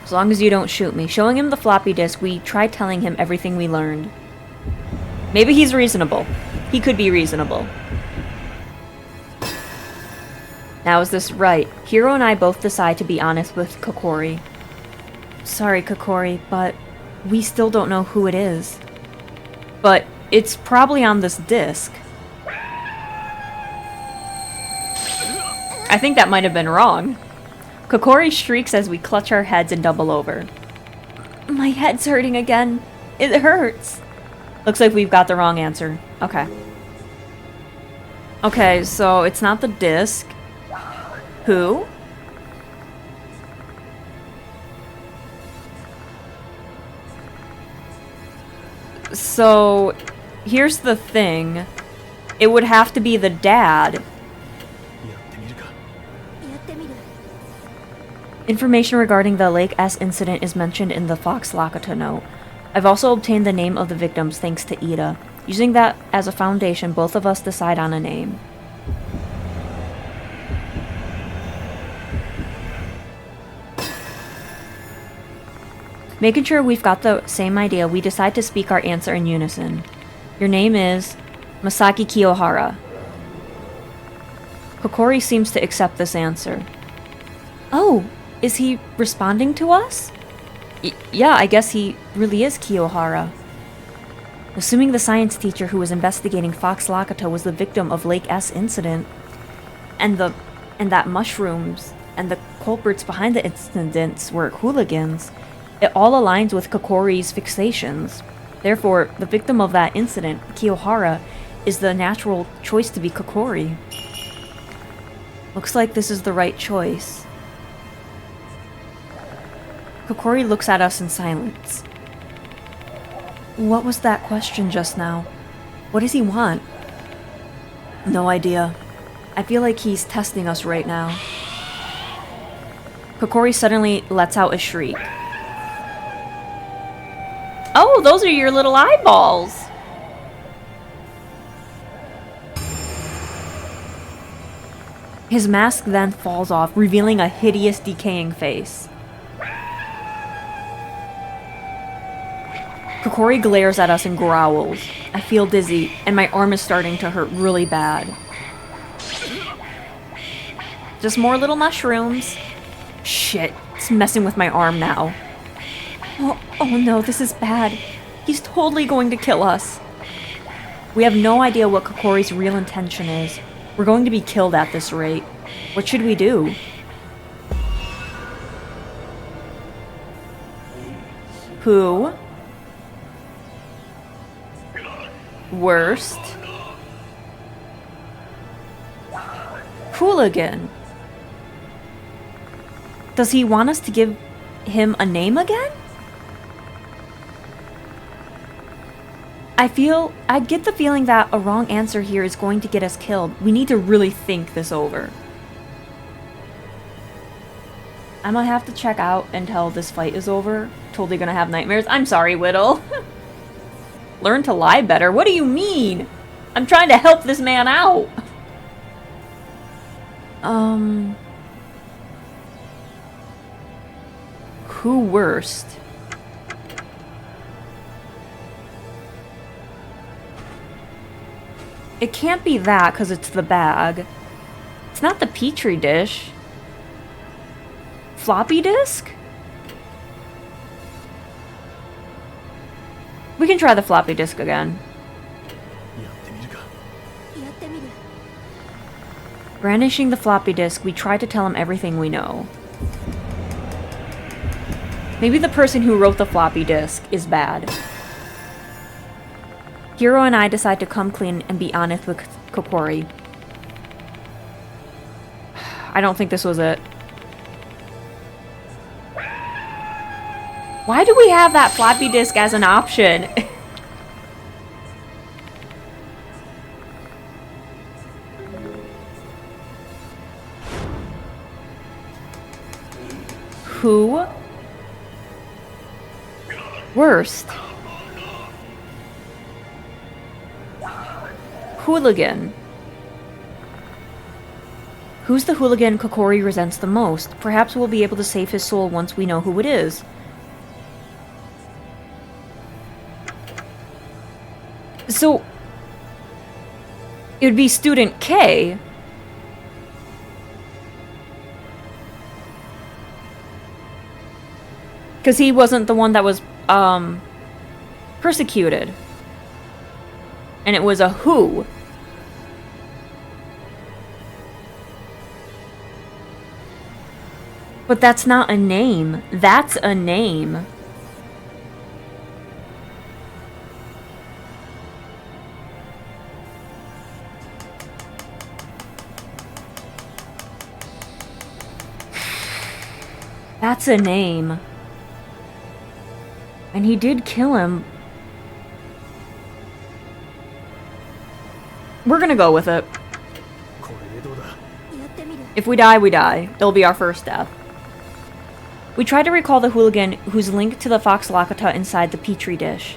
As long as you don't shoot me. Showing him the floppy disk, we try telling him everything we learned. Maybe he's reasonable. He could be reasonable. Now, is this right? Hiro and I both decide to be honest with Kokkuri. Sorry, Kokkuri, but we still don't know who it is. But it's probably on this disc. I think that might have been wrong. Kokkuri shrieks as we clutch our heads and double over. My head's hurting again. It hurts. Looks like we've got the wrong answer. Okay. Okay, so it's not the disc. Who? So, here's the thing. It would have to be the dad. Information regarding the Lake S incident is mentioned in the Fox Lakota note. I've also obtained the name of the victims thanks to Ida. Using that as a foundation, both of us decide on a name. Making sure we've got the same idea, we decide to speak our answer in unison. Your name is Masaki Kiyohara. Kokkuri seems to accept this answer. Oh, is he responding to us? Yeah, I guess he really is Kiyohara. Assuming the science teacher who was investigating Fox Lakota was the victim of Lake S incident, and that mushrooms and the culprits behind the incidents were hooligans, it all aligns with Kokkuri's fixations. Therefore, the victim of that incident, Kiyohara, is the natural choice to be Kokkuri. Looks like this is the right choice. Kokkuri looks at us in silence. What was that question just now? What does he want? No idea. I feel like he's testing us right now. Kokkuri suddenly lets out a shriek. Oh, those are your little eyeballs! His mask then falls off, revealing a hideous, decaying face. Kokkuri glares at us and growls. I feel dizzy, and my arm is starting to hurt really bad. Just more little mushrooms. Shit, it's messing with my arm now. Oh no, this is bad. He's totally going to kill us. We have no idea what Kokkuri's real intention is. We're going to be killed at this rate. What should we do? Who? Worst? Hooligan. Does he want us to give him a name again? I get the feeling that a wrong answer here is going to get us killed. We need to really think this over. I'm gonna have to check out until this fight is over. Totally gonna have nightmares. I'm sorry, Whittle. Learn to lie better? What do you mean? I'm trying to help this man out. Who worst? It can't be that because it's the bag. It's not the petri dish. Floppy disk? We can try the floppy disk again. Brandishing the floppy disk, we try to tell him everything we know. Maybe the person who wrote the floppy disk is bad. Hiro and I decide to come clean and be honest with Kokkuri. I don't think this was it. Why do we have that floppy disk as an option? Who? Worst. Hooligan. Who's the hooligan Kokkuri resents the most? Perhaps we'll be able to save his soul once we know who it is. So, it would be Student K. Because he wasn't the one that was, persecuted. And it was a who. But that's not a name. That's a name. That's a name. And he did kill him. We're gonna go with it. If we die, we die. It'll be our first death. We try to recall the hooligan who's linked to the Fox Lakata inside the petri dish.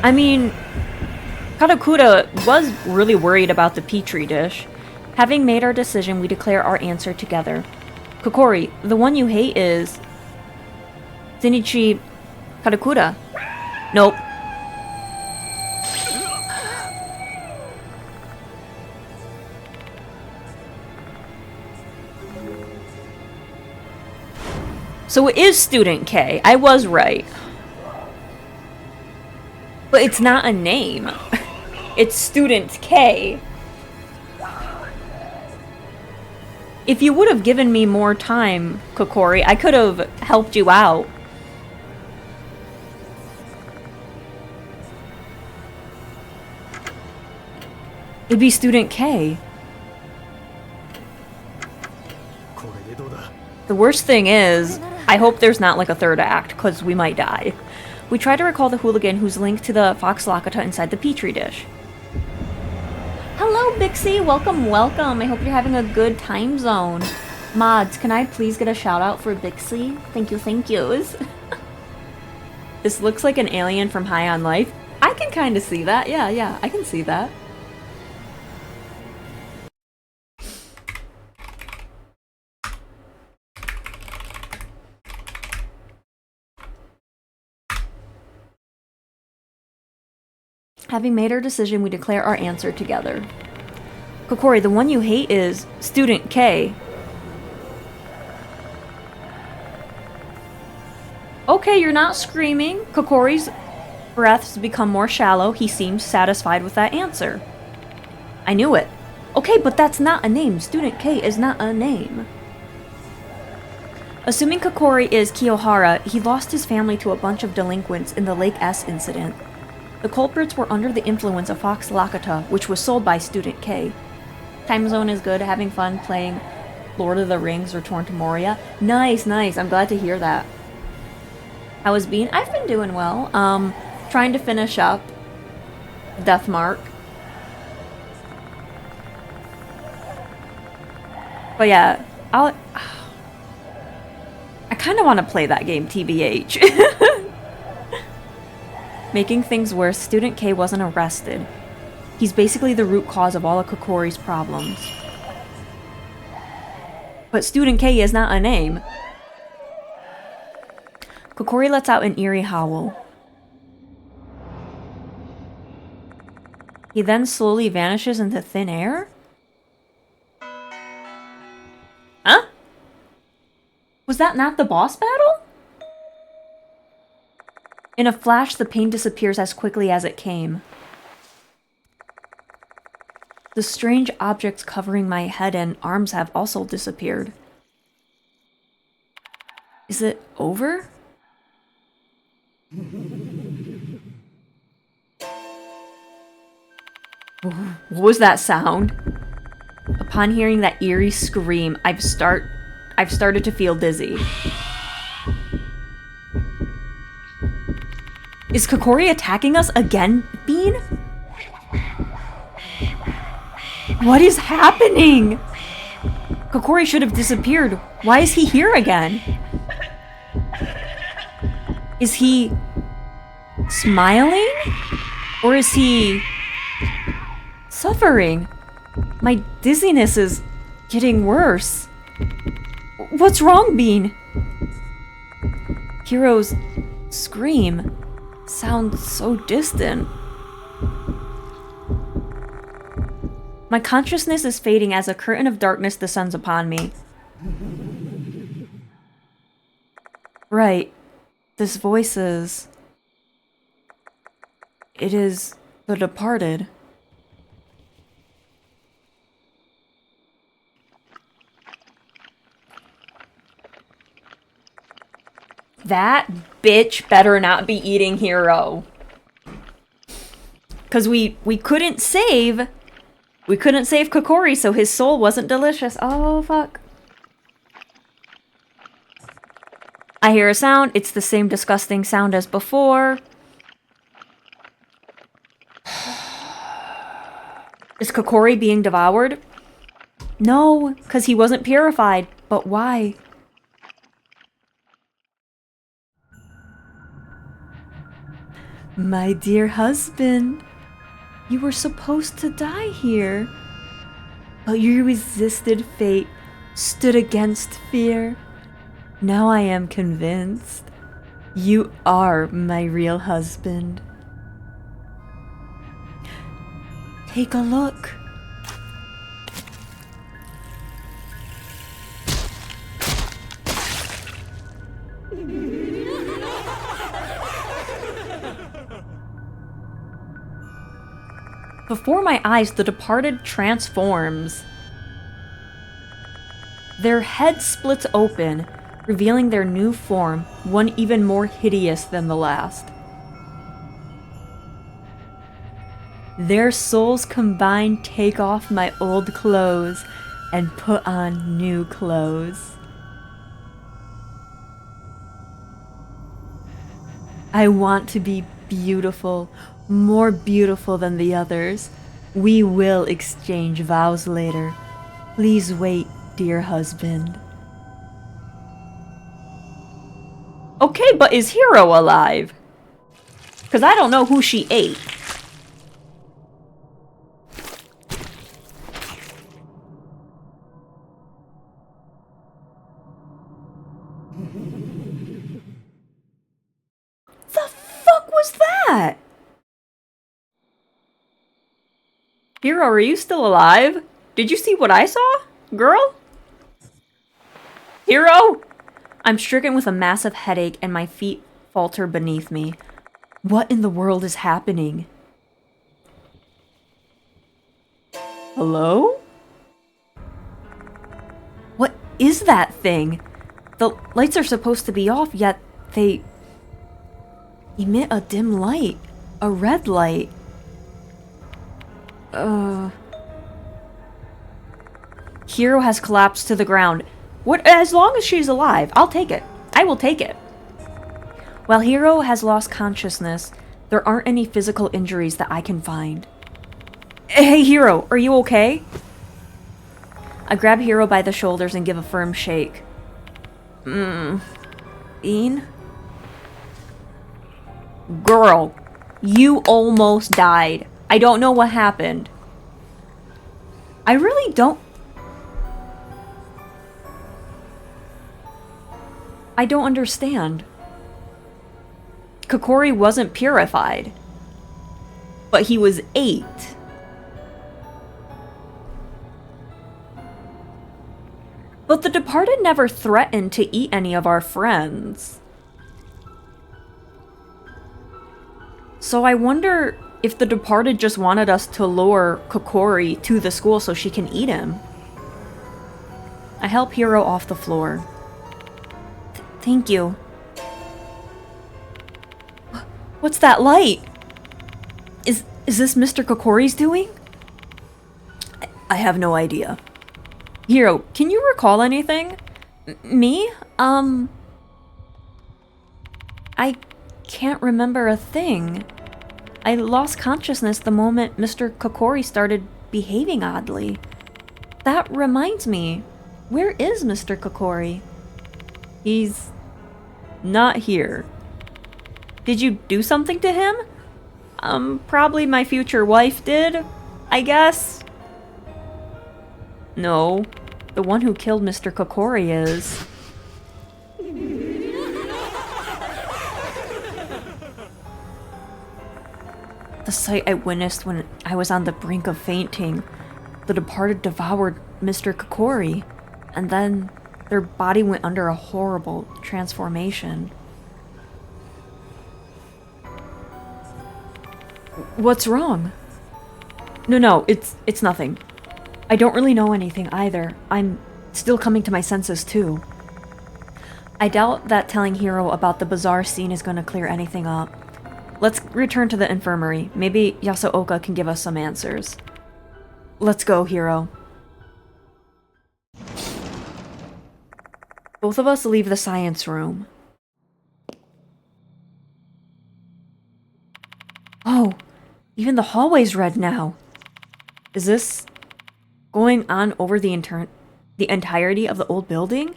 I mean, Katakura was really worried about the petri dish. Having made our decision, we declare our answer together. Kokkuri, the one you hate is... Shinichi Katakura. Nope. So it is Student K. I was right. But it's not a name. It's Student K. If you would have given me more time, Kokkuri, I could have helped you out. It'd be Student K. The worst thing is, I hope there's not like a third act, because we might die. We try to recall the hooligan who's linked to the Fox Lakata inside the petri dish. Hello, Bixie! Welcome, welcome! I hope you're having a good time zone. Mods, can I please get a shout out for Bixie? Thank you, thank yous. This looks like an alien from High on Life. I can kind of see that. Yeah, I can see that. Having made our decision, we declare our answer together. Kokkuri, the one you hate is Student K. Okay, you're not screaming. Kokkuri's breaths become more shallow. He seems satisfied with that answer. I knew it. Okay, but that's not a name. Student K is not a name. Assuming Kokkuri is Kiyohara, he lost his family to a bunch of delinquents in the Lake S incident. The culprits were under the influence of Fox Lakata, which was sold by Student K. Time zone is good, having fun playing Lord of the Rings Return to Moria. Nice, nice. I'm glad to hear that. How has been? I've been doing well. Trying to finish up Deathmark. But yeah, I kind of want to play that game, TBH. Making things worse, Student K wasn't arrested. He's basically the root cause of all of Kokkuri's problems. But Student K is not a name. Kokkuri lets out an eerie howl. He then slowly vanishes into thin air? Huh? Was that not the boss battle? In a flash, the pain disappears as quickly as it came. The strange objects covering my head and arms have also disappeared. Is it over? What was that sound? Upon hearing that eerie scream, I've started to feel dizzy. Is Kokkuri attacking us again, Bean? What is happening? Kokkuri should have disappeared. Why is he here again? Is he smiling? Or is he suffering? My dizziness is getting worse. What's wrong, Bean? Hiro's scream sounds so distant. My consciousness is fading as a curtain of darkness descends upon me. Right. This voice is... It is the departed. That bitch better not be eating Hero. Because we couldn't save... We couldn't save Kokkuri, so his soul wasn't delicious. Oh, fuck. I hear a sound. It's the same disgusting sound as before. Is Kokkuri being devoured? No, because he wasn't purified. But why? My dear husband, you were supposed to die here. But you resisted fate, stood against fear. Now I am convinced you are my real husband. Take a look. Before my eyes, the departed transforms. Their head splits open, revealing their new form, one even more hideous than the last. Their souls combined take off my old clothes and put on new clothes. I want to be beautiful, more beautiful than the others. We will exchange vows later. Please wait, dear husband. Okay, but is Hero alive? Because I don't know who she ate. The fuck was that? Hero, are you still alive? Did you see what I saw? Girl? Hero? I'm stricken with a massive headache and my feet falter beneath me. What in the world is happening? Hello? What is that thing? The lights are supposed to be off, yet they emit a dim light. A red light. Hero has collapsed to the ground. What? As long as she's alive, I'll take it. I will take it. While Hero has lost consciousness, there aren't any physical injuries that I can find. Hey, Hero, are you okay? I grab Hero by the shoulders and give a firm shake. Bean? Girl, you almost died. I don't know what happened. I really don't... I don't understand. Kokkuri wasn't purified. But he was 8. But the departed never threatened to eat any of our friends. So I wonder if the departed just wanted us to lure Kokkuri to the school so she can eat him. I help Hero off the floor. Thank you. What's that light? Is this Mr. Kokkuri's doing? I have no idea. Hero, can you recall anything? Me? I can't remember a thing. I lost consciousness the moment Mr. Kokkuri started behaving oddly. That reminds me, where is Mr. Kokkuri? He's not here. Did you do something to him? Probably my future wife did, I guess. No, the one who killed Mr. Kokkuri is. The sight I witnessed when I was on the brink of fainting. The departed devoured Mr. Kokkuri, and then Their body went under a horrible transformation. What's wrong? No, it's nothing. I don't really know anything either. I'm still coming to my senses too. I doubt that telling Hiro about the bizarre scene is going to clear anything up. Let's return to the infirmary. Maybe Yasuoka can give us some answers. Let's go, Hiro. Both of us leave the science room. Oh, even the hallway's red now. Is this going on over the entirety of the old building?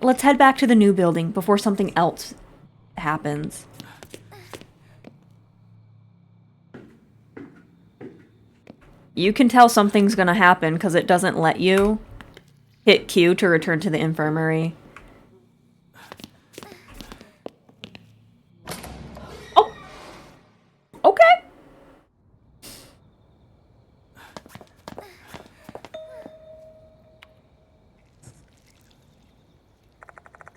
Let's head back to the new building before something else happens. You can tell something's gonna happen because it doesn't let you hit Q to return to the infirmary. Oh! Okay!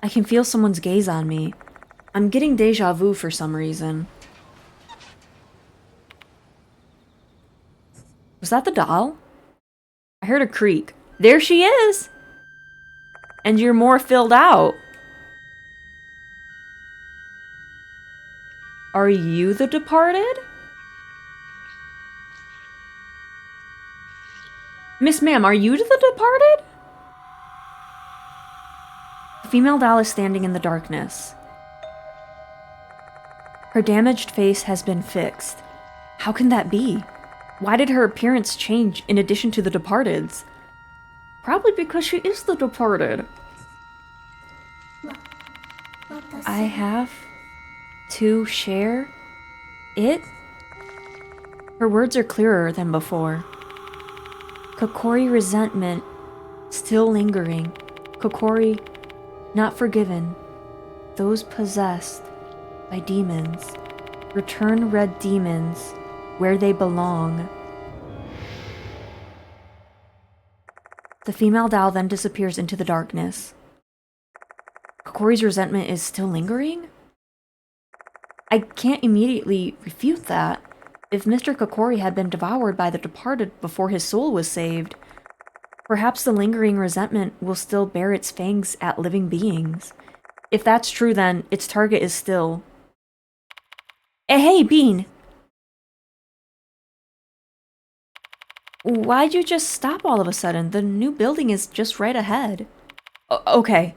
I can feel someone's gaze on me. I'm getting deja vu for some reason. Was that the doll? I heard a creak. There she is! And you're more filled out. Are you the departed? Miss Ma'am, are you the departed? The female doll is standing in the darkness. Her damaged face has been fixed. How can that be? Why did her appearance change in addition to the departed's? Probably because she is the departed. I have to share it? Her words are clearer than before. Kokkuri resentment still lingering. Kokkuri not forgiven. Those possessed by demons. Return red demons where they belong. The female doll then disappears into the darkness. Kokkuri's resentment is still lingering? I can't immediately refute that. If Mr. Kokkuri had been devoured by the departed before his soul was saved, perhaps the lingering resentment will still bear its fangs at living beings. If that's true, then its target is still... Hey, Bean! Why'd you just stop all of a sudden? The new building is just right ahead. Okay.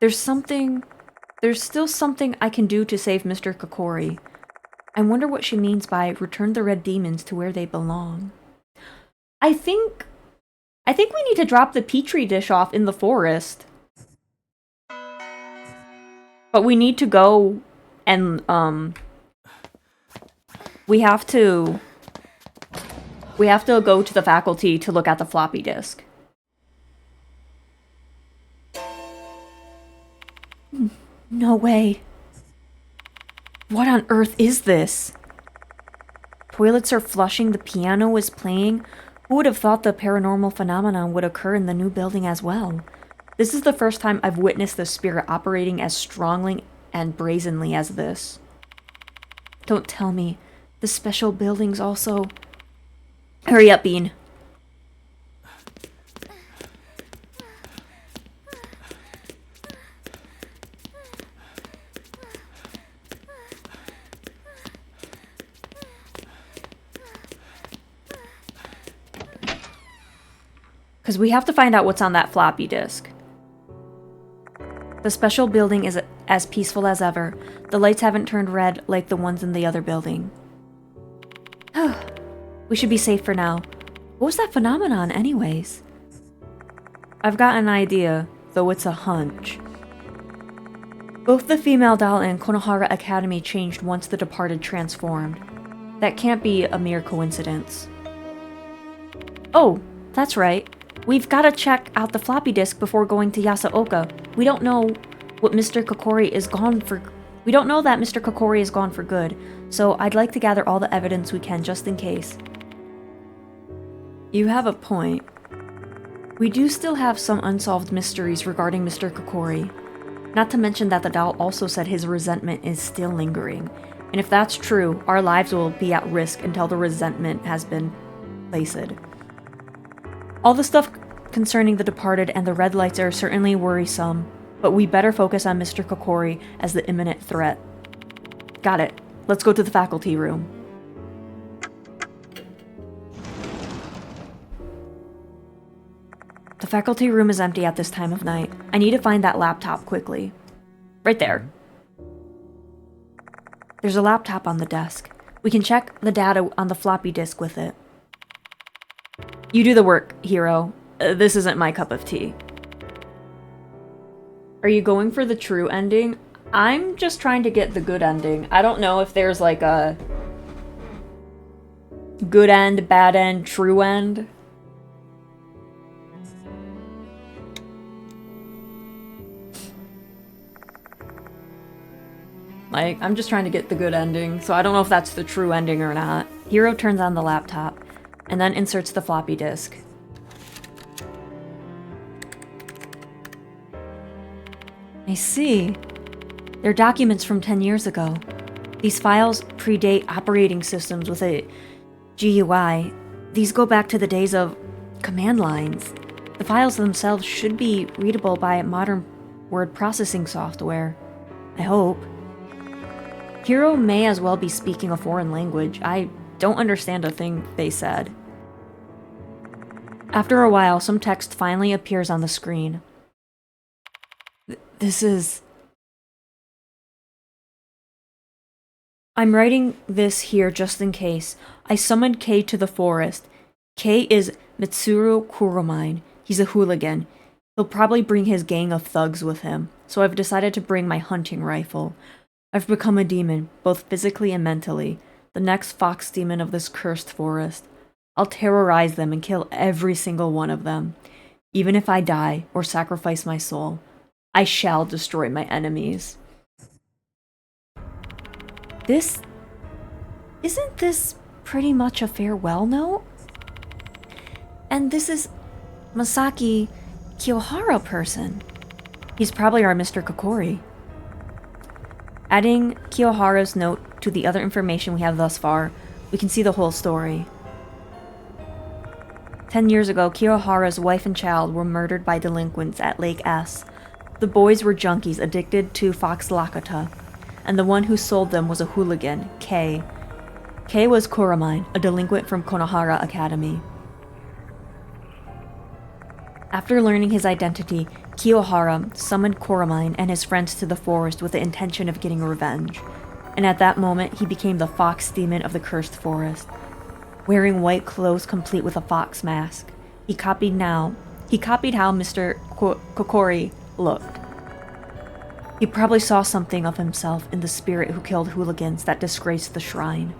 There's still something I can do to save Mr. Kokkuri. I wonder what she means by return the red demons to where they belong. I think we need to drop the petri dish off in the forest. But we need to go and, we have to go to the faculty to look at the floppy disk. No way. What on earth is this? Toilets are flushing, the piano is playing. Who would have thought the paranormal phenomenon would occur in the new building as well? This is the first time I've witnessed the spirit operating as strongly and brazenly as this. Don't tell me. The special buildings also... Hurry up, Bean. Because we have to find out what's on that floppy disk. The special building is as peaceful as ever. The lights haven't turned red like the ones in the other building. We should be safe for now. What was that phenomenon anyways? I've got an idea, though it's a hunch. Both the female doll and Konohara Academy changed once the departed transformed. That can't be a mere coincidence. Oh, that's right. We've got to check out the floppy disk before going to Yasuoka. We don't know what Mr. Kokkuri is gone for. We don't know that Mr. Kokkuri is gone for good, so I'd like to gather all the evidence we can just in case. You have a point. We do still have some unsolved mysteries regarding Mr. Kokkuri. Not to mention that the doll also said his resentment is still lingering. And if that's true, our lives will be at risk until the resentment has been placed. All the stuff concerning the departed and the red lights are certainly worrisome, but we better focus on Mr. Kokkuri as the imminent threat. Got it. Let's go to the faculty room. The faculty room is empty at this time of night. I need to find that laptop quickly. Right there. There's a laptop on the desk. We can check the data on the floppy disk with it. You do the work, hero. This isn't my cup of tea. Are you going for the true ending? I'm just trying to get the good ending. I don't know if there's like a good end, bad end, true end. Like, I'm just trying to get the good ending, so I don't know if that's the true ending or not. Hero turns on the laptop, and then inserts the floppy disk. I see. They're documents from 10 years ago. These files predate operating systems with a GUI. These go back to the days of command lines. The files themselves should be readable by modern word processing software. I hope. Hero may as well be speaking a foreign language. I don't understand a thing they said. After a while, some text finally appears on the screen. This is... I'm writing this here just in case. I summoned Kei to the forest. Kei is Mitsuru Kuromine. He's a hooligan. He'll probably bring his gang of thugs with him, so I've decided to bring my hunting rifle. I've become a demon, both physically and mentally, the next fox demon of this cursed forest. I'll terrorize them and kill every single one of them. Even if I die or sacrifice my soul, I shall destroy my enemies. Isn't this pretty much a farewell note? And this is Masaki Kiyohara person. He's probably our Mr. Kokkuri. Adding Kiyohara's note to the other information we have thus far, we can see the whole story. 10 years ago, Kiyohara's wife and child were murdered by delinquents at Lake S. The boys were junkies addicted to Fox Lakata, and the one who sold them was a hooligan, Kei. Kei was Kuromine, a delinquent from Konohara Academy. After learning his identity, Kiyohara summoned Kuromine and his friends to the forest with the intention of getting revenge, and at that moment he became the fox demon of the cursed forest. Wearing white clothes complete with a fox mask, he copied how Mr. Kokkuri looked. He probably saw something of himself in the spirit who killed hooligans that disgraced the shrine.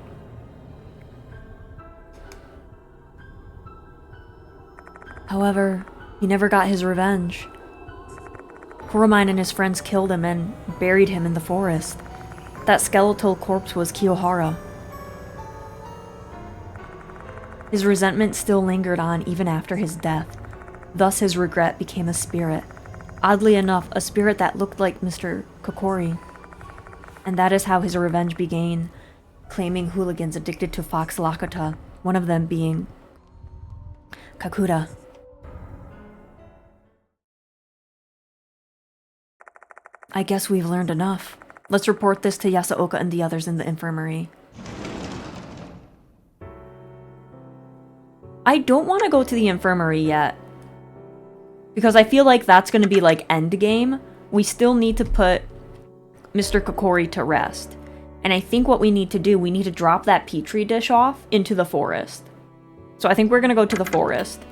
However, he never got his revenge. Kuromine and his friends killed him and buried him in the forest. That skeletal corpse was Kiyohara. His resentment still lingered on even after his death. Thus his regret became a spirit. Oddly enough, a spirit that looked like Mr. Kokkuri. And that is how his revenge began, claiming hooligans addicted to Fox Lakata, one of them being Kakuta. I guess we've learned enough. Let's report this to Yasuoka and the others in the infirmary. I don't want to go to the infirmary yet, because I feel like that's going to be like endgame. We still need to put Mr. Kokkuri to rest. And I think what we need to do, we need to drop that petri dish off into the forest. So I think we're going to go to the forest.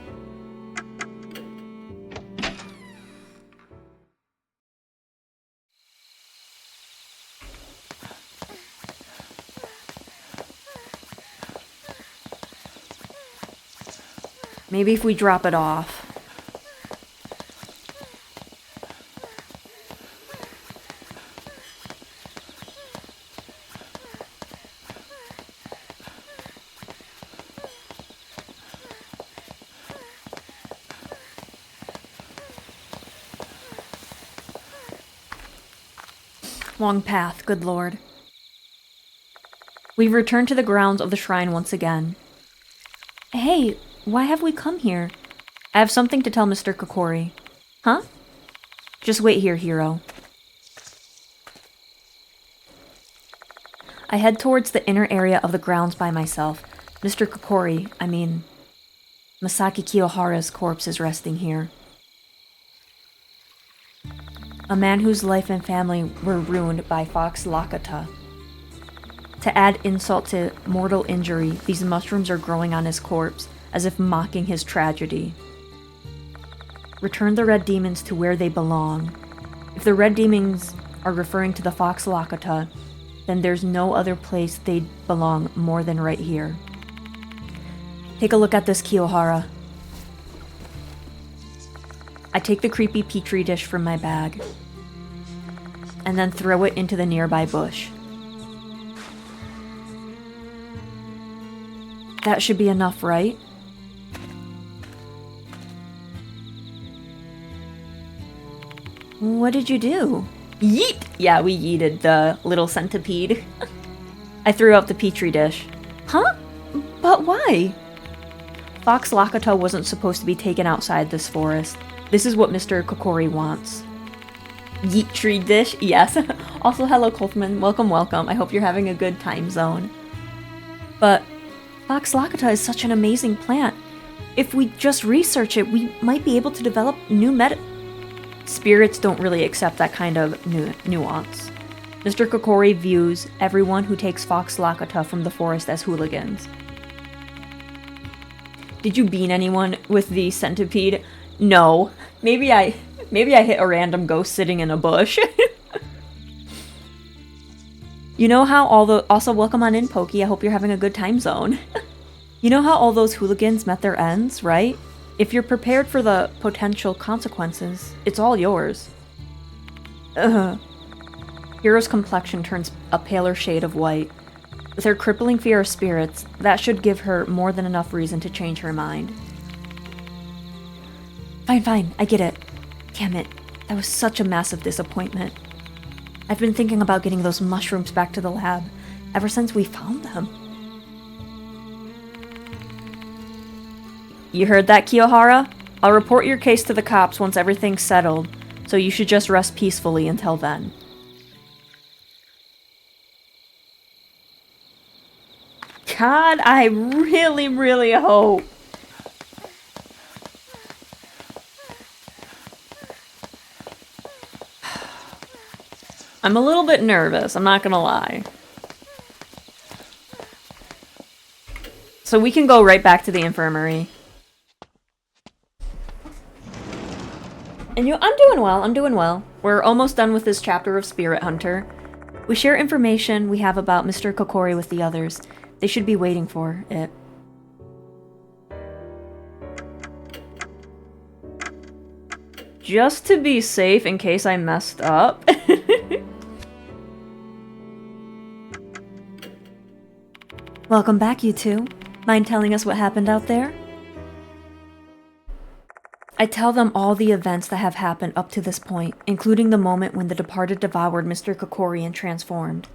Maybe if we drop it off. Long path, good lord. We've returned to the grounds of the shrine once again. Hey, why have we come here? I have something to tell Mr. Kokkuri. Huh? Just wait here, hero. I head towards the inner area of the grounds by myself. Mr. Kokkuri, I mean, Masaki Kiyohara's corpse is resting here. A man whose life and family were ruined by Fox Lakata. To add insult to mortal injury, these mushrooms are growing on his corpse, as if mocking his tragedy. Return the red demons to where they belong. If the red demons are referring to the Fox Lakata, then there's no other place they'd belong more than right here. Take a look at this, Kiyohara. I take the creepy petri dish from my bag, and then throw it into the nearby bush. That should be enough, right? What did you do? Yeet! Yeah, we yeeted the little centipede. I threw out the petri dish. Huh? But why? Fox Lakata wasn't supposed to be taken outside this forest. This is what Mr. Kokkuri wants. Yeet tree dish? Yes. Also, hello, Coltman. Welcome, welcome. I hope you're having a good time zone. But Fox Lakata is such an amazing plant. If we just research it, we might be able to develop new Spirits don't really accept that kind of nuance. Mr. Kokkuri views everyone who takes Fox Lakata from the forest as hooligans. Did you bean anyone with the centipede? No. Maybe I hit a random ghost sitting in a bush. You know how also welcome on in, Pokey. I hope you're having a good time zone. You know how all those hooligans met their ends, right? If you're prepared for the potential consequences, it's all yours. Hero's complexion turns a paler shade of white. With her crippling fear of spirits, that should give her more than enough reason to change her mind. Fine, I get it. Damn it, that was such a massive disappointment. I've been thinking about getting those mushrooms back to the lab ever since we found them. You heard that, Kiyohara? I'll report your case to the cops once everything's settled, so you should just rest peacefully until then. God, I really, really hope. I'm a little bit nervous, I'm not gonna lie. So we can go right back to the infirmary. And I'm doing well. We're almost done with this chapter of Spirit Hunter. We share information we have about Mr. Kokkuri with the others. They should be waiting for it. Just to be safe in case I messed up. Welcome back, you two. Mind telling us what happened out there? I tell them all the events that have happened up to this point, including the moment when the departed devoured Mr. Kokkuri and transformed.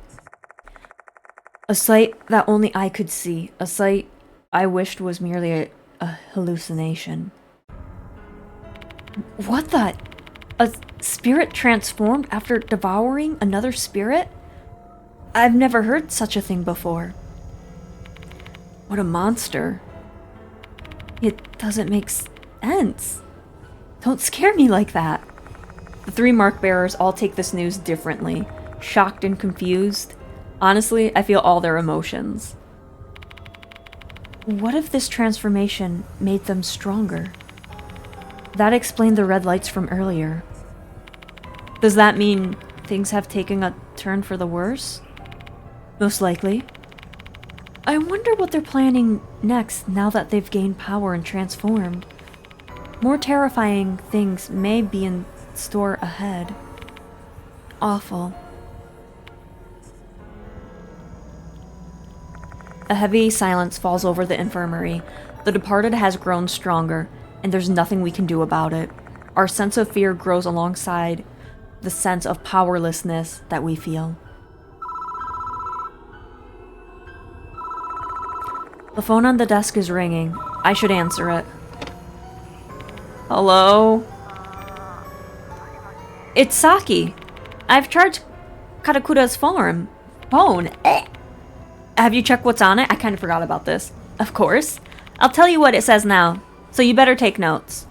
A sight that only I could see, a sight I wished was merely a hallucination. What the? A spirit transformed after devouring another spirit? I've never heard such a thing before. What a monster. It doesn't make sense. Don't scare me like that. The three mark bearers all take this news differently, shocked and confused. Honestly, I feel all their emotions. What if this transformation made them stronger? That explained the red lights from earlier. Does that mean things have taken a turn for the worse? Most likely. I wonder what they're planning next now that they've gained power and transformed. More terrifying things may be in store ahead. Awful. A heavy silence falls over the infirmary. The departed has grown stronger, and there's nothing we can do about it. Our sense of fear grows alongside the sense of powerlessness that we feel. The phone on the desk is ringing. I should answer it. Hello? It's Saki. I've charged Katakura's phone. Have you checked what's on it? I kind of forgot about this. Of course. I'll tell you what it says now, so you better take notes.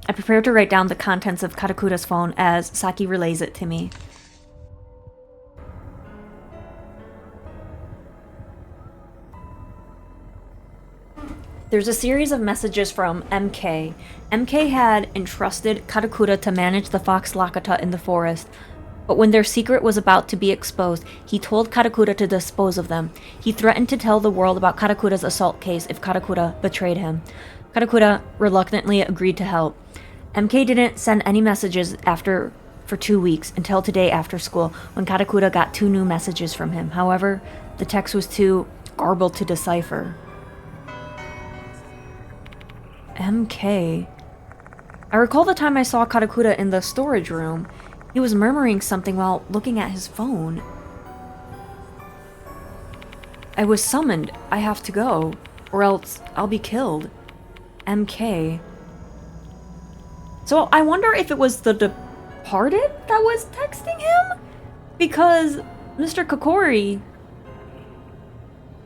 I prepare to write down the contents of Katakura's phone as Saki relays it to me. There's a series of messages from MK. MK had entrusted Katakura to manage the fox Lakata in the forest, but when their secret was about to be exposed, he told Katakura to dispose of them. He threatened to tell the world about Katakura's assault case if Katakura betrayed him. Katakura reluctantly agreed to help. MK didn't send any messages for 2 weeks until today after school, when Katakura got 2 new messages from him. However, the text was too garbled to decipher. MK. I recall the time I saw Katakura in the storage room. He was murmuring something while looking at his phone. I was summoned. I have to go, or else I'll be killed. MK. So I wonder if it was the departed that was texting him? Because Mr. Kokkuri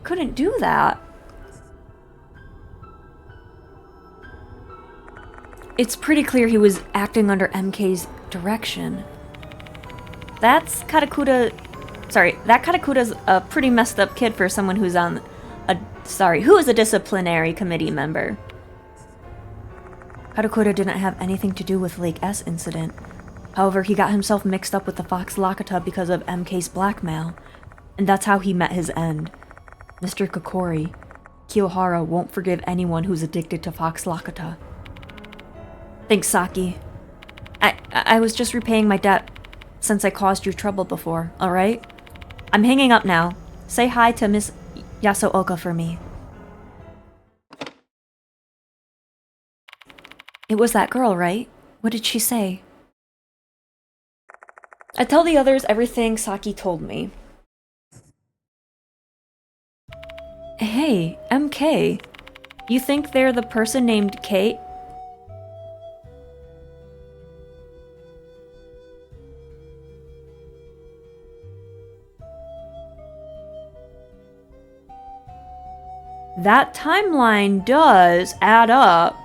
couldn't do that. It's pretty clear he was acting under MK's direction. That Katakura's a pretty messed up kid for someone who is a disciplinary committee member. Katakura didn't have anything to do with Lake S incident. However, he got himself mixed up with the Fox Lakata because of MK's blackmail, and that's how he met his end. Mr. Kokkuri, Kiyohara won't forgive anyone who's addicted to Fox Lakata. Thanks, Saki. I was just repaying my debt since I caused you trouble before, alright? I'm hanging up now. Say hi to Miss Yasuoka for me. It was that girl, right? What did she say? I tell the others everything Saki told me. Hey, MK. You think they're the person named Kate? That timeline does add up.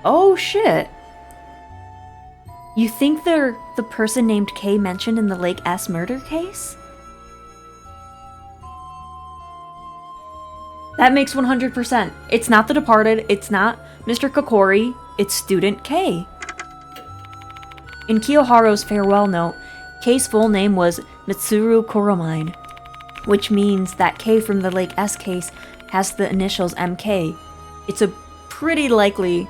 Oh shit. You think they're the person named K mentioned in the Lake S murder case? That makes 100%. It's not the departed, it's not Mr. Kokkuri, it's student K. In Kiyoharu's farewell note, K's full name was Mitsuru Koromine, which means that K from the Lake S case has the initials MK. It's a pretty likely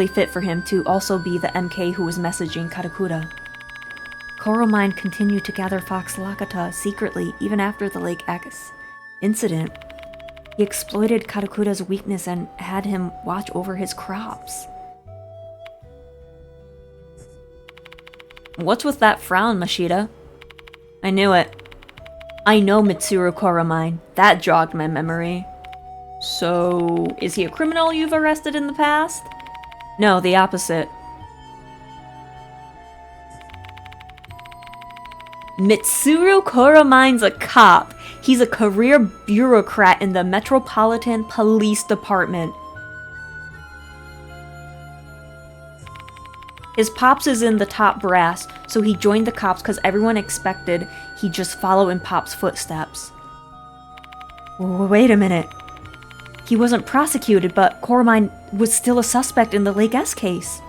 fit for him to also be the MK who was messaging Katakura. Koromine continued to gather Fox Lakata secretly even after the Lake X incident. He exploited Katakura's weakness and had him watch over his crops. What's with that frown, Mashita? I knew it. I know Mitsuru Koromine. That jogged my memory. So, is he a criminal you've arrested in the past? No, the opposite. Mitsuru Koromine's a cop. He's a career bureaucrat in the Metropolitan Police Department. His pops is in the top brass, so he joined the cops because everyone expected he'd just follow in Pop's footsteps. Wait a minute. He wasn't prosecuted, but Koromine was still a suspect in the Lake S case.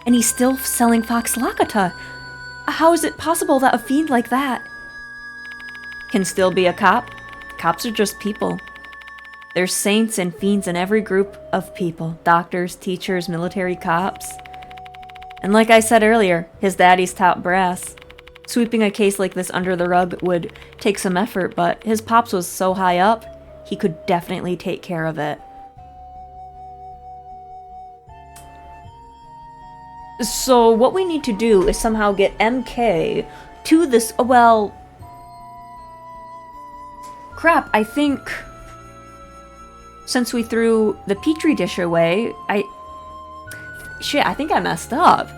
And he's still selling Fox Lakata. How is it possible that a fiend like that can still be a cop? Cops are just people. There's saints and fiends in every group of people. Doctors, teachers, military cops. And like I said earlier, his daddy's top brass. Sweeping a case like this under the rug would take some effort, but his pops was so high up, he could definitely take care of it. So what we need to do is somehow get MK to this. Well, crap. I think since we threw the petri dish away, I think I messed up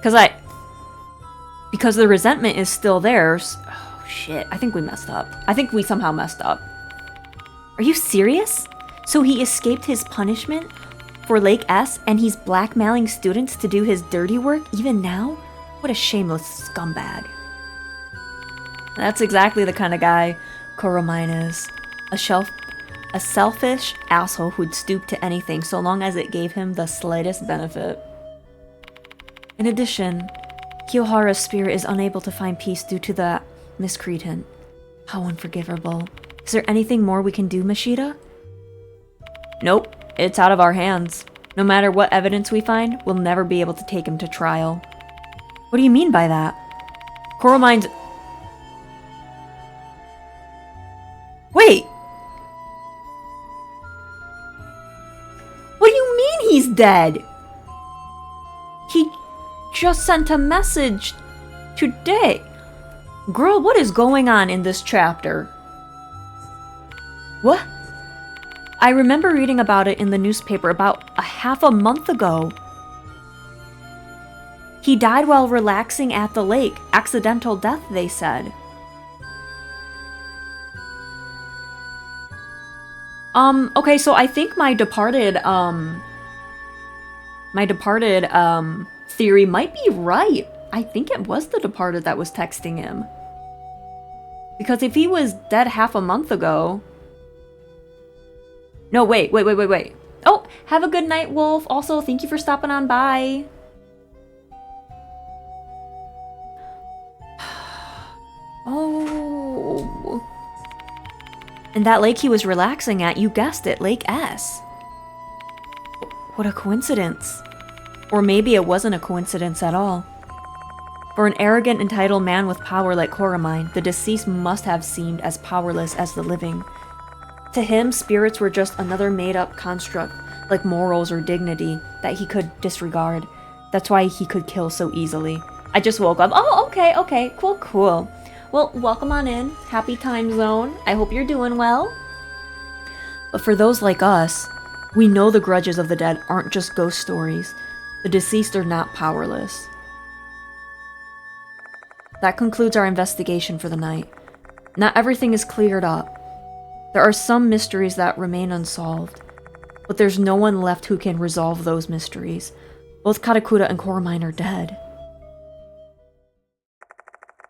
because the resentment is still there. Oh shit! I think we messed up. I think we somehow messed up. Are you serious? So he escaped his punishment for Lake S and he's blackmailing students to do his dirty work even now? What a shameless scumbag. That's exactly the kind of guy Koromine is. A selfish asshole who'd stoop to anything so long as it gave him the slightest benefit. In addition, Kiyohara's spirit is unable to find peace due to the miscreant. How unforgivable. Is there anything more we can do, Mashita? Nope, it's out of our hands. No matter what evidence we find, we'll never be able to take him to trial. What do you mean by that? Koromine's... Wait! What do you mean he's dead? He just sent a message today. Girl, what is going on in this chapter? What? I remember reading about it in the newspaper about a half a month ago. He died while relaxing at the lake. Accidental death, they said. Okay, so I think my departed theory might be right. I think it was the departed that was texting him. Because if he was dead half a month ago... No, wait. Oh, have a good night, Wolf. Also, thank you for stopping on by. Oh. And that lake he was relaxing at, you guessed it, Lake S. What a coincidence. Or maybe it wasn't a coincidence at all. For an arrogant, entitled man with power like Koromine, the deceased must have seemed as powerless as the living. To him, spirits were just another made-up construct, like morals or dignity, that he could disregard. That's why he could kill so easily. I just woke up. Oh, okay, cool. Well, welcome on in. Happy time zone. I hope you're doing well. But for those like us, we know the grudges of the dead aren't just ghost stories. The deceased are not powerless. That concludes our investigation for the night. Not everything is cleared up. There are some mysteries that remain unsolved, but there's no one left who can resolve those mysteries. Both Katakura and Koromine are dead.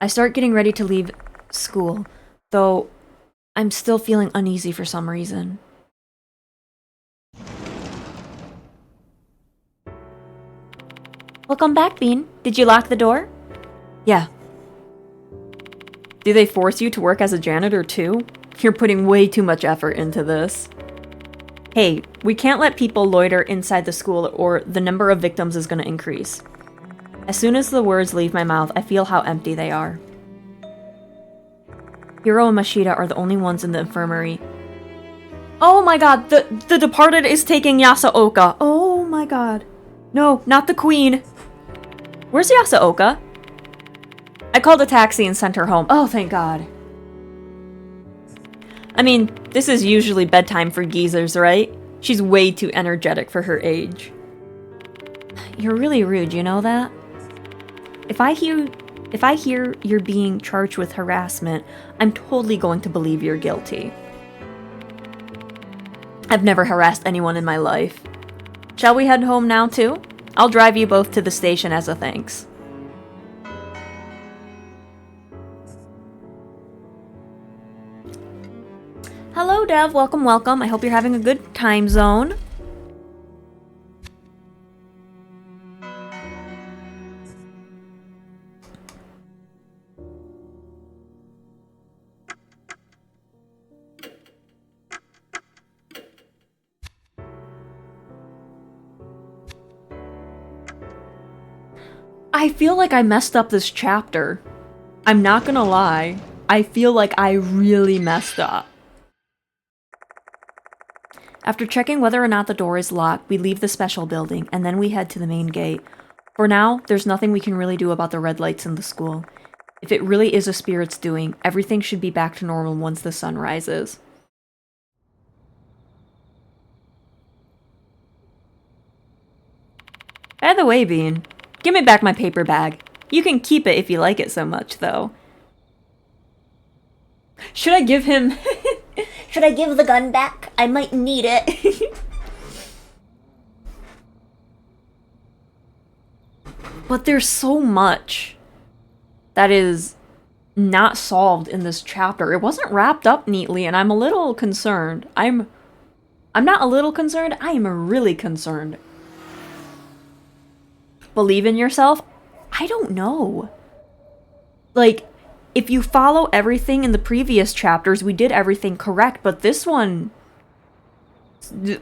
I start getting ready to leave school, though I'm still feeling uneasy for some reason. Welcome back, Bean. Did you lock the door? Yeah. Do they force you to work as a janitor too? You're putting way too much effort into this. Hey, we can't let people loiter inside the school or the number of victims is going to increase. As soon as the words leave my mouth, I feel how empty they are. Hiro and Mashita are the only ones in the infirmary. Oh my god, the departed is taking Yasaoka. Oh my god. No, not the queen. Where's Yasaoka? I called a taxi and sent her home. Oh, thank god. I mean, this is usually bedtime for geezers, right? She's way too energetic for her age. You're really rude, you know that? If I hear you're being charged with harassment, I'm totally going to believe you're guilty. I've never harassed anyone in my life. Shall we head home now, too? I'll drive you both to the station as a thanks. Hello, Dev. Welcome. I hope you're having a good time zone. I feel like I messed up this chapter. I'm not gonna lie. I feel like I really messed up. After checking whether or not the door is locked, we leave the special building, and then we head to the main gate. For now, there's nothing we can really do about the red lights in the school. If it really is a spirit's doing, everything should be back to normal once the sun rises. By the way, Bean, give me back my paper bag. You can keep it if you like it so much, though. Should I give him... Should I give the gun back? I might need it. But there's so much that is not solved in this chapter. It wasn't wrapped up neatly, and I'm a little concerned. I'm not a little concerned, I am really concerned. Believe in yourself? I don't know. Like, if you follow everything in the previous chapters, we did everything correct, but this one...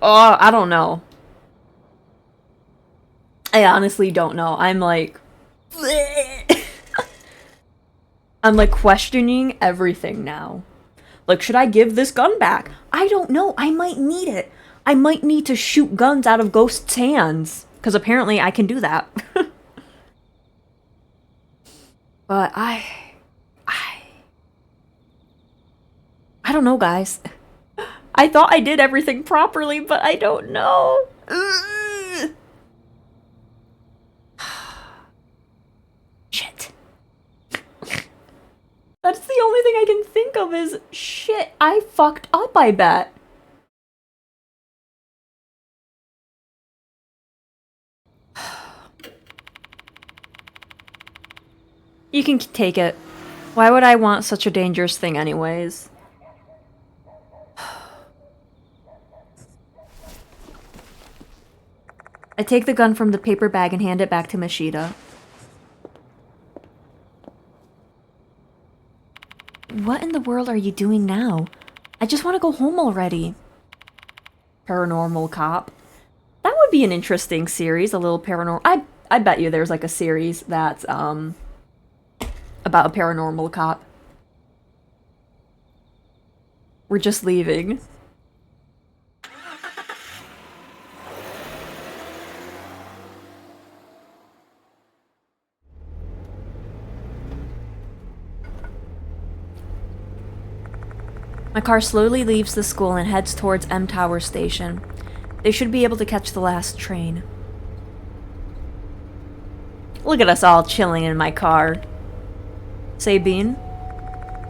I don't know. I honestly don't know. I'm like... I'm like questioning everything now. Like, should I give this gun back? I don't know. I might need it. I might need to shoot guns out of ghosts' hands. Because apparently I can do that. But I don't know, guys. I thought I did everything properly, but I don't know. Shit. That's the only thing I can think of is, shit, I fucked up, I bet. You can take it. Why would I want such a dangerous thing anyways? I take the gun from the paper bag and hand it back to Mashida. What in the world are you doing now? I just want to go home already. Paranormal cop. That would be an interesting series, a little paranormal... I bet you there's like a series that's, about a paranormal cop. We're just leaving. My car slowly leaves the school and heads towards M Tower Station. They should be able to catch the last train. Look at us all chilling in my car. Say, Bean?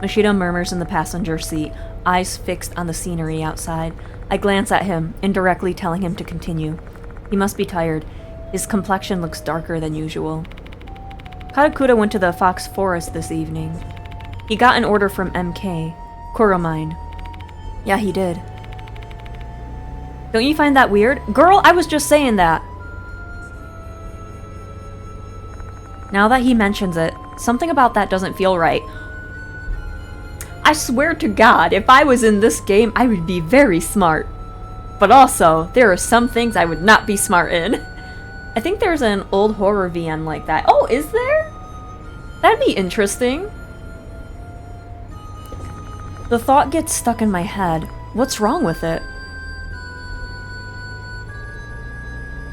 Mashida murmurs in the passenger seat, eyes fixed on the scenery outside. I glance at him, indirectly telling him to continue. He must be tired. His complexion looks darker than usual. Karakura went to the Fox Forest this evening. He got an order from MK. Kuromine. Yeah, he did. Don't you find that weird? Girl, I was just saying that. Now that he mentions it, something about that doesn't feel right. I swear to God, if I was in this game, I would be very smart. But also, there are some things I would not be smart in. I think there's an old horror VN like that. Oh, is there? That'd be interesting. The thought gets stuck in my head. What's wrong with it?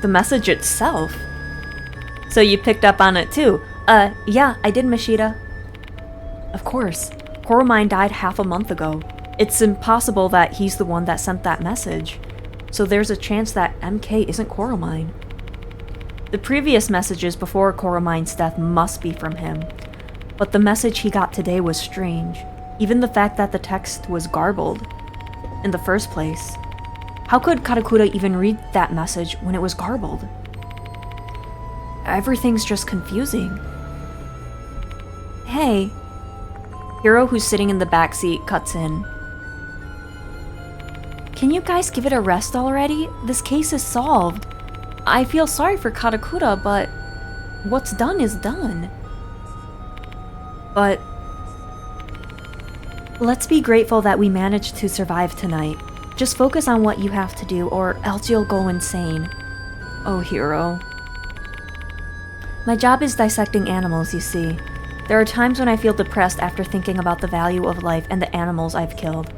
The message itself. So you picked up on it too? Yeah, I did, Mashida. Of course. Kuromine died half a month ago. It's impossible that he's the one that sent that message. So there's a chance that MK isn't Kuromine. The previous messages before Koromine's death must be from him. But the message he got today was strange. Even the fact that the text was garbled. In the first place. How could Karakura even read that message when it was garbled? Everything's just confusing. Hey. Hiro, who's sitting in the backseat, cuts in. Can you guys give it a rest already? This case is solved. I feel sorry for Karakura, but what's done is done. But let's be grateful that we managed to survive tonight. Just focus on what you have to do, or else you'll go insane. Oh, Hiro. My job is dissecting animals, you see. There are times when I feel depressed after thinking about the value of life and the animals I've killed.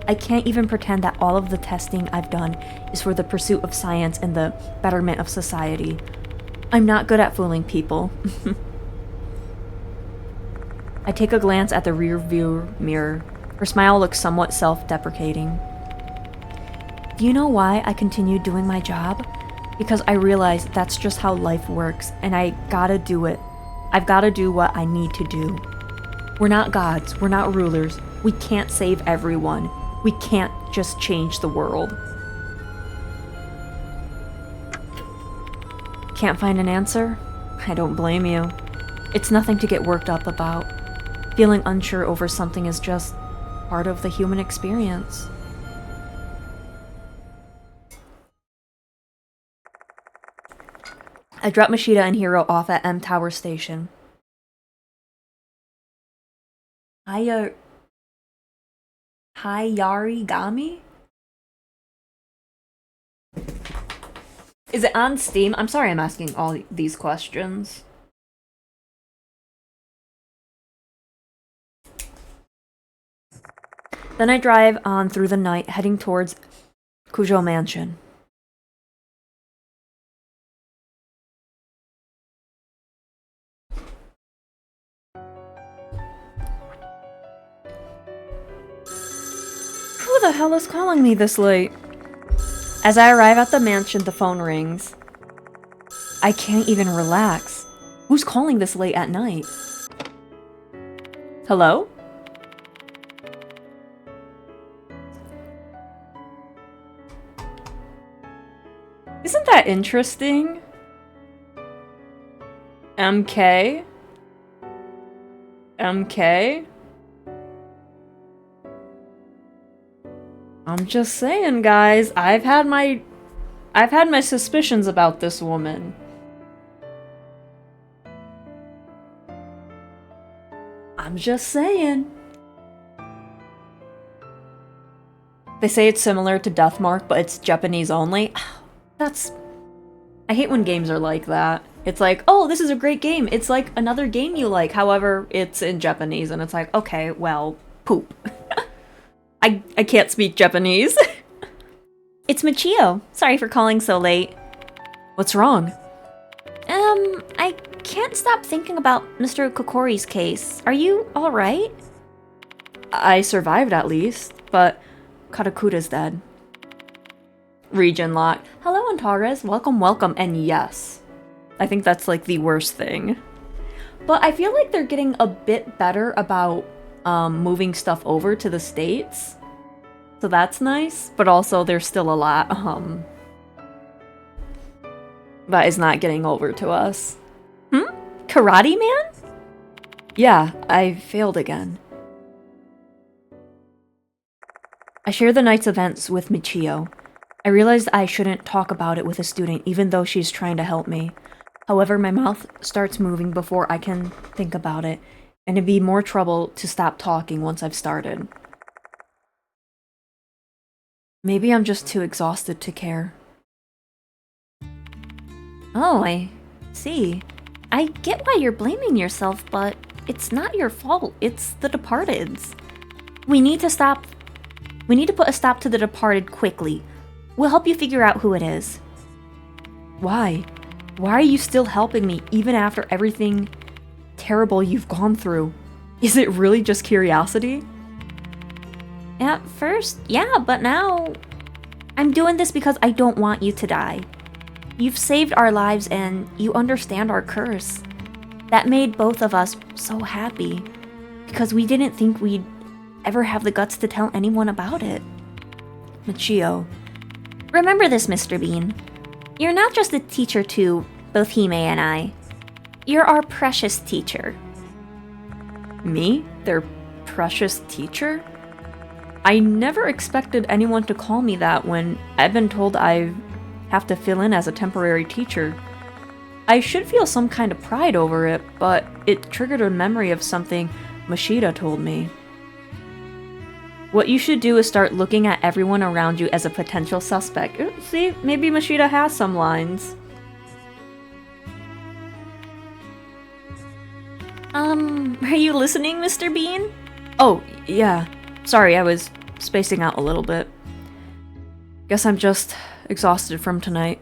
I can't even pretend that all of the testing I've done is for the pursuit of science and the betterment of society. I'm not good at fooling people. I take a glance at the rear view mirror. Her smile looks somewhat self-deprecating. Do you know why I continue doing my job? Because I realize that's just how life works, and I gotta do it. I've gotta do what I need to do. We're not gods, we're not rulers. We can't save everyone. We can't just change the world. Can't find an answer? I don't blame you. It's nothing to get worked up about. Feeling unsure over something is just part of the human experience. I drop Mashida and Hiro off at M Tower Station. Hayarigami? Is it on Steam? I'm sorry I'm asking all these questions. Then I drive on through the night, heading towards Kujo Mansion. Who the hell is calling me this late? As I arrive at the mansion, the phone rings. I can't even relax. Who's calling this late at night? Hello? Isn't that interesting? MK? MK? I'm just saying, guys, I've had my suspicions about this woman. I'm just saying. They say it's similar to Deathmark, but it's Japanese only. I hate when games are like that. It's like, oh, this is a great game. It's like another game you like. However, it's in Japanese, and it's like, okay, well, poop. I can't speak Japanese. It's Michio. Sorry for calling so late. What's wrong? I can't stop thinking about Mr. Kokkuri's case. Are you alright? I survived at least, but Katakura's dead. Region lock. Hello, Antares. Welcome, welcome, and yes. I think that's like the worst thing. But I feel like they're getting a bit better about moving stuff over to the States. So that's nice, but also there's still a lot that is not getting over to us. Karate Man? Yeah, I failed again. I share the night's events with Michio. I realized I shouldn't talk about it with a student even though she's trying to help me. However, my mouth starts moving before I can think about it, and it'd be more trouble to stop talking once I've started. Maybe I'm just too exhausted to care. Oh, I see. I get why you're blaming yourself, but it's not your fault. It's the Departed's. We need to put a stop to the Departed quickly. We'll help you figure out who it is. Why? Why are you still helping me even after everything terrible you've gone through? Is it really just curiosity? At first, yeah, but now... I'm doing this because I don't want you to die. You've saved our lives and you understand our curse. That made both of us so happy, because we didn't think we'd ever have the guts to tell anyone about it. Michio. Remember this, Mr. Bean. You're not just a teacher to both Hime and I. You're our precious teacher. Me? Their precious teacher? I never expected anyone to call me that when I've been told I have to fill in as a temporary teacher. I should feel some kind of pride over it, but it triggered a memory of something Mashida told me. What you should do is start looking at everyone around you as a potential suspect. See, maybe Mashida has some lines. Are you listening, Mr. Bean? Oh, yeah. Sorry, I was spacing out a little bit. Guess I'm just exhausted from tonight.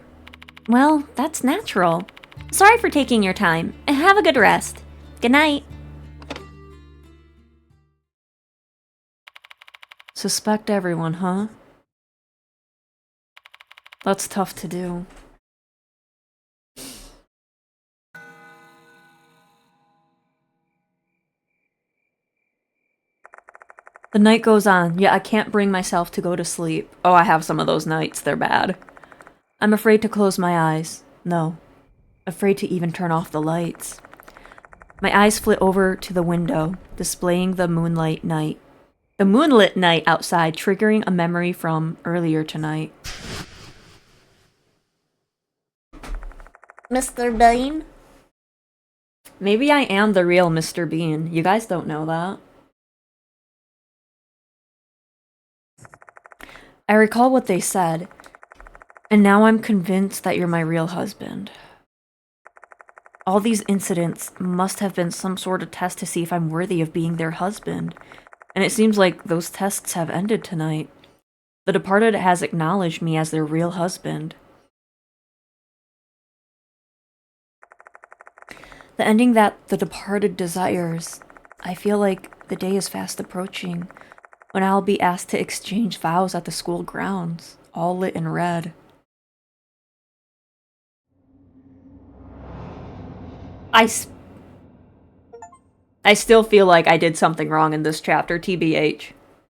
Well, that's natural. Sorry for taking your time. Have a good rest. Good night. Suspect everyone, huh? That's tough to do. The night goes on, yet I can't bring myself to go to sleep. Oh, I have some of those nights, they're bad. I'm afraid to close my eyes. No. Afraid to even turn off the lights. My eyes flit over to the window, displaying the moonlit night outside, triggering a memory from earlier tonight. Mr. Bean? Maybe I am the real Mr. Bean. You guys don't know that. I recall what they said, and now I'm convinced that you're my real husband. All these incidents must have been some sort of test to see if I'm worthy of being their husband, and it seems like those tests have ended tonight. The departed has acknowledged me as their real husband. The ending that the departed desires. I feel like the day is fast approaching, when I'll be asked to exchange vows at the school grounds, all lit in red. I still feel like I did something wrong in this chapter, TBH.